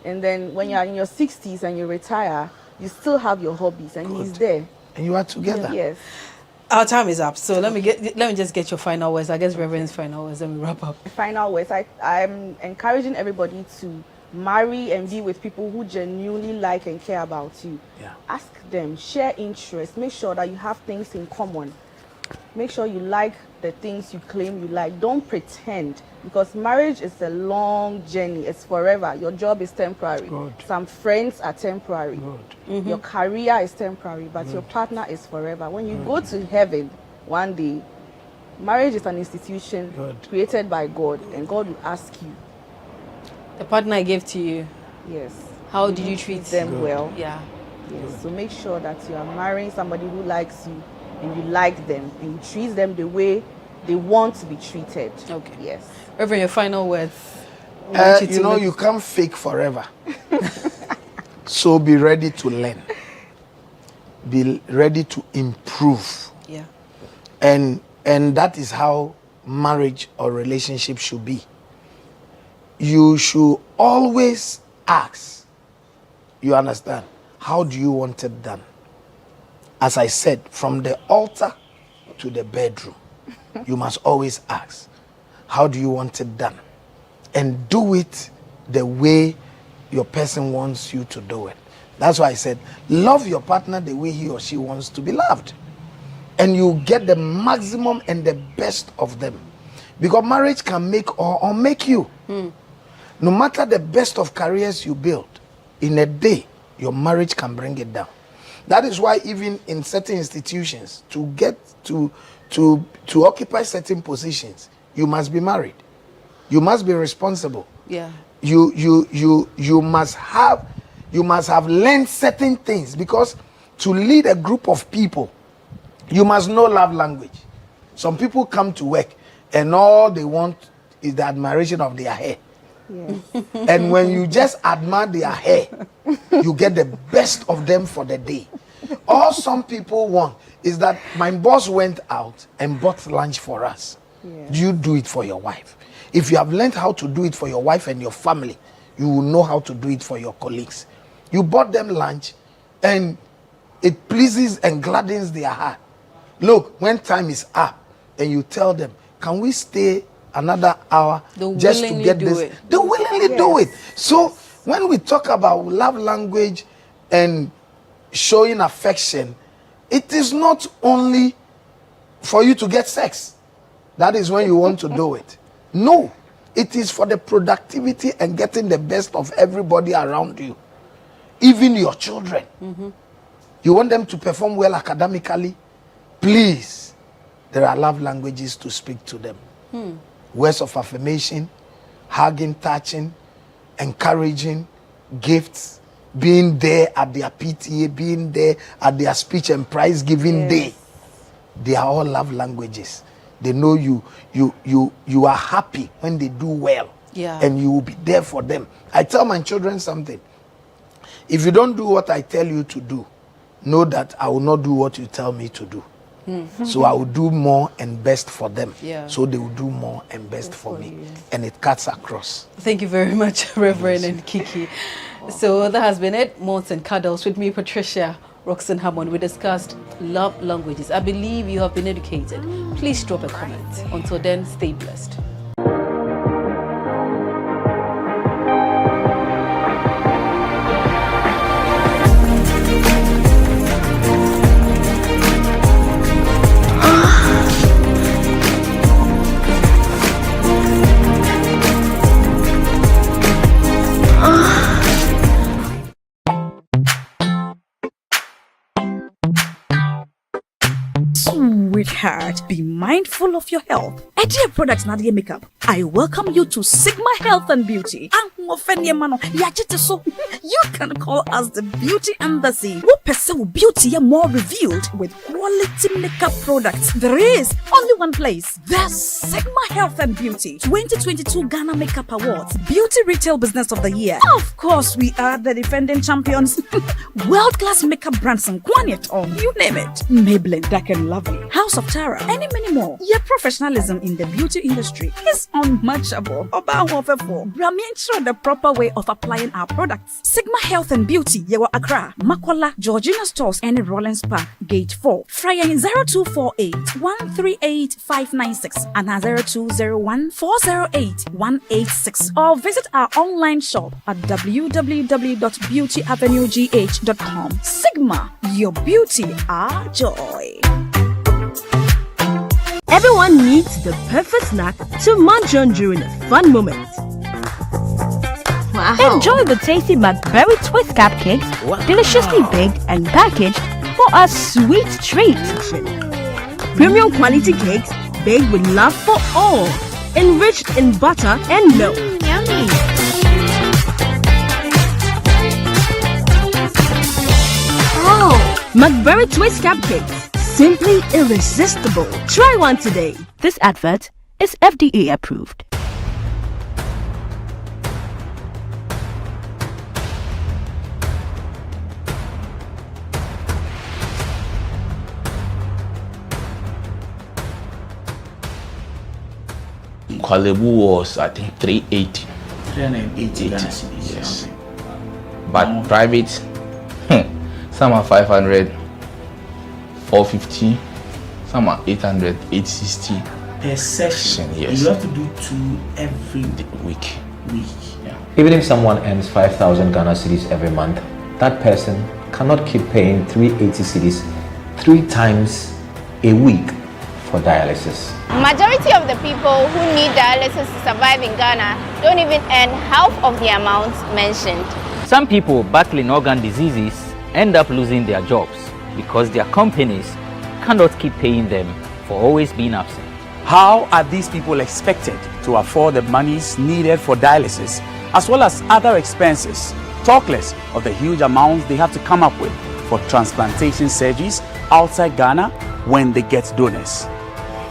And then when you're in your 60s and you retire, you still have your hobbies, and he's there. And you are together. Yes. Our time is up, so let me just get your final words. I guess Reverend's final words, then we wrap up. Final words. I'm encouraging everybody to marry and be with people who genuinely like and care about you. Yeah. Ask them, share interests, make sure that you have things in common. Make sure you like the things you claim you like. Don't pretend, because marriage is a long journey. It's forever. Your job is temporary. Good. Some friends are temporary. Good. Your career is temporary, but your partner is forever. When you go to heaven one day, marriage is an institution created by God, and God will ask you. The partner I gave to you. Yes. How did you treat them well? Yeah. Yes. So make sure that you are marrying somebody who likes you, and you like them, and you treat them the way they want to be treated. Okay. Yes. Reverend, your final words. You can't fake forever. So be ready to learn. Be ready to improve. Yeah. And that is how marriage or relationship should be. You should always ask. You understand? How do you want it done? As I said, from the altar to the bedroom, you must always ask, how do you want it done? And do it the way your person wants you to do it. That's why I said, love your partner the way he or she wants to be loved. And you get the maximum and the best of them. Because marriage can make or unmake you. No matter the best of careers you build, in a day, your marriage can bring it down. That is why even in certain institutions, to get to occupy certain positions, you must be married. You must be responsible. Yeah. You must have learned certain things, because to lead a group of people, you must know love language. Some people come to work and all they want is the admiration of their hair. Yes. And when you just admire their hair, you get the best of them for the day. All some people want is that my boss went out and bought lunch for us. Yeah. Do you do it for your wife? If you have learned how to do it for your wife and your family, you will know how to do it for your colleagues. You bought them lunch and it pleases and gladdens their heart. Look, when time is up and you tell them, can we stay another hour just to get this? They willingly do it. So when we talk about love language and showing affection, it is not only for you to get sex. That is when you want to do it. No, it is for the productivity and getting the best of everybody around you. Even your children. You want them to perform well academically? Please, there are love languages to speak to them. Words of affirmation, hugging, touching, encouraging, gifts, being there at their PTA, being there at their speech and prize giving day. They are all love languages. They know you are happy when they do well. Yeah. And you will be there for them. I tell my children something. If you don't do what I tell you to do, know that I will not do what you tell me to do. So I will do more and best for them. Yeah. So they will do more and best for me. And it cuts across. Thank you very much, Reverend and Kiki. So that has been it. Malts and Cuddles with me, Patricia Roxanne Hammond. We discussed love languages. I believe you have been educated. Please drop a comment. Until then, stay blessed. Sweet heart. Be mindful of your health. Dear products Nadia Makeup, I welcome you to Sigma Health and Beauty. You can call us the Beauty Embassy. What percent beauty are more revealed with quality makeup products? There is only one place. The Sigma Health and Beauty 2022 Ghana Makeup Awards Beauty Retail Business of the Year. Of course, we are the defending champions. World-class makeup brands and Quaniton, you name it. Maybelline, Dark and Lovely, House of Tara, and many more. Your professionalism in the beauty industry is unmatchable. The proper way of applying our products. Sigma Health and Beauty, Yewa Accra, Makola, Georgina Stores, and Rollins Park, Gate 4. Fryer 0248 138 596 and 0201 408 186. Or visit our online shop at www.beautyavenuegh.com. Sigma, your beauty, our joy. Everyone needs the perfect snack to munch on during a fun moment. Wow. Enjoy the tasty McBerry Twist cupcakes, deliciously baked and packaged for a sweet treat. Premium quality cakes baked with love for all, enriched in butter and milk. Yummy. Oh, McBerry Twist cupcakes. Simply irresistible. Try one today. This advert is FDA approved. Kwalebu was, I think, 380. 380. Yes. But private, some are 500. 450, some are 800, 860 per session. Yes. You have to do 2 every week. Yeah. Even if someone earns 5,000 Ghana cedis every month, that person cannot keep paying 380 cedis 3 times a week for dialysis. Majority of the people who need dialysis to survive in Ghana don't even earn half of the amount mentioned. Some people battling organ diseases end up losing their jobs because their companies cannot keep paying them for always being absent. How are these people expected to afford the monies needed for dialysis as well as other expenses? Talk less of the huge amounts they have to come up with for transplantation surgeries outside Ghana when they get donors.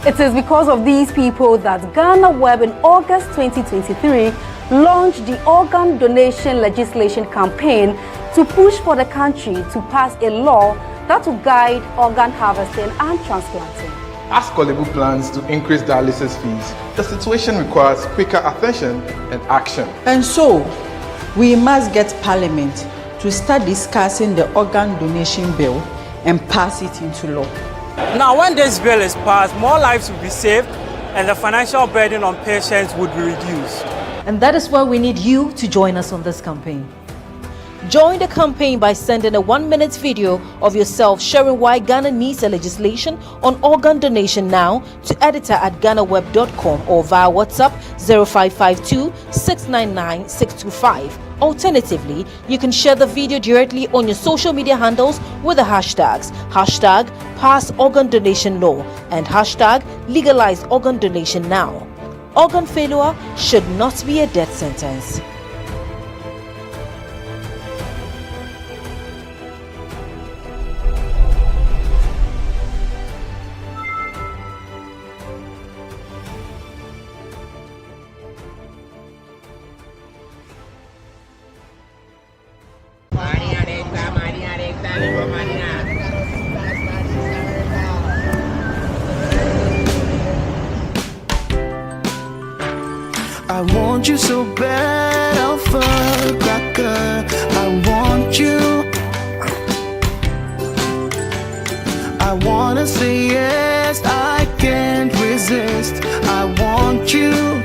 It is because of these people that GhanaWeb in August 2023 launched the organ donation legislation campaign to push for the country to pass a law that will guide organ harvesting and transplanting. As Kolebu plans to increase dialysis fees, the situation requires quicker attention and action. And so, we must get Parliament to start discussing the organ donation bill and pass it into law. Now, when this bill is passed, more lives will be saved and the financial burden on patients would be reduced. And that is why we need you to join us on this campaign. Join the campaign by sending a 1-minute video of yourself sharing why Ghana needs a legislation on organ donation now to editor@ghanaweb.com or via WhatsApp 0552 699 625. Alternatively, you can share the video directly on your social media handles with the hashtags #PassOrganDonationLaw and #LegalizeOrganDonationNow. Organ failure should not be a death sentence. I want you so bad, Alpha Cracker. I want you. I wanna say yes, I can't resist. I want you.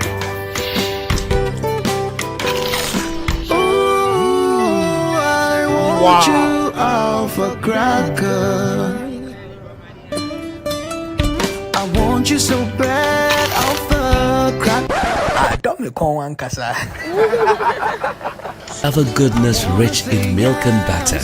Ooh, I want you, Alpha Cracker. I want you so bad, Alpha Cracker. Have a goodness rich in milk and butter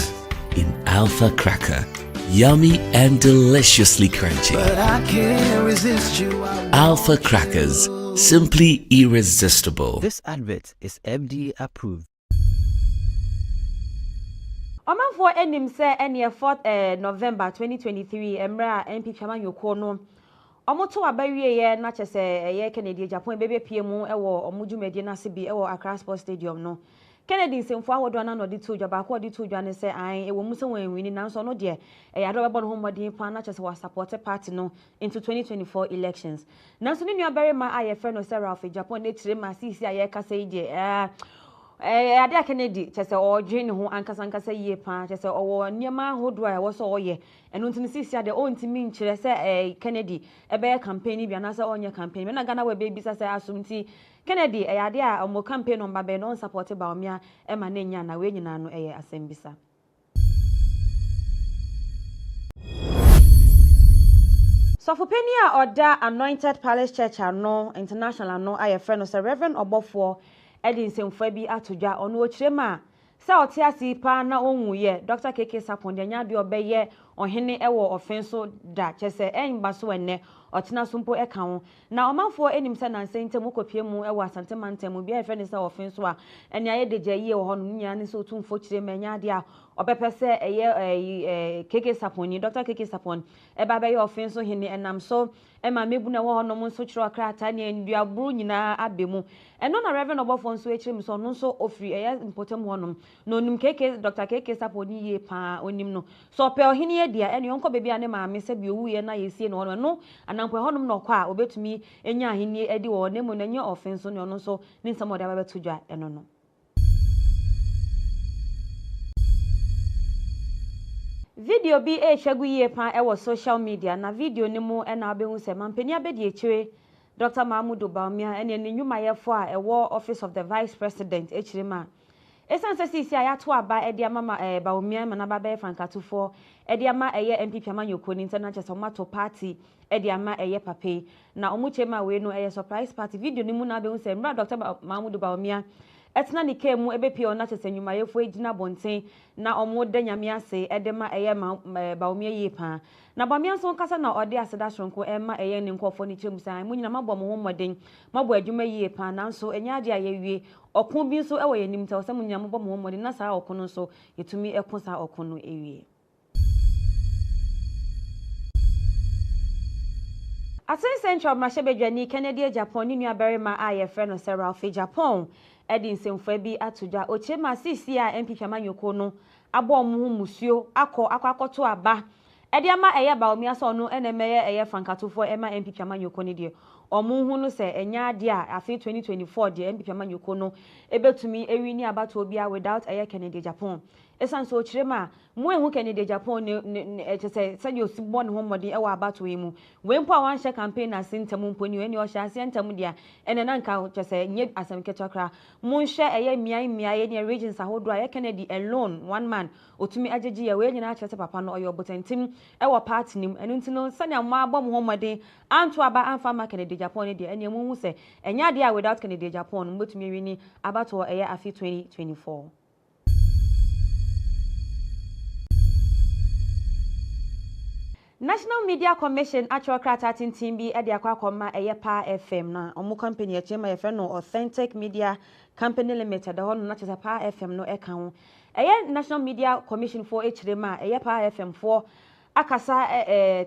in Alpha Cracker. Yummy and deliciously crunchy. But I can't resist you. Alpha Crackers, simply irresistible. This advert is FDA approved. Omanfo enim se ene 4th November 2023 emra MP Chairman Yoko no omoto abawie ye na chese ye Kennedy Japan bebe piemu ewo omudwumedi na se bi ewo Accra Sports Stadium no Kennedy semfo awodo na no de to dwa ko de to dwa ne se an ewo mu se wanwini na so no de ado bebo no homodin pa na chese wa support party no into 2024 elections na so ne nua bere ma aye friend no se Ralph Japan ne tire ma sisi aye kasa ide ade Kennedy chese o dwen ho ankasa yie pa chese owo niema hodo a wo so oye eno ntini sisi ade o ntimi nkyere se Kennedy ebe campaign bi na se onye campaign me na GhanaWeb bi se asumti Kennedy ade a omo campaign no mba be no support ba omia e ma na nya na we nyina no asembisa Sofopeni a oda Anointed Palace Church ano international no aye friend no se Reverend Obofo Edin semfo bi atodwa ono okirema se otiasi pa na onwuye Dr. KK Sapon de nya de obeye ohene ewo ofenso da chese enba so enne otena sumpo eka ho na omanfo enim se na nsente mu kopie mu ewo asante mantem bi efe ne se ofenso a ene aye deje yie wo hono nya ne se otumfo kirema nya de a obepese eye KK Sapon ni Dr. KK Sapon eba be ye ofenso hene enam so ema mebu na wo hono mu so kiro krata ne ndua buru nyina abemu eno na Reverend Obofo nso ekirim so no nso ofri eye impotem honom no onum KK Dr. KK Sapon ni ye pa onim no so pe ohene dia ene yonko bebi ane maame se bi owuye na yesie no no anankwe honom no kwa obetumi enya ahenie edi wo ne mu na nya offense no no so ni nsamo da ba betudwa eno no video bi ehwagu ye pa ewo social media na video ni mu na abehu se mampani abedi echire Dr. Mahmoud Obamia ene ne nyuma yefo a ewo office of the vice president echirima esanse sisi ayato aba edi ama Baumia manaba be frankatufo edi ama eye MP Chairman Yoko ni international somato party edi ama eye pape na omuchema we no eye surprise party video ni mu na abehu se mra Dr. Mahmoud Baumia etna ni kemu ebepi ona chese nyuma yefo ejina bonten na omoda nyame ase edema eye Baumia yepa na Baumia so kasa na ode aseda shonko ema eye ne nkofo ni chemusan mu nyina mabọ mo homoden mabọ adwuma yepa nanso enya ade ayewie okun bi so ewo yenim ta osem nyina mabọ mo homoden na saa okun so yetumi ekun saa okun no ewie Asen Central Mashebedwani Kennedy Japan ni nua berema aye friend no se Ralph Japan Edin semfo bi atodwa ochema sisi a MP Chairman Yoko no abo mu musuo akoto aba edi ama eye Baumia so no enemeye eye frankatofo ema MP Chairman Yoko ni de omu hu no se enya ade a afi 2024 de MP Chairman Yoko no ebetumi ewini abato obi a without eye Kennedy Japan esanso ochirema mu ehu Kennedy Japan ne chese sanye osibon ho modi e wa abato emu wempo a wanhye campaign na sentemu mponi eni o hye asentemu dia ene na nka chese nye asemketokra mu nhye eye miai ne regions ahodo a Kennedy alone one man otumi ajeji ya we nyina chese papa no oyo botentim e wa party nim enu ntino sanya ma abom ho modi anto aba anfa ma Kennedy Japan dia ene mu hu se enya dia without Kennedy Japan mbetumi ewini abato eye afi 2024 National Media Commission Achokrata Tintin bi e de akwa eye Pa FM na omu company e chema ye fe no Authentic Media Company Limited ho no na chese Pa FM no e ka ho eye National Media Commission for echirema eye Pa FM for akasa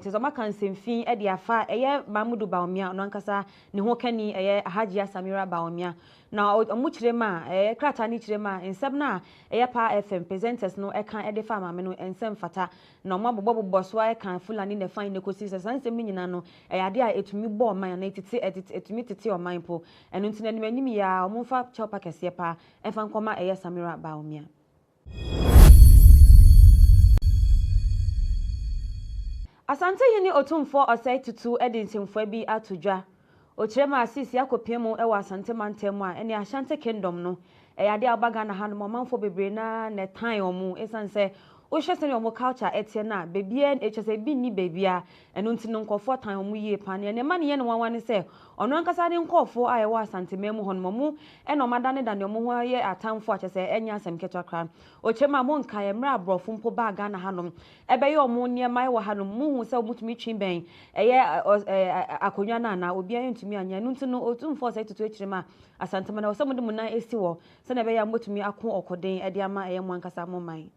tezoma kansemfin e de afa eye Mahmoud Baumia no ankasa ne ho kani eye Hajia Samira Baumia na omu chirema krata ni chirema ensem na eye Pa FM presenters no e kan e de fa ma me no ensem fata na omo bobo so e kan fulani ne fan ne kosi sansem nyina no ade a etumi bo man na etumi tete o man po eno ntina ni manim ya omo fa chopa kese pa enfa nkoma eye Samira Baumia Asante yini otumfo osai tutu edinsimfo bi atodwa ochirema asisi akopemu ewa asante mantemu a ene Ashanti Kingdom no ade abaga na hanom manfo bebre na ne tan omu esanse o hwe se ne omo culture etie na baby en hwe bi ni baby a eno nti no nkofo tan omo yie pa ne ma ne ye ne wanwan se ono ankasa ne nkofo a ye wa santememu hono mu e no mada ne da ne omo ho ye atamfo a hwe se enya asem keto kra o chema mo nka ye mra brofo mpo ba Ghana hanom ebe ye omo ne mai wa hanom mu hu se omutumi twi ben eye akonwa na obi an ntumi anya eno nti no otumfo se tutu echirema asantema na osemo de mu na esi wo se na be ya motumi ako okoden e de ama eye mo ankasa mo man.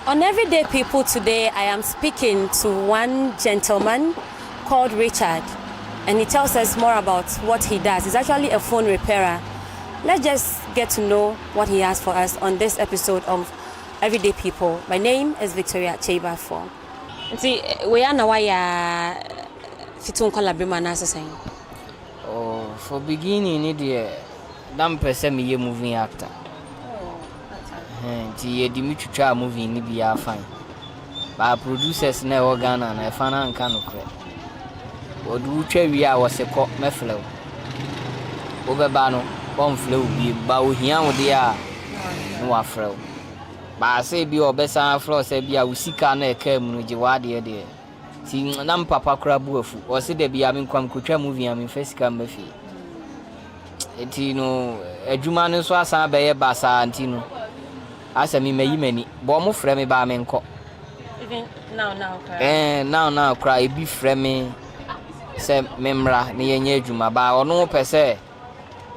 On Everyday People today, I am speaking to one gentleman called Richard, and he tells us more about what he does. He's actually a phone repairer. Let's just get to know what he has for us on this episode of Everyday People. My name is Victoria Cheba for. See, we are now fitun collaborate na saying. Oh, for beginning, it damn person me moving actor. Ti Dimitri movie ni bia fine. Ba producers na e Ghana na e fana nka no kre. Odu twa wi a wo se ko meflew. Wo beba no bon flew bi ba ohia wo de a no wa frew. Ba se bi obesa flew se bi a usika na e ka mu no je wa de de. Ti na papa kra bu afu. O se de bi a me kwam kotwa movie a me fasika mafi. Eti no adwuma no so asan ba ye basa anti no. Asa mi meyi mani bo mo frɛ me ba me nkɔ even now cry e bi frɛ me sɛ memra ne yenye adwuma ba ɔno pɛ sɛ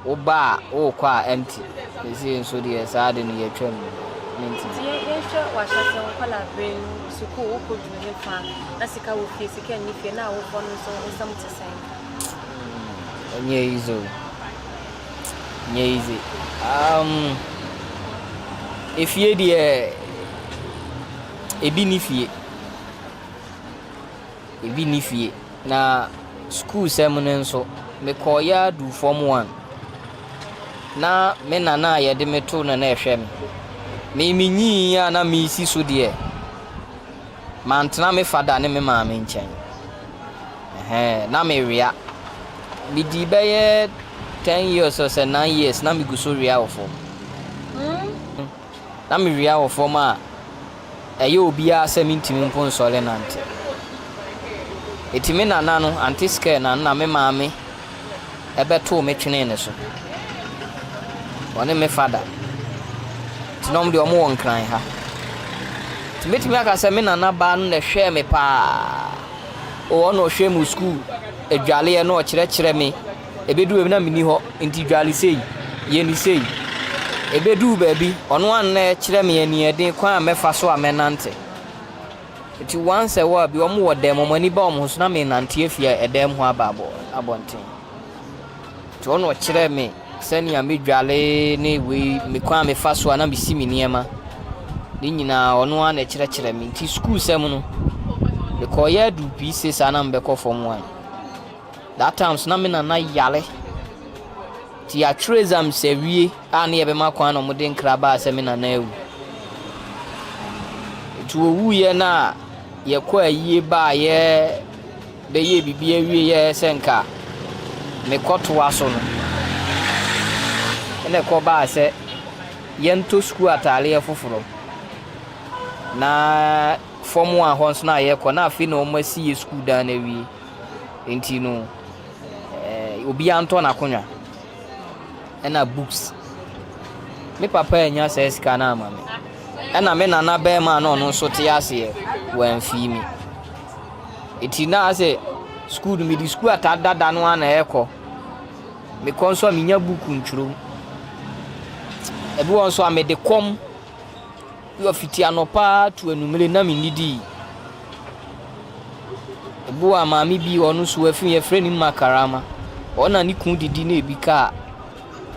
wo ba wo kɔ a empty esi nso de sa de no ye twam minti ye hwɛ wa hyɛ wo kala brain suku wo ko dwuma fa na sika wo fie sika ni fie na wo fɔ no so nsam te sɛn nye easy if ye de ebi ni fie na school seminar nso me koya do form 1 na me nana ye de me to na ehwe me minyi ya na me si so de mantena me fada ne me maame nchen na me ria me di be ye 10 years or 9 years na me go so ria of na me ria wo forma eye obi a se mintimi mpo nsole nante etimi nana no anti scare na me maame ebeto me twene ne so woni me fada tinom de omo won kran ha timetimi aka se me nana ba no na hwe me pa o no hwe mu school edwale ye no kire me ebedu me na mini ho nti dwale sei ye ni sei ebedu baby ono an na kire me ani eden kwa mefa so amenante iti once a while bi omo wo dem mani ba omo so na me nante afia edem ho ababo abonten to ono kire me sani amedwale ne we me kwa mefa so na me simi niema ni nyina ono an na kire me nti school sem no be ko ya du pieces sana mbe ko form 1 that times na me na yale ti a trezam sewie ani ebe makwan no muden kraba semina na ewu tu owu ye na ye kwa yie ba ye be ye bibia wie ye senka me koto aso no ene ko ba se ye nto school atale ye foforo na form 1 hons na ye ko na afi na o masi ye school da na wie enti no obi anto na konwa ena books me papa enya se sika na ama me ena me nana be ma no no so te ase wan fi mi eti na ase school mi di school atadada no ana ekọ me konso mi nya book nturo ebi won so amede kom yo fiti anopa to enumere na mi nidi ebi wa ma mi bi onu so afi ye freni makarama ona ni kun didi na ebika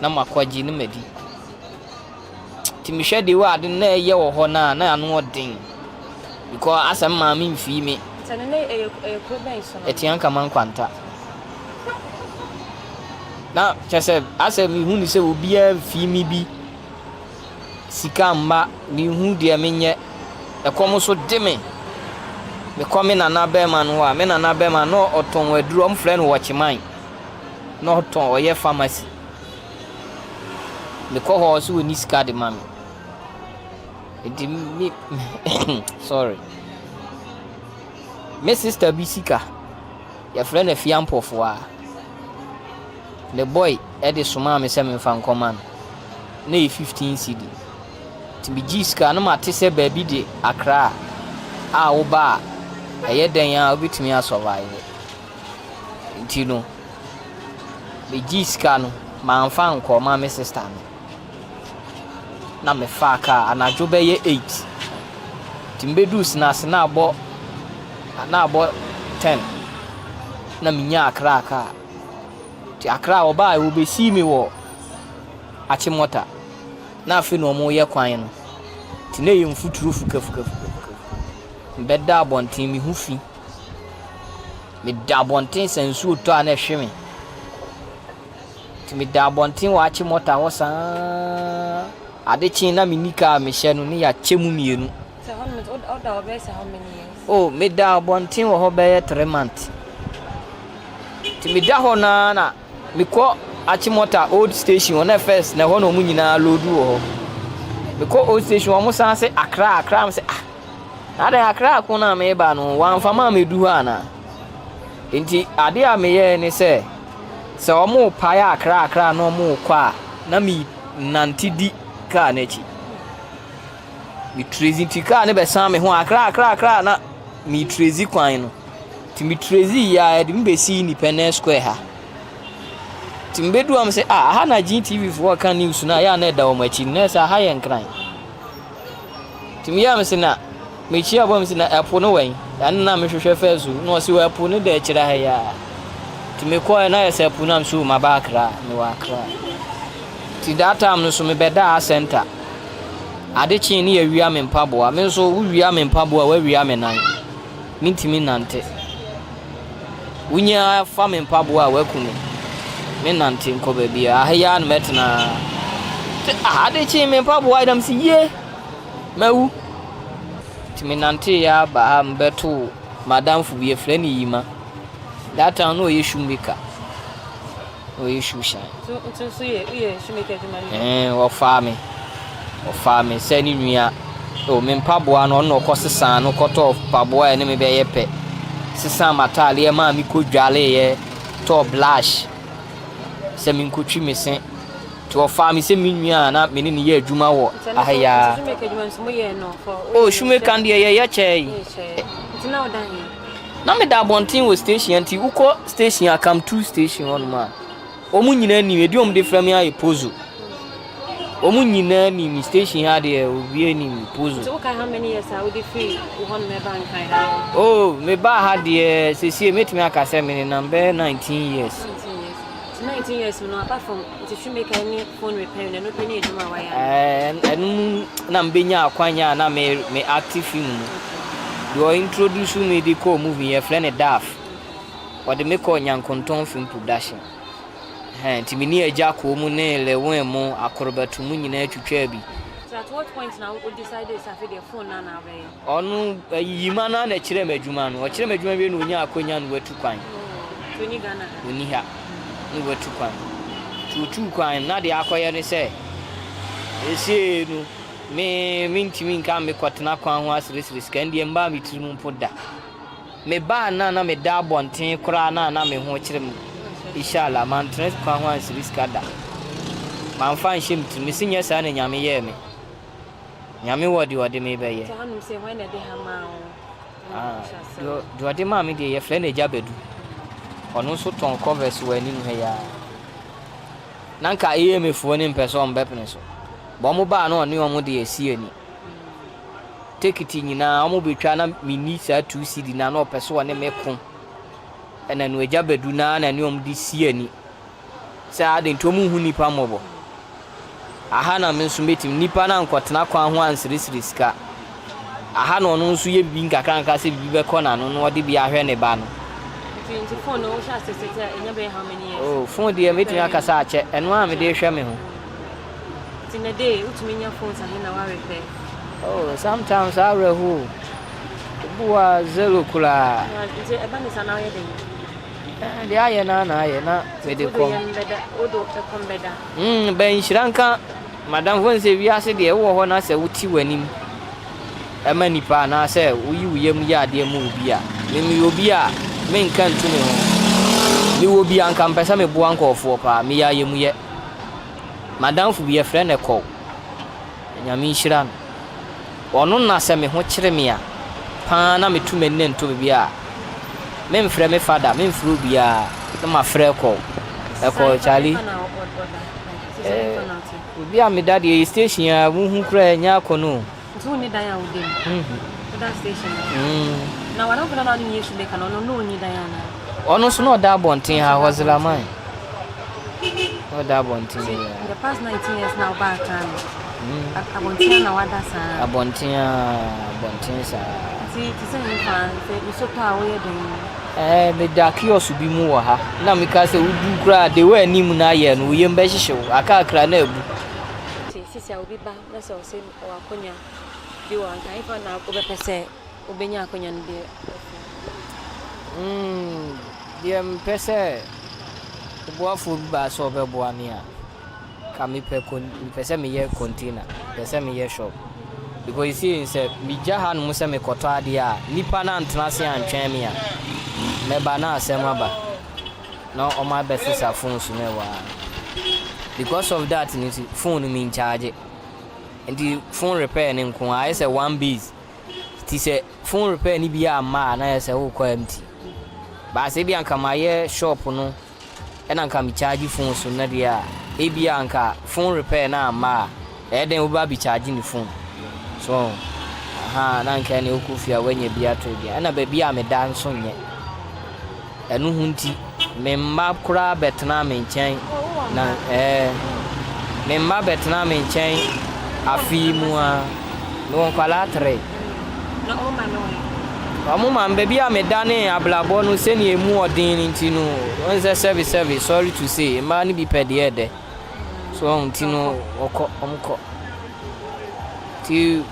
na makwaji ne madi timihwe de wa de na ye wo ho na anu odin because asem ma mi mfi mi etianka man kwanta na chese ase mi hu ni se obi a fi mi bi sika mma mi hu de menye ekom so de me come na na be man ho a me na na be man no oton waduru om frɛ no wɔkyeman no oton oye pharmacy me ko ho so ni sika de mami edi me sorry me sister bisika ya frɛ na fiampofo a the boy e de soma me se me fa nkoma na 15 cd ti bi giska na mate se ba bi de akra a wo ba eye den ya obitimi asurvive ntino be giska no ma mfa nkoma me sister no na me fa ka anajo be ye 8 timbedu snase na abo 10 na minya akra ka ti akra oba e obe si mi wo achimota na afi no mo ye kwan no ti na ye mfuturu fuka mbeda abontin mi hufi me da abontin sensu to ana hweme ti me da abontin wa achimota wo san adechi na minika me hye no ne ya chemu mienu so how many years oh me da abontin wo ho be 3 months ti me da ho na me ko achimota old station on first na ho no mu nyina lodu ho me ko old station o mo san se akra me se ada akra ko na me ba no wan fama me du ha na enti ade a me ye ni se o mo pa ya akra no mo kwa na mi nantidi ka na chi mi trezi ti ka ne be san me ho akra na mi trezi kwan no ti mi trezi ya de mi be si Independence Square ha ti mbedu am se ha na GTV for kan news na ya na da o machi na sa ha yen kran ti mi ya me se na me chi abo me se na airport no wen ya na me hwehwe fesu no se wa airport no da kira ha ya ti me ko na ya se airport na so ma ba akra me wa akra ti data am no so me beda center ade chi ni ya wia me mpaboa me so wu wia me mpaboa wa wia me nan mintimi nante wunya fa me mpaboa wa kunu me nante nko ba bia ahya no metna ade chi me mpaboa idam si ye mawu ti me nante ya ba mbeto madam fu bi efre ni yima data no ye shumika o ye shusha so ye shumika juma o fa me sani nua o me mpaboa no no kosesa no koto paboa ne me be ye pe sesa matale e ma mi ko dwale ye to blush se mi nkotwi me se to fa me se mi nua na me ne ye adwuma wo ahya shumika juma nso ye no for o shumika ndi ye chei tina odan ye na me da bontin wo station anti uko station akam 2 station on ma omu nyina ni edi om de frame ayi pozo omu nyina ni mi station ha de obi ni mi pozo so how many years are we free one me bank kind oh me ba ha de sesi metimi aka se me number 19 years 19 years no apart from the shoemaker any phone repair no penny ejuma wa ya enu na mbenya akwanya na me active film do introduce me the co movie e friend Daf or the make on Yankonton film production timini eja ko mu ne lewen mu akorobatu mu nyina atwitwa bi so at what point now we decided to have the phone na be onu yima na kire madwuma no o kire madwuma bi no nya akonya no watu kwan to ni Ghana oni ha no watu kwan tutu kwan na de akoye ne se esi no me mintimi nka me kwatena kwan ho asirisiri skandi mba me tirimu poda me ba na me da bonten kura na me ho kire mu inshallah man tres kwa ho asiris kada man fan shim timi sinya sa na nyame ye me nyame wodi me be ye so hanu se when de ha ma do de ma me de ye fle na jabedu ono so ton covers wani no ya nanka eye me fo ni mpeso mbepne so bo mo ba no ne omo de esi ani tekiti nyina omo betwa na mini sa 2 cd na no peso ne meko ena no eja bedu na ne omo de si ani sa ade ntomu hu nipa mobo aha na me nso metim nipa na nkotena kwa ho ansirisiri sika aha no no nso ye bi nkakranka se bi be kɔ na no no ɔde bi ahwɛ ne ba no phone no sha se enya be how many years oh phone de me tun akasa akyɛ ɛno a me de hwɛ me ho in a day utumi nya phone sa na wa repair oh sometimes I rehu buwa zero kula nti eba ni sana ye den de aye na me de kom odo e kom beda ben shiranka madam fon se wi ase de wo ho na se wuti wanim ema nipa na se uyi uyem ya de mu obi a me obi a me nka ntumi ho ni wo bi anka mpesa me buwa nkofo pa me ya yemu ye madam fu bi ye frɛ ne kɔ nyame hira no ono na se me ho kyere me a pa na me tu me ne nto bi a me mfrɛ me fada me mfrɛ bi a na ma frɛ kɔ Charlie obi a me daddy station a mu hu kra nya kono tu ni dan ya udem that station na wana kuna na ni yesu make no ni dan ya na ono so no da bonten ha hozela man no da bonten the past 19 years now back time abonten na wada sa abonten sa ti se ni fan se so pa wo ye den me da kiosk bi mu wo ha na me ka se udu kra de we anim na ye no ye mba hyehye aka kra na abu sisi a obi ba na se o se o akonya bi wa nka ifa na obe pese obenya akonya no de de pese obuafo ba so obeboa me a ka me pese me ye container pese me ye shop because you see say me jaha no se me koto ade a nipa na ntena se antwen me a me ba na asema ba no o ma besisa phone so me wa because of that ni phone me in charge and the phone repair ni nko I say one base ti say phone repair ni bia ma na say wo kwa empty ba say bia nka ma ye shop no e na nka me charge phone so na dia e bia nka phone repair na ma e den wo ba bi charge ni phone so na nka ne okufia wanya bia to bia na ba bia me dan so nye enu hunti me mma kura betna me nchen na me mma betna me nchen afi mu a no kwala 3 na o ma no amu ma mbebi a me dane ablabo no se ne emu odin ntino on say service sorry to say ma ni bi pede ede so ntino omko ti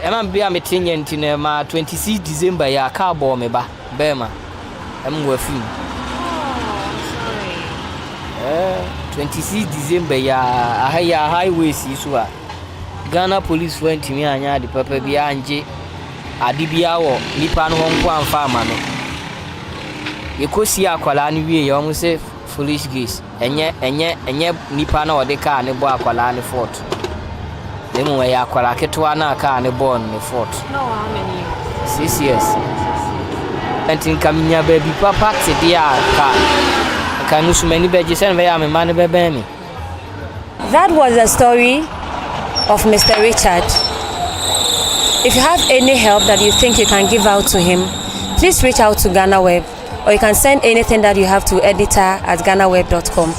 ema bi a me tinye ntino ma 26 December ya ka bo me ba bema emwa film 26 December ya highway si so a Ghana police went me anya de papa bi anje ade bia wo nipa no honko amfa ama no yekosi akwala no wie ye omo se foolish gaze enye nipa na ode ka ne bo akwala ne fort demo ya akwala ketwa na ka ne bo ne fort no how many 6 years entin kaminya baby papa te dia ka nusu mani beje sen ve ya me man bebe mi. That was the story of Mr. Richard. If you have any help that you think you can give out to him, please reach out to GhanaWeb, or you can send anything that you have to editor@ghanaweb.com.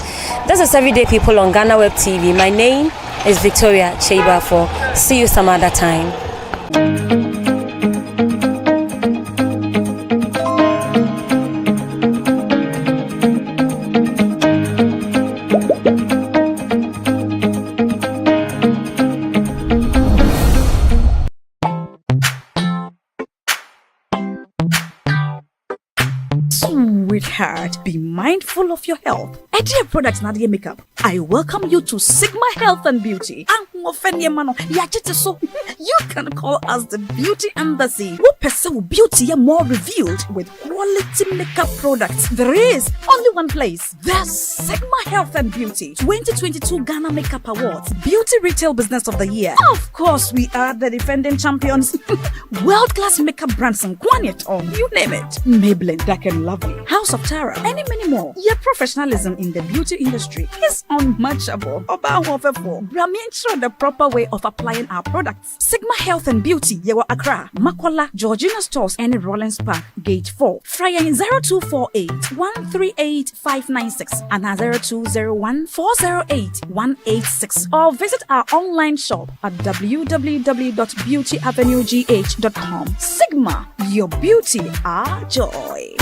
This is Everyday People on GhanaWeb TV. My name is Victoria Cheibafo. See you some other time. Sweetheart, be mindful of your health. Idea Products Nadia Makeup. I welcome you to Sigma Health and Beauty. You can call us the Beauty Embassy. We pursue beauty more revealed with quality makeup products. There is only one place. The Sigma Health and Beauty 2022 Ghana Makeup Awards Beauty Retail Business of the Year. Of course, we are the defending champions. World-class makeup brands and Kwanyet on, you name it. Maybelline, Dark and Lovely, House of Tara, and many more. Your professionalism in the beauty industry is unmatchable. The proper way of applying our products. Sigma Health and Beauty, Yewa Accra, Makola, Georgina Stores, and Rollins Park, Gate 4. Fryer 0248 138 596 and 0201 408 186. Or visit our online shop at www.beautyavenuegh.com. Sigma, your beauty, our joy.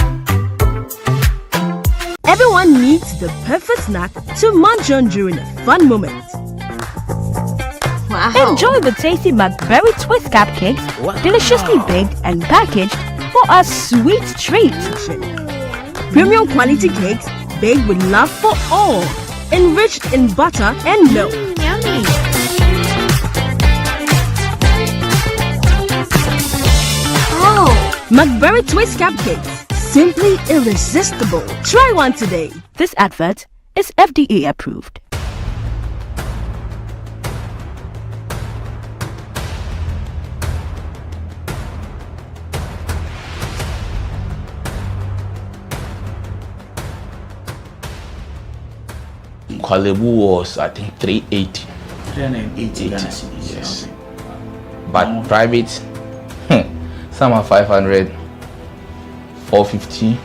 Everyone needs the perfect snack to munch on during a fun moment. Wow. Enjoy the tasty McBerry Twist cupcakes, deliciously baked and packaged for a sweet treat. Premium quality cakes baked with love for all, enriched in butter and milk. Yummy. Oh, McBerry Twist cupcakes, simply irresistible. Try one today. This advert is FDA approved. Kwalebu was, I think, 380. 380 Ghana cedis. Yes. But private, some are 500, 450,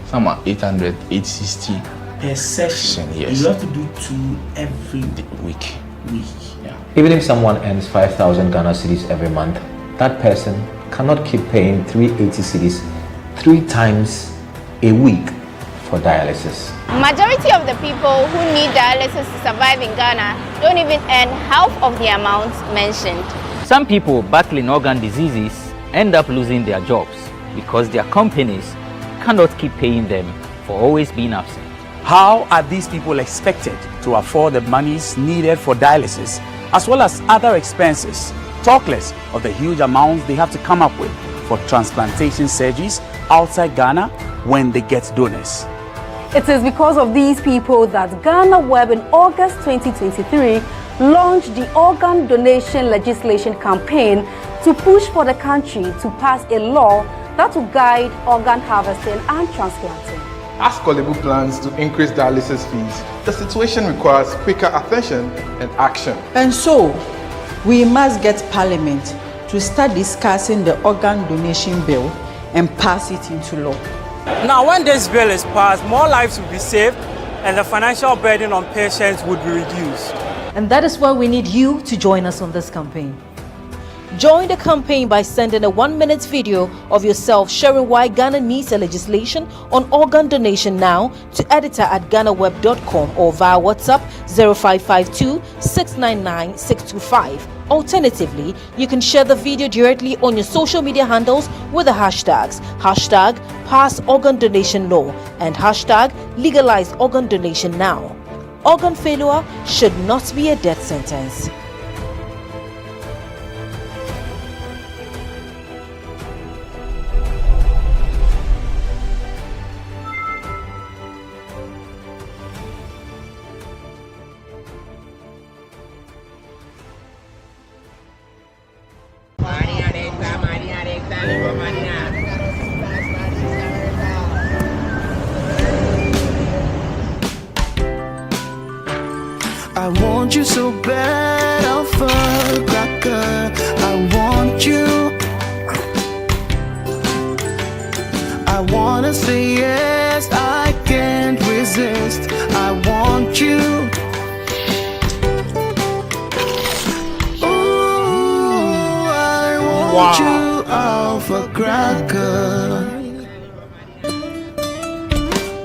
some are 800, 860. Per session, yes. You have to do 2 every week. Yeah. Even if someone earns 5,000 Ghana cedis every month, that person cannot keep paying 380 cedis 3 times a week for dialysis. Majority of the people who need dialysis to survive in Ghana don't even earn half of the amount mentioned. Some people battling organ diseases end up losing their jobs because their companies cannot keep paying them for always being absent. How are these people expected to afford the monies needed for dialysis as well as other expenses? Talk less of the huge amounts they have to come up with for transplantation surgeries outside Ghana when they get donors. It is because of these people that GhanaWeb in August 2023 launched the organ donation legislation campaign to push for the country to pass a law that will guide organ harvesting and transplanting. As Kolebu plans to increase dialysis fees, the situation requires quicker attention and action. And so, we must get Parliament to start discussing the organ donation bill and pass it into law. Now, when this bill is passed, more lives will be saved and the financial burden on patients would be reduced. And that is why we need you to join us on this campaign. Join the campaign by sending a 1-minute video of yourself sharing why Ghana needs a legislation on organ donation now to editor@ghanaweb.com or via WhatsApp 0552 699 625. Alternatively, you can share the video directly on your social media handles with the hashtags #PassOrganDonationLaw and #LegalizeOrganDonationNow. Organ failure should not be a death sentence. I want you so bad, Alpha Cracker. I want you. I wanna say yes, I can't resist. I want you. Ooh, I want you, Alpha Cracker.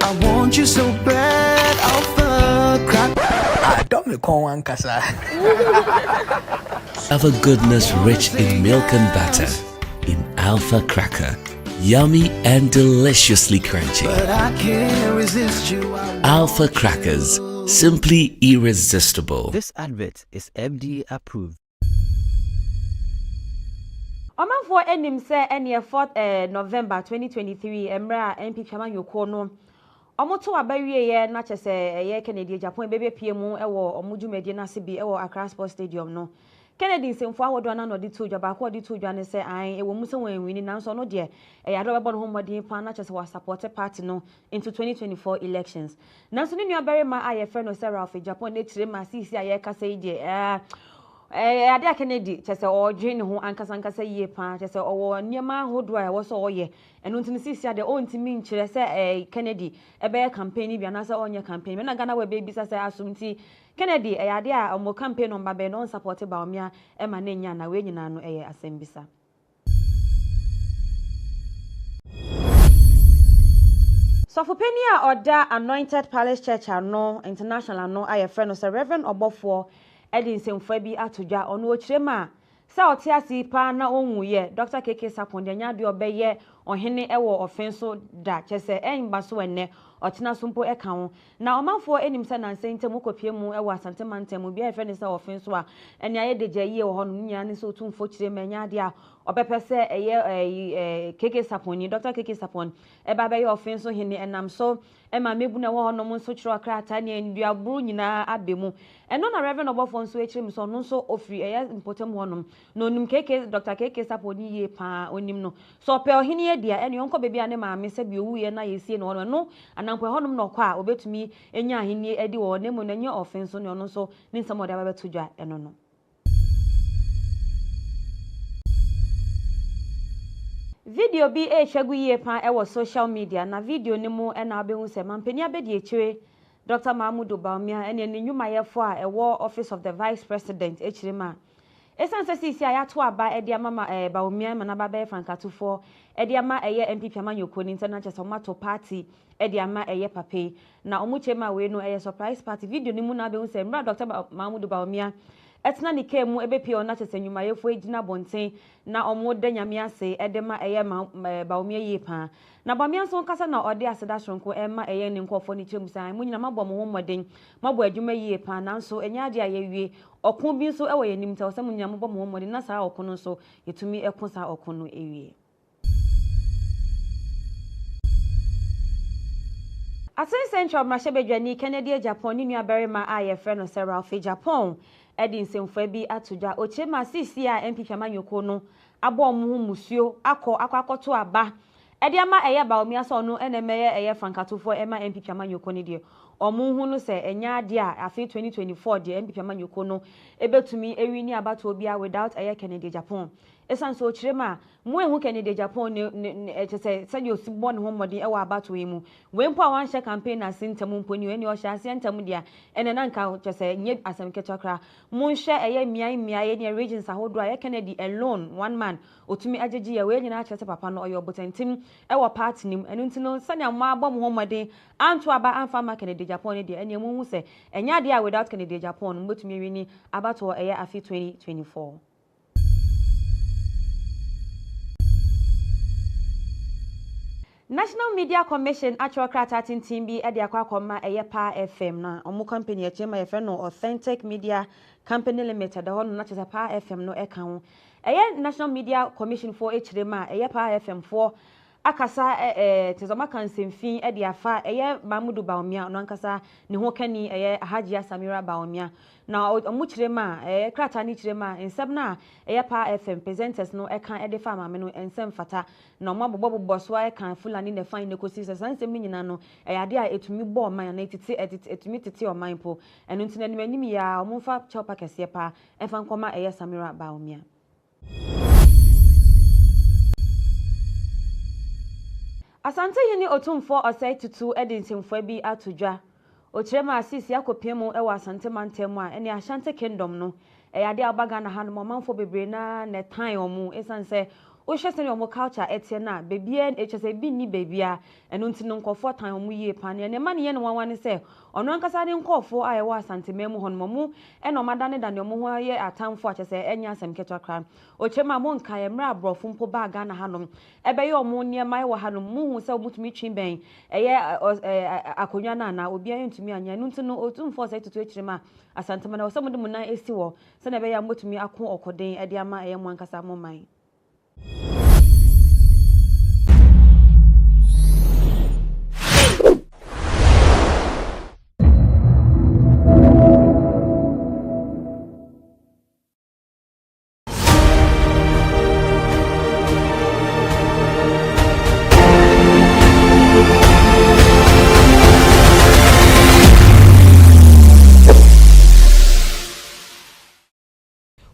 I want you so bad, Alpha Cracker. Alpha goodness rich in milk and butter in Alpha Cracker. Yummy and deliciously crunchy. But I can't resist you. Alpha Crackers, simply irresistible. This advert is FDA approved. Omanfo enim se ene 4th November 2023 emra MP Chairman Yoko no omoto abawie ye na chese ye Kennedy Japan bebe piemu ewo omudwumadi na se bi ewo Accra Sports Stadium no Kennedy semfo awodo na no de to dwa ko de to dwa ne se an ewo mu se wanwini na so no de ado bebo no homodin pa na chese wa support party no into 2024 elections na so ne nuabere ma aye friend no Sarah of Japan ne tire ma sisi aye kasa ide Ade Kennedy chese odwe ne ho ankasa yie pa chese owo niema hodo a wo so oye eno ntini sisi ade ontimi nkyere se Kennedy ebe campaign bi anasa onye campaign me na GhanaWeb ebisa se asumti Kennedy ade a omo campaign no mba be no support Bawumia e ma na nya na we nyina no asembisa. Sofopenia Oda Anointed Palace Church ano International ano aye friend no se Reverend Obofo Edin semfo bi atodwa ono okirema sa otiasi pa na onwuye Dr. KK Sapon de nya de obeye ohene ewo ofenso da chese enba so enne otena sumpo eka ho na omanfo enim se nanse ntem kopie mu ewo asante mantem bi efe ne se ofenso a ene aye de gye wo ho no nya ne so tumfo kirema nya de a obepese eye KK Sapon ni Dr. KK Sapon eba be ofenso hene enam so ema mebu na wo ho no so kiro krata ne nduaburu nyina abemu eno na Reverend Obofo nso ekirim so no so ofri eye impotem ho no no nim KK Dr. KK Sapon ni ye pa onim no so pe ohene ye dia ene yonko bebi ane maame se bi owu ye na yesie no no anankwe honum no kwa obetumi enya ahene edi wo ne mu na nye offense no no so ni nsam ode abetodwa eno no video bi ehwagu ye pa ewo social media na video ni mu ena abehu se mampani abedi ekire Dr. Mahmoud Bawumia ene ne nyuma yefo a ewo office of the vice president ekirema esanse sisi ayato aba edi ama Bawumia mana baba e frankatufo edi ama eye MPP amanyoko ni international somato party edi ama eye pape na omuchema we no eye surprise party video ni mu na abehu se mra Dr. Mahmoud Bawumia etna ni kemu ebepi ona chese nyuma yefo ejina bonten na omude nyame ase edema eye Bawumia yepa na Bawumia so kasa na ode aseda shronko ema eye ne nkofo ni chemusan mu nyina mabom ho moden mabo adwuma yepa nanso enya ade ayewie okun bi so ewo yenim ta osem nyina mabom ho moden na saa okun so yetumi ekun saa okun no ewie Asen Central Mashebedwani Kennedy Japan ni nuabarima aye friend no Sarah Japan Edin semfo bi atodwa ochema sisi a MPP amanyoko no abom ho musuo akoto aba edi ama eye Bawumia so no enemeye eye frankatofo ema MPP amanyoko ni de omu hu no se enya ade a afi 2024 de MPP amanyoko no ebetumi ewini abato obi a without eye Kennedy Japan esanso ochirema mu ehu Kennedy Japan ne chese se yo sibbo ne ho modin ewa abato yi mu we mpo awan she campaign na sintem mpo ni eni o sha sintem dia ene na nka chese nye asem ketokra mu nhye eye miai ne regions ahodo a Kennedy alone one man otumi agyeji ya we nyina chese papa no oyo botentim ewa party nim enu ntino sanya mo abom ho modin anto aba anfa ma Kennedy Japan dia ene mu hu se enya dia without Kennedy Japan mbotumi wini abato eye afi 2024 National Media Commission Achokrata Tintimbi edi akwakoma eyepa FM na omu company echema ye no Authentic Media Company Limited ho no na chese pa FM no eka ho National Media Commission for echirema eyepa FM for akasa tezoma kansemfin edi afa Mahmoud Bawumia no ankasa ne ho kani Hajia Samira Bawumia na omuchirema krata ni chirema ensem na pa FM presenters no eka edefa maame no ensem fata na omabobbo so eka Fulani ne fan ne kosi sansem ni nyina no ade a etumi bo man na etumi tete o man po eno ntina ni manim ya omfa chopa kese pa efa nkoma Samira Bawumia Asante yini otumfo osai tutu edinsimfo bi atodwa ochirema asisi akopiem ewa asante mantem a ene Ashanti Kingdom no ade abaga na han momanfo bebre na ne tan omu esanse o hwese ne omo culture etie na bebia echese bi ni bebia eno ntino nkofo tan omu yie pane ne ma ne ye ne wanwane se ono ankasa de nkofo a ewa asante memu honmo mu eno madane da ne omo ho ye atamfo achese enya asem ketokra ochirema mo nka ye mra abrofo mpo baga na hanom ebe ye omo ne mai wa hanom mu hu se omutumi twinben eye akonwa na obi antumi anya eno ntino otumfo se tutu echirema asante mana osamode mu na esi wo se na be ya motumi akon okoden ede ama eye mo ankasa mo mai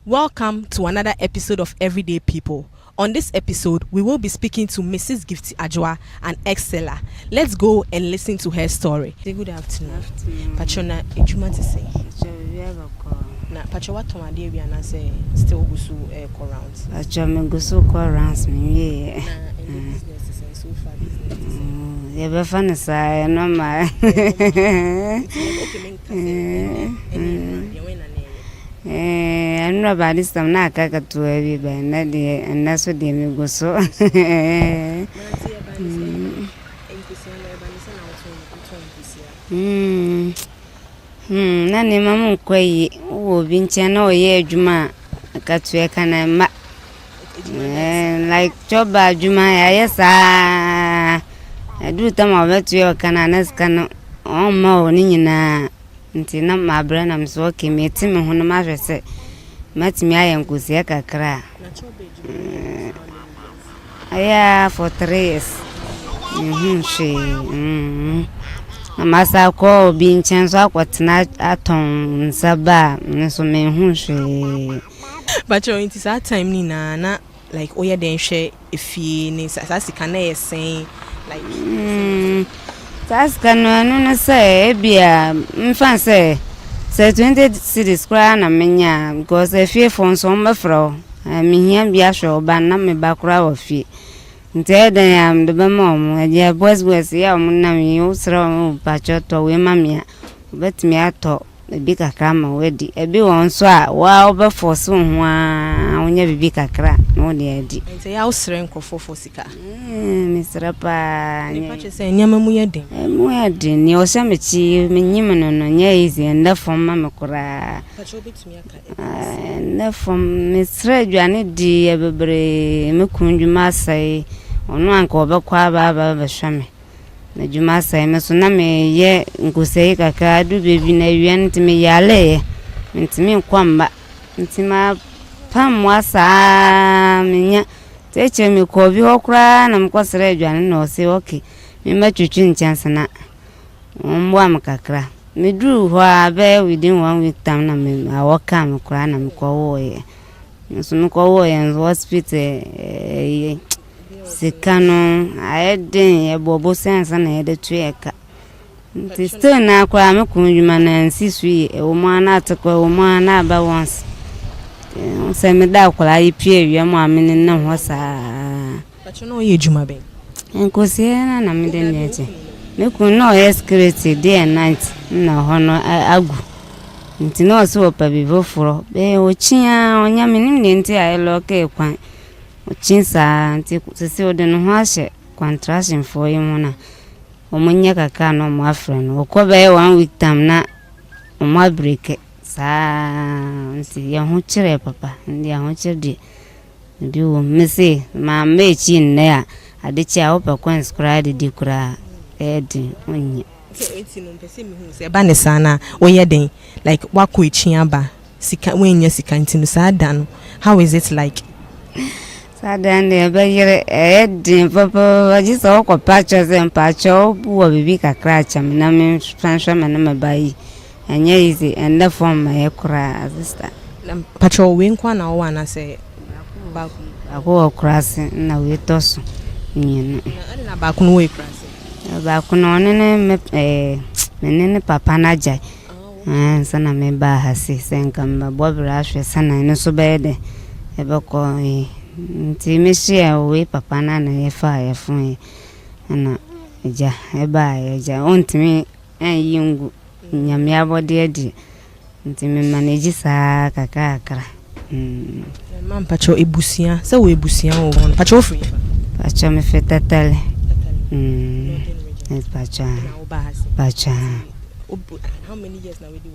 Welcome to another episode of Everyday People. On this episode, we will be speaking to Mrs. Gifty Ajwa, an ex-seller. Let's go and listen to her story. Good afternoon. Patrona, what you want to say? Na pacho what Tom Ade we na say still go so rounds. Pacho me go so rounds me. Na business is so far business. Yeah, be fun say no ma. I'm not bad this time na kaka to every by na de and that's what they me go so. Nani mamu kwei wo binchana oye juma katwe kana ma like joba juma ya yesa adu tama wetwe kana naskana o ma oni nyina nti na mabra na mso kemeti me hono ma hwese matimi ayankusi akakra aya for 3 years Masa ko binchenso akwatena aton saba nso me hunhwe but you into that time ni na like oya den hwe efie ni sasika na yesen like sasika no say bia mfa say 20 cities kra na menya because efie fon so mbefro mihia bia hwe ba na me ba kra ofie Nteeda ya mdoba momu ya boys ya munna mi usra pacho to we mamia betimi ato bibi kakra ma wedi ebi won so a wa oba force ho a onya bibi kakra no de adi nte ya usra nkofofo sika misra pa ni pacho se nyama mu yeden ni o sha mechi menyim no nya easy enda fom ma mekura pacho betimi aka na fom misra dwane di ebebre mekunjuma sai onu anka obekwa baba behweme na juma sai me so na me ye nkosei kaka du bebi na wian ntime yale ntime kwamba ntima pamwa sa menya teche me ko bi hokra na mkosere adwane na ose okay me matwetwe nchansana mbwa makakra me dru ho abe within 1 week time na me awoka me kra na me ko wo ye so me ko wo ye hospital Sikano aeden ye bobo sense na ye de tueka still na kwa me kunjuma na nsisui e wo mana atakwa wo mana ba once se me da kwa ipie wi am amene na ho sa pacho no ye juma ben enkosi na me de nyeche me kun no ye security day and night na hono agu nti no so pa bivo foro be o chia onya me ni nti ayi loke kwan Chinsa nti sisi ode no ho ahye contraction for yimuna omunya kaka no mo afren okobe 1 week time na mo break sa nti ya ho kire papa ndi ya ho kire di wo mesi ma mechi nne ya adechi a opa kwans kra di kra edi onye enti no pese mi hu se ba ne sana oyeden like wako echia ba sika wenya sika nti no sa dan how is it like Sadande bayire edin papa wajiso ko pacho zempacho buwa bibi kakra cham na me fansha na bayi anya izi enda form my kura sister pacho we nkwa na wo na say ba ko krasi na we toso nyina na ba kuno we krasi ba kuno ne menene papa na jai sana me ba hasi senkamba bobra hwe sana no so bede ebeko nti meshia we papa na na yefa yefun na eja eba eja ontimi yingu nyame abode adi nti me manage sa kakakra mam pacho ebusia se we ebusia wo hon pacho free pacho me fetatale pacho how many years now we do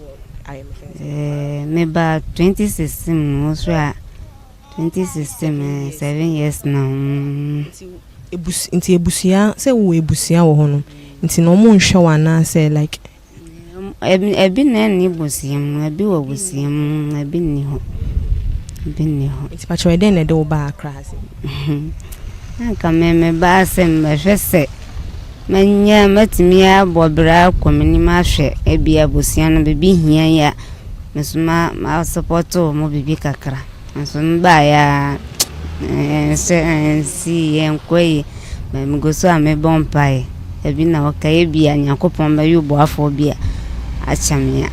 I am me ba 2016 also 2016 7 years now nti ebusia se wo ebusia wo hono nti no mo nhwe wana se like ebi na ni busia mu ebi wo busia mu ebi ni ho nti pacho ede na de wo ba krase aka me ba se mbehwese manya matimi abobra komini ma hwe ebi abusia no bebi hia ya mesuma ma support mo bibi kakra nso mba ya si enkwe me go so ame bompai ebi na okaye bia nyakopon ba yubo afo bia achamia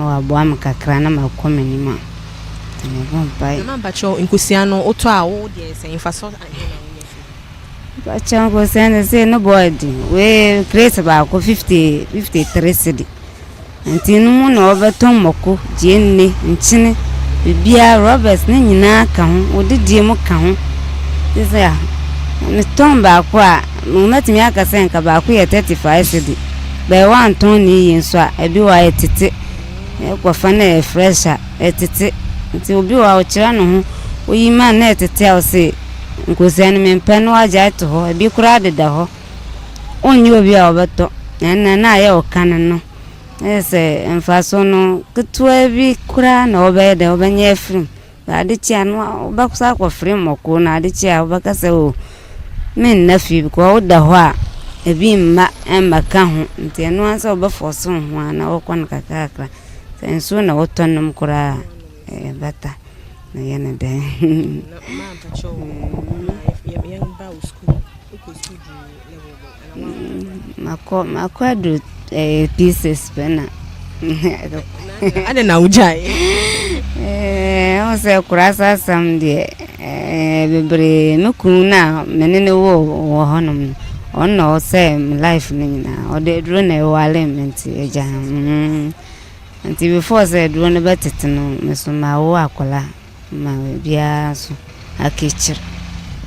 o abo am kakra na makomani ma me bompai na bacho nkusia no oto a wo de se infaso bacho go se no body we create ba ko 53 cedi ntinu mu na obeton moko jenne nchine bibia Roberts ne nyina ka ho odidie mu ka ho sese ya me ton ba ko a mo matimi aka sen ka ba ko ye 35 cedi be wan ton ni yin so a ebi wa etete e ko fa na fresher etete nti obi wa o kira no ho oyi ma na etete o se nkosia ne mempe no agya to ho ebi kura deda ho onyi obi a obeto na ye o kan no ese enfaso no ketwa bi kura na obede obenye frem ade chia no obakusa kwa frem moko na ade chia obakase o men na fi ko oda ho a ebi mma embaka ho nti eno ansa obafoso ho na okon kakakra senso na otonom kura bata na yene de ma pacho yang ba school ko school level makwadu pieces pena ade na ujai o se kurasa sam de bebre mekuna menene wo honum onno se life ni na o de duro na wale menti eja anti before se duro ne betetino mesoma wo akola ma bia so akichir.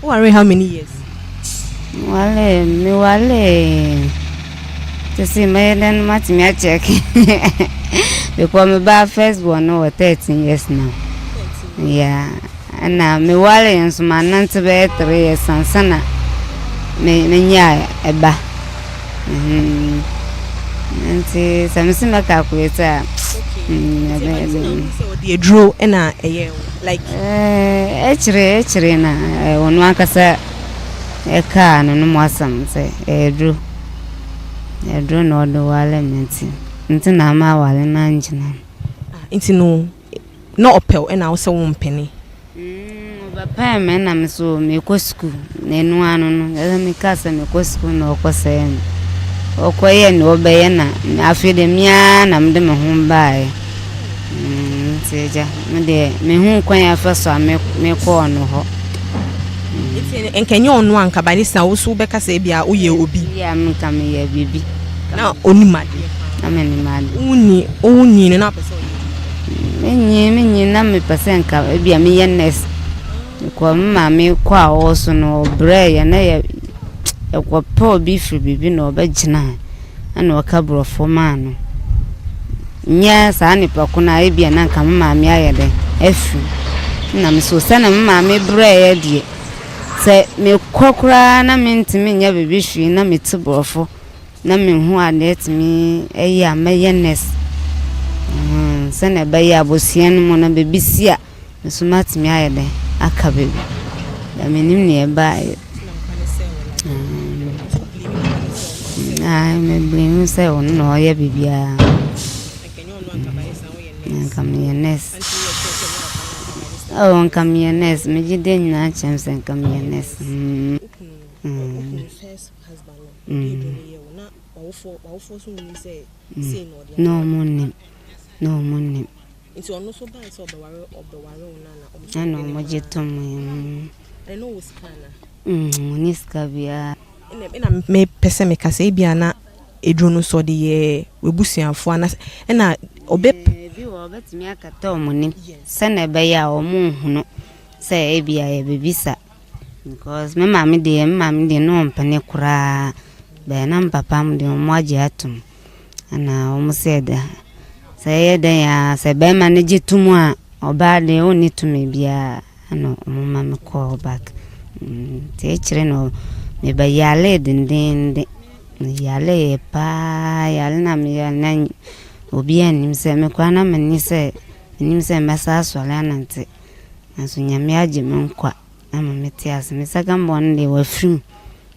How many years? Wale to see me then match check because my ba first born no 13 years now. Yeah, and now me wale and so man nante be 3 years sana me nya eba. Nti samisi me calculator. The draw na like echire na onu akasa eka no mo asam se edru no do wale menti nti na ma wale na njina nti no opel na wo se wo mpene ba pa me na me so me ko school na enu anu no ya me kasa me ko school na okose okoye no be na afide mia na mde me ho bae seja me hu kwan afaso me ko no ho enkenye onu anka ba nisa wo so be kasa bia wo ye obi ya nka me ye bibi na onimade na me ni made uni ne na pese menyi na me pese nka bia me ye nest ko ma me kwa wo so no bre ya na ye ko po bi fri bibi no ba gina ana wakabro fo ma no nya sa ni pa kuna ebia na nka mama me ayede afu na me so sana mama me bre ya die se me kokura na me ntimi nya bibi hwi na me tibrofo na me hu anet mi eya meyenes se na ba ya bosien mo na bebisia me so matimi ayede aka bebi da me nim ne ba me blame se on no ya bibia Camiones. Oh, camiones. Me jide na chance camiones. No money. Into no so bad so beware na. Ano mo jetom. I know was kana. Niska bia. Ina me pese me kase bia na edrono so de ye webusianfo ana na obe bi wo betimi akata omuni se na be ya omuhunu se ebia ye bebisa because me mama de no mpane kura be na papa m de mo age atum ana o museda se ye de ya se be ma ne gitumu a oba de oni tumi bia ana o mama me call back te chire no me ba yale dindinde yale pa yale na me na obi anim se me kwana mani se anim se masa swale anante aso nyame age me nkwa ama meti ase me second born de wa frim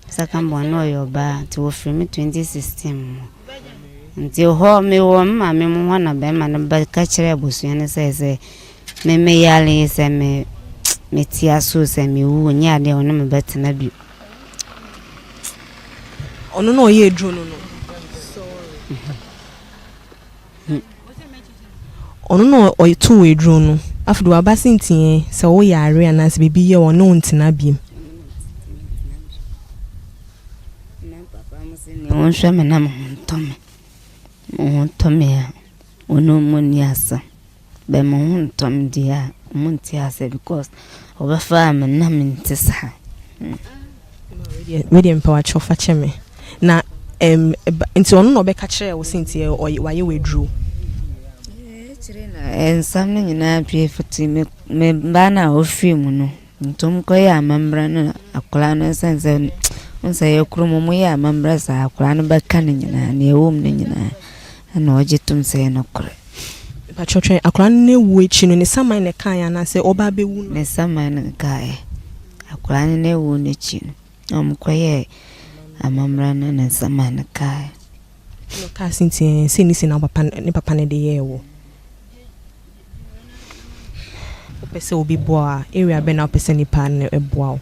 second born no yoba to wa frim 2016 nti ho me wo ma me mo ho na be ma na ba ka kire abusua ne se me yale se me tia so se me wu nya de ono me betena bi ono no ye edru no sorry ono no o tu edru no afdo abasintie se wo yare anase bibi ye ono ntina biem won hwe me na mo ntome ono moni asa be mo ntome dia mo ntiase because obafa me na me ntisa we dey empower chofa cheme na nti ono no be ka kire wo sintie waye wedru kire na ensam ne nyina pie fiti me bana ofi mu no ntom ko ya amambra na akola no sense onse yekrumo mu ya amambra sa akola no be kan nyina na ewom ne nyina na ojitum se no kore ba choche akola ne wu echi no ne saman ne kan ya na se oba be wu ne saman ne kai akola ne wu ne chi no omkoye amambra na ne saman ne kai no ka sintie se ni se na papa ne de ye wo pese obi boa area be na pese ni pan e boa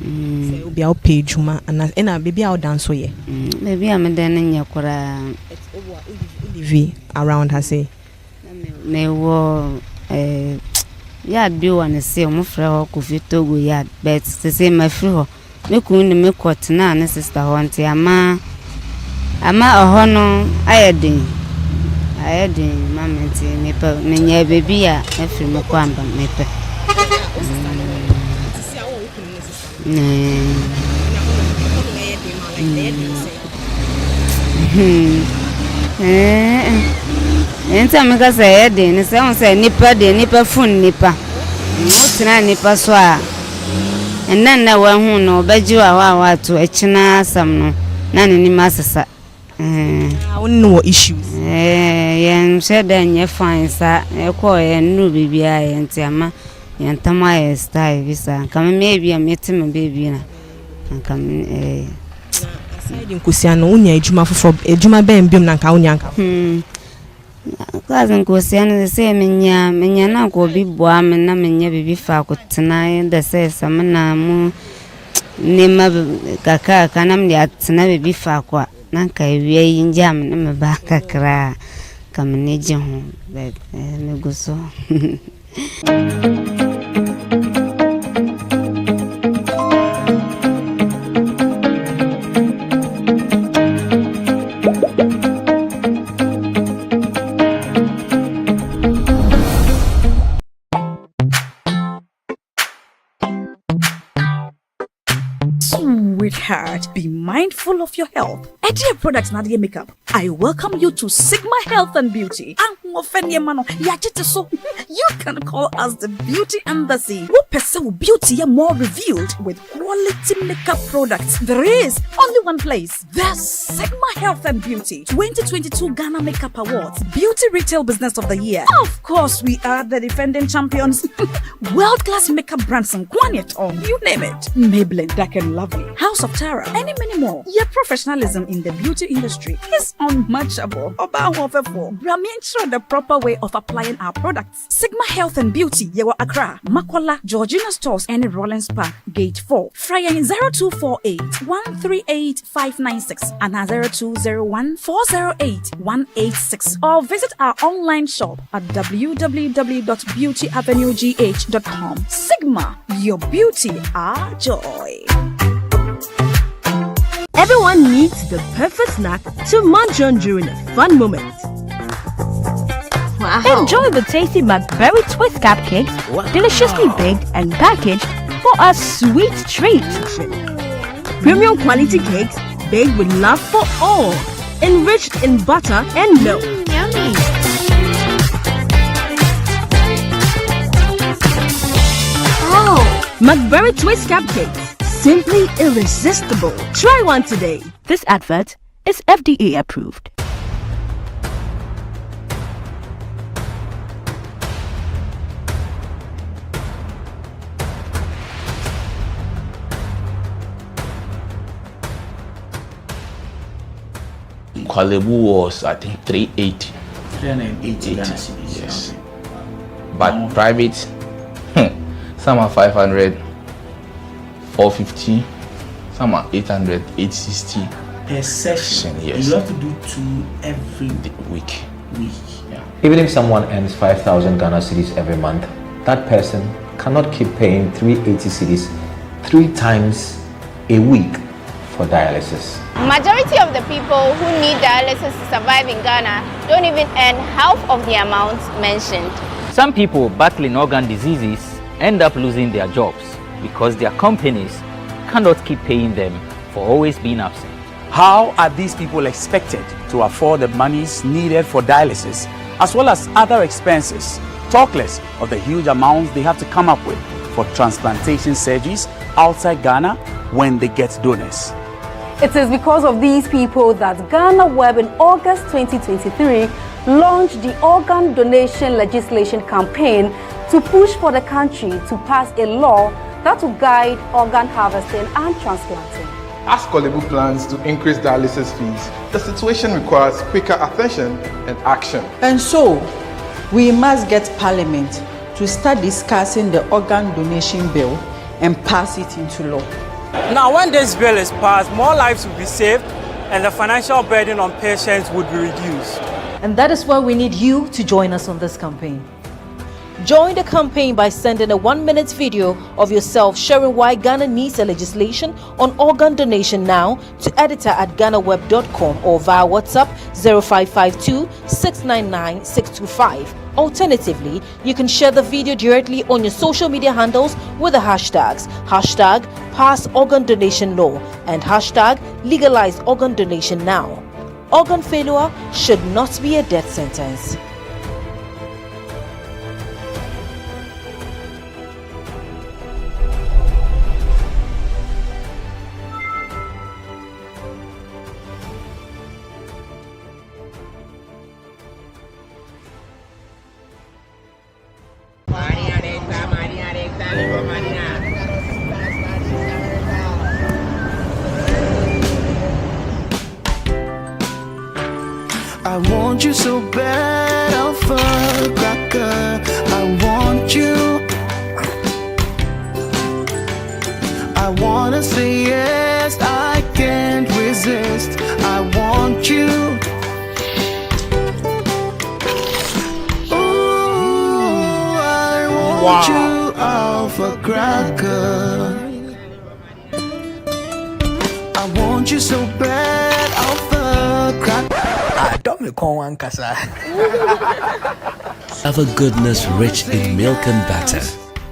se obi a page ma na baby a dance so ye baby am den nya kora live around her say me wo yard bi one say mo fra ho ko fitogo yard but say my free ho me kun ni me court na ne sister ho nti ama oho no ayedin mamenti me pa me nya baby a afri me kwamba me pa enta me ka say edin se on say nipa fun nipa mutina nipa so a enna na wa hu no obaji wa to echina asam no na ni masesa no issues yen said nye fine sa e ko yen no bibia yen tiama yen tama e style visa kam maybe am yetim baby na kam aside nkosia no unya ejuma foforo ejuma ben biom na nka unya nka class nkosia no se menya na ko bi boa me na menya bibi fa ko tena de se sam na mu nema kaka kanam ya tena bibi fa ko na kai wiye injam ne me ba kakra kam ne je ho be me guso Sweetheart, be mindful of your health. Dear products Nadia Makeup, I welcome you to Sigma Health and Beauty. You can call us the Beauty Embassy. Who pursue beauty more revealed with quality makeup products. There is only one place. The Sigma Health and Beauty 2022 Ghana Makeup Awards Beauty Retail Business of the Year. Of course, we are the defending champions. World-class makeup brands and Kwanyet on, you name it. Maybelline, Dark and Lovely, House of Tara, and many more. Your professionalism in the beauty industry is unmatchable. Brahmin the proper way of applying our products. Sigma Health and Beauty, Yewa Accra, Makwala, Georgina Stores, and Rollins Park, Gate 4. Fryer 0248 138 596 and 0201 408 186. Or visit our online shop at www.beautyavenuegh.com. Sigma, your beauty, our joy. Everyone needs the perfect snack to munch on during a fun moment. Wow. Enjoy the tasty McBerry Twist cupcakes, deliciously baked and packaged for a sweet treat. Premium quality cakes baked with love for all, enriched in butter and milk. Yummy. Oh, McBerry Twist cupcakes, simply irresistible. Try one today. This advert is FDA approved. Kwalebu was, I think, 380. 380 Ghana cedis. Yes. But private, some are 500, 450, some are 800, 860. Per session, yes. You have to do 2 every week. Yeah. Even if someone earns 5,000 Ghana cedis every month, that person cannot keep paying 380 cedis 3 times a week for dialysis. Majority of the people who need dialysis to survive in Ghana don't even earn half of the amount mentioned. Some people battling organ diseases end up losing their jobs because their companies cannot keep paying them for always being absent. How are these people expected to afford the monies needed for dialysis as well as other expenses, talk less of the huge amounts they have to come up with for transplantation surgeries outside Ghana when they get donors? It is because of these people that GhanaWeb in August 2023 launched the organ donation legislation campaign to push for the country to pass a law that will guide organ harvesting and transplanting. As Kwalebu plans to increase dialysis fees, the situation requires quicker attention and action. And so, we must get Parliament to start discussing the organ donation bill and pass it into law. Now, when this bill is passed, more lives will be saved and the financial burden on patients would be reduced. And that is why we need you to join us on this campaign. Join the campaign by sending a 1-minute video of yourself sharing why Ghana needs a legislation on organ donation now to editor@ghanaweb.com or via WhatsApp 0552 699 625. Alternatively, you can share the video directly on your social media handles with the hashtags #PassOrganDonationLaw and #LegalizeOrganDonationNow. Organ failure should not be a death sentence. I want you so bad, alpha cracker. I want you. I wanna say yes, I can't resist. I want you. Ooh, I want you, alpha cracker. I want you so bad, alpha cracker. Alpha goodness rich in milk and butter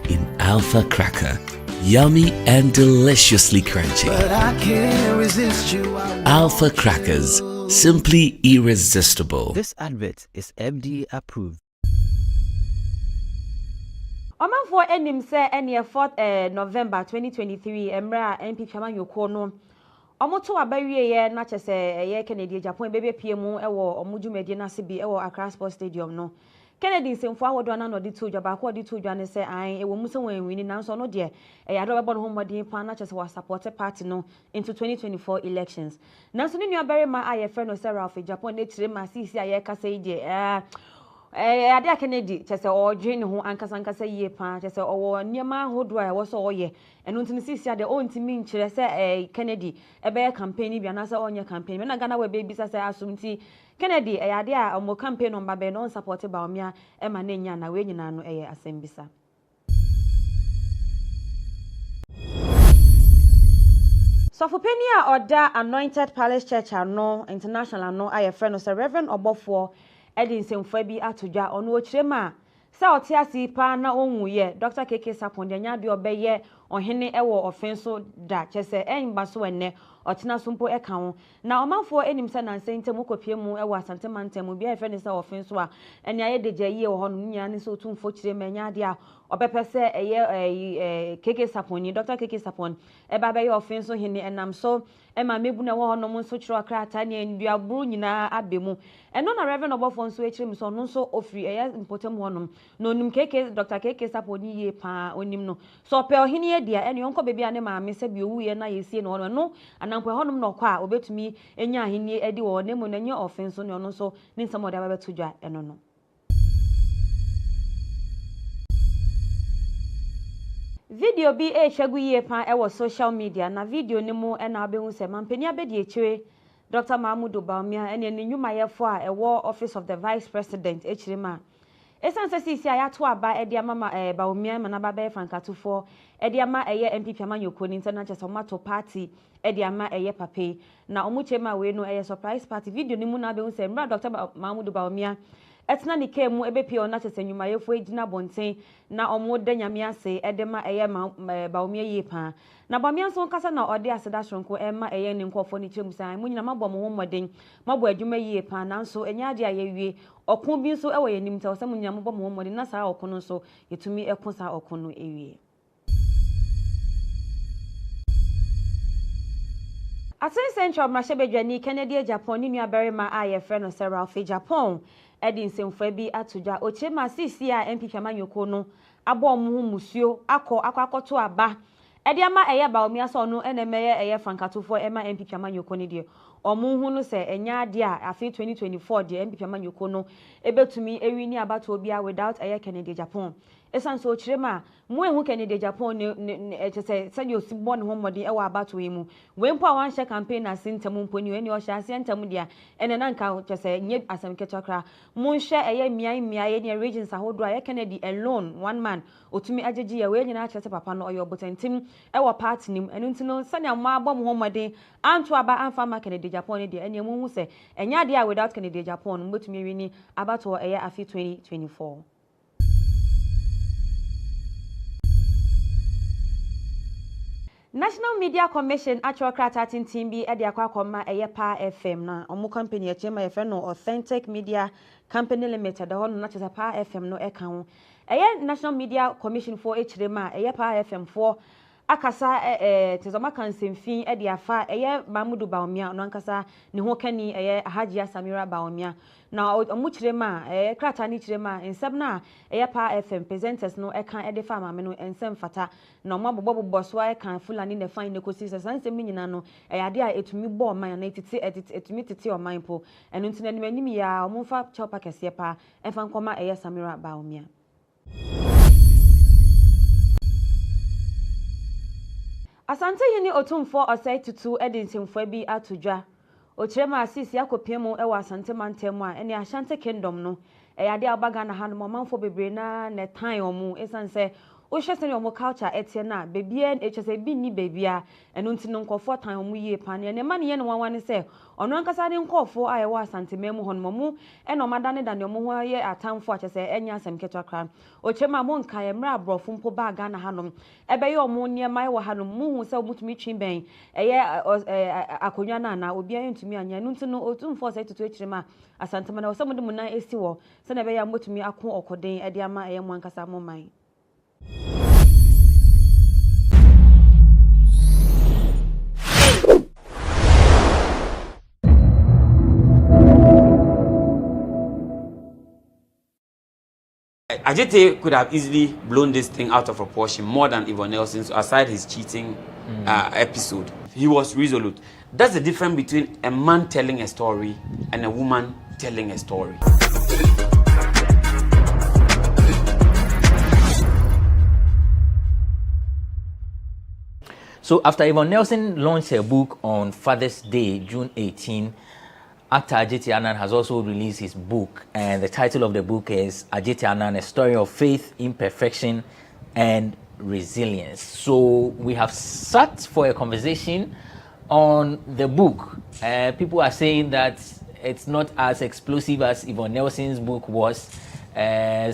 in Alpha Cracker. Yummy and deliciously crunchy. But I can't resist you. Alpha Crackers, simply irresistible. This advert is FDA approved. Omanfo enim say ene 4th November 2023 emra MP Chairman Yoko no omoto abawie ye na chese ye Kennedy Japan bebe piemu ewo omudwumedie na se bi ewo Accra Sports Stadium no Kennedy semfo awodo na no de to dwa ba ko de to dwa ne se an ewo muso wanwini na so no de ya do bebo no homodin pa na chese wa support party no into 2024 elections na so ne nua barema aye friend no se Ralph Japan ne tire ma sisi aye kasa ide ade Kennedy chese odwen ho ankasa yie pa chese owo niema hodo a wo so oye enu ntini sisi ade o ntimi nkyere se Kennedy ebe campaign bi na se onye campaign me na GhanaWeb be bisa se asumti Kennedy ade a omo campaign no mbabe no support ba omia e ma na nya na we nyina no asembisa Sofopeni a oda Anointed Palace Church ano international ano aye friend no se Reverend Obofo Edin semfo bi atodwa ono okirema sa otiasi pa na onwuye Dr. KK Sapon de nya de obeye ohene ewo ofenso da chese enba so enne otina sumpo eka ho na omanfo enim se na nsente kopie mu ewo asante mantem bi efe ne se ofenso a ene aye deje yi ho no nya ne so tumfo kirema nya de a obepese eye KK Sapon Dr. KK Sapon eba be ye ofenso hene enam so ema mebu na wo ho no nso kiro akrata ne nduaburu nyina abemu eno na Reverend Obofo nso ekirim so no nso ofri eye impotem ho no no nim KK Dr. KK Sapon ye pa onim no so pe ohene ye dia ene yonko baby ane maame se bi owu ye na yesie no no anampo honum no kwa obetumi enya ahenie edi wo ne mu na nye offense no no so ni nsamo da babeto dwa eno no. Video bi ehwagu ye pa e wo social media na video ni mu e na abehu se mampani abedi echire Dr. Mahmoud Baumia ene ne nyuma yefo a e wo office of the vice president echire ma esanse sisi ayato aba e dia mama Baumia mana baba e frankatufo e dia ma eye MPP amanyoko ni international somato party e dia ma eye pape na omuchema we no eye surprise party video ni mu na abehu se mra Dr. Mahmoud Baumia etna ni kemu ebepi ona chese nyuma yefo ejina bonten na omoda nyame ase edema eye Baumia yepa na Baumia so kasa na ode aseda shronko ema eye ne nkofo ni chemusan munyina mabom ho moden mabo adwuma yepa na nso enya ade ayewie okun bi nso ewo yenim ta osem nyina mabom ho moden na saa okun nso yetumi ekun saa okun no ewie. Asen Central Mashebedwani Kennedy Japan ni nuabarima a ye frɛ no Sarah of Japan edi nsemfo bi atodwa ochema sisi a MPP amanyoko no abom ho musuo akoto aba edi ama eye Baumia so no enemeye eye frankatofo ema MPP amanyoko ni de omunhu no se enya ade a afi 2024 de MPP amanyoko no ebetumi ewini abato obi a without eye Kennedy Japan esanso ochirema mu ehu Kennedy Japan ne echese sɛ yo sibɔ ne homodi ewa abato emu we mpo a wan share campaign na sintem mpo ni eni o hye asintem dia ene na nka chese nye asem ketokra mu nhye eye miai ne regions ahodo a Kennedy alone one man otumi agyeji ya we nyina chese papa no oyo botentim ewa party nim enu ntino sanya ma abom homodi anto aba amfa ma Kennedy Japan dia ene mu hu se enya dia without Kennedy Japan mbotumi wini abato eye afi 2024. National Media Commission atwokrata tintim bi e de akwa eye pa FM na omo company echema ye no Authentic Media Company Limited ho no na chese pa FM no e kan ho eye National Media Commission for echirema eye pa FM for akasa tezoma kansemfin e de afa eye Mahmoud Baumia no ankasa ne ho kani eye Haji Samira Baumia na omuchirema krata ni chirema ensem na eye pa FM presenters no e kan e de fa mame no ensem fata na omabobo so e kan Fulani ne fan ne kosi sansem nyina no ade a etumi bo man na etumi tete o man po eno ntina ni manim ya omfa chopa kese pa enfa nkoma eye Samira Baumia. Asante yini otumfo osai tutu edinsimfo bi atodwa ochirema asisi akopemu ewa asante mantemu a ene Ashanti Kingdom no ade abaga na hanu manfo bebre na ne tan omu esanse ohwese ne omo culture etie na bebia echese bi ni bebia eno ntino nkofo tan omu yie pane ne mane ye ne wanwane se ono ankasa ne nkofo a ewa asante memu hono mu eno madane da ne omo ho ye atamfo achese enya asem ketwakra ochema mo nka ye mra abrofo mpo baga na hanu ebe ye omo niema ye wa hanu mu hu se omutumi twinben eye akonwa na obi aye ntumi anya eno ntino otumfo se tutu echirema asante mana osemo de mu na esi wo se na ebe ya motumi ako okoden ede ama eye mo ankasa mo man. Ajete could have easily blown this thing out of proportion more than Yvonne Nelson, so aside his cheating episode. He was resolute. That's the difference between a man telling a story and a woman telling a story. So after Yvonne Nelson launched her book on Father's Day, June 18, actor Ajiti Annan has also released his book, and the title of the book is Ajiti Annan, A Story of Faith, Imperfection, and Resilience. So we have sat for a conversation on the book. People are saying that it's not as explosive as Yvonne Nelson's book was.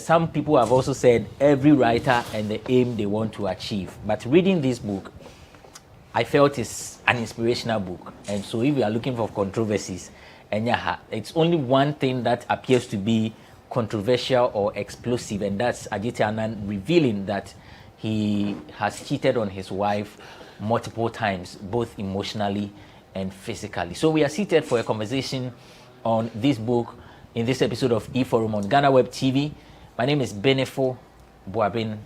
Some people have also said every writer and the aim they want to achieve. But reading this book, I felt it's an inspirational book. And so if you are looking for controversies, it's only one thing that appears to be controversial or explosive, and that's Ajiti Annan revealing that he has cheated on his wife multiple times, both emotionally and physically. So we are seated for a conversation on this book in this episode of E-Forum on GhanaWeb TV. My name is Benefo Boabin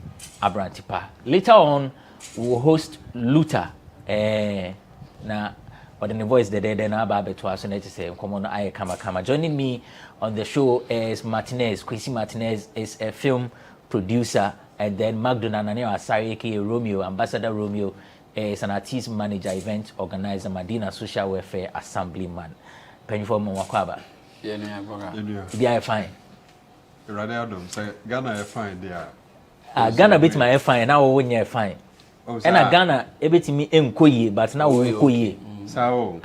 Abrantipa. Later on, we will host Luther. Now, but in the voice the day then about to us and say, come on, I kama. Joining me on the show is Martinez. Kwesi Martinez is a film producer, and then Magdalene Naneo Asari, Romeo, Ambassador Romeo, is an artist manager, event organizer, Madina Social Welfare Assemblyman. Penny for Mwakwaba. Yeah, fine. Rather Adam say Ghana fine there. Ghana bit my fine now when you fine. And Ghana ebit me enkoye but now we enkoye. So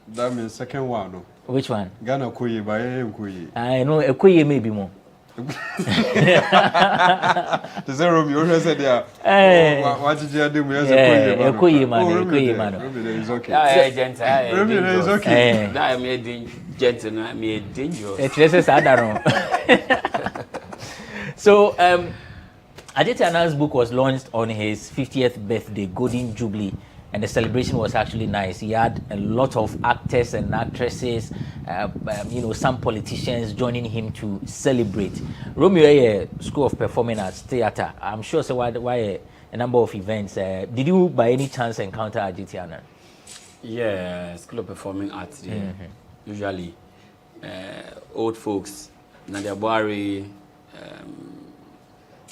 that means second one no. Which one? Ghana koye by enkoye. I know enkoye maybe more. The zero you already said there. What did you do? Enkoye man. It's okay. It's okay. That made gentleman made dangerous. It's I don't know. So Aditya Anand's book was launched on his 50th birthday, Golden Jubilee, and the celebration was actually nice. He had a lot of actors and actresses, some politicians joining him to celebrate. Romeo, School of Performing Arts Theatre. I'm sure so why a number of events. Did you by any chance encounter Aditya Anand? Yeah, School of Performing Arts. Yeah. Usually, old folks, Nadia Buhari,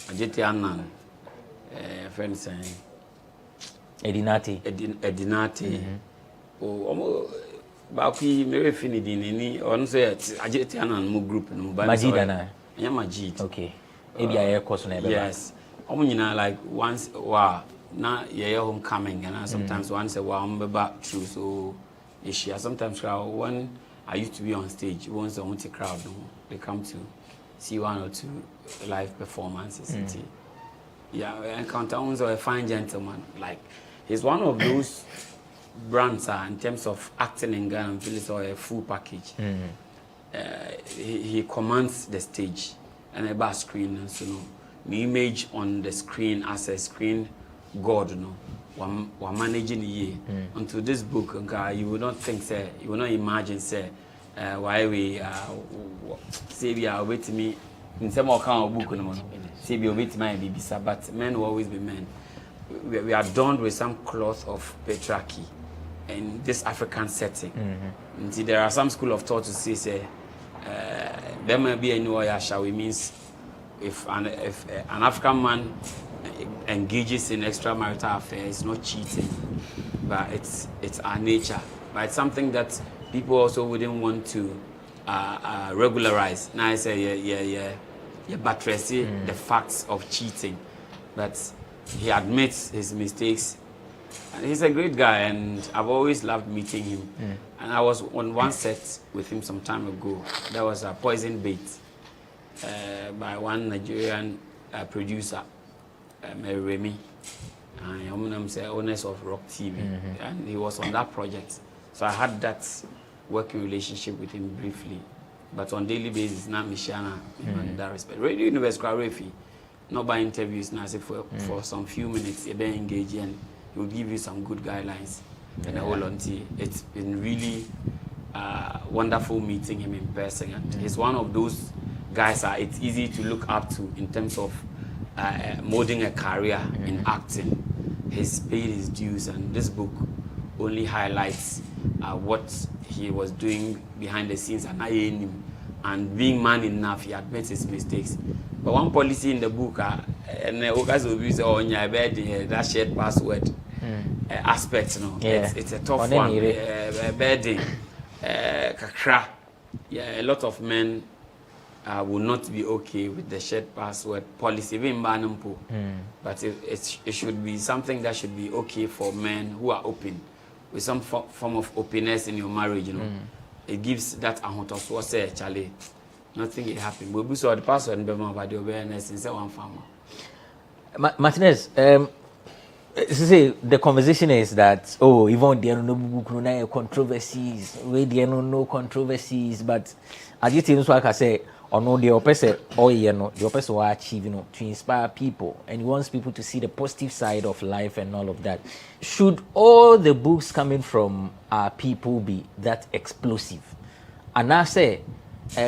Aditya Anand, friends saying Edinati. Oh, Baki, Mary Finidini, or say Aditya Anand group no Majid. Majid. Okay. Maybe I hear course never. Yes. Like once wow, now you're homecoming and sometimes once a while I'm back through so issue. Sometimes when I used to be on stage, once I want a crowd, they come to see one or two live performances. Yeah, I encounter a fine gentleman. Like he's one of those brands in terms of acting in Ghana, or a full package. He commands the stage and a bar screen, and so the image on the screen as a screen god, we're managing the year. Until this book, you will not think, you will not imagine, why we say we are waiting me in some kind of book, say we are waiting my baby, but men will always be men. We are donned with some cloth of patriarchy in this African setting. See, there are some school of thought to say, there may be a new shall we means if an African man engages in extramarital affairs, it's not cheating, but it's our nature. But it's something that people also wouldn't want to regularize. Now I say, buttressing the facts of cheating, but he admits his mistakes. And he's a great guy, and I've always loved meeting him. And I was on one set with him some time ago. There was a Poison Bait by one Nigerian producer, Mary Remy, and owners of Rock TV, and he was on that project. So I had that working relationship with him briefly, but on daily basis, not Mishana, in that respect. Radio University, Refi, not by interviews, now for some few minutes, you're being engaged and he will give you some good guidelines and a whole until it's been really wonderful meeting him in person. And he's one of those guys that it's easy to look up to in terms of molding a career in acting. He's paid his dues, and this book only highlights what he was doing behind the scenes and being man enough, he admits his mistakes. But one policy in the book, and that shared password aspect, it's a tough one. Bedding, kakra. Yeah, a lot of men will not be okay with the shared password policy, even Banampo. But it should be something that should be okay for men who are open, with some form of openness in your marriage. It gives that ahotoswo say Charlie. Nothing will happen. We saw the password and by the awareness in one farmer. Martinez, say the conversation is that even there are no controversies, there are no controversies, but as you think, like I say, or no, the opposite, the opposite will achieve, to inspire people, and he wants people to see the positive side of life and all of that. Should all the books coming from our people be that explosive? And I say,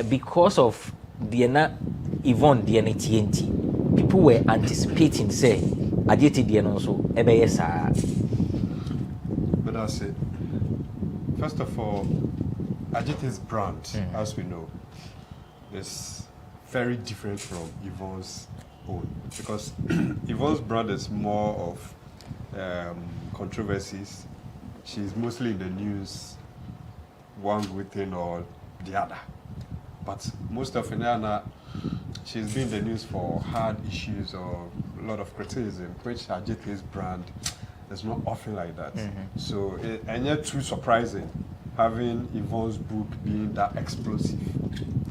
because of the Yvonne, the TNT, people were anticipating, say, Ajete Dien also, But that's it. First of all, Ajete's brand, as we know, is very different from Yvonne's own. Because Yvonne's brand is more of controversies. She's mostly in the news, one good thing or the other. But most often, she's been in the news for hard issues or a lot of criticism, which Ajete's brand is not often like that. So, and yet too surprising, having Yvonne's book being that explosive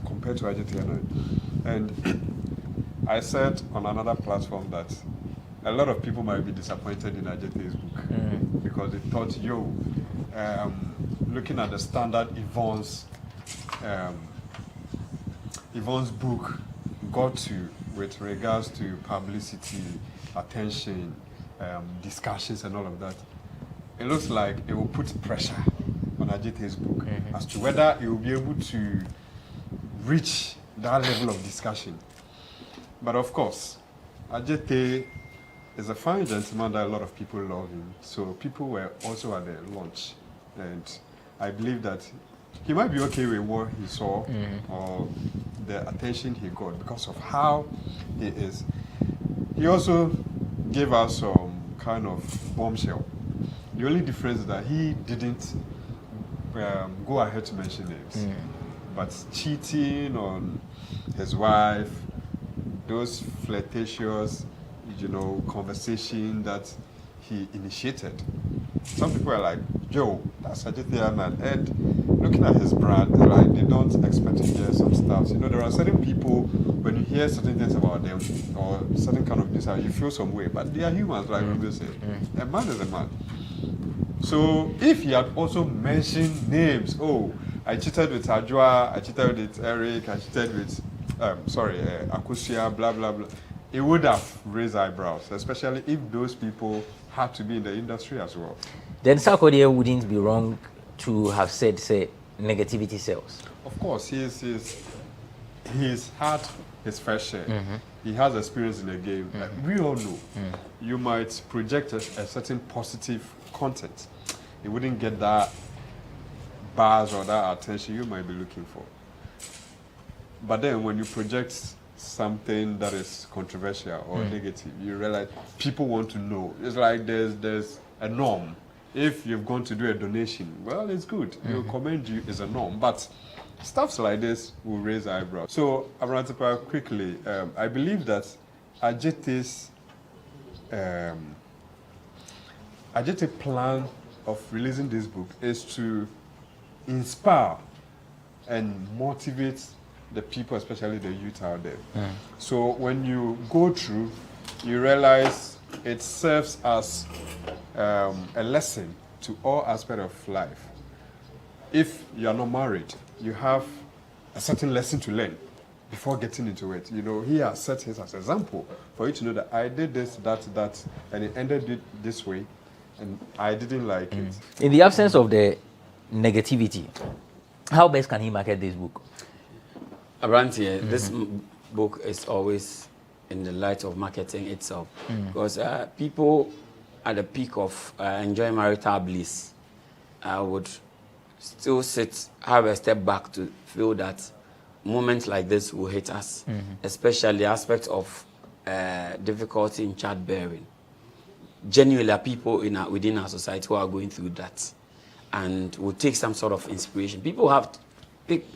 compared to Ajete. And I said on another platform that a lot of people might be disappointed in Ajete's book because they thought, looking at the standard Yvonne's book got to with regards to publicity, attention, discussions and all of that, it looks like it will put pressure on Ajete's book as to whether it will be able to reach that level of discussion. But of course, Ajete is a fine gentleman that a lot of people love him. So people were also at the launch. And I believe that he might be okay with what he saw or the attention he got because of how he is. He also gave us some kind of bombshell. The only difference is that he didn't go ahead to mention names. But cheating on his wife, those flirtatious, conversation that he initiated. Some people are like, Joe, that's Ajete Anan. And looking at his brand, like, they don't expect to hear some stuff. There are certain people, when you hear certain things about them, or certain kind of news, you feel some way. But they are humans, like we say. A man is a man. So if he had also mentioned names, I cheated with Ajwa, I cheated with Eric, I cheated with, Akusia, blah, blah, blah, it would have raised eyebrows, especially if those people had to be in the industry as well. Then Sarkodie wouldn't be wrong to have said, say, negativity sells. Of course, he's had his fair share. He has experience in the game. We all know. You might project a certain positive content. You wouldn't get that buzz or that attention you might be looking for. But then when you project something that is controversial or negative, you realize people want to know. It's like there's a norm. If you've gone to do a donation, well, it's good. We'll commend you as a norm. But stuff like this will raise eyebrows. So, Abrantapa, quickly, I believe that Ajete's Ajete plan of releasing this book is to inspire and motivate the people, especially the youth out there. So when you go through, you realize it serves as a lesson to all aspects of life. If you are not married, you have a certain lesson to learn before getting into it. He has set his as an example for you to know that I did this, that, and it ended it this way, and I didn't like it. In the absence of the negativity, how best can he market this book? Abranti, this book is always in the light of marketing itself. Because people at the peak of enjoying marital bliss would still have a step back to feel that moments like this will hit us, especially the aspect of difficulty in childbearing. Genuinely, people within our society who are going through that and will take some sort of inspiration. People have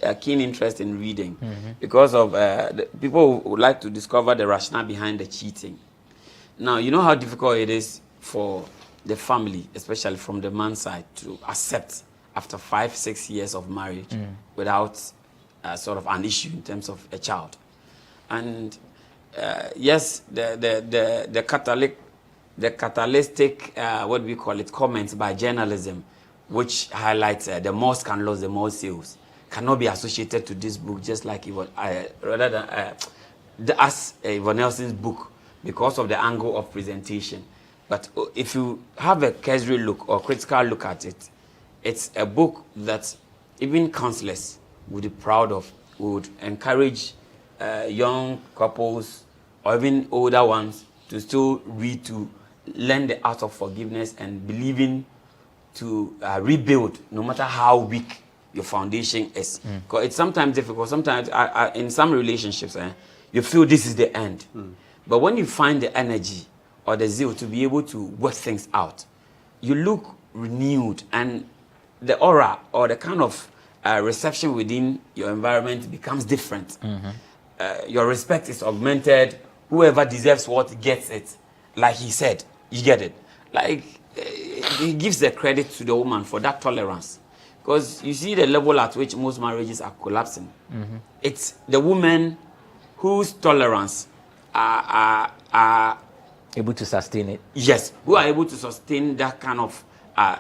a keen interest in reading because of people would like to discover the rationale behind the cheating. Now, you know how difficult it is for the family, especially from the man's side, to accept after 5-6 years of marriage without sort of an issue in terms of a child. And yes, the catalytic, what do we call it, comments by journalism, which highlights the more scandals, the more sales, cannot be associated to this book, just like Yvonne Nelson's book, because of the angle of presentation. But if you have a casual look or critical look at it, it's a book that even counselors would be proud of, would encourage young couples or even older ones to still read, to learn the art of forgiveness and believing to rebuild, no matter how weak your foundation is. Because it's sometimes difficult. Sometimes in some relationships, you feel this is the end. But when you find the energy or the zeal to be able to work things out, you look renewed, and the aura or the kind of reception within your environment becomes different. Your respect is augmented. Whoever deserves what gets it. Like he said, you get it. Like he gives the credit to the woman for that tolerance. Because you see the level at which most marriages are collapsing. It's the woman whose tolerance are able to sustain it. Yes, who are able to sustain that kind of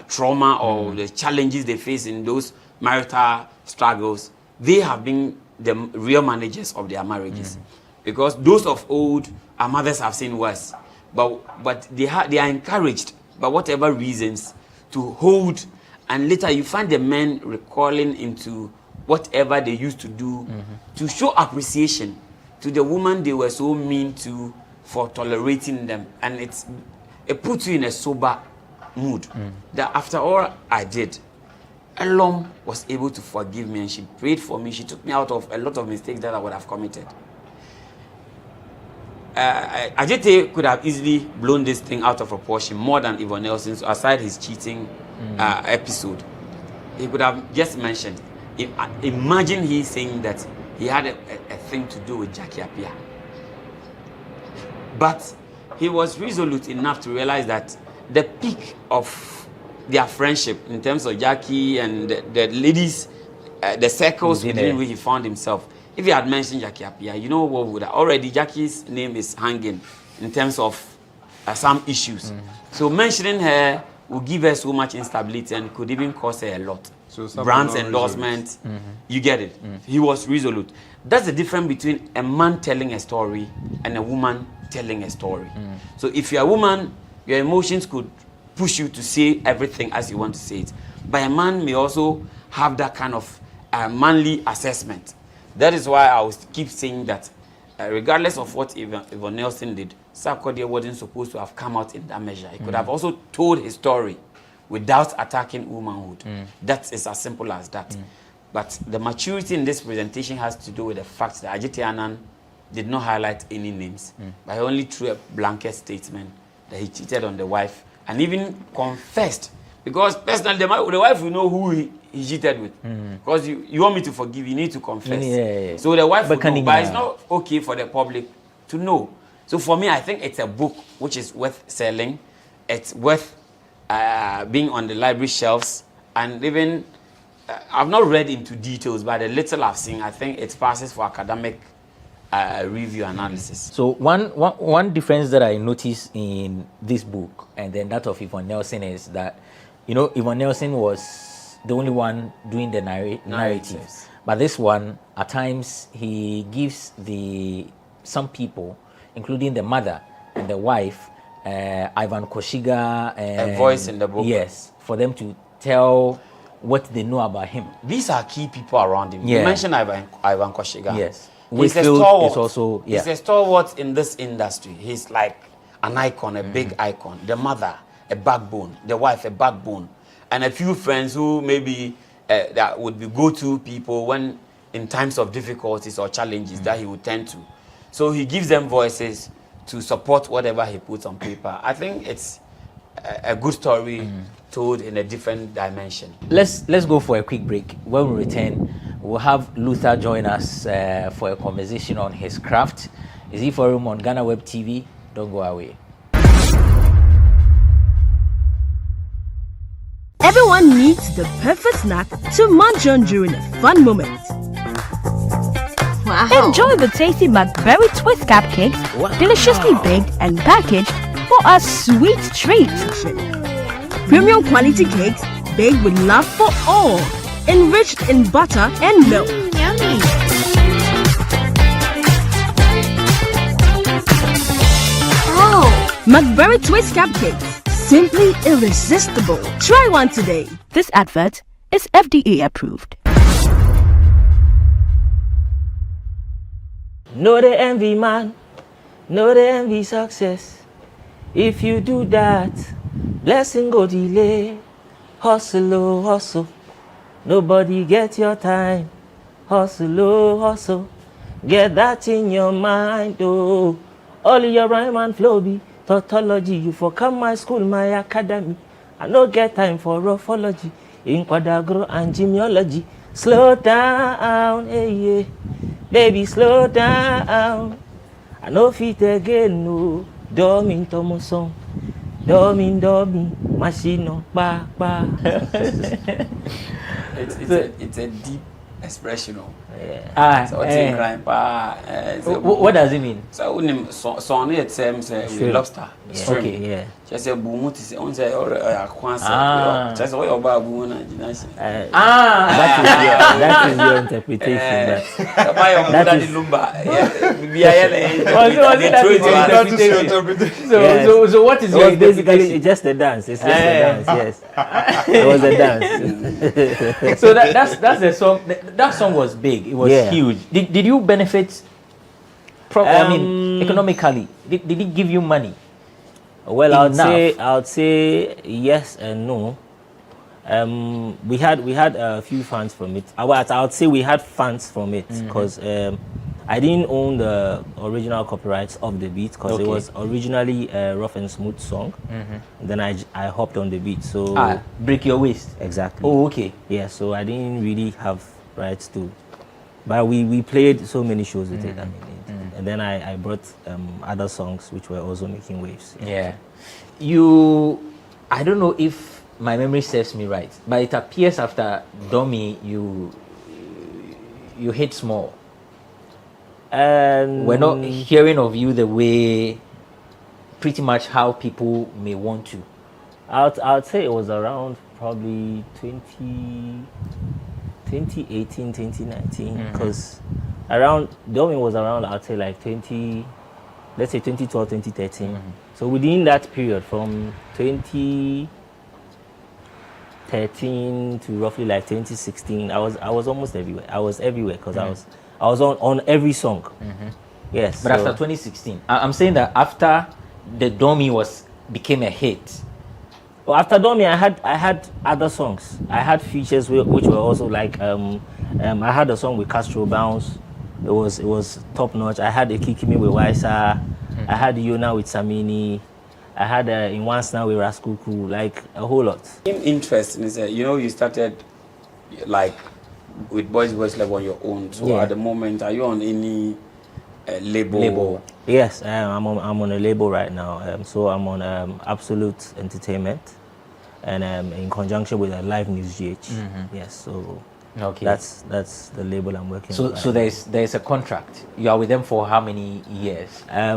trauma or the challenges they face in those marital struggles. They have been the real managers of their marriages. Because those of old, our mothers have seen worse. But they are encouraged, by whatever reasons, to hold. And later you find the men recalling into whatever they used to do to show appreciation to the woman they were so mean to for tolerating them. And it puts you in a sober mood. That after all I did, Elom was able to forgive me, and she prayed for me. She took me out of a lot of mistakes that I would have committed. Ajete could have easily blown this thing out of proportion more than Yvonne Nelson, so aside his cheating episode. He could have just mentioned, imagine he saying that he had a thing to do with Jackie Appiah. But he was resolute enough to realize that the peak of their friendship in terms of Jackie and the ladies, the circles within which he found himself, if he had mentioned Jackie Appiah, you know what would have already Jackie's name is hanging in terms of some issues. So mentioning her will give her so much instability and could even cost her a lot. So brands endorsement, you get it. He was resolute. That's the difference between a man telling a story and a woman telling a story. So if you're a woman, your emotions could push you to say everything as you want to say it. But a man may also have that kind of manly assessment. That is why I will keep saying that regardless of what Yvonne Nelson did, Sarkodie wasn't supposed to have come out in that measure. He could have also told his story without attacking womanhood. That is as simple as that. But the maturity in this presentation has to do with the fact that Ajite Annan did not highlight any names, but he only threw a blanket statement that he cheated on the wife and even confessed. Because personally, the wife will know who he cheated with. Because you want me to forgive, you need to confess. So the wife will know, but it's not okay for the public to know. So for me, I think it's a book which is worth selling. It's worth being on the library shelves. And even, I've not read into details, but the little I've seen, I think it passes for academic review analysis. So one difference that I noticed in this book and then that of Yvonne Nelson is that, Yvonne Nelson was the only one doing the narrative. But this one, at times, he gives some people, including the mother and the wife, Ivan Koshiga, a voice in the book. Yes, for them to tell what they know about him. These are key people around him. You mentioned Ivan Koshiga. Yes. He's a stalwart. Is also, He's a stalwart in this industry. He's like an icon, a big icon. The mother, a backbone. The wife, a backbone. And a few friends who maybe that would be go-to people when in times of difficulties or challenges that he would tend to. So he gives them voices to support whatever he puts on paper. I think it's a good story told in a different dimension. Let's go for a quick break. When we return, we'll have Luther join us for a conversation on his craft. Is he for him on GhanaWeb TV? Don't go away. Everyone needs the perfect snack to munch on during a fun moment. Wow. Enjoy the tasty McBerry Twist cupcakes, deliciously baked and packaged for a sweet treat. Premium quality cakes baked with love for all, enriched in butter and milk. Yummy. Oh, McBerry Twist cupcakes, simply irresistible. Try one today. This advert is FDA approved. No, the envy man. No they envy success. If you do that, blessing go delay. Hustle, oh, hustle. Nobody get your time. Hustle, oh, hustle. Get that in your mind, oh. All your rhyme and flow be tautology. You for come my school, my academy. I no get time for rophology. In quadagro and genealogy. Slow down, hey, yeah. Baby, slow down. I no fit again, no. Domin Tomoson. Domin. Machine, ba. It's a deep expression. So what does it mean? So son it seems lobster. Okay, yeah. Just a boom to say on say or a quansa. Just all your baboon and that is your interpretation. That is lumba. So what is your basically it's just a dance. It's just a dance, yes. It was a dance. So that's the song. That song was big. It was huge. Did you benefit? I mean, economically, did it give you money? Well, I would say yes and no. We had a few fans from it. I would say we had fans from it because I didn't own the original copyrights of the beat because it was originally a rough and smooth song. Then I hopped on the beat. So break your waist. Exactly. Oh, okay. Yeah. So I didn't really have rights to, but we played so many shows with it. I mean, and then I brought other songs which were also making waves. Yeah. I don't know if my memory serves me right, but it appears after Dummy you hit small. And we're not hearing of you the way, pretty much how people may want to. I'd say it was around probably 2018, 2019, because around Dummy was around, I'd say like 2012, 2013. So within that period, from 2013 to roughly like 2016, I was almost everywhere. I was everywhere because I was on every song. Yes. But after 2016, I'm saying that after the Dummy became a hit. Well, after Dummy, I had other songs. I had features which were also like I had a song with Castro Bounce. It was top notch. I had a Kikimi with Waisa. I had Yona with Samini. I had In Once Now with Raskuku. Like a whole lot. Interesting is that you started like with Boys Level on your own. So at the moment, are you on any label? Yes, I'm on a label right now. So I'm on Absolute Entertainment, and in conjunction with Live News GH. Yes, so that's the label I'm working. So with. So there's a contract. You are with them for how many years? I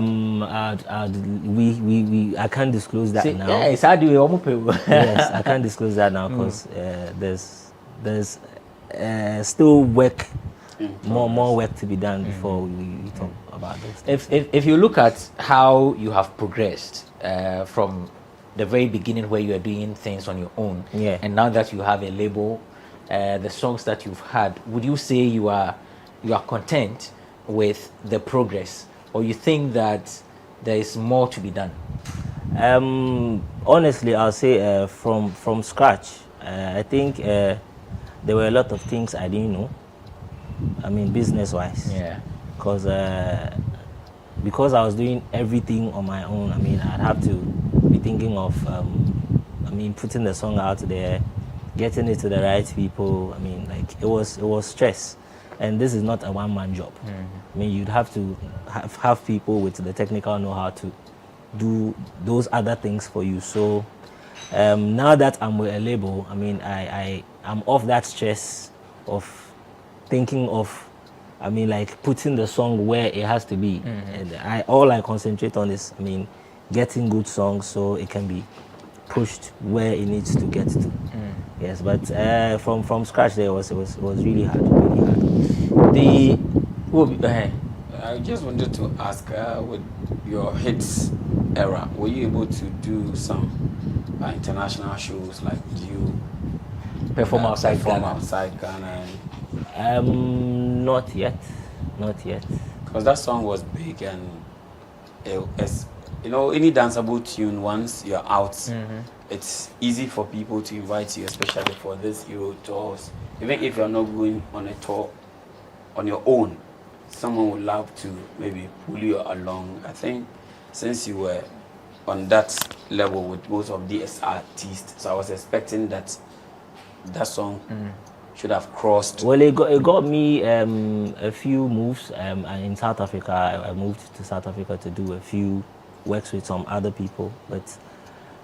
can't disclose that now. Yes, yes, I can't disclose that now because there's still work. More work to be done before we talk about this. If you look at how you have progressed from the very beginning where you are doing things on your own, and now that you have a label, the songs that you've had, would you say you are content with the progress, or you think that there is more to be done? Honestly, I'll say from scratch, I think there were a lot of things I didn't know. I mean, business-wise. Yeah. Because I was doing everything on my own. I mean, I'd have to be thinking of, putting the song out there, getting it to the right people. I mean, like it was stress, and this is not a one-man job. I mean, you'd have to have people with the technical know-how to do those other things for you. So now that I'm with a label, I mean, I'm off that stress of thinking of, like putting the song where it has to be. And all I concentrate on is, getting good songs so it can be pushed where it needs to get to. Yes, but from scratch there it was really hard. I just wanted to ask, with your hits era, were you able to do some international shows? Like, do you perform outside Ghana? Not yet. Because that song was big and you know, any danceable tune, once you're out, it's easy for people to invite you, especially for this Euro tours. Even if you're not going on a tour on your own, someone would love to maybe pull you along. I think since you were on that level with most of these artists, so I was expecting that song should have crossed. Well, it got me a few moves. In South Africa, I moved to South Africa to do a few works with some other people. But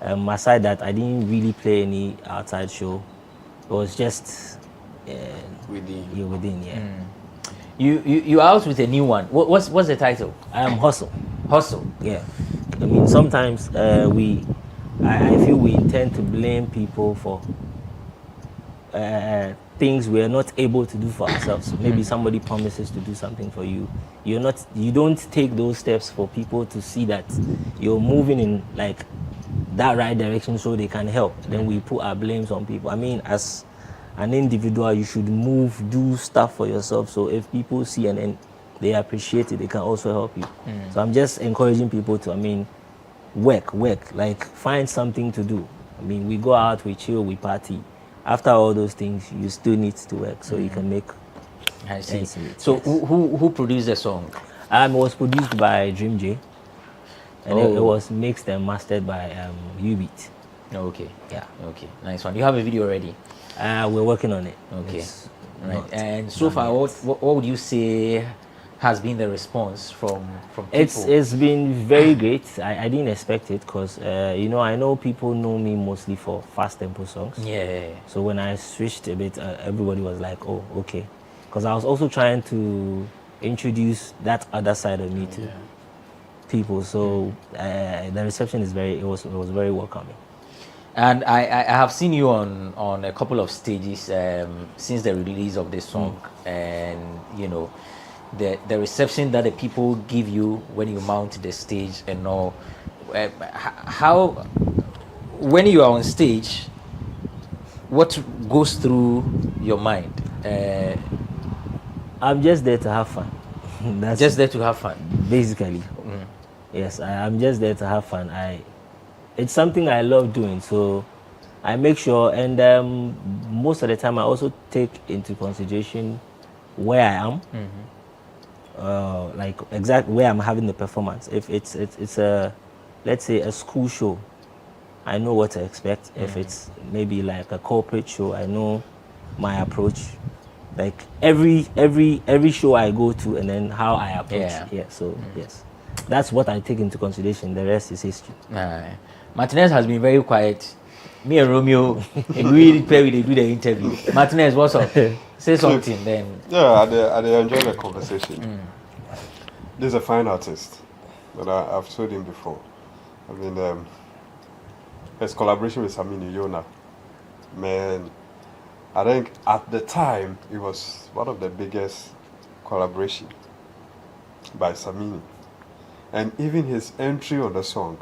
aside that, I didn't really play any outside show. It was just within. You out with a new one. What's the title? Hustle. Hustle. Yeah. I mean, sometimes I feel we tend to blame people for things we are not able to do for ourselves. Maybe somebody promises to do something for you. You don't take those steps for people to see that you're moving in like that right direction so they can help. Then we put our blames on people. I mean, as an individual, you should do stuff for yourself. So if people see and then they appreciate it, they can also help you. So I'm just encouraging people to, work, like find something to do. I mean, we go out, we chill, we party. After all those things, you still need to work so you can make. I see. So who produced the song? It was produced by Dream J, and it was mixed and mastered by U-Beat. Okay. Yeah. Okay. Nice one. You have a video already? We're working on it. Okay. Right. And so far, what would you say has been the response from people? It's been very great. I didn't expect it because I know people know me mostly for fast tempo songs. Yeah. So when I switched a bit, everybody was like, "Oh, okay," because I was also trying to introduce that other side of me to people. So the reception is it was very welcoming. And I have seen you on a couple of stages since the release of this song, and the reception that the people give you when you mount the stage and all. How, when you are on stage, what goes through your mind? I'm just there to have fun. That's just there to have fun, basically. Yes, I'm just there to have fun. It's something I love doing, so I make sure, and most of the time I also take into consideration where I am, like exact where I'm having the performance. If it's a, let's say, a school show, I know what to expect. If it's maybe like a corporate show, I know my approach. Like every show I go to, and then how I approach. So yes, that's what I take into consideration. The rest is history. Martinez has been very quiet. Me and Romeo agreed we do the interview. Martinez, what's up? Say something then. Yeah, I enjoy the conversation. This is a fine artist, but I've told him before. I mean, his collaboration with Samini Yona, man, I think at the time it was one of the biggest collaboration by Samini. And even his entry on the song,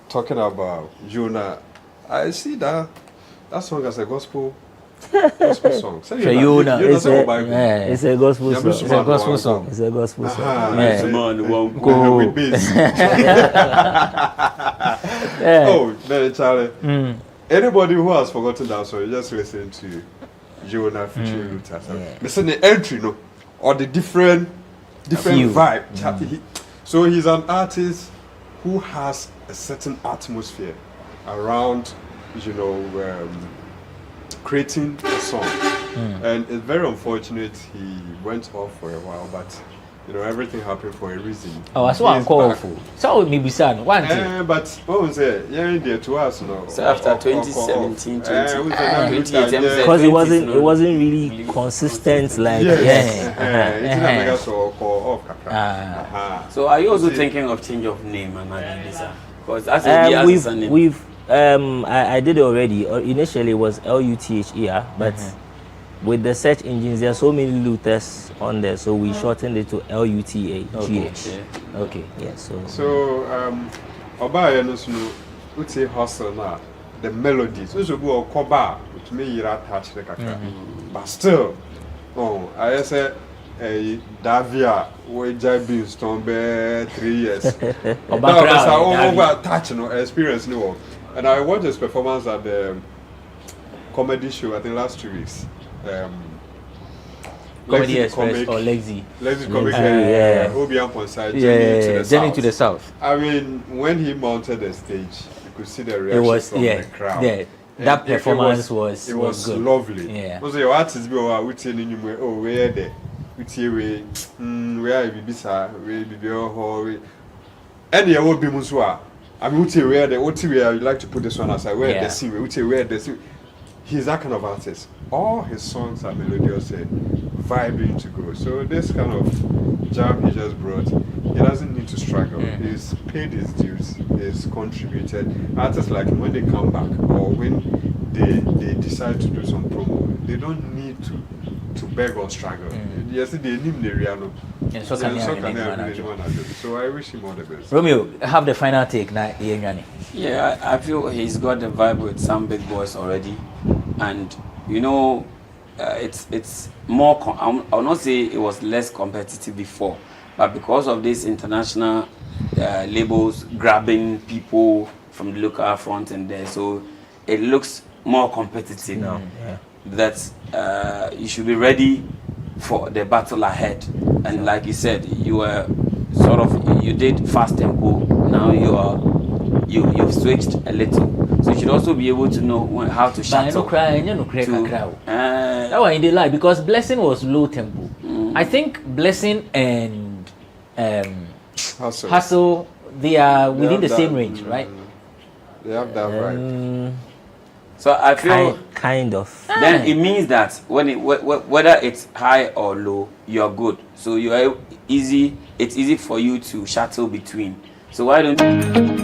talking about Jonah, I see that song as a gospel song. It's a gospel song. It's a gospel song. It's a gospel song. Oh, then Charlie. Anybody who has forgotten that song, you just listen to Jonah featuring Luther. Listen the entry, or the different vibe. So he's an artist who has a certain atmosphere around, creating a song. And it's very unfortunate he went off for a while, but everything happened for a reason. Oh, that's what I'm calling for. So maybe son, one thing. But what was it? Yeah, there to us, So after 2017, because it wasn't really consistent, like So are you also thinking of change of name, Amadisa? Because as I did it already. Initially it was Luther, but with the search engines, there are so many Luthers on there, so we shortened it to Luther. Okay. Yeah. So Obaya no would say hustle now. The melodies, so should go koba, which may you attach the kakra. But still, I say Davia, we just been stone 3 years. Over touch no experience no. And I watched his performance at the comedy show I think last 2 weeks. Comedy Express or Lexi Comic, Obiang Ponsai, Journey to the South. I mean, when he mounted the stage, you could see the reaction from the crowd. Yeah, that performance was good. Lovely. Yeah. Also, your artists be telling you, oh, where there, where be bisa, where be hall, and there will be muswa. I mean, where the where you like to put this one aside, where the scene, where the scene. He's that kind of artist. All his songs are melodious and vibing to go. So this kind of jam he just brought, he doesn't need to struggle. He's paid his dues. He's contributed. Artists like him, when they come back or when they decide to do some promo, they don't need to beg or struggle. Yes, they need the real. So I wish him all the best. Romeo, have the final take now. Yeah, I feel he's got the vibe with some big boys already, and you know, it's more. I'll not say it was less competitive before, but because of this international labels grabbing people from the local front and there, so it looks more competitive now. That you should be ready for the battle ahead. And like you said, you were you did fast tempo. Now you've switched a little, so you should also be able to know how to shuttle. That one they lie because Blessing was low tempo. I think Blessing and Hustle, they are within the same range, right? They have that right. So I feel kind of. Then it means that whether it's high or low, you're good. So you are easy. It's easy for you to shuttle between. So why don't you?